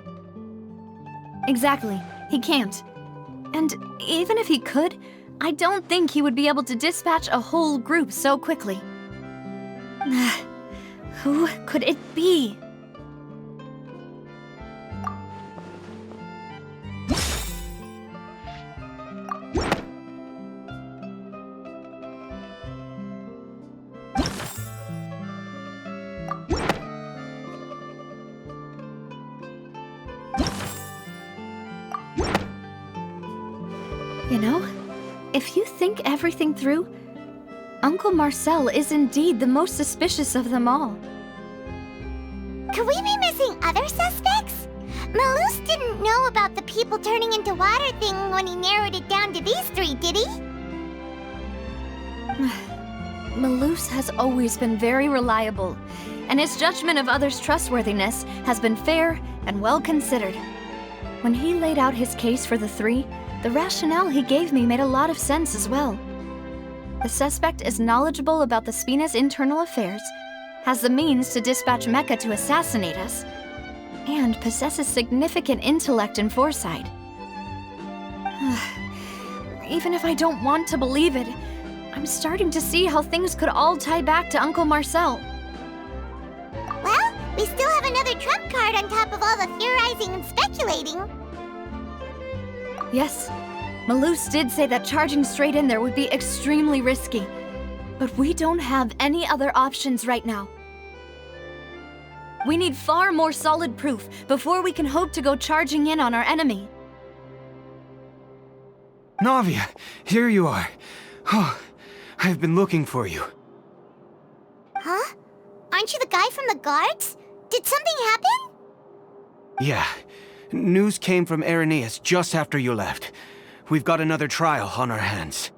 Exactly. He can't. And even if he could, I don't think he would be able to dispatch a whole group so quickly. Who could it be? You know, if you think everything through, Uncle Marcel is indeed the most suspicious of them all. Could we be missing other suspects? Malus didn't know about the people turning into water thing when he narrowed it down to these three, did he? Malus has always been very reliable, and his judgment of others' trustworthiness has been fair and well considered. When he laid out his case for the three, the rationale he gave me made a lot of sense as well. The suspect is knowledgeable about the Spina's internal affairs, has the means to dispatch mecha to assassinate us, and possesses significant intellect and foresight. Even if I don't want to believe it, I'm starting to see how things could all tie back to Uncle Marcel. Well, we still have another trump card on top of all the theorizing and speculating. Yes, Malus did say that charging straight in there would be extremely risky, but we don't have any other options right now. We need far more solid proof before we can hope to go charging in on our enemy. Nauvia, here you are. Oh, I've been looking for you. Huh? Aren't you the guy from the guards? Did something happen? Yeah. News came from Irenaeus just after you left. We've got another trial on our hands.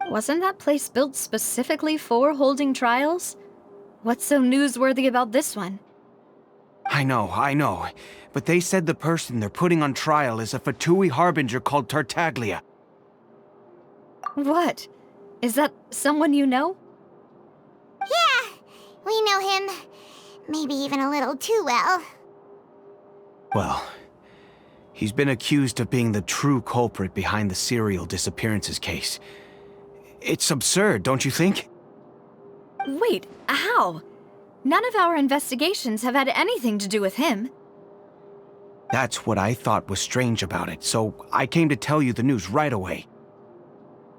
Wasn't that place built specifically for holding trials? What's so newsworthy about this one? I know. But they said the person they're putting on trial is a Fatui harbinger called Tartaglia. What? Is that someone you know? Yeah, we know him. Maybe even a little too well. Well, he's been accused of being the true culprit behind the serial disappearances case. It's absurd, don't you think? Wait, how? None of our investigations have had anything to do with him. That's what I thought was strange about it, so I came to tell you the news right away.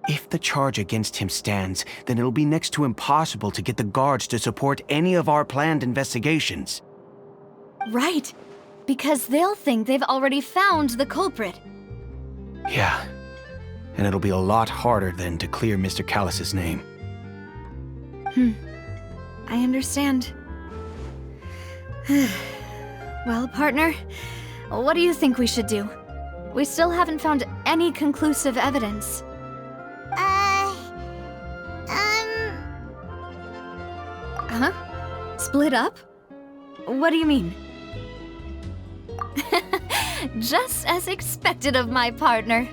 If the charge against him stands, then it'll be next to impossible to get the guards to support any of our planned investigations. Right, because they'll think they've already found the culprit. Yeah, and it'll be a lot harder then to clear Mr. Callus's name. I understand. Well, partner, what do you think we should do? We still haven't found any conclusive evidence. Huh? Split up? What do you mean? Just as expected of my partner.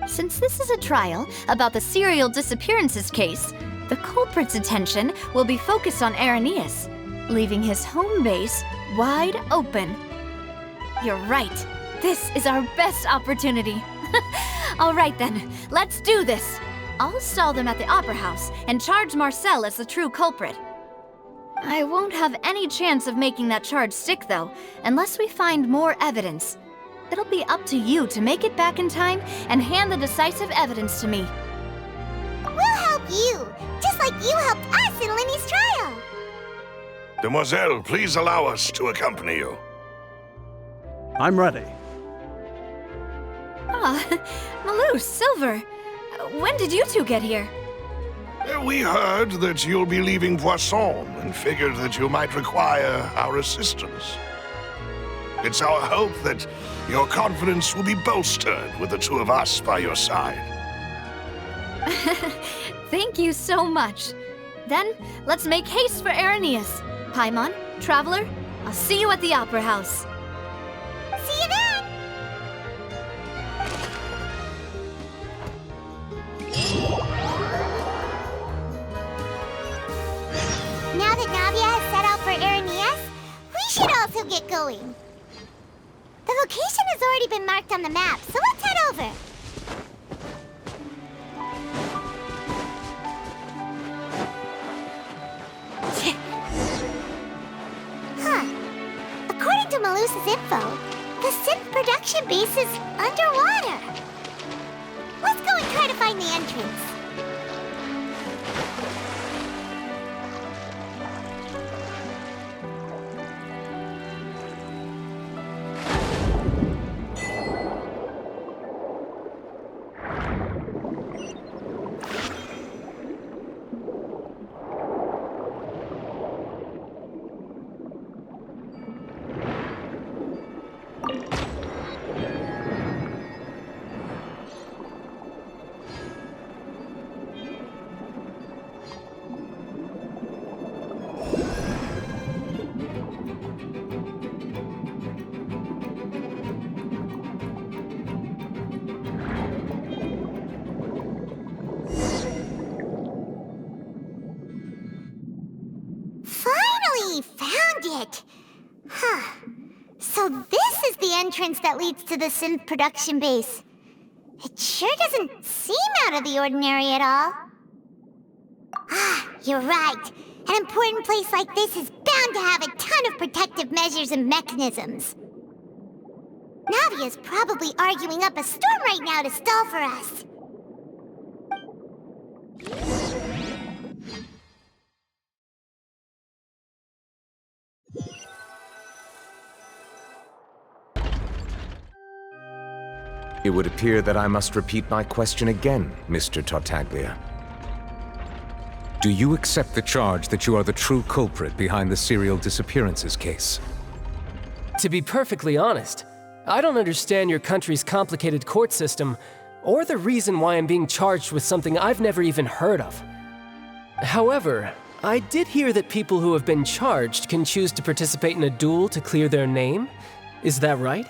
Since this is a trial about the serial disappearances case, the culprit's attention will be focused on Irenaeus, leaving his home base wide open. You're right. This is our best opportunity. All right then, let's do this. I'll stall them at the Opera House and charge Marcel as the true culprit. I won't have any chance of making that charge stick, though, unless we find more evidence. It'll be up to you to make it back in time and hand the decisive evidence to me. We'll help you, just like you helped us in Linny's trial. Demoiselle, please allow us to accompany you. I'm ready. Ah, Malou, Silver, when did you two get here? We heard that you'll be leaving Poisson and figured that you might require our assistance. It's our hope that your confidence will be bolstered with the two of us by your side. Thank you so much. Then, let's make haste for Irenaeus. Paimon, Traveler, I'll see you at the Opera House. See you then! Now that Navia has set out for Irenaeus, we should also get going. The location has already been marked on the map, so let's head over. According to Malusa's info, the synth production base is underwater. Let's go and try to find the entrance. So this is the entrance that leads to the synth production base. It sure doesn't seem out of the ordinary at all. Ah, you're right. An important place like this is bound to have a ton of protective measures and mechanisms. Navia's probably arguing up a storm right now to stall for us. It would appear that I must repeat my question again, Mr. Tartaglia. Do you accept the charge that you are the true culprit behind the serial disappearances case? To be perfectly honest, I don't understand your country's complicated court system, or the reason why I'm being charged with something I've never even heard of. However, I did hear that people who have been charged can choose to participate in a duel to clear their name. Is that right?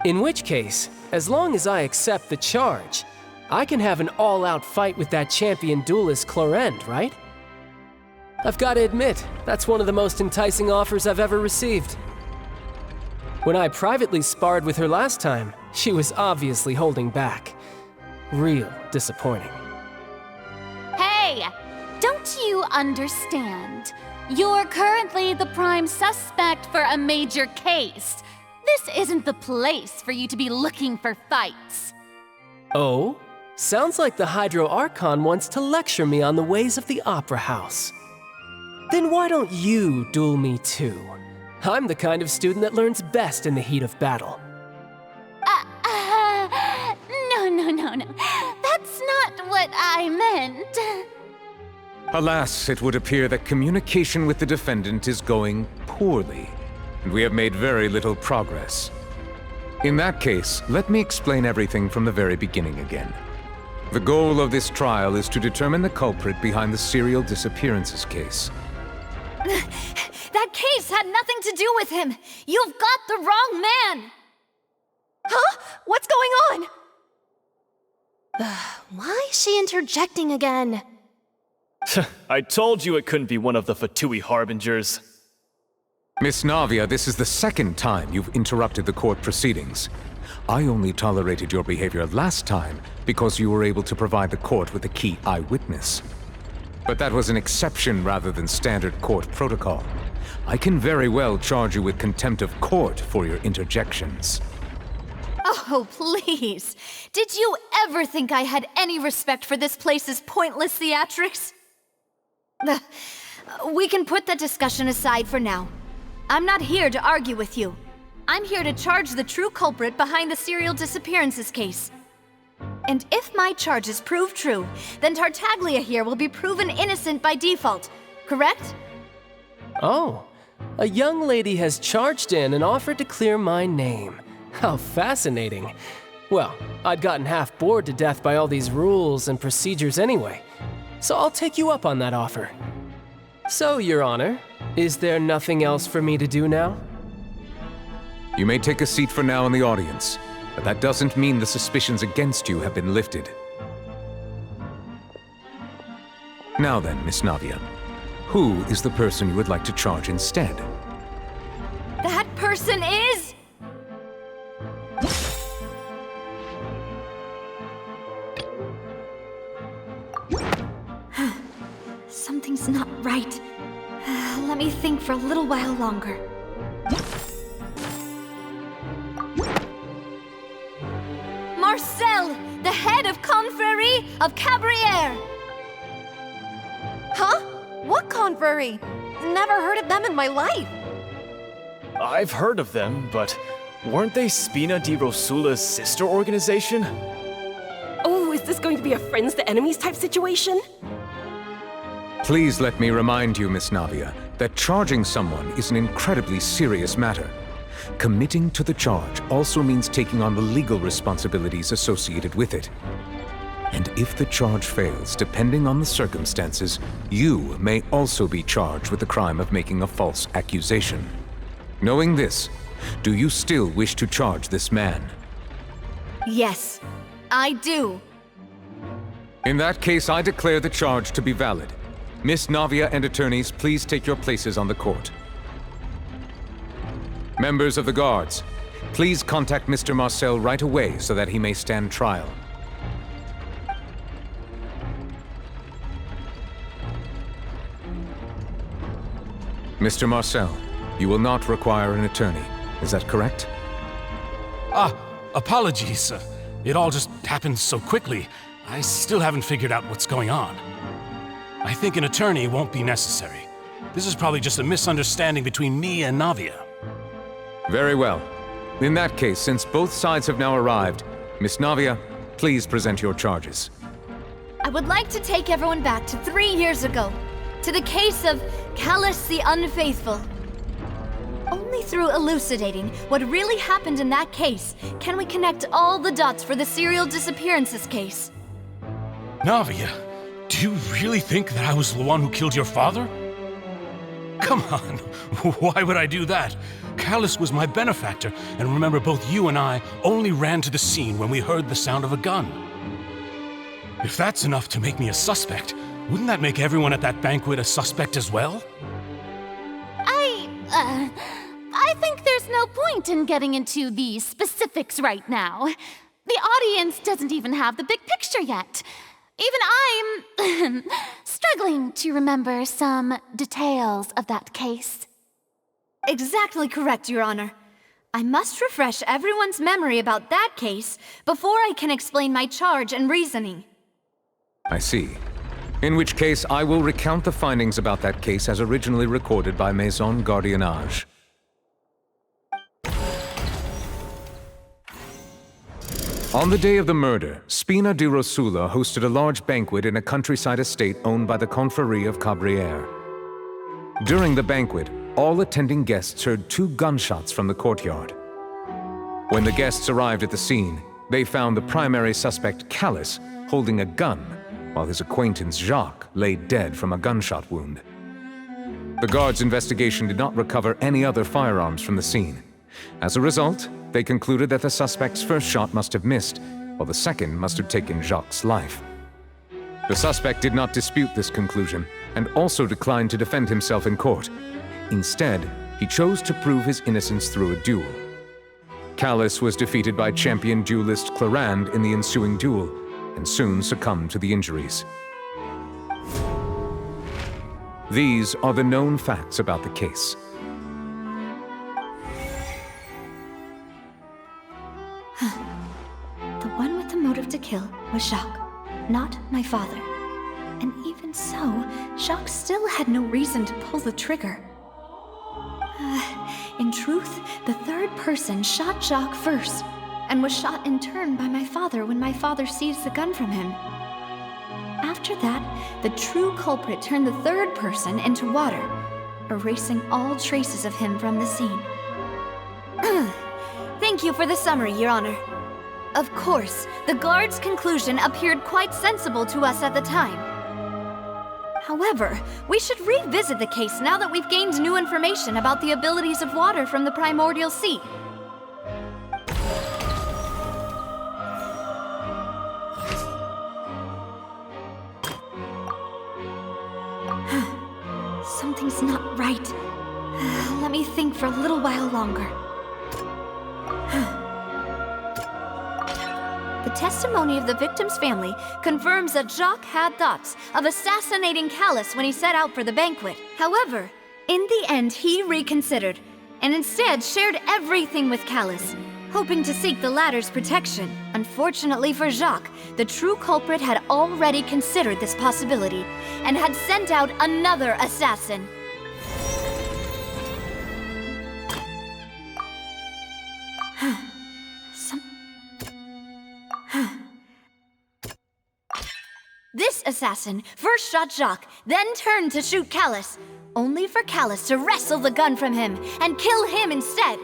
In which case, as long as I accept the charge, I can have an all-out fight with that champion duelist Clorinde, right? I've got to admit, that's one of the most enticing offers I've ever received. When I privately sparred with her last time, she was obviously holding back. Real disappointing. Hey! Don't you understand? You're currently the prime suspect for a major case. This isn't the place for you to be looking for fights. Oh? Sounds like the Hydro Archon wants to lecture me on the ways of the Opera House. Then why don't you duel me too? I'm the kind of student that learns best in the heat of battle. No. That's not what I meant. Alas, it would appear that communication with the defendant is going poorly, and we have made very little progress. In that case, let me explain everything from the very beginning again. The goal of this trial is to determine the culprit behind the serial disappearances case. That case had nothing to do with him! You've got the wrong man! Huh? What's going on? Why is she interjecting again? I told you it couldn't be one of the Fatui harbingers. Miss Navia, this is the second time you've interrupted the court proceedings. I only tolerated your behavior last time because you were able to provide the court with a key eyewitness. But that was an exception rather than standard court protocol. I can very well charge you with contempt of court for your interjections. Oh, please. Did you ever think I had any respect for this place's pointless theatrics? We can put that discussion aside for now. I'm not here to argue with you. I'm here to charge the true culprit behind the serial disappearances case. And if my charges prove true, then Tartaglia here will be proven innocent by default, correct? Oh, a young lady has charged in and offered to clear my name. How fascinating. Well, I'd gotten half bored to death by all these rules and procedures anyway, so I'll take you up on that offer. So, Your Honor, is there nothing else for me to do now? You may take a seat for now in the audience, but that doesn't mean the suspicions against you have been lifted. Now then, Miss Navia, who is the person you would like to charge instead? That person is... Something's not right. Let me think for a little while longer. Marcel, the head of Confrérie of Cabrières! Huh? What confrérie? Never heard of them in my life. I've heard of them, but weren't they Spina di Rosula's sister organization? Oh, is this going to be a friends to enemies type situation? Please let me remind you, Miss Navia, that charging someone is an incredibly serious matter. Committing to the charge also means taking on the legal responsibilities associated with it. And if the charge fails, depending on the circumstances, you may also be charged with the crime of making a false accusation. Knowing this, do you still wish to charge this man? Yes, I do. In that case, I declare the charge to be valid. Miss Navia and attorneys, please take your places on the court. Members of the guards, please contact Mr. Marcel right away so that he may stand trial. Mr. Marcel, you will not require an attorney. Is that correct? Apologies. It all just happened so quickly. I still haven't figured out what's going on. I think an attorney won't be necessary. This is probably just a misunderstanding between me and Navia. Very well. In that case, since both sides have now arrived, Miss Navia, please present your charges. I would like to take everyone back to 3 years ago, to the case of Callus the Unfaithful. Only through elucidating what really happened in that case can we connect all the dots for the serial disappearances case. Navia, do you really think that I was the one who killed your father? Come on, why would I do that? Callus was my benefactor, and remember both you and I only ran to the scene when we heard the sound of a gun. If that's enough to make me a suspect, wouldn't that make everyone at that banquet a suspect as well? I think there's no point in getting into the specifics right now. The audience doesn't even have the big picture yet. Even I'm struggling to remember some details of that case. Exactly correct, Your Honor. I must refresh everyone's memory about that case before I can explain my charge and reasoning. I see. In which case, I will recount the findings about that case as originally recorded by Maison Gardiennage. On the day of the murder, Spina di Rosula hosted a large banquet in a countryside estate owned by the Confrérie of Cabrières. During the banquet, all attending guests heard 2 gunshots from the courtyard. When the guests arrived at the scene, they found the primary suspect, Callus, holding a gun, while his acquaintance, Jacques, lay dead from a gunshot wound. The guards' investigation did not recover any other firearms from the scene. As a result, they concluded that the suspect's first shot must have missed, while the second must have taken Jacques' life. The suspect did not dispute this conclusion, and also declined to defend himself in court. Instead, he chose to prove his innocence through a duel. Callus was defeated by champion duelist Clorinde in the ensuing duel, and soon succumbed to the injuries. These are the known facts about the case. The one with the motive to kill was Jacques, not my father. And even so, Jacques still had no reason to pull the trigger. In truth, the third person shot Jacques first, and was shot in turn by my father when my father seized the gun from him. After that, the true culprit turned the third person into water, erasing all traces of him from the scene. Thank you for the summary, Your Honor. Of course, the guard's conclusion appeared quite sensible to us at the time. However, we should revisit the case now that we've gained new information about the abilities of water from the primordial sea. Something's not right. Let me think for a little while longer. The testimony of the victim's family confirms that Jacques had thoughts of assassinating Callus when he set out for the banquet. However, in the end, he reconsidered, and instead shared everything with Callus, hoping to seek the latter's protection. Unfortunately for Jacques, the true culprit had already considered this possibility, and had sent out another assassin. This assassin first shot Jacques, then turned to shoot Callus, only for Callus to wrestle the gun from him and kill him instead.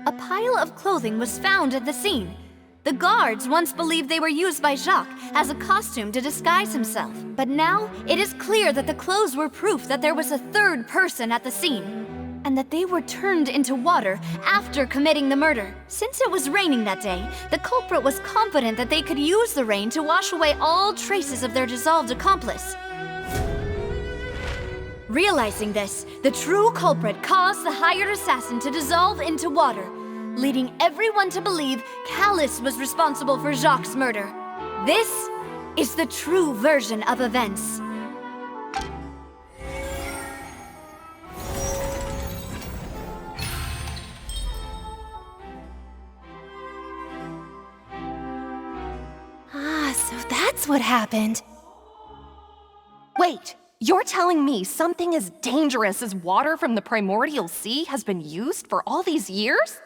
A pile of clothing was found at the scene. The guards once believed they were used by Jacques as a costume to disguise himself. But now, it is clear that the clothes were proof that there was a third person at the scene, and that they were turned into water after committing the murder. Since it was raining that day, the culprit was confident that they could use the rain to wash away all traces of their dissolved accomplice. Realizing this, the true culprit caused the hired assassin to dissolve into water, leading everyone to believe Callus was responsible for Jacques' murder. This is the true version of events. So that's what happened. Wait, you're telling me something as dangerous as water from the primordial sea has been used for all these years?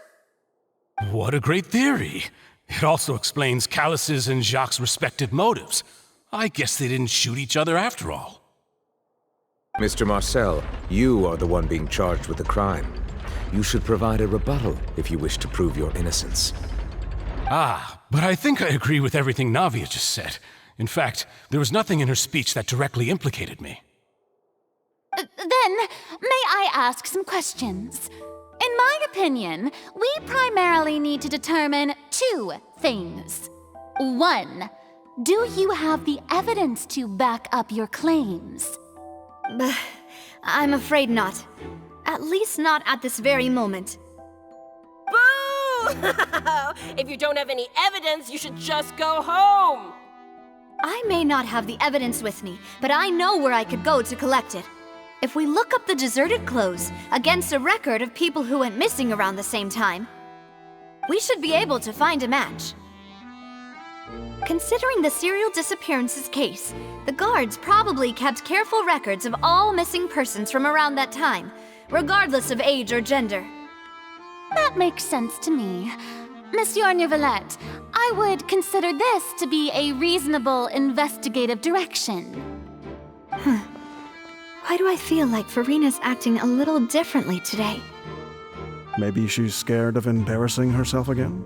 What a great theory. It also explains Callus's and Jacques' respective motives. I guess they didn't shoot each other after all. Mr. Marcel, you are the one being charged with the crime. You should provide a rebuttal if you wish to prove your innocence. But I think I agree with everything Navia just said. In fact, there was nothing in her speech that directly implicated me. Then, may I ask some questions? In my opinion, we primarily need to determine two things. One, do you have the evidence to back up your claims? I'm afraid not. At least not at this very moment. Boo! If you don't have any evidence, you should just go home! I may not have the evidence with me, but I know where I could go to collect it. If we look up the deserted clothes against a record of people who went missing around the same time, we should be able to find a match. Considering the serial disappearances case, the guards probably kept careful records of all missing persons from around that time, regardless of age or gender. That makes sense to me. Monsieur Neuvillette, I would consider this to be a reasonable investigative direction. Why do I feel like Furina's acting a little differently today? Maybe she's scared of embarrassing herself again?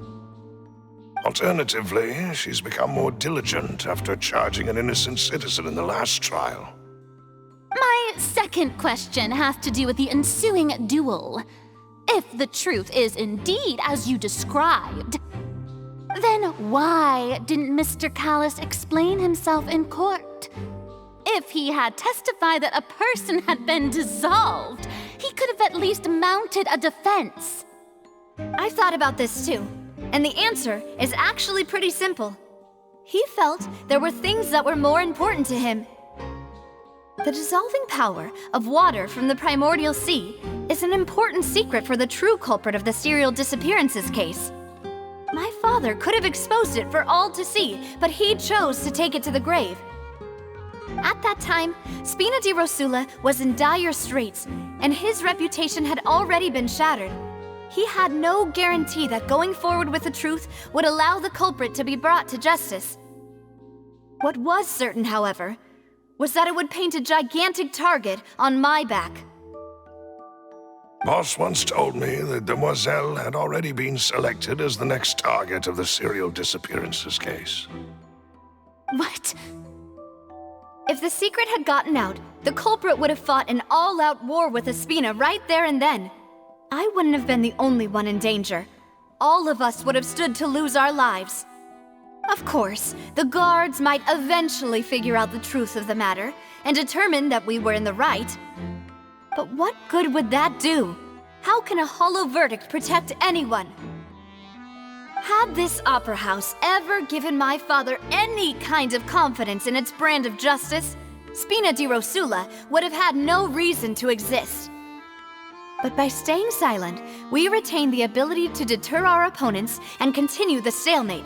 Alternatively, she's become more diligent after charging an innocent citizen in the last trial. My second question has to do with the ensuing duel. If the truth is indeed as you described, then why didn't Mr. Callis explain himself in court? If he had testified that a person had been dissolved, he could have at least mounted a defense. I thought about this too, and the answer is actually pretty simple. He felt there were things that were more important to him. The dissolving power of water from the primordial sea is an important secret for the true culprit of the serial disappearances case. My father could have exposed it for all to see, but he chose to take it to the grave. At that time, Spina di Rosula was in dire straits, and his reputation had already been shattered. He had no guarantee that going forward with the truth would allow the culprit to be brought to justice. What was certain, however, was that it would paint a gigantic target on my back. Boss once told me that Demoiselle had already been selected as the next target of the serial disappearances case. What? If the secret had gotten out, the culprit would have fought an all-out war with Espina right there and then. I wouldn't have been the only one in danger. All of us would have stood to lose our lives. Of course, the guards might eventually figure out the truth of the matter and determine that we were in the right. But what good would that do? How can a hollow verdict protect anyone? Had this opera house ever given my father any kind of confidence in its brand of justice, Spina di Rosula would have had no reason to exist. But by staying silent, we retain the ability to deter our opponents and continue the stalemate.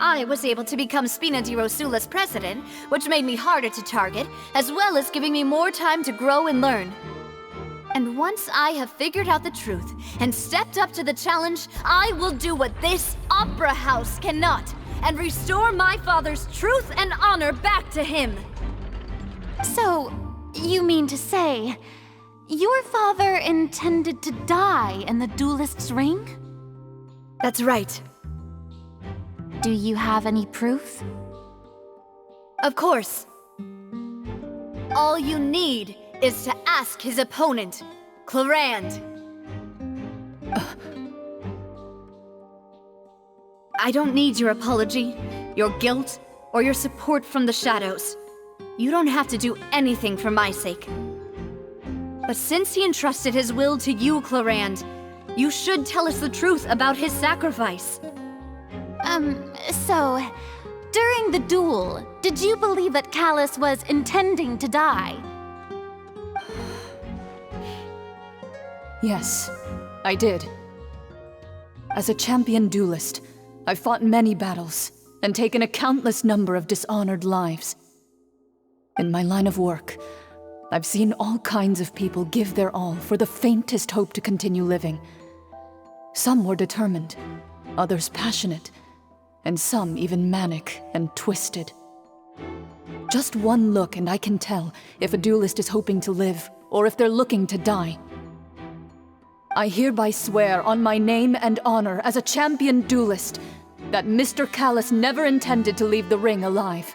I was able to become Spina di Rosula's president, which made me harder to target, as well as giving me more time to grow and learn. And once I have figured out the truth and stepped up to the challenge, I will do what this opera house cannot, and restore my father's truth and honor back to him. So, you mean to say, your father intended to die in the duelist's ring? That's right. Do you have any proof? Of course. All you need is to ask his opponent, Clorinde. I don't need your apology, your guilt, or your support from the shadows. You don't have to do anything for my sake. But since he entrusted his will to you, Clorinde, you should tell us the truth about his sacrifice. So, during the duel, did you believe that Callis was intending to die? Yes, I did. As a champion duelist, I've fought many battles and taken a countless number of dishonored lives. In my line of work, I've seen all kinds of people give their all for the faintest hope to continue living. Some were determined, others passionate, and some even manic and twisted. Just one look and I can tell if a duelist is hoping to live or if they're looking to die. I hereby swear on my name and honor as a champion duelist that Mr. Callis never intended to leave the ring alive.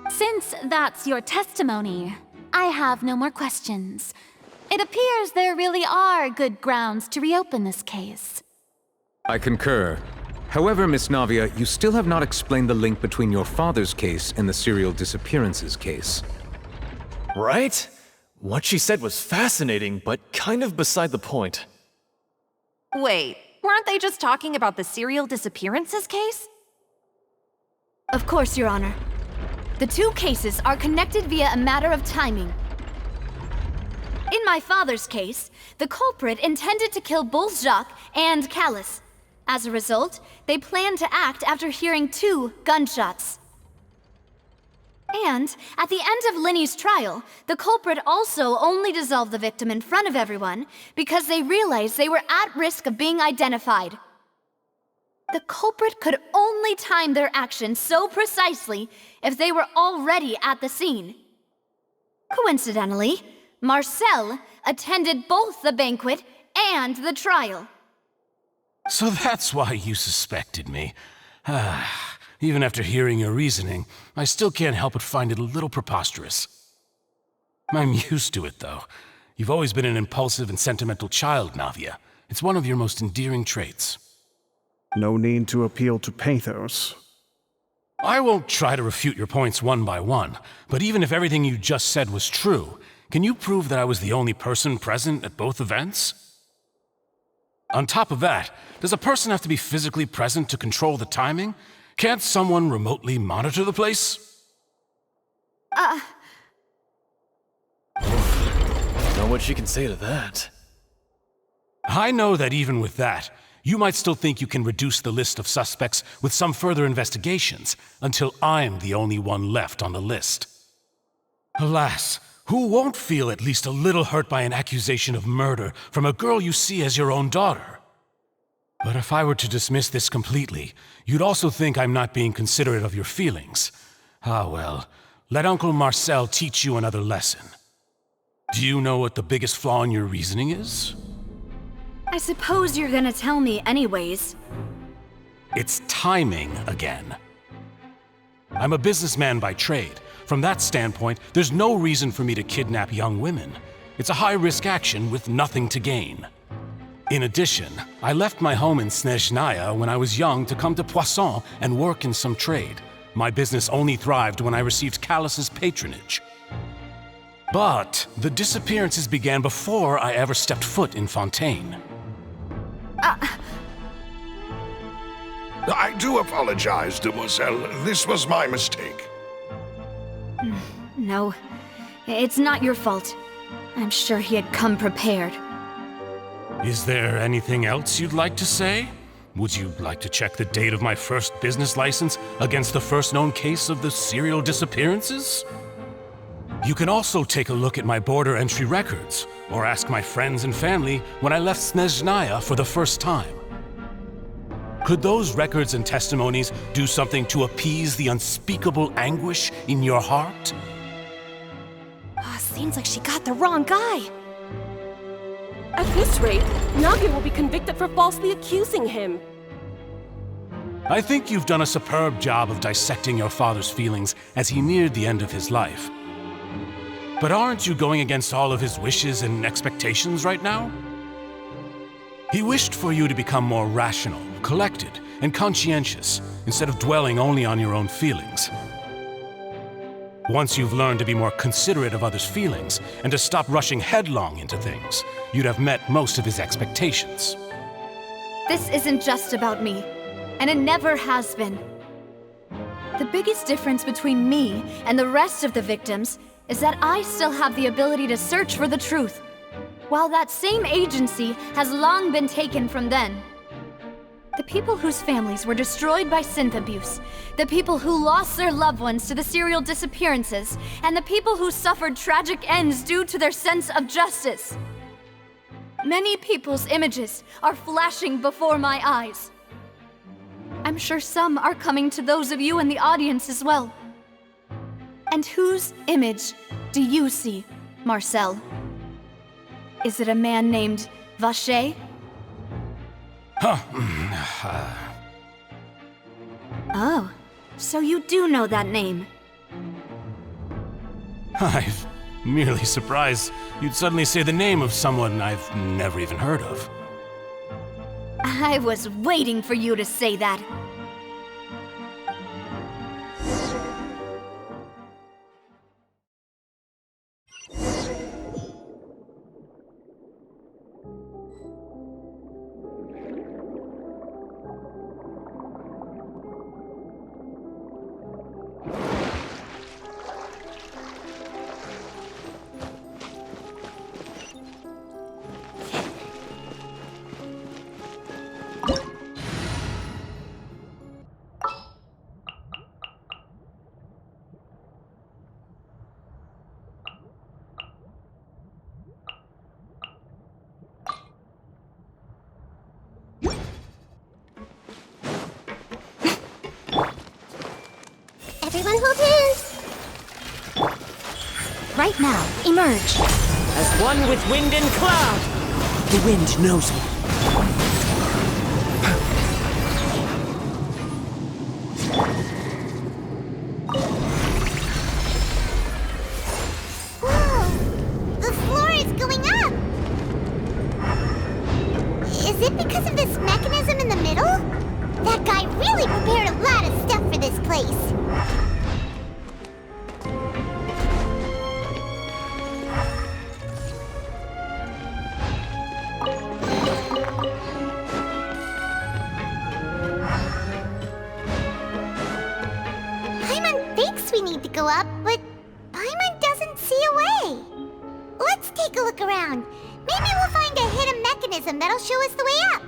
Since that's your testimony, I have no more questions. It appears there really are good grounds to reopen this case. I concur. However, Miss Navia, you still have not explained the link between your father's case and the serial disappearances case. Right? What she said was fascinating, but kind of beside the point. Wait, weren't they just talking about the serial disappearances case? Of course, Your Honor. The two cases are connected via a matter of timing. In my father's case, the culprit intended to kill both Jacques and Callis. As a result, they planned to act after hearing 2 gunshots. And at the end of Linny's trial, the culprit also only dissolved the victim in front of everyone because they realized they were at risk of being identified. The culprit could only time their actions so precisely if they were already at the scene. Coincidentally, Marcel attended both the banquet and the trial. So that's why you suspected me. Even after hearing your reasoning, I still can't help but find it a little preposterous. I'm used to it, though. You've always been an impulsive and sentimental child, Navia. It's one of your most endearing traits. No need to appeal to pathos. I won't try to refute your points one by one, but even if everything you just said was true, can you prove that I was the only person present at both events? On top of that, does a person have to be physically present to control the timing? Can't someone remotely monitor the place? Don't know what she can say to that. I know that even with that, you might still think you can reduce the list of suspects with some further investigations, until I'm the only one left on the list. Alas, who won't feel at least a little hurt by an accusation of murder from a girl you see as your own daughter? But if I were to dismiss this completely, you'd also think I'm not being considerate of your feelings. Ah well, let Uncle Marcel teach you another lesson. Do you know what the biggest flaw in your reasoning is? I suppose you're gonna tell me anyways. It's timing again. I'm a businessman by trade. From that standpoint, there's no reason for me to kidnap young women. It's a high-risk action with nothing to gain. In addition, I left my home in Snezhnaya when I was young to come to Poisson and work in some trade. My business only thrived when I received Callus's patronage. But the disappearances began before I ever stepped foot in Fontaine. I do apologize, demoiselle. This was my mistake. No, it's not your fault. I'm sure he had come prepared. Is there anything else you'd like to say? Would you like to check the date of my first business license against the first known case of the serial disappearances? You can also take a look at my border entry records, or ask my friends and family when I left Snezhnaya for the first time. Could those records and testimonies do something to appease the unspeakable anguish in your heart? Seems like she got the wrong guy. At this rate, Navia will be convicted for falsely accusing him. I think you've done a superb job of dissecting your father's feelings as he neared the end of his life. But aren't you going against all of his wishes and expectations right now? He wished for you to become more rational, collected, and conscientious, instead of dwelling only on your own feelings. Once you've learned to be more considerate of others' feelings, and to stop rushing headlong into things, you'd have met most of his expectations. This isn't just about me, and it never has been. The biggest difference between me and the rest of the victims is that I still have the ability to search for the truth, while that same agency has long been taken from them. The people whose families were destroyed by synth abuse, the people who lost their loved ones to the serial disappearances, and the people who suffered tragic ends due to their sense of justice. Many people's images are flashing before my eyes. I'm sure some are coming to those of you in the audience as well. And whose image do you see, Marcel? Is it a man named Vacher? Oh, so you do know that name. I'm merely surprised you'd suddenly say the name of someone I've never even heard of. I was waiting for you to say that. Everyone hold hands! Right now, emerge. As one with wind and cloud! The wind knows me. Whoa! The floor is going up! Is it because of this mechanism in the middle? That guy really prepared a lot of stuff for this place. Paimon thinks we need to go up, but Paimon doesn't see a way. Let's take a look around. Maybe we'll find a hidden mechanism that'll show us the way up.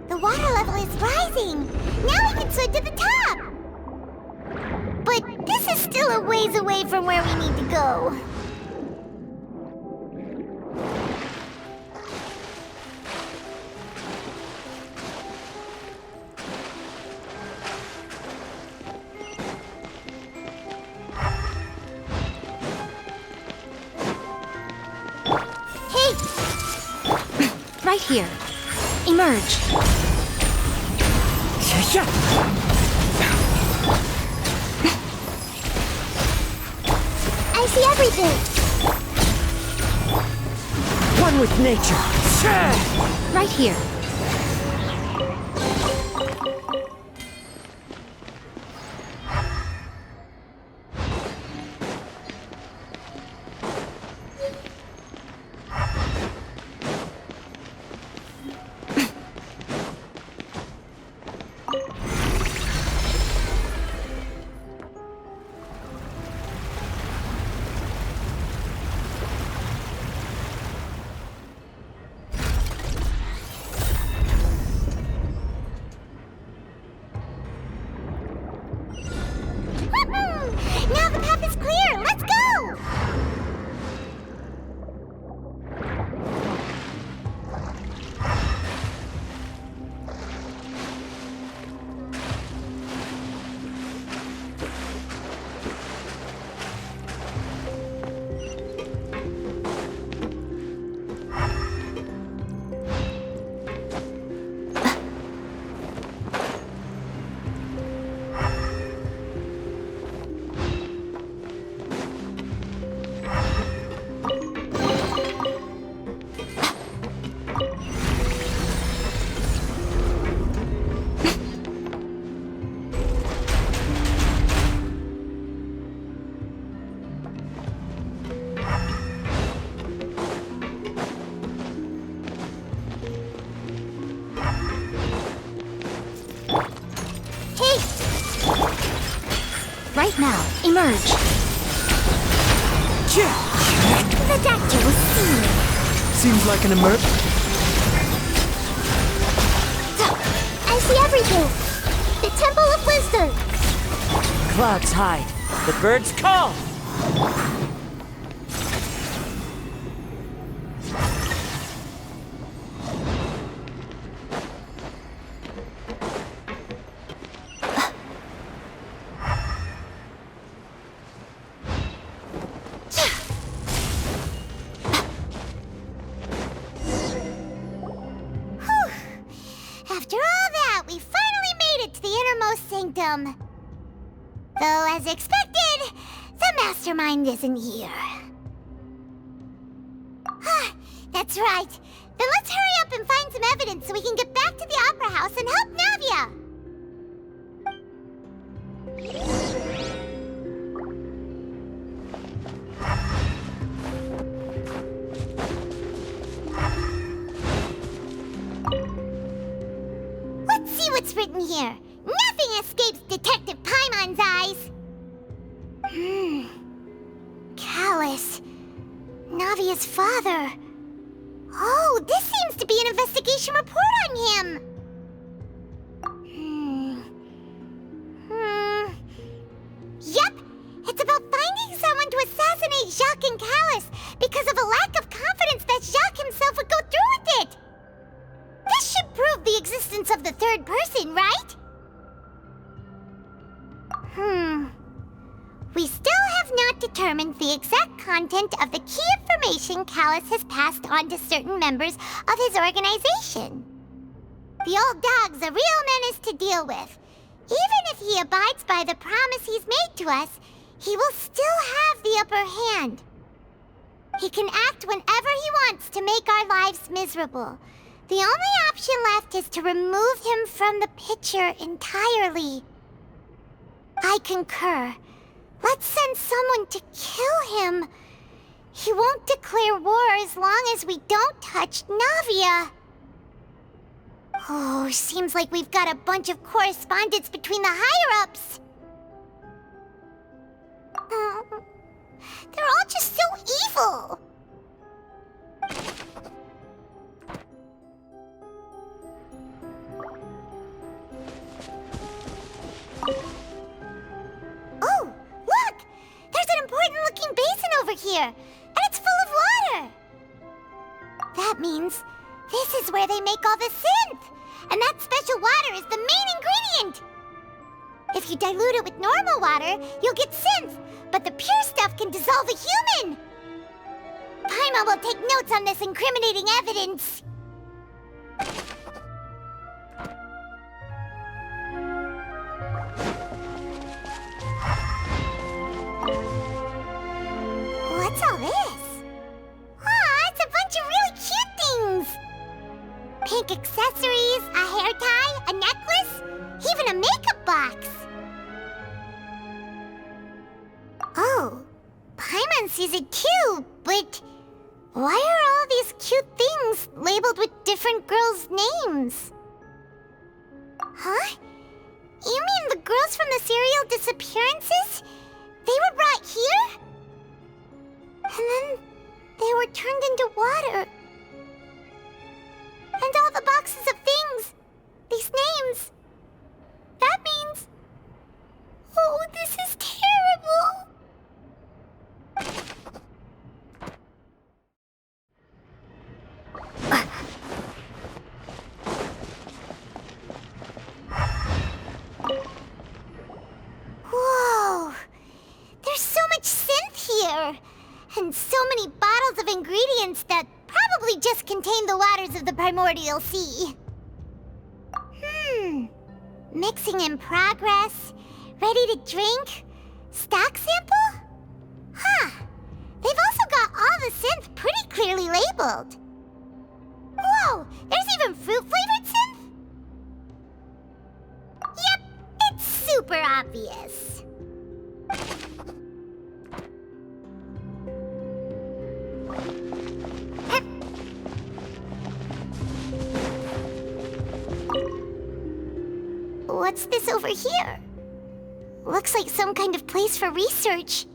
The water level is rising! Now we can swim to the top! But this is still a ways away from where we need to go. Hey! Right here. Emerge. I see everything. One with nature. Right here. Now the path is clear! Let's go! Right now, emerge. This The doctor will see me. Seems like an emergency. I see everything. The Temple of Wisdom. Clouds hide. The birds call. After all that, we finally made it to the innermost sanctum. Though, as expected, the mastermind isn't here. That's right. Then let's hurry up and find some evidence so we can get back to the Opera House and help Navia. Let's see what's written here. Nothing escapes Detective Paimon's eyes. Callus. Navia's father. Oh, this seems to be an investigation report on him. Yep, it's about finding someone to assassinate Jacques and Callus because of a lack of confidence that Jacques himself would go through with it. This should prove the existence of the third person, right? We still have not determined the exact content of the key information Callus has passed on to certain members of his organization. The old dog's a real menace to deal with. Even if he abides by the promise he's made to us, he will still have the upper hand. He can act whenever he wants to make our lives miserable. The only option left is to remove him from the picture entirely. I concur. Let's send someone to kill him. He won't declare war as long as we don't touch Navia. Oh, seems like we've got a bunch of correspondence between the higher-ups. They're all just so evil. Oh, look! There's an important-looking basin over here, and it's full of water. That means this is where they make all the synth, and that special water is the main ingredient. If you dilute it with normal water, you'll get synth, but the pure stuff can dissolve a human. Paimon will take notes on this incriminating evidence. What's all this? Aw, it's a bunch of really cute things. Pink accessories, a hair tie, a necklace, even a makeup box. Oh, Paimon sees it too, but why are all these cute things labeled with different girls' names? Huh? You mean the girls from the serial disappearances? They were brought here? And then they were turned into water. And all the boxes of things, these names. That means... Oh, this is terrible. Whoa! There's so much synth here! And so many bottles of ingredients that probably just contain the waters of the primordial sea. Mixing in progress, ready to drink, stock sample? Huh. They've also got all the synth pretty clearly labeled. Whoa, there's even fruit-flavored synth? Yep, it's super obvious. What's this over here? Looks like some kind of place for research.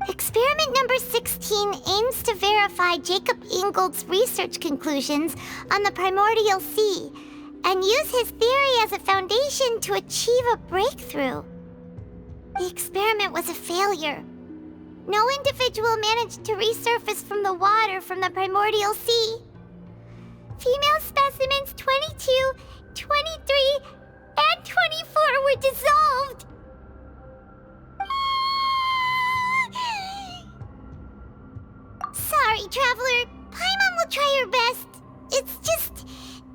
Experiment number 16 aims to verify Jacob Ingold's research conclusions on the primordial sea and use his theory as a foundation to achieve a breakthrough. The experiment was a failure. No individual managed to resurface from the water from the primordial sea. Female specimens 22, 23, and 24 were dissolved. Sorry, Traveler. Paimon will try her best. It's just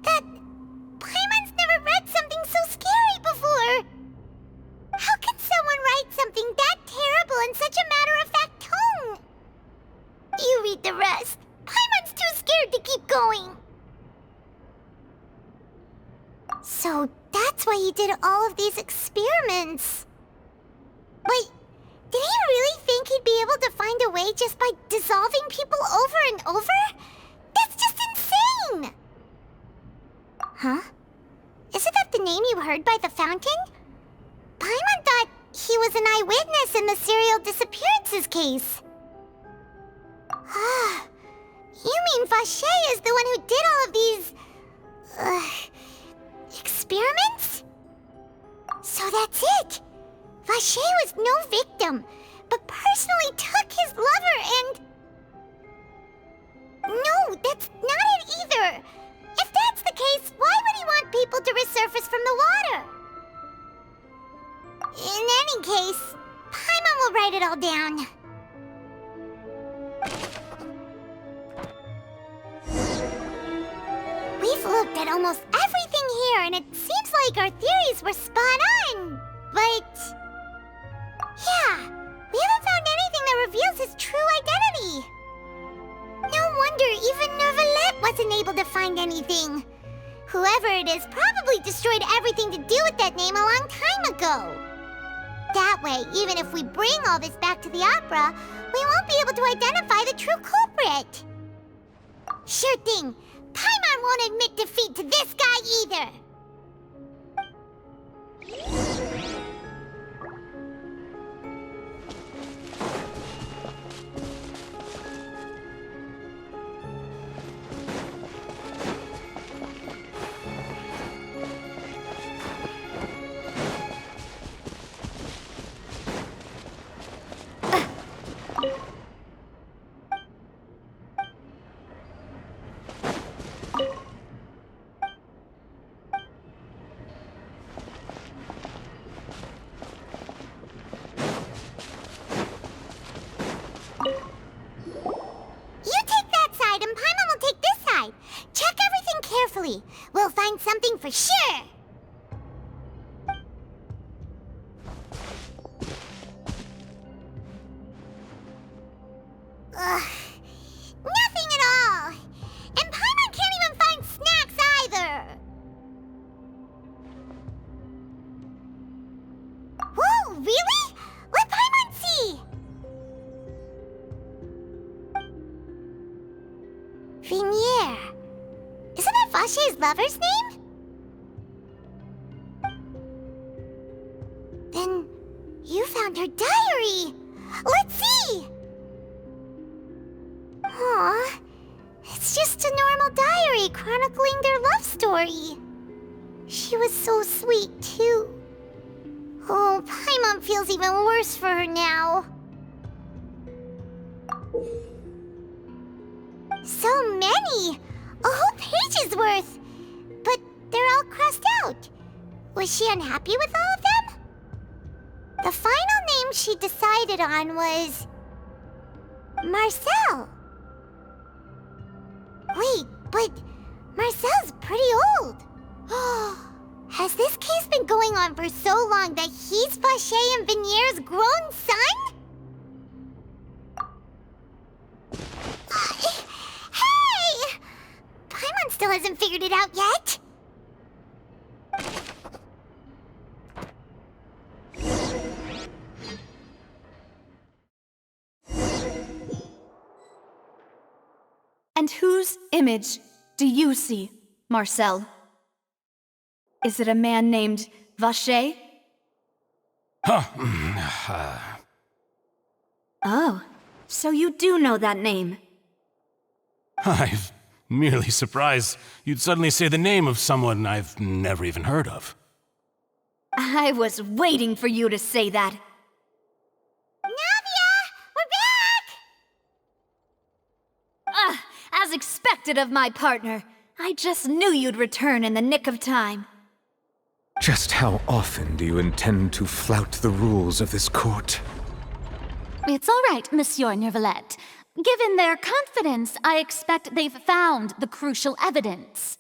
that Paimon's never read something so scary before. How can someone write something that terrible in such a matter-of-fact tone? You read the rest. Paimon's too scared to keep going. So that's why he did all of these experiments. Wait, did he really think he'd be able to find a way just by dissolving people over and over? That's just insane! Huh? Isn't that the name you heard by the fountain? Paimon thought he was an eyewitness in the serial disappearances case. Ah, you mean Vacher is the one who did all of these... experiments? So that's it! Vacher was no victim, but personally took his lover and... No, that's not it either! If that's the case, why would he want people to resurface from the water? In any case, Paimon will write it all down. We've looked at almost everything here, and it seems like our theories were spot on. But... yeah, we haven't found anything that reveals his true identity. No wonder even Neuvillette wasn't able to find anything. Whoever it is probably destroyed everything to do with that name a long time ago. That way, even if we bring all this back to the opera, we won't be able to identify the true culprit. Sure thing. Paimon won't admit defeat to this guy either. We'll find something for sure. Ugh, nothing at all. And Paimon can't even find snacks either. Whoa, really? Let Paimon see. Vinier. Isn't that Vacher's lover's name? Then you found her diary. Let's see. Aw, it's just a normal diary chronicling their love story. She was so sweet, too. Oh, Paimon feels even worse for her now. So many! A whole page's worth! But they're all crossed out. Was she unhappy with all of them? The final name she decided on was... Marcel. Wait, but Marcel's pretty old. Has this case been going on for so long that he's Vacher and Vinier's grown son? Hey! Paimon still hasn't figured it out yet. And whose image do you see, Marcel? Is it a man named Vacher? Oh, so you do know that name. I'm merely surprised you'd suddenly say the name of someone I've never even heard of. I was waiting for you to say that. Navia! We're back! As expected of my partner. I just knew you'd return in the nick of time. Just how often do you intend to flout the rules of this court? It's all right, Monsieur Neuvillette. Given their confidence, I expect they've found the crucial evidence.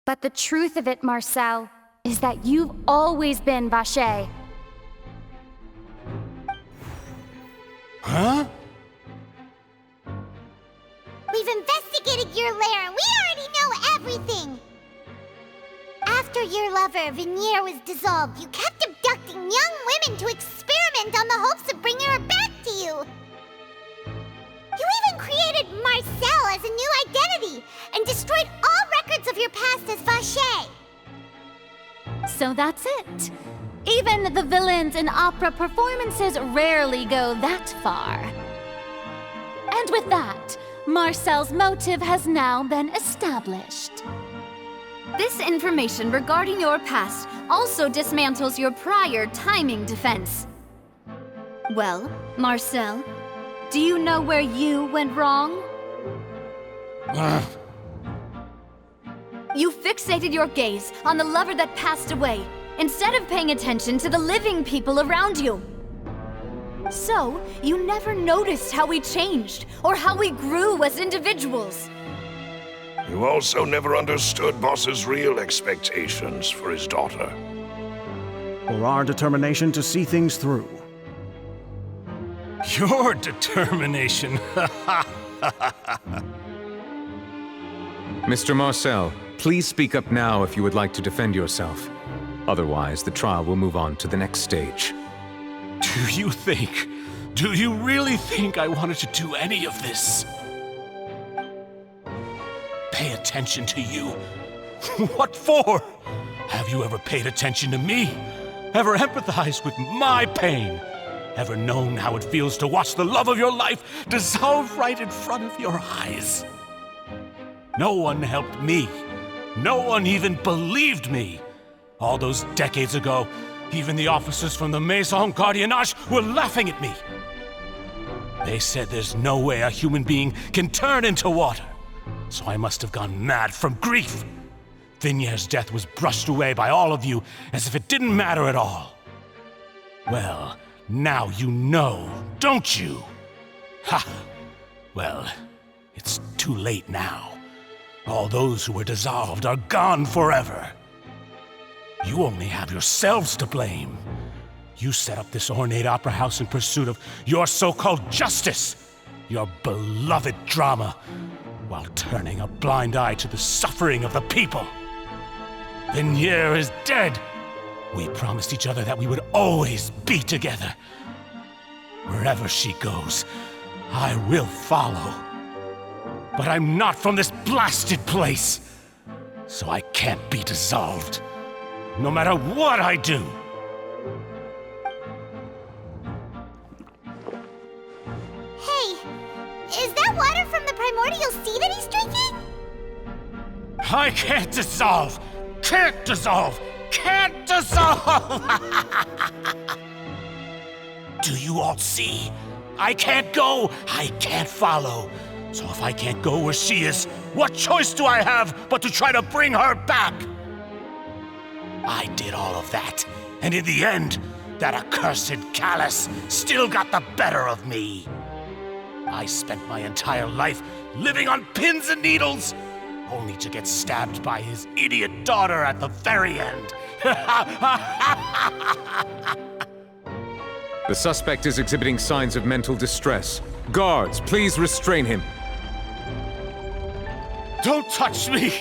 But the truth of it, Marcel, is that you've always been Vacher. Huh? We've investigated your lair and we already know everything! After your lover, Venier, was dissolved, you kept abducting young women to experiment on the hopes of bringing her back to you! You even created Marcel as a new identity and destroyed all records of your past as Vacher! So that's it. Even the villains in opera performances rarely go that far. And with that, Marcel's motive has now been established. This information regarding your past also dismantles your prior timing defense. Well, Marcel, do you know where you went wrong? You fixated your gaze on the lover that passed away, instead of paying attention to the living people around you. So, you never noticed how we changed, or how we grew as individuals. You also never understood Boss's real expectations for his daughter. Or our determination to see things through. Your determination. Mr. Marcel, please speak up now if you would like to defend yourself. Otherwise, the trial will move on to the next stage. Do you really think I wanted to do any of this? Pay attention to you? What for? Have you ever paid attention to me? Ever empathized with my pain? Ever known how it feels to watch the love of your life dissolve right in front of your eyes? No one helped me. No one even believed me. All those decades ago, even the officers from the Maison Gardiennage were laughing at me. They said there's no way a human being can turn into water. So I must have gone mad from grief. Vinier's death was brushed away by all of you as if it didn't matter at all. Well, now you know, don't you? Ha! Well, it's too late now. All those who were dissolved are gone forever. You only have yourselves to blame. You set up this ornate opera house in pursuit of your so-called justice, your beloved drama, while turning a blind eye to the suffering of the people. Venier is dead. We promised each other that we would always be together. Wherever she goes, I will follow. But I'm not from this blasted place, so I can't be dissolved, no matter what I do. Hey, is that water from the primordial sea that he's drinking? I can't dissolve! Can't dissolve! Can't dissolve! Do you all see? I can't go, I can't follow. So if I can't go where she is, what choice do I have but to try to bring her back? I did all of that, and in the end, that accursed Callus still got the better of me. I spent my entire life living on pins and needles, only to get stabbed by his idiot daughter at the very end. The suspect is exhibiting signs of mental distress. Guards, please restrain him. Don't touch me!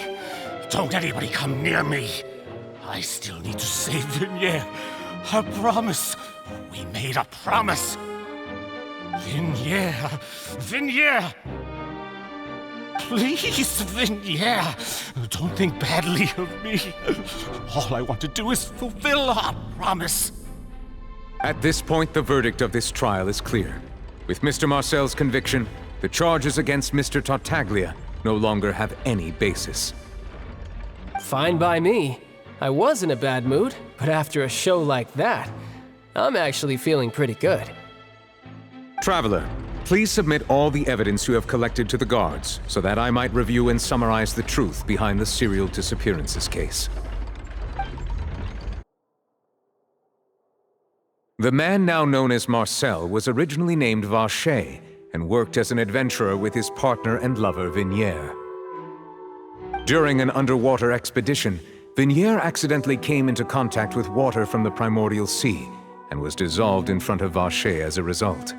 Don't anybody come near me! I still need to save Venier. Our promise. We made a promise. Vignere. Vignere. Please, Vignere. Don't think badly of me. All I want to do is fulfill our promise. At this point, the verdict of this trial is clear. With Mr. Marcel's conviction, the charges against Mr. Tartaglia no longer have any basis. Fine by me. I was in a bad mood, but after a show like that, I'm actually feeling pretty good. Traveler, please submit all the evidence you have collected to the guards, so that I might review and summarize the truth behind the serial disappearances case. The man now known as Marcel was originally named Vacher and worked as an adventurer with his partner and lover Vignere. During an underwater expedition, Vignere accidentally came into contact with water from the primordial sea and was dissolved in front of Vacher as a result.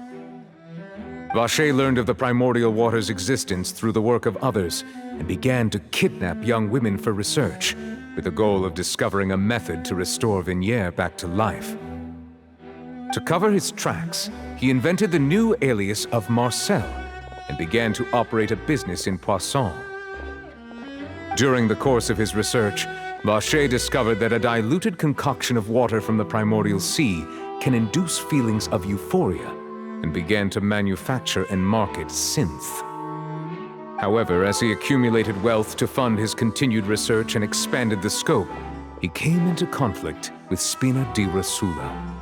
Vacher learned of the primordial water's existence through the work of others and began to kidnap young women for research, with the goal of discovering a method to restore Vignere back to life. To cover his tracks, he invented the new alias of Marcel and began to operate a business in Poisson. During the course of his research, Vacher discovered that a diluted concoction of water from the primordial sea can induce feelings of euphoria, and began to manufacture and market synth. However, as he accumulated wealth to fund his continued research and expanded the scope, he came into conflict with Spina di Rosula.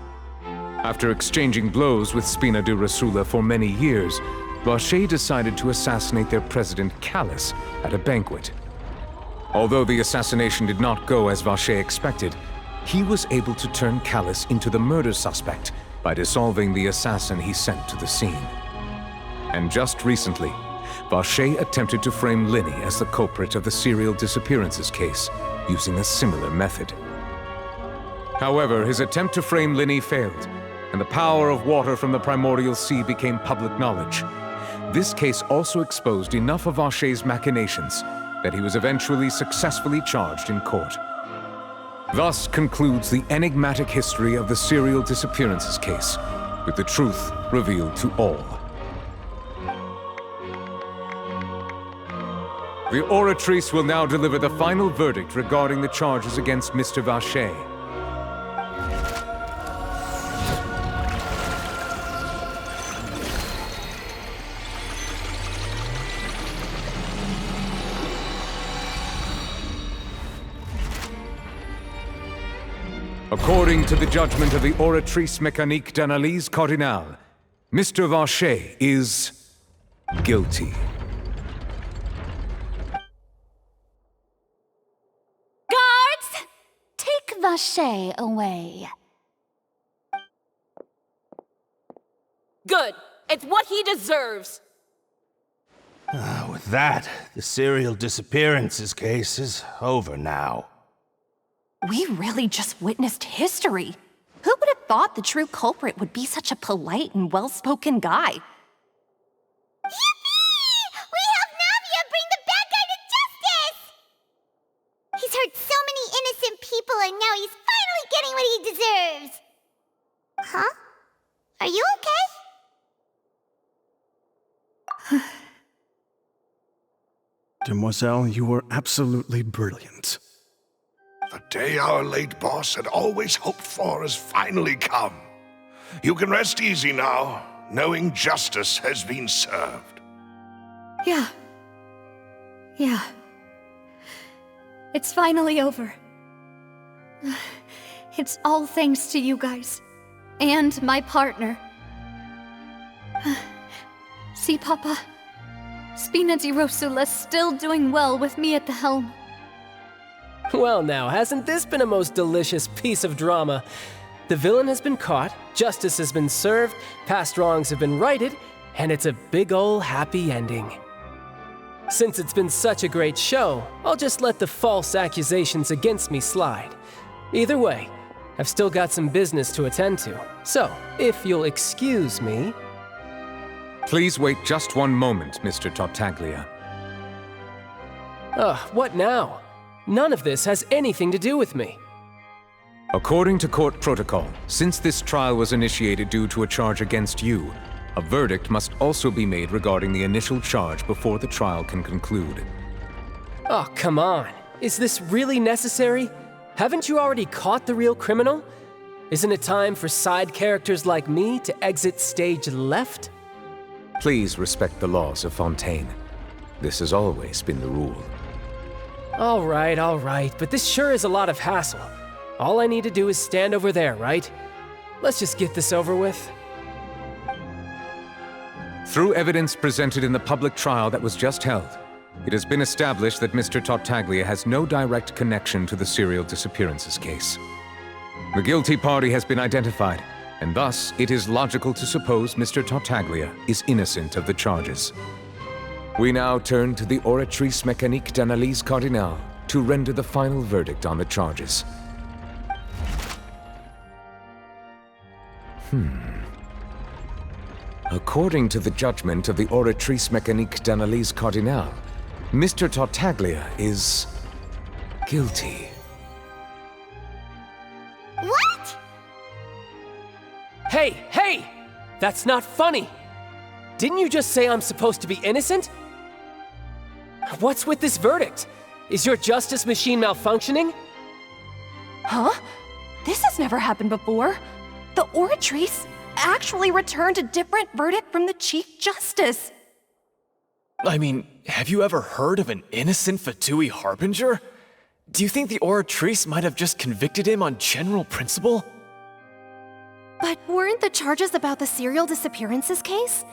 After exchanging blows with Spina di Rosula for many years, Vacher decided to assassinate their president Callus at a banquet. Although the assassination did not go as Vacher expected, he was able to turn Callus into the murder suspect by dissolving the assassin he sent to the scene. And just recently, Vacher attempted to frame Linny as the culprit of the serial disappearances case, using a similar method. However, his attempt to frame Linny failed, and the power of water from the primordial sea became public knowledge. This case also exposed enough of Vacher's machinations that he was eventually successfully charged in court. Thus concludes the enigmatic history of the serial disappearances case, with the truth revealed to all. The Oratrice will now deliver the final verdict regarding the charges against Mr. Vacher. According to the judgment of the Oratrice Mécanique d'Analyse Cardinale, Mr. Vacher is guilty. Guards! Take Vacher away. Good. It's what he deserves. With that, the serial disappearances case is over now. We really just witnessed history. Who would have thought the true culprit would be such a polite and well-spoken guy? Yippee! We helped Navia bring the bad guy to justice! He's hurt so many innocent people and now he's finally getting what he deserves! Huh? Are you okay? Demoiselle, you were absolutely brilliant. The day our late boss had always hoped for has finally come. You can rest easy now, knowing justice has been served. Yeah. It's finally over. It's all thanks to you guys. And my partner. See, Papa? Spina di Rosula's still doing well with me at the helm. Well now, hasn't this been a most delicious piece of drama? The villain has been caught, justice has been served, past wrongs have been righted, and it's a big ol' happy ending. Since it's been such a great show, I'll just let the false accusations against me slide. Either way, I've still got some business to attend to, so if you'll excuse me... Please wait just one moment, Mr. Tartaglia. What now? None of this has anything to do with me. According to court protocol, since this trial was initiated due to a charge against you, a verdict must also be made regarding the initial charge before the trial can conclude. Oh, come on. Is this really necessary? Haven't you already caught the real criminal? Isn't it time for side characters like me to exit stage left? Please respect the laws of Fontaine. This has always been the rule. All right, but this sure is a lot of hassle. All I need to do is stand over there, right? Let's just get this over with. Through evidence presented in the public trial that was just held, it has been established that Mr. Tartaglia has no direct connection to the serial disappearances case. The guilty party has been identified, and thus it is logical to suppose Mr. Tartaglia is innocent of the charges. We now turn to the Oratrice Mécanique d'Analyse Cardinale to render the final verdict on the charges. According to the judgment of the Oratrice Mécanique d'Analyse Cardinale, Mr. Tartaglia is guilty. What? Hey! That's not funny! Didn't you just say I'm supposed to be innocent? What's with this verdict? Is your justice machine malfunctioning? Huh? This has never happened before. The Oratrice actually returned a different verdict from the Chief Justice. I mean, have you ever heard of an innocent Fatui Harbinger? Do you think the Oratrice might have just convicted him on general principle? But weren't the charges about the serial disappearances case?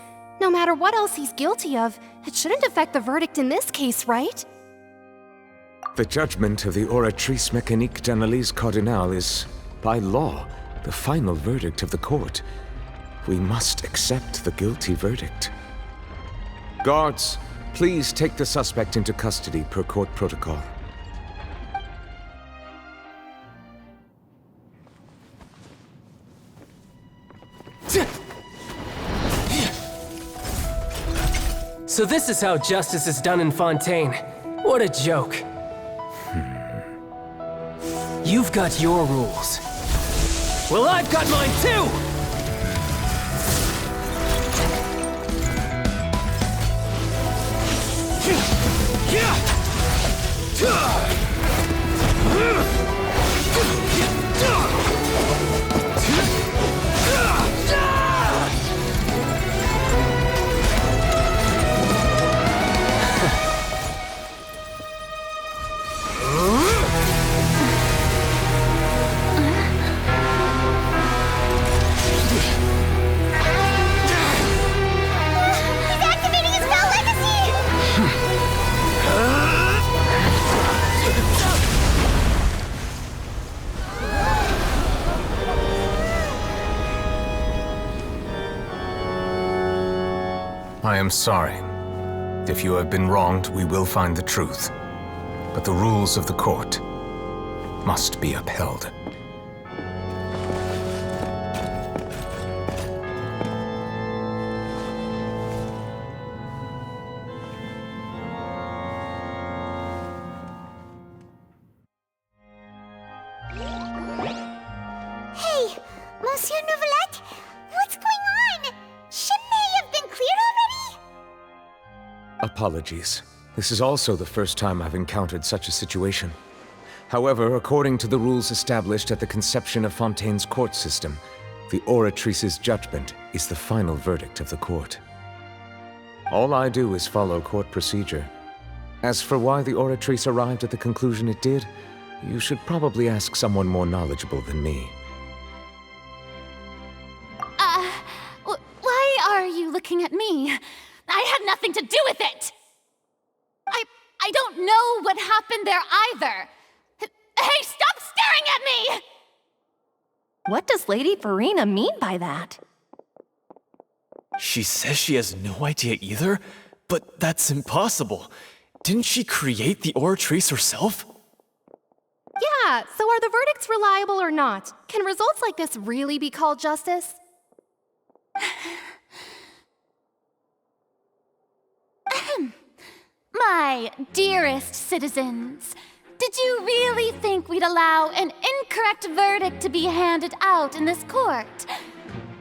No matter what else he's guilty of, it shouldn't affect the verdict in this case, right? The judgment of the Oratrice Mécanique d'Analyse Cardinale is, by law, the final verdict of the court. We must accept the guilty verdict. Guards, please take the suspect into custody per court protocol. So this is how justice is done in Fontaine. What a joke. You've got your rules. Well, I've got mine too! I am sorry. If you have been wronged, we will find the truth. But the rules of the court must be upheld. Hey, Monsieur Neuvillette, what's going on? Shouldn't they have been cleared already? Apologies. This is also the first time I've encountered such a situation. However, according to the rules established at the conception of Fontaine's court system, the Oratrice's judgment is the final verdict of the court. All I do is follow court procedure. As for why the Oratrice arrived at the conclusion it did, you should probably ask someone more knowledgeable than me. Why are you looking at me? I had nothing to do with it! I don't know what happened there either! Hey, stop staring at me! What does Lady Furina mean by that? She says she has no idea either? But that's impossible. Didn't she create the Oratrice herself? Yeah, so are the verdicts reliable or not? Can results like this really be called justice? My dearest citizens, did Did you really think we'd allow an incorrect verdict to be handed out in this court?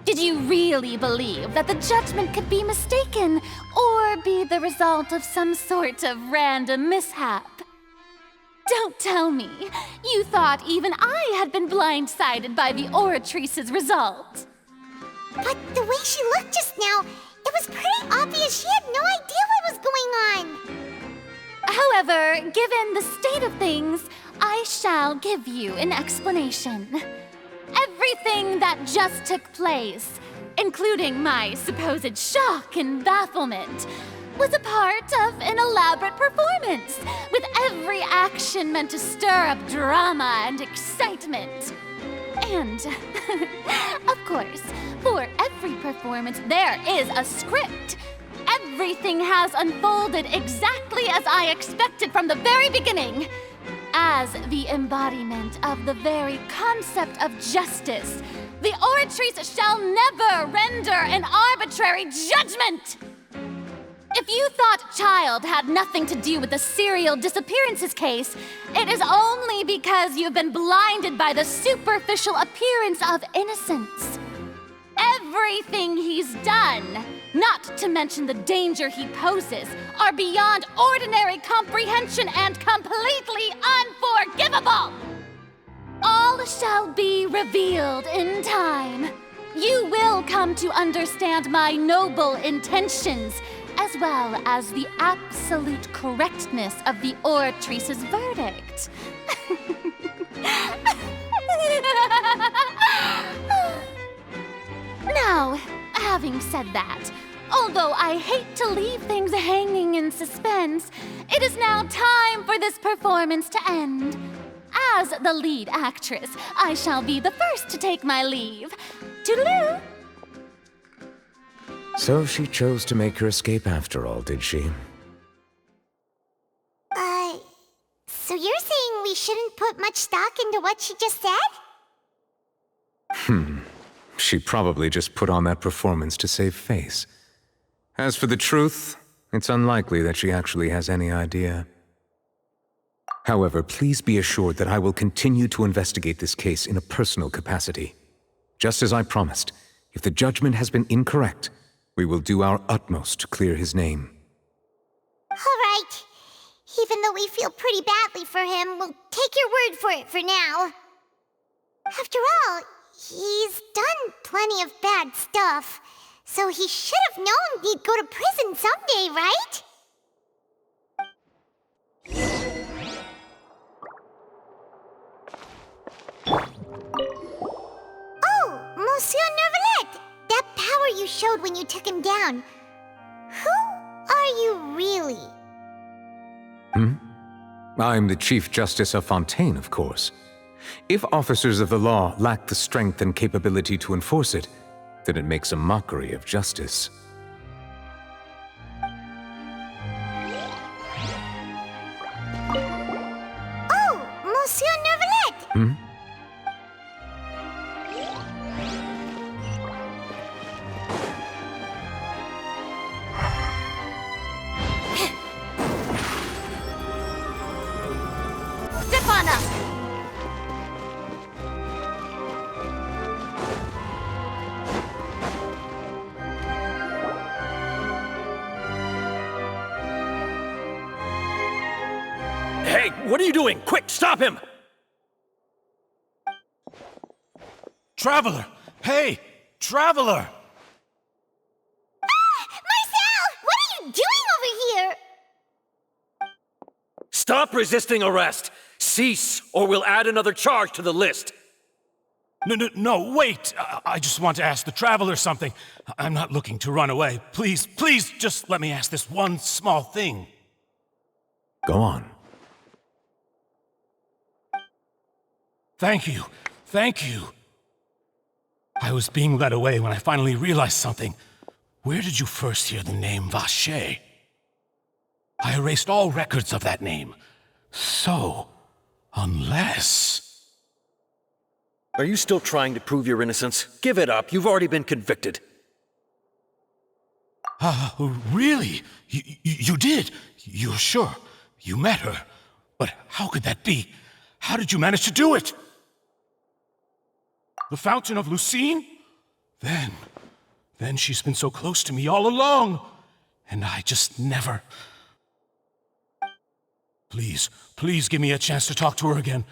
Did you really believe that the judgment could be mistaken or be the result of some sort of random mishap? Don't tell me you thought even I had been blindsided by the Oratrice's result. But the way she looked just now, it was pretty obvious she had no idea what was going on. However, given the state of things, I shall give you an explanation. Everything that just took place, including my supposed shock and bafflement, was a part of an elaborate performance, with every action meant to stir up drama and excitement. And, of course, for every performance there is a script. Everything has unfolded exactly as I expected from the very beginning. As the embodiment of the very concept of justice, the Oratrice shall never render an arbitrary judgment! If you thought Childe had nothing to do with the serial disappearances case, it is only because you've been blinded by the superficial appearance of innocence. Everything he's done, not to mention the danger he poses, are beyond ordinary comprehension and completely unforgivable! All shall be revealed in time. You will come to understand my noble intentions, as well as the absolute correctness of the Oratrice's verdict. Now, having said that, although I hate to leave things hanging in suspense, it is now time for this performance to end. As the lead actress, I shall be the first to take my leave. Toodaloo! So she chose to make her escape after all, did she? So you're saying we shouldn't put much stock into what she just said? She probably just put on that performance to save face. As for the truth, it's unlikely that she actually has any idea. However, please be assured that I will continue to investigate this case in a personal capacity. Just as I promised, if the judgment has been incorrect, we will do our utmost to clear his name. All right. Even though we feel pretty badly for him, we'll take your word for it for now. After all, he's done plenty of bad stuff, so he should have known he'd go to prison someday, right? Oh, Monsieur Neuvillette! That power you showed when you took him down. Who are you really? I'm the Chief Justice of Fontaine, of course. If officers of the law lack the strength and capability to enforce it, then it makes a mockery of justice. Oh, Monsieur Neuvillette! Hey, what are you doing? Quick, stop him! Traveler! Hey! Traveler! Marcel! What are you doing over here? Stop resisting arrest! Cease, or we'll add another charge to the list! No, wait! I just want to ask the Traveler something. I'm not looking to run away. Please, just let me ask this one small thing. Go on. Thank you. I was being led away when I finally realized something. Where did you first hear the name Vacher? I erased all records of that name. So, unless... Are you still trying to prove your innocence? Give it up. You've already been convicted. Really? You did? You're sure? You met her? But how could that be? How did you manage to do it? The Fountain of Lucine? Then she's been so close to me all along. And I just never... Please give me a chance to talk to her again.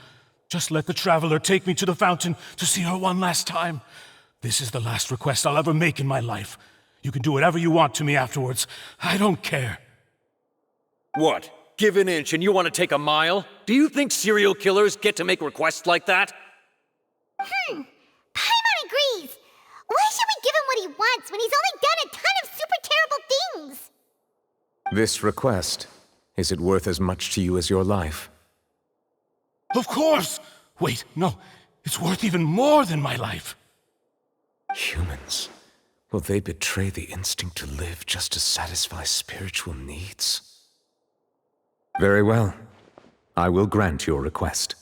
Just let the Traveler take me to the fountain to see her one last time. This is the last request I'll ever make in my life. You can do whatever you want to me afterwards. I don't care. What? Give an inch and you want to take a mile? Do you think serial killers get to make requests like that? Paimon agrees. Why should we give him what he wants when he's only done a ton of super terrible things? This request, is it worth as much to you as your life? Of course! Wait, no. It's worth even more than my life. Humans. Will they betray the instinct to live just to satisfy spiritual needs? Very well. I will grant your request.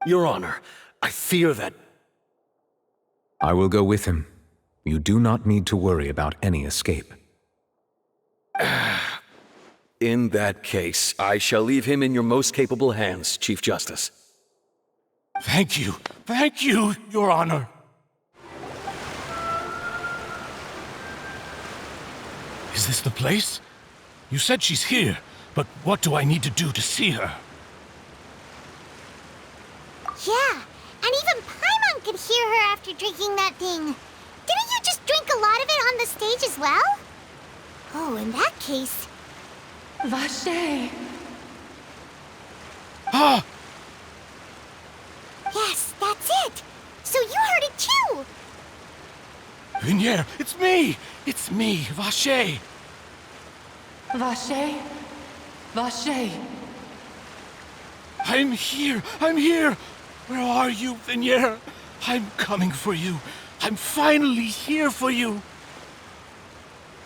Your Honor, I fear that... I will go with him. You do not need to worry about any escape. In that case, I shall leave him in your most capable hands, Chief Justice. Thank you, Your Honor. Is this the place? You said she's here, but what do I need to do to see her? Yeah, and even Paimon could hear her after drinking that thing. Didn't you just drink a lot of it on the stage as well? Oh, in that case... Vache! Ah! Yes, that's it! So you heard it too! Vinier, it's me! It's me, Vache! Vache? Vache! I'm here! Where are you, Vinier? I'm coming for you. I'm finally here for you.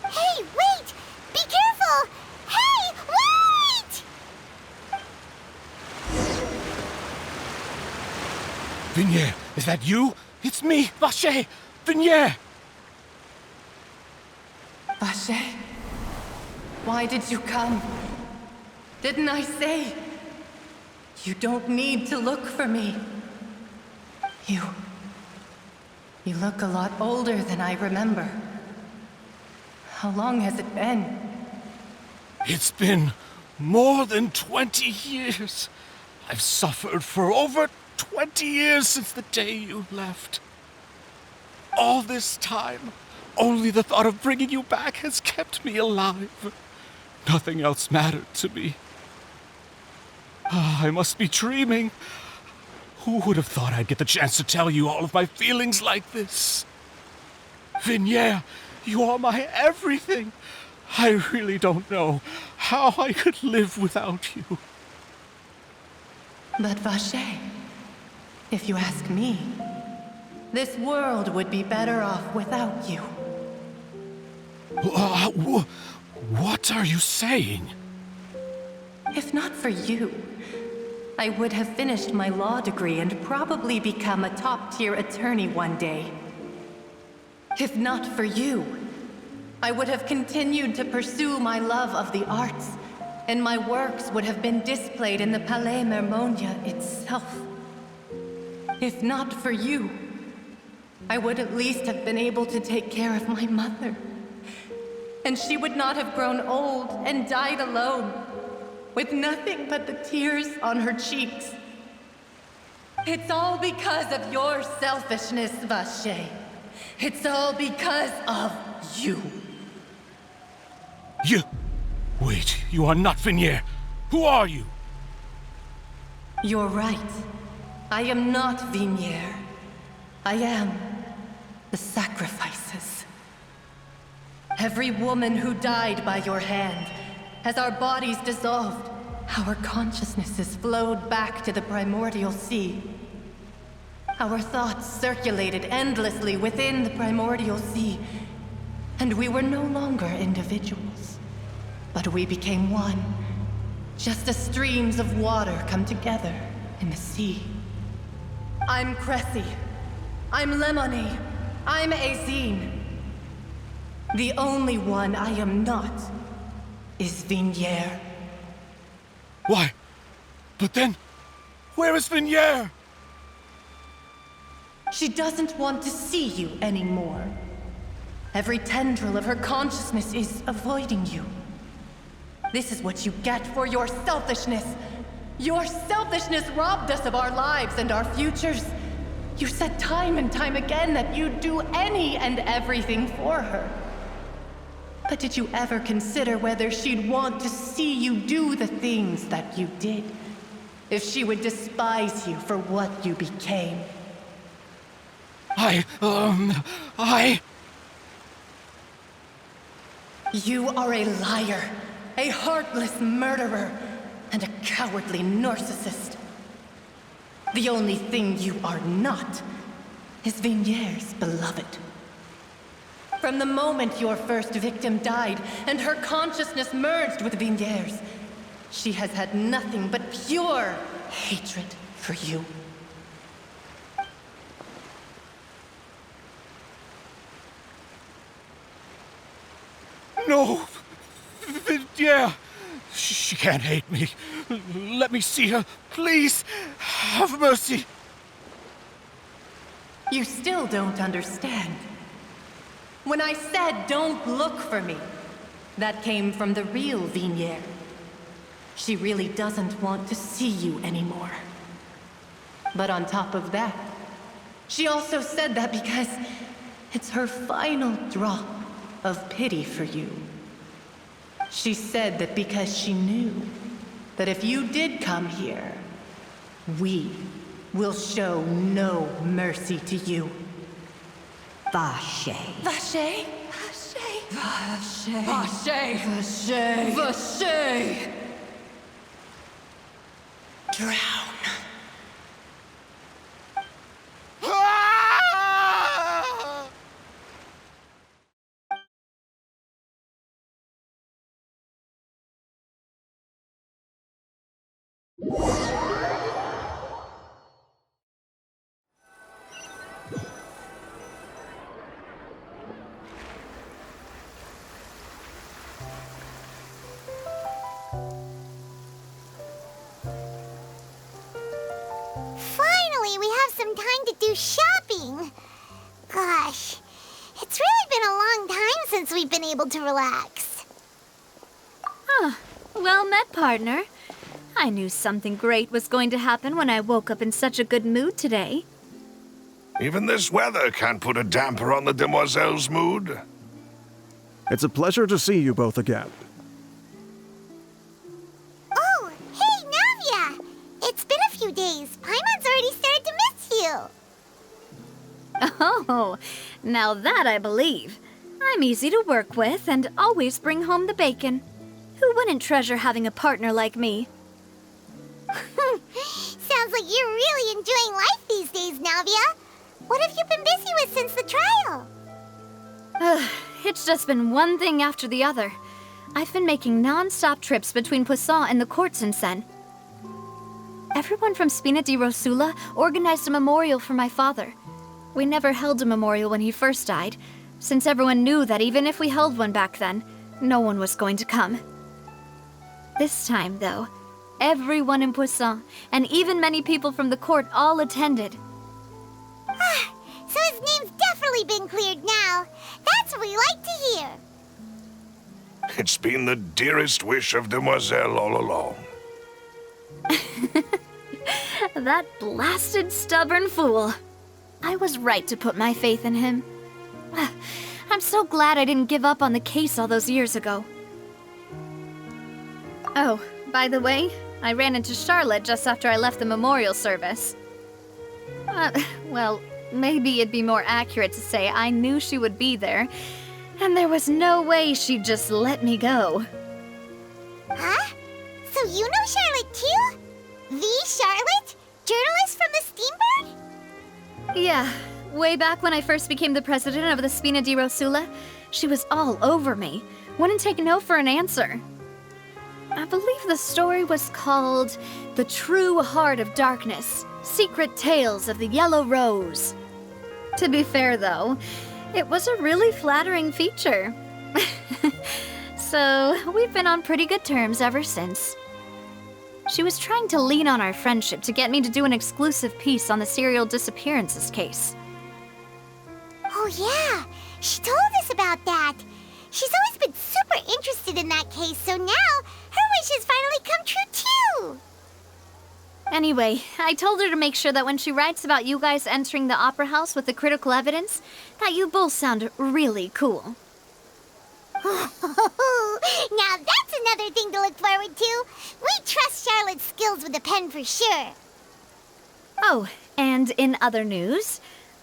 Hey, wait! Be careful! Hey, wait! Vinier, is that you? It's me, Vache! Vinier! Vache? Why did you come? Didn't I say? You don't need to look for me. You look a lot older than I remember. How long has it been? It's been more than 20 years. I've suffered for over 20 years since the day you left. All this time, only the thought of bringing you back has kept me alive. Nothing else mattered to me. I must be dreaming. Who would have thought I'd get the chance to tell you all of my feelings like this? Vinier, you are my everything. I really don't know how I could live without you. But Vache, if you ask me, this world would be better off without you. What are you saying? If not for you, I would have finished my law degree and probably become a top-tier attorney one day. If not for you, I would have continued to pursue my love of the arts, and my works would have been displayed in the Palais Mermonia itself. If not for you, I would at least have been able to take care of my mother. And she would not have grown old and died alone, with nothing but the tears on her cheeks. It's all because of your selfishness, Vache. It's all because of you. Wait, you are not Vinier. Who are you? You're right. I am not Vinier. I am the sacrifices. Every woman who died by your hand, as our bodies dissolved, our consciousnesses flowed back to the primordial sea. Our thoughts circulated endlessly within the primordial sea, and we were no longer individuals, but we became one, just as streams of water come together in the sea. I'm Cressy. I'm Lemonade. I'm Azine. The only one I am not is Vinier. Why? But then, where is Vignere? She doesn't want to see you anymore. Every tendril of her consciousness is avoiding you. This is what you get for your selfishness. Your selfishness robbed us of our lives and our futures. You said time and time again that you'd do any and everything for her. But did you ever consider whether she'd want to see you do the things that you did? If she would despise you for what you became? You are a liar, a heartless murderer, and a cowardly narcissist. The only thing you are not is Vignere's beloved. From the moment your first victim died and her consciousness merged with Vignere's, she has had nothing but pure hatred for you. No! Vignere! She can't hate me. Let me see her, please. Have mercy. You still don't understand. When I said don't look for me, that came from the real Vignere. She really doesn't want to see you anymore. But on top of that, she also said that because it's her final drop of pity for you. She said that because she knew that if you did come here, we will show no mercy to you. Vache. Vache? Vache? Vache. Vache. Vache. Vache. Drown. Finally, we have some time to do shopping. Gosh, it's really been a long time since we've been able to relax. Ah, well met, partner. I knew something great was going to happen when I woke up in such a good mood today. Even this weather can't put a damper on the demoiselle's mood. It's a pleasure to see you both again. Oh, hey, Navia! It's been a few days. Paimon's already started to miss you. Oh, now that I believe. I'm easy to work with and always bring home the bacon. Who wouldn't treasure having a partner like me? Sounds like you're really enjoying life these days, Navia. What have you been busy with since the trial? It's just been one thing after the other. I've been making non-stop trips between Poisson and the courts in Sen. Everyone from Spina di Rosula organized a memorial for my father. We never held a memorial when he first died, since everyone knew that even if we held one back then, no one was going to come. This time, though, everyone in Poisson, and even many people from the court, all attended. So his name's definitely been cleared now. That's what we like to hear. It's been the dearest wish of Demoiselle all along. That blasted stubborn fool. I was right to put my faith in him. I'm so glad I didn't give up on the case all those years ago. Oh, by the way, I ran into Charlotte just after I left the memorial service. Well, maybe it'd be more accurate to say I knew she would be there, and there was no way she'd just let me go. Huh? So you know Charlotte too? The Charlotte? Journalist from the Steambird? Yeah, way back when I first became the president of the Spina di Rosula, she was all over me. Wouldn't take no for an answer. I believe the story was called The True Heart of Darkness, Secret Tales of the Yellow Rose. To be fair, though, it was a really flattering feature. So, we've been on pretty good terms ever since. She was trying to lean on our friendship to get me to do an exclusive piece on the serial disappearances case. Oh yeah, she told us about that. She's always been super interested in that case, so now her wish has finally come true too. Anyway, I told her to make sure that when she writes about you guys entering the opera house with the critical evidence, that you both sound really cool. Now that's another thing to look forward to. We trust Charlotte's skills with a pen for sure. Oh, and in other news,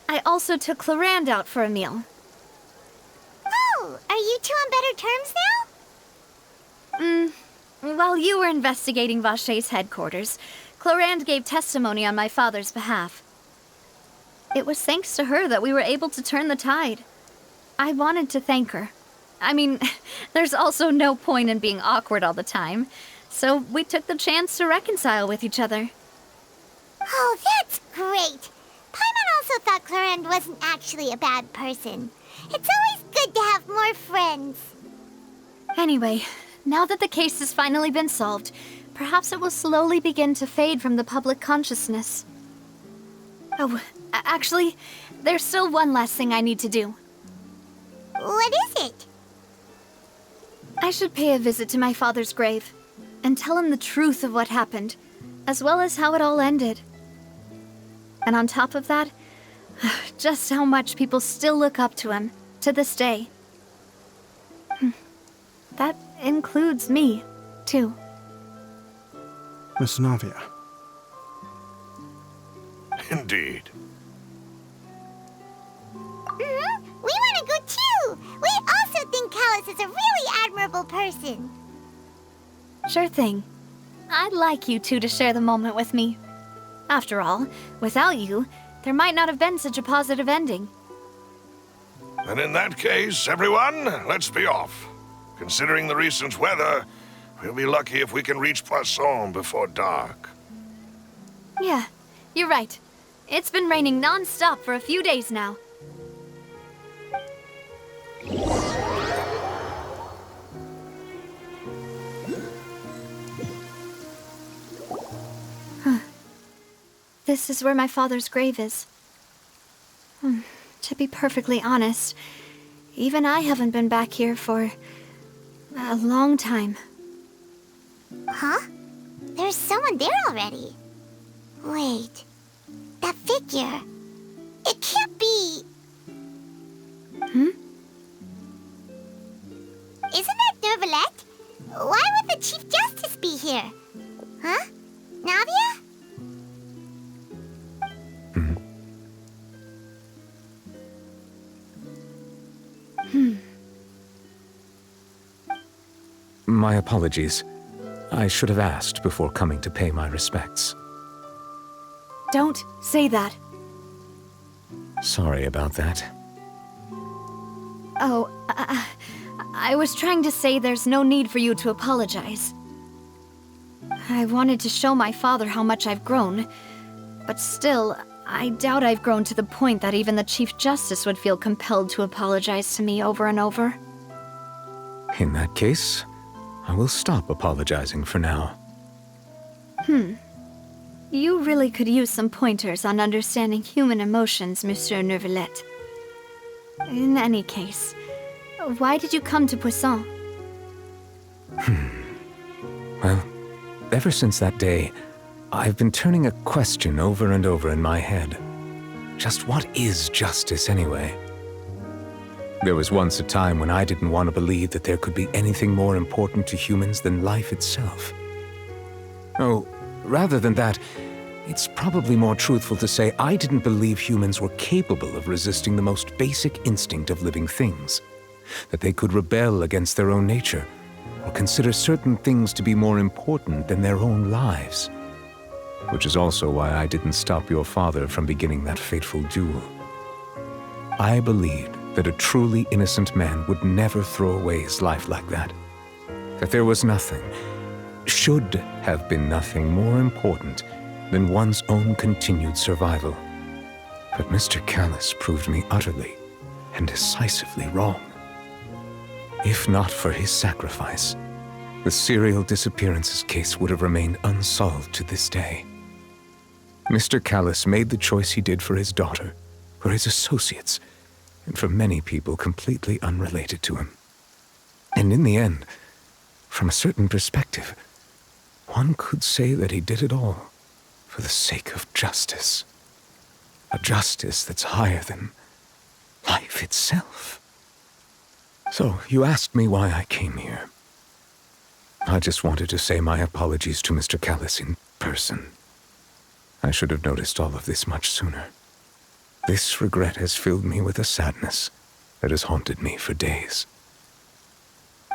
I also took Clorinde out for a meal. Oh, are you two on better terms now? While you were investigating Vaché's headquarters, Clorinde gave testimony on my father's behalf. It was thanks to her that we were able to turn the tide. I wanted to thank her. I mean, there's also no point in being awkward all the time, so we took the chance to reconcile with each other. Oh, that's great! Paimon also thought Clorinde wasn't actually a bad person. It's always good to have more friends. Anyway, now that the case has finally been solved, perhaps it will slowly begin to fade from the public consciousness. Oh, actually, there's still one last thing I need to do. What is it? I should pay a visit to my father's grave and tell him the truth of what happened, as well as how it all ended. And on top of that, just how much people still look up to him to this day. That includes me, too. Miss Navia. Indeed. We want to go too! We also think Callus is a really admirable person. Sure thing. I'd like you two to share the moment with me. After all, without you, there might not have been such a positive ending. And in that case, everyone, let's be off. Considering the recent weather, we'll be lucky if we can reach Poisson before dark. Yeah, you're right. It's been raining non-stop for a few days now. This is where my father's grave is. To be perfectly honest, even I haven't been back here for a long time. Huh? There's someone there already. Wait, that figure. It can't be... Isn't that Neuvillette? Why would the Chief Justice be here? Huh? Navia? My apologies. I should have asked before coming to pay my respects. Don't say that. Sorry about that. Oh, I was trying to say there's no need for you to apologize. I wanted to show my father how much I've grown, but still, I doubt I've grown to the point that even the Chief Justice would feel compelled to apologize to me over and over. In that case, I will stop apologizing for now. You really could use some pointers on understanding human emotions, Monsieur Neuvillette. In any case, why did you come to Poisson? Well, ever since that day, I've been turning a question over and over in my head. Just what is justice anyway? There was once a time when I didn't want to believe that there could be anything more important to humans than life itself. Oh, rather than that, it's probably more truthful to say I didn't believe humans were capable of resisting the most basic instinct of living things. That they could rebel against their own nature, or consider certain things to be more important than their own lives. Which is also why I didn't stop your father from beginning that fateful duel. I believed that a truly innocent man would never throw away his life like that. That there was nothing, should have been nothing more important than one's own continued survival. But Mr. Callus proved me utterly and decisively wrong. If not for his sacrifice, the serial disappearances case would have remained unsolved to this day. Mr. Callis made the choice he did for his daughter, for his associates, and for many people completely unrelated to him. And in the end, from a certain perspective, one could say that he did it all for the sake of justice. A justice that's higher than life itself. So, you asked me why I came here. I just wanted to say my apologies to Mr. Callis in person. I should have noticed all of this much sooner. This regret has filled me with a sadness that has haunted me for days.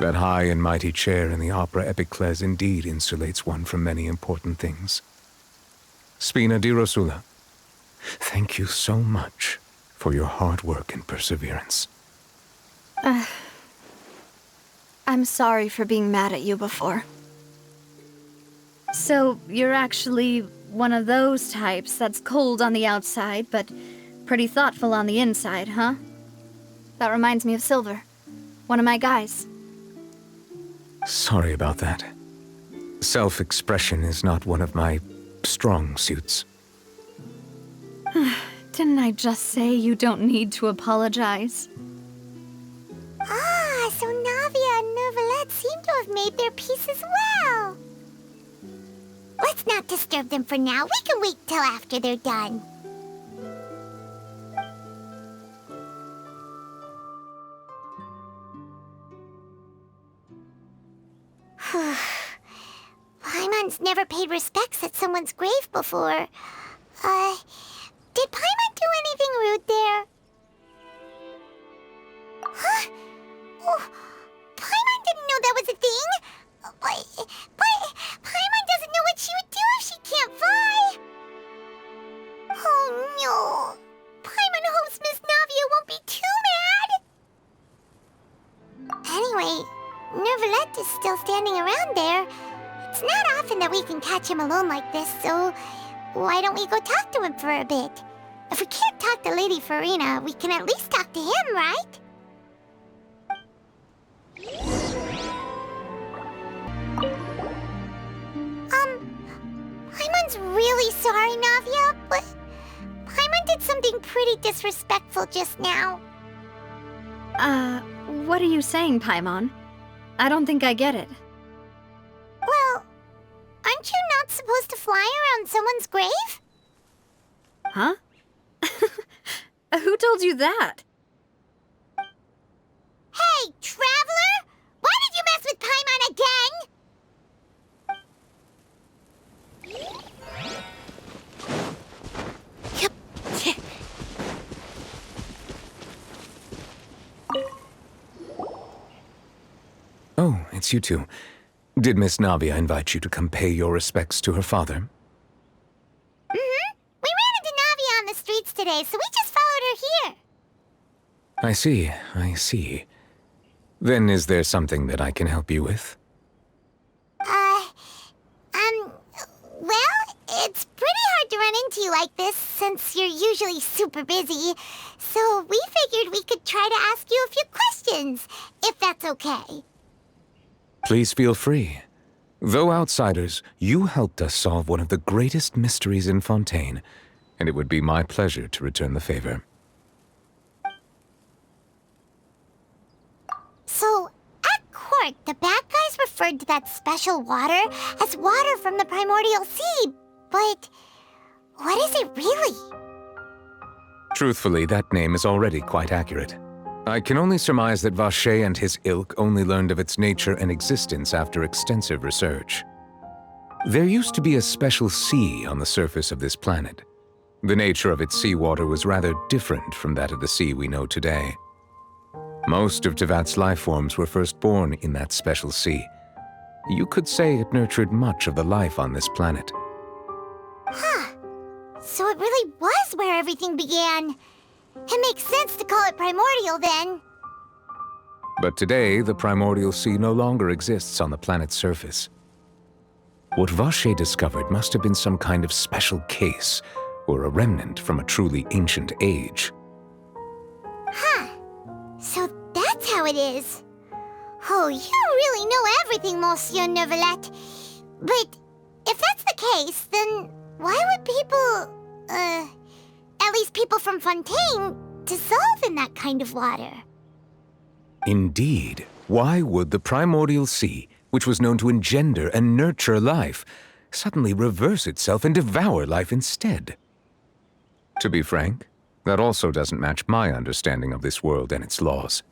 That high and mighty chair in the opera Epiclese indeed insulates one from many important things. Spina di Rosula, thank you so much for your hard work and perseverance. I'm sorry for being mad at you before. So, you're actually one of those types that's cold on the outside, but pretty thoughtful on the inside, huh? That reminds me of Silver, one of my guys. Sorry about that. Self-expression is not one of my strong suits. Didn't I just say you don't need to apologize? Ah, so Navia and Neuvillette seem to have made their peace as well. Let's not disturb them for now. We can wait till after they're done. Paimon's never paid respects at someone's grave before. Did Paimon do anything rude there? Huh? Oh, Paimon didn't know that was a thing. But Paimon doesn't know what she would do if she can't fly. Oh no. Paimon hopes Miss Navia won't be too mad. Anyway, Neuvillette is still standing around there. It's not often that we can catch him alone like this, so why don't we go talk to him for a bit? If we can't talk to Lady Furina, we can at least talk to him, right? Paimon's really sorry, Navia, but Paimon did something pretty disrespectful just now. What are you saying, Paimon? I don't think I get it. Well, aren't you not supposed to fly around someone's grave? Huh? Who told you that? Hey, Traveler! Why did you mess with Paimon again? Oh, it's you two. Did Miss Navia invite you to come pay your respects to her father? Mm-hmm. We ran into Navia on the streets today, so we just followed her here. I see. Then is there something that I can help you with? Well, it's pretty hard to run into you like this, since you're usually super busy. So we figured we could try to ask you a few questions, if that's okay. Please feel free. Though outsiders, you helped us solve one of the greatest mysteries in Fontaine, and it would be my pleasure to return the favor. So, at court, the bad guys referred to that special water as water from the primordial sea, but what is it really? Truthfully, that name is already quite accurate. I can only surmise that Vacher and his ilk only learned of its nature and existence after extensive research. There used to be a special sea on the surface of this planet. The nature of its seawater was rather different from that of the sea we know today. Most of Tevat's life forms were first born in that special sea. You could say it nurtured much of the life on this planet. Huh. So it really was where everything began. It makes sense to call it primordial then. But today, the primordial sea no longer exists on the planet's surface. What Vacher discovered must have been some kind of special case, or a remnant from a truly ancient age. Huh. So that's how it is. Oh, you really know everything, Monsieur Neuvillette. But if that's the case, then why would people, at least people from Fontaine, dissolve in that kind of water? Indeed. Why would the primordial sea, which was known to engender and nurture life, suddenly reverse itself and devour life instead? To be frank, that also doesn't match my understanding of this world and its laws.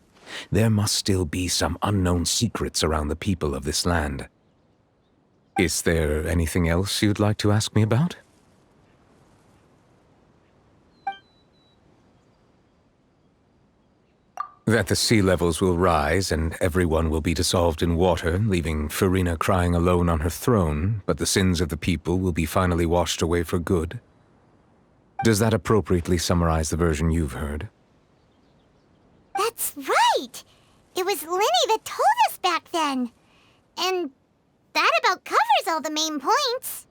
There must still be some unknown secrets around the people of this land. Is there anything else you'd like to ask me about? That the sea levels will rise and everyone will be dissolved in water, leaving Furina crying alone on her throne, but the sins of the people will be finally washed away for good. Does that appropriately summarize the version you've heard? That's right! It was Linny that told us back then. And that about covers all the main points.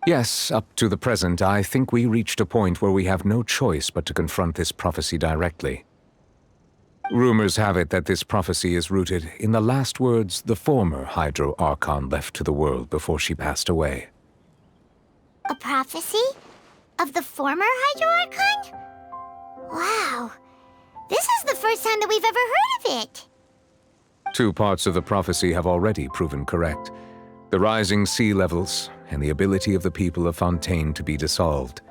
Yes, up to the present, I think we reached a point where we have no choice but to confront this prophecy directly. Rumors have it that this prophecy is rooted in the last words the former Hydro Archon left to the world before she passed away. A prophecy? Of the former Hydro Archon? Wow. This is the first time that we've ever heard of it. 2 parts of the prophecy have already proven correct. The rising sea levels and the ability of the people of Fontaine to be dissolved.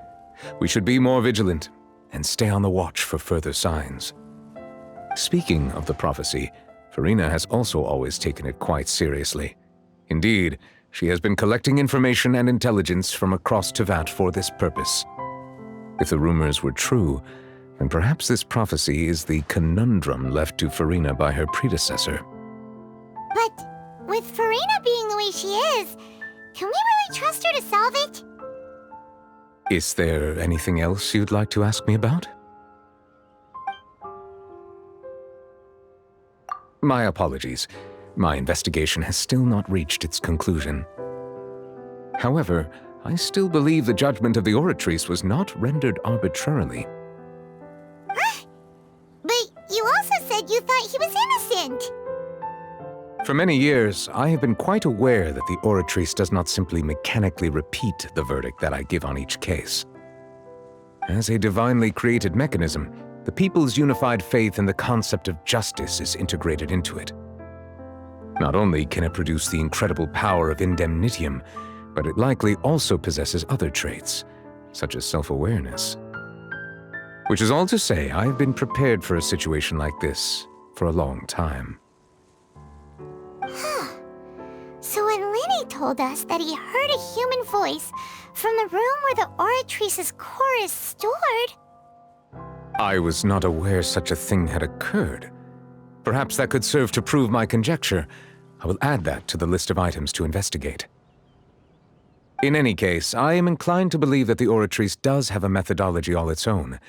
We should be more vigilant and stay on the watch for further signs. Speaking of the prophecy, Furina has also always taken it quite seriously. Indeed, she has been collecting information and intelligence from across Tevat for this purpose. If the rumors were true, then perhaps this prophecy is the conundrum left to Furina by her predecessor. But with Furina being the way she is, can we really trust her to solve it? Is there anything else you'd like to ask me about? My apologies. My investigation has still not reached its conclusion. However, I still believe the judgment of the Oratrice was not rendered arbitrarily. Huh? But you also said you thought he was innocent. For many years, I have been quite aware that the Oratrice does not simply mechanically repeat the verdict that I give on each case. As a divinely created mechanism, the people's unified faith in the concept of justice is integrated into it. Not only can it produce the incredible power of indemnitium, but it likely also possesses other traits, such as self-awareness. Which is all to say, I have been prepared for a situation like this for a long time. Huh. So when Linny told us that he heard a human voice from the room where the Oratrice's core is stored... I was not aware such a thing had occurred. Perhaps that could serve to prove my conjecture. I will add that to the list of items to investigate. In any case, I am inclined to believe that the Oratrice does have a methodology all its own.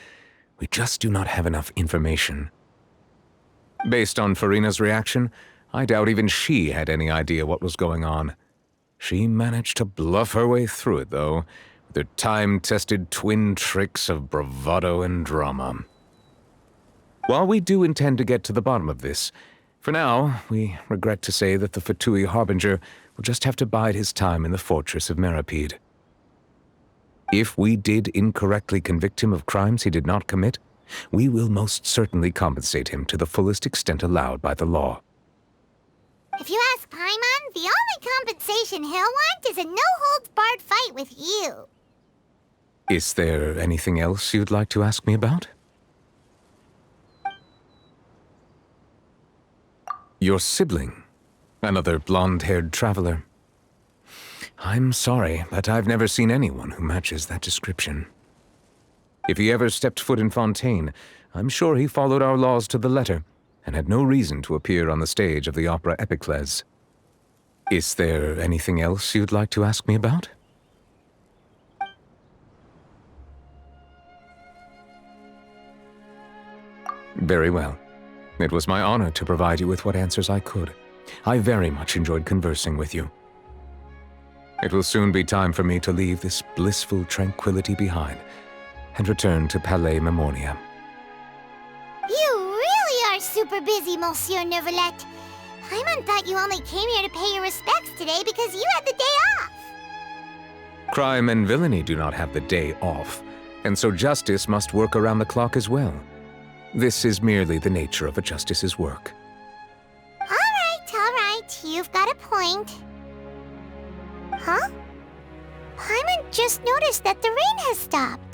We just do not have enough information. Based on Furina's reaction, I doubt even she had any idea what was going on. She managed to bluff her way through it, though, with her time-tested twin tricks of bravado and drama. While we do intend to get to the bottom of this, for now, we regret to say that the Fatui Harbinger will just have to bide his time in the fortress of Meripede. If we did incorrectly convict him of crimes he did not commit, we will most certainly compensate him to the fullest extent allowed by the law. If you ask Paimon, the only compensation he'll want is a no-holds-barred fight with you. Is there anything else you'd like to ask me about? Your sibling, another blonde-haired traveler. I'm sorry, but I've never seen anyone who matches that description. If he ever stepped foot in Fontaine, I'm sure he followed our laws to the letter, and had no reason to appear on the stage of the opera Epiclese. Is there anything else you'd like to ask me about? Very well. It was my honor to provide you with what answers I could. I very much enjoyed conversing with you. It will soon be time for me to leave this blissful tranquility behind and return to Palais Memornia. You really are super busy, Monsieur Neuvillette. Paimon thought you only came here to pay your respects today because you had the day off. Crime and villainy do not have the day off, and so justice must work around the clock as well. This is merely the nature of a justice's work. All right, you've got a point. Huh? Paimon just noticed that the rain has stopped.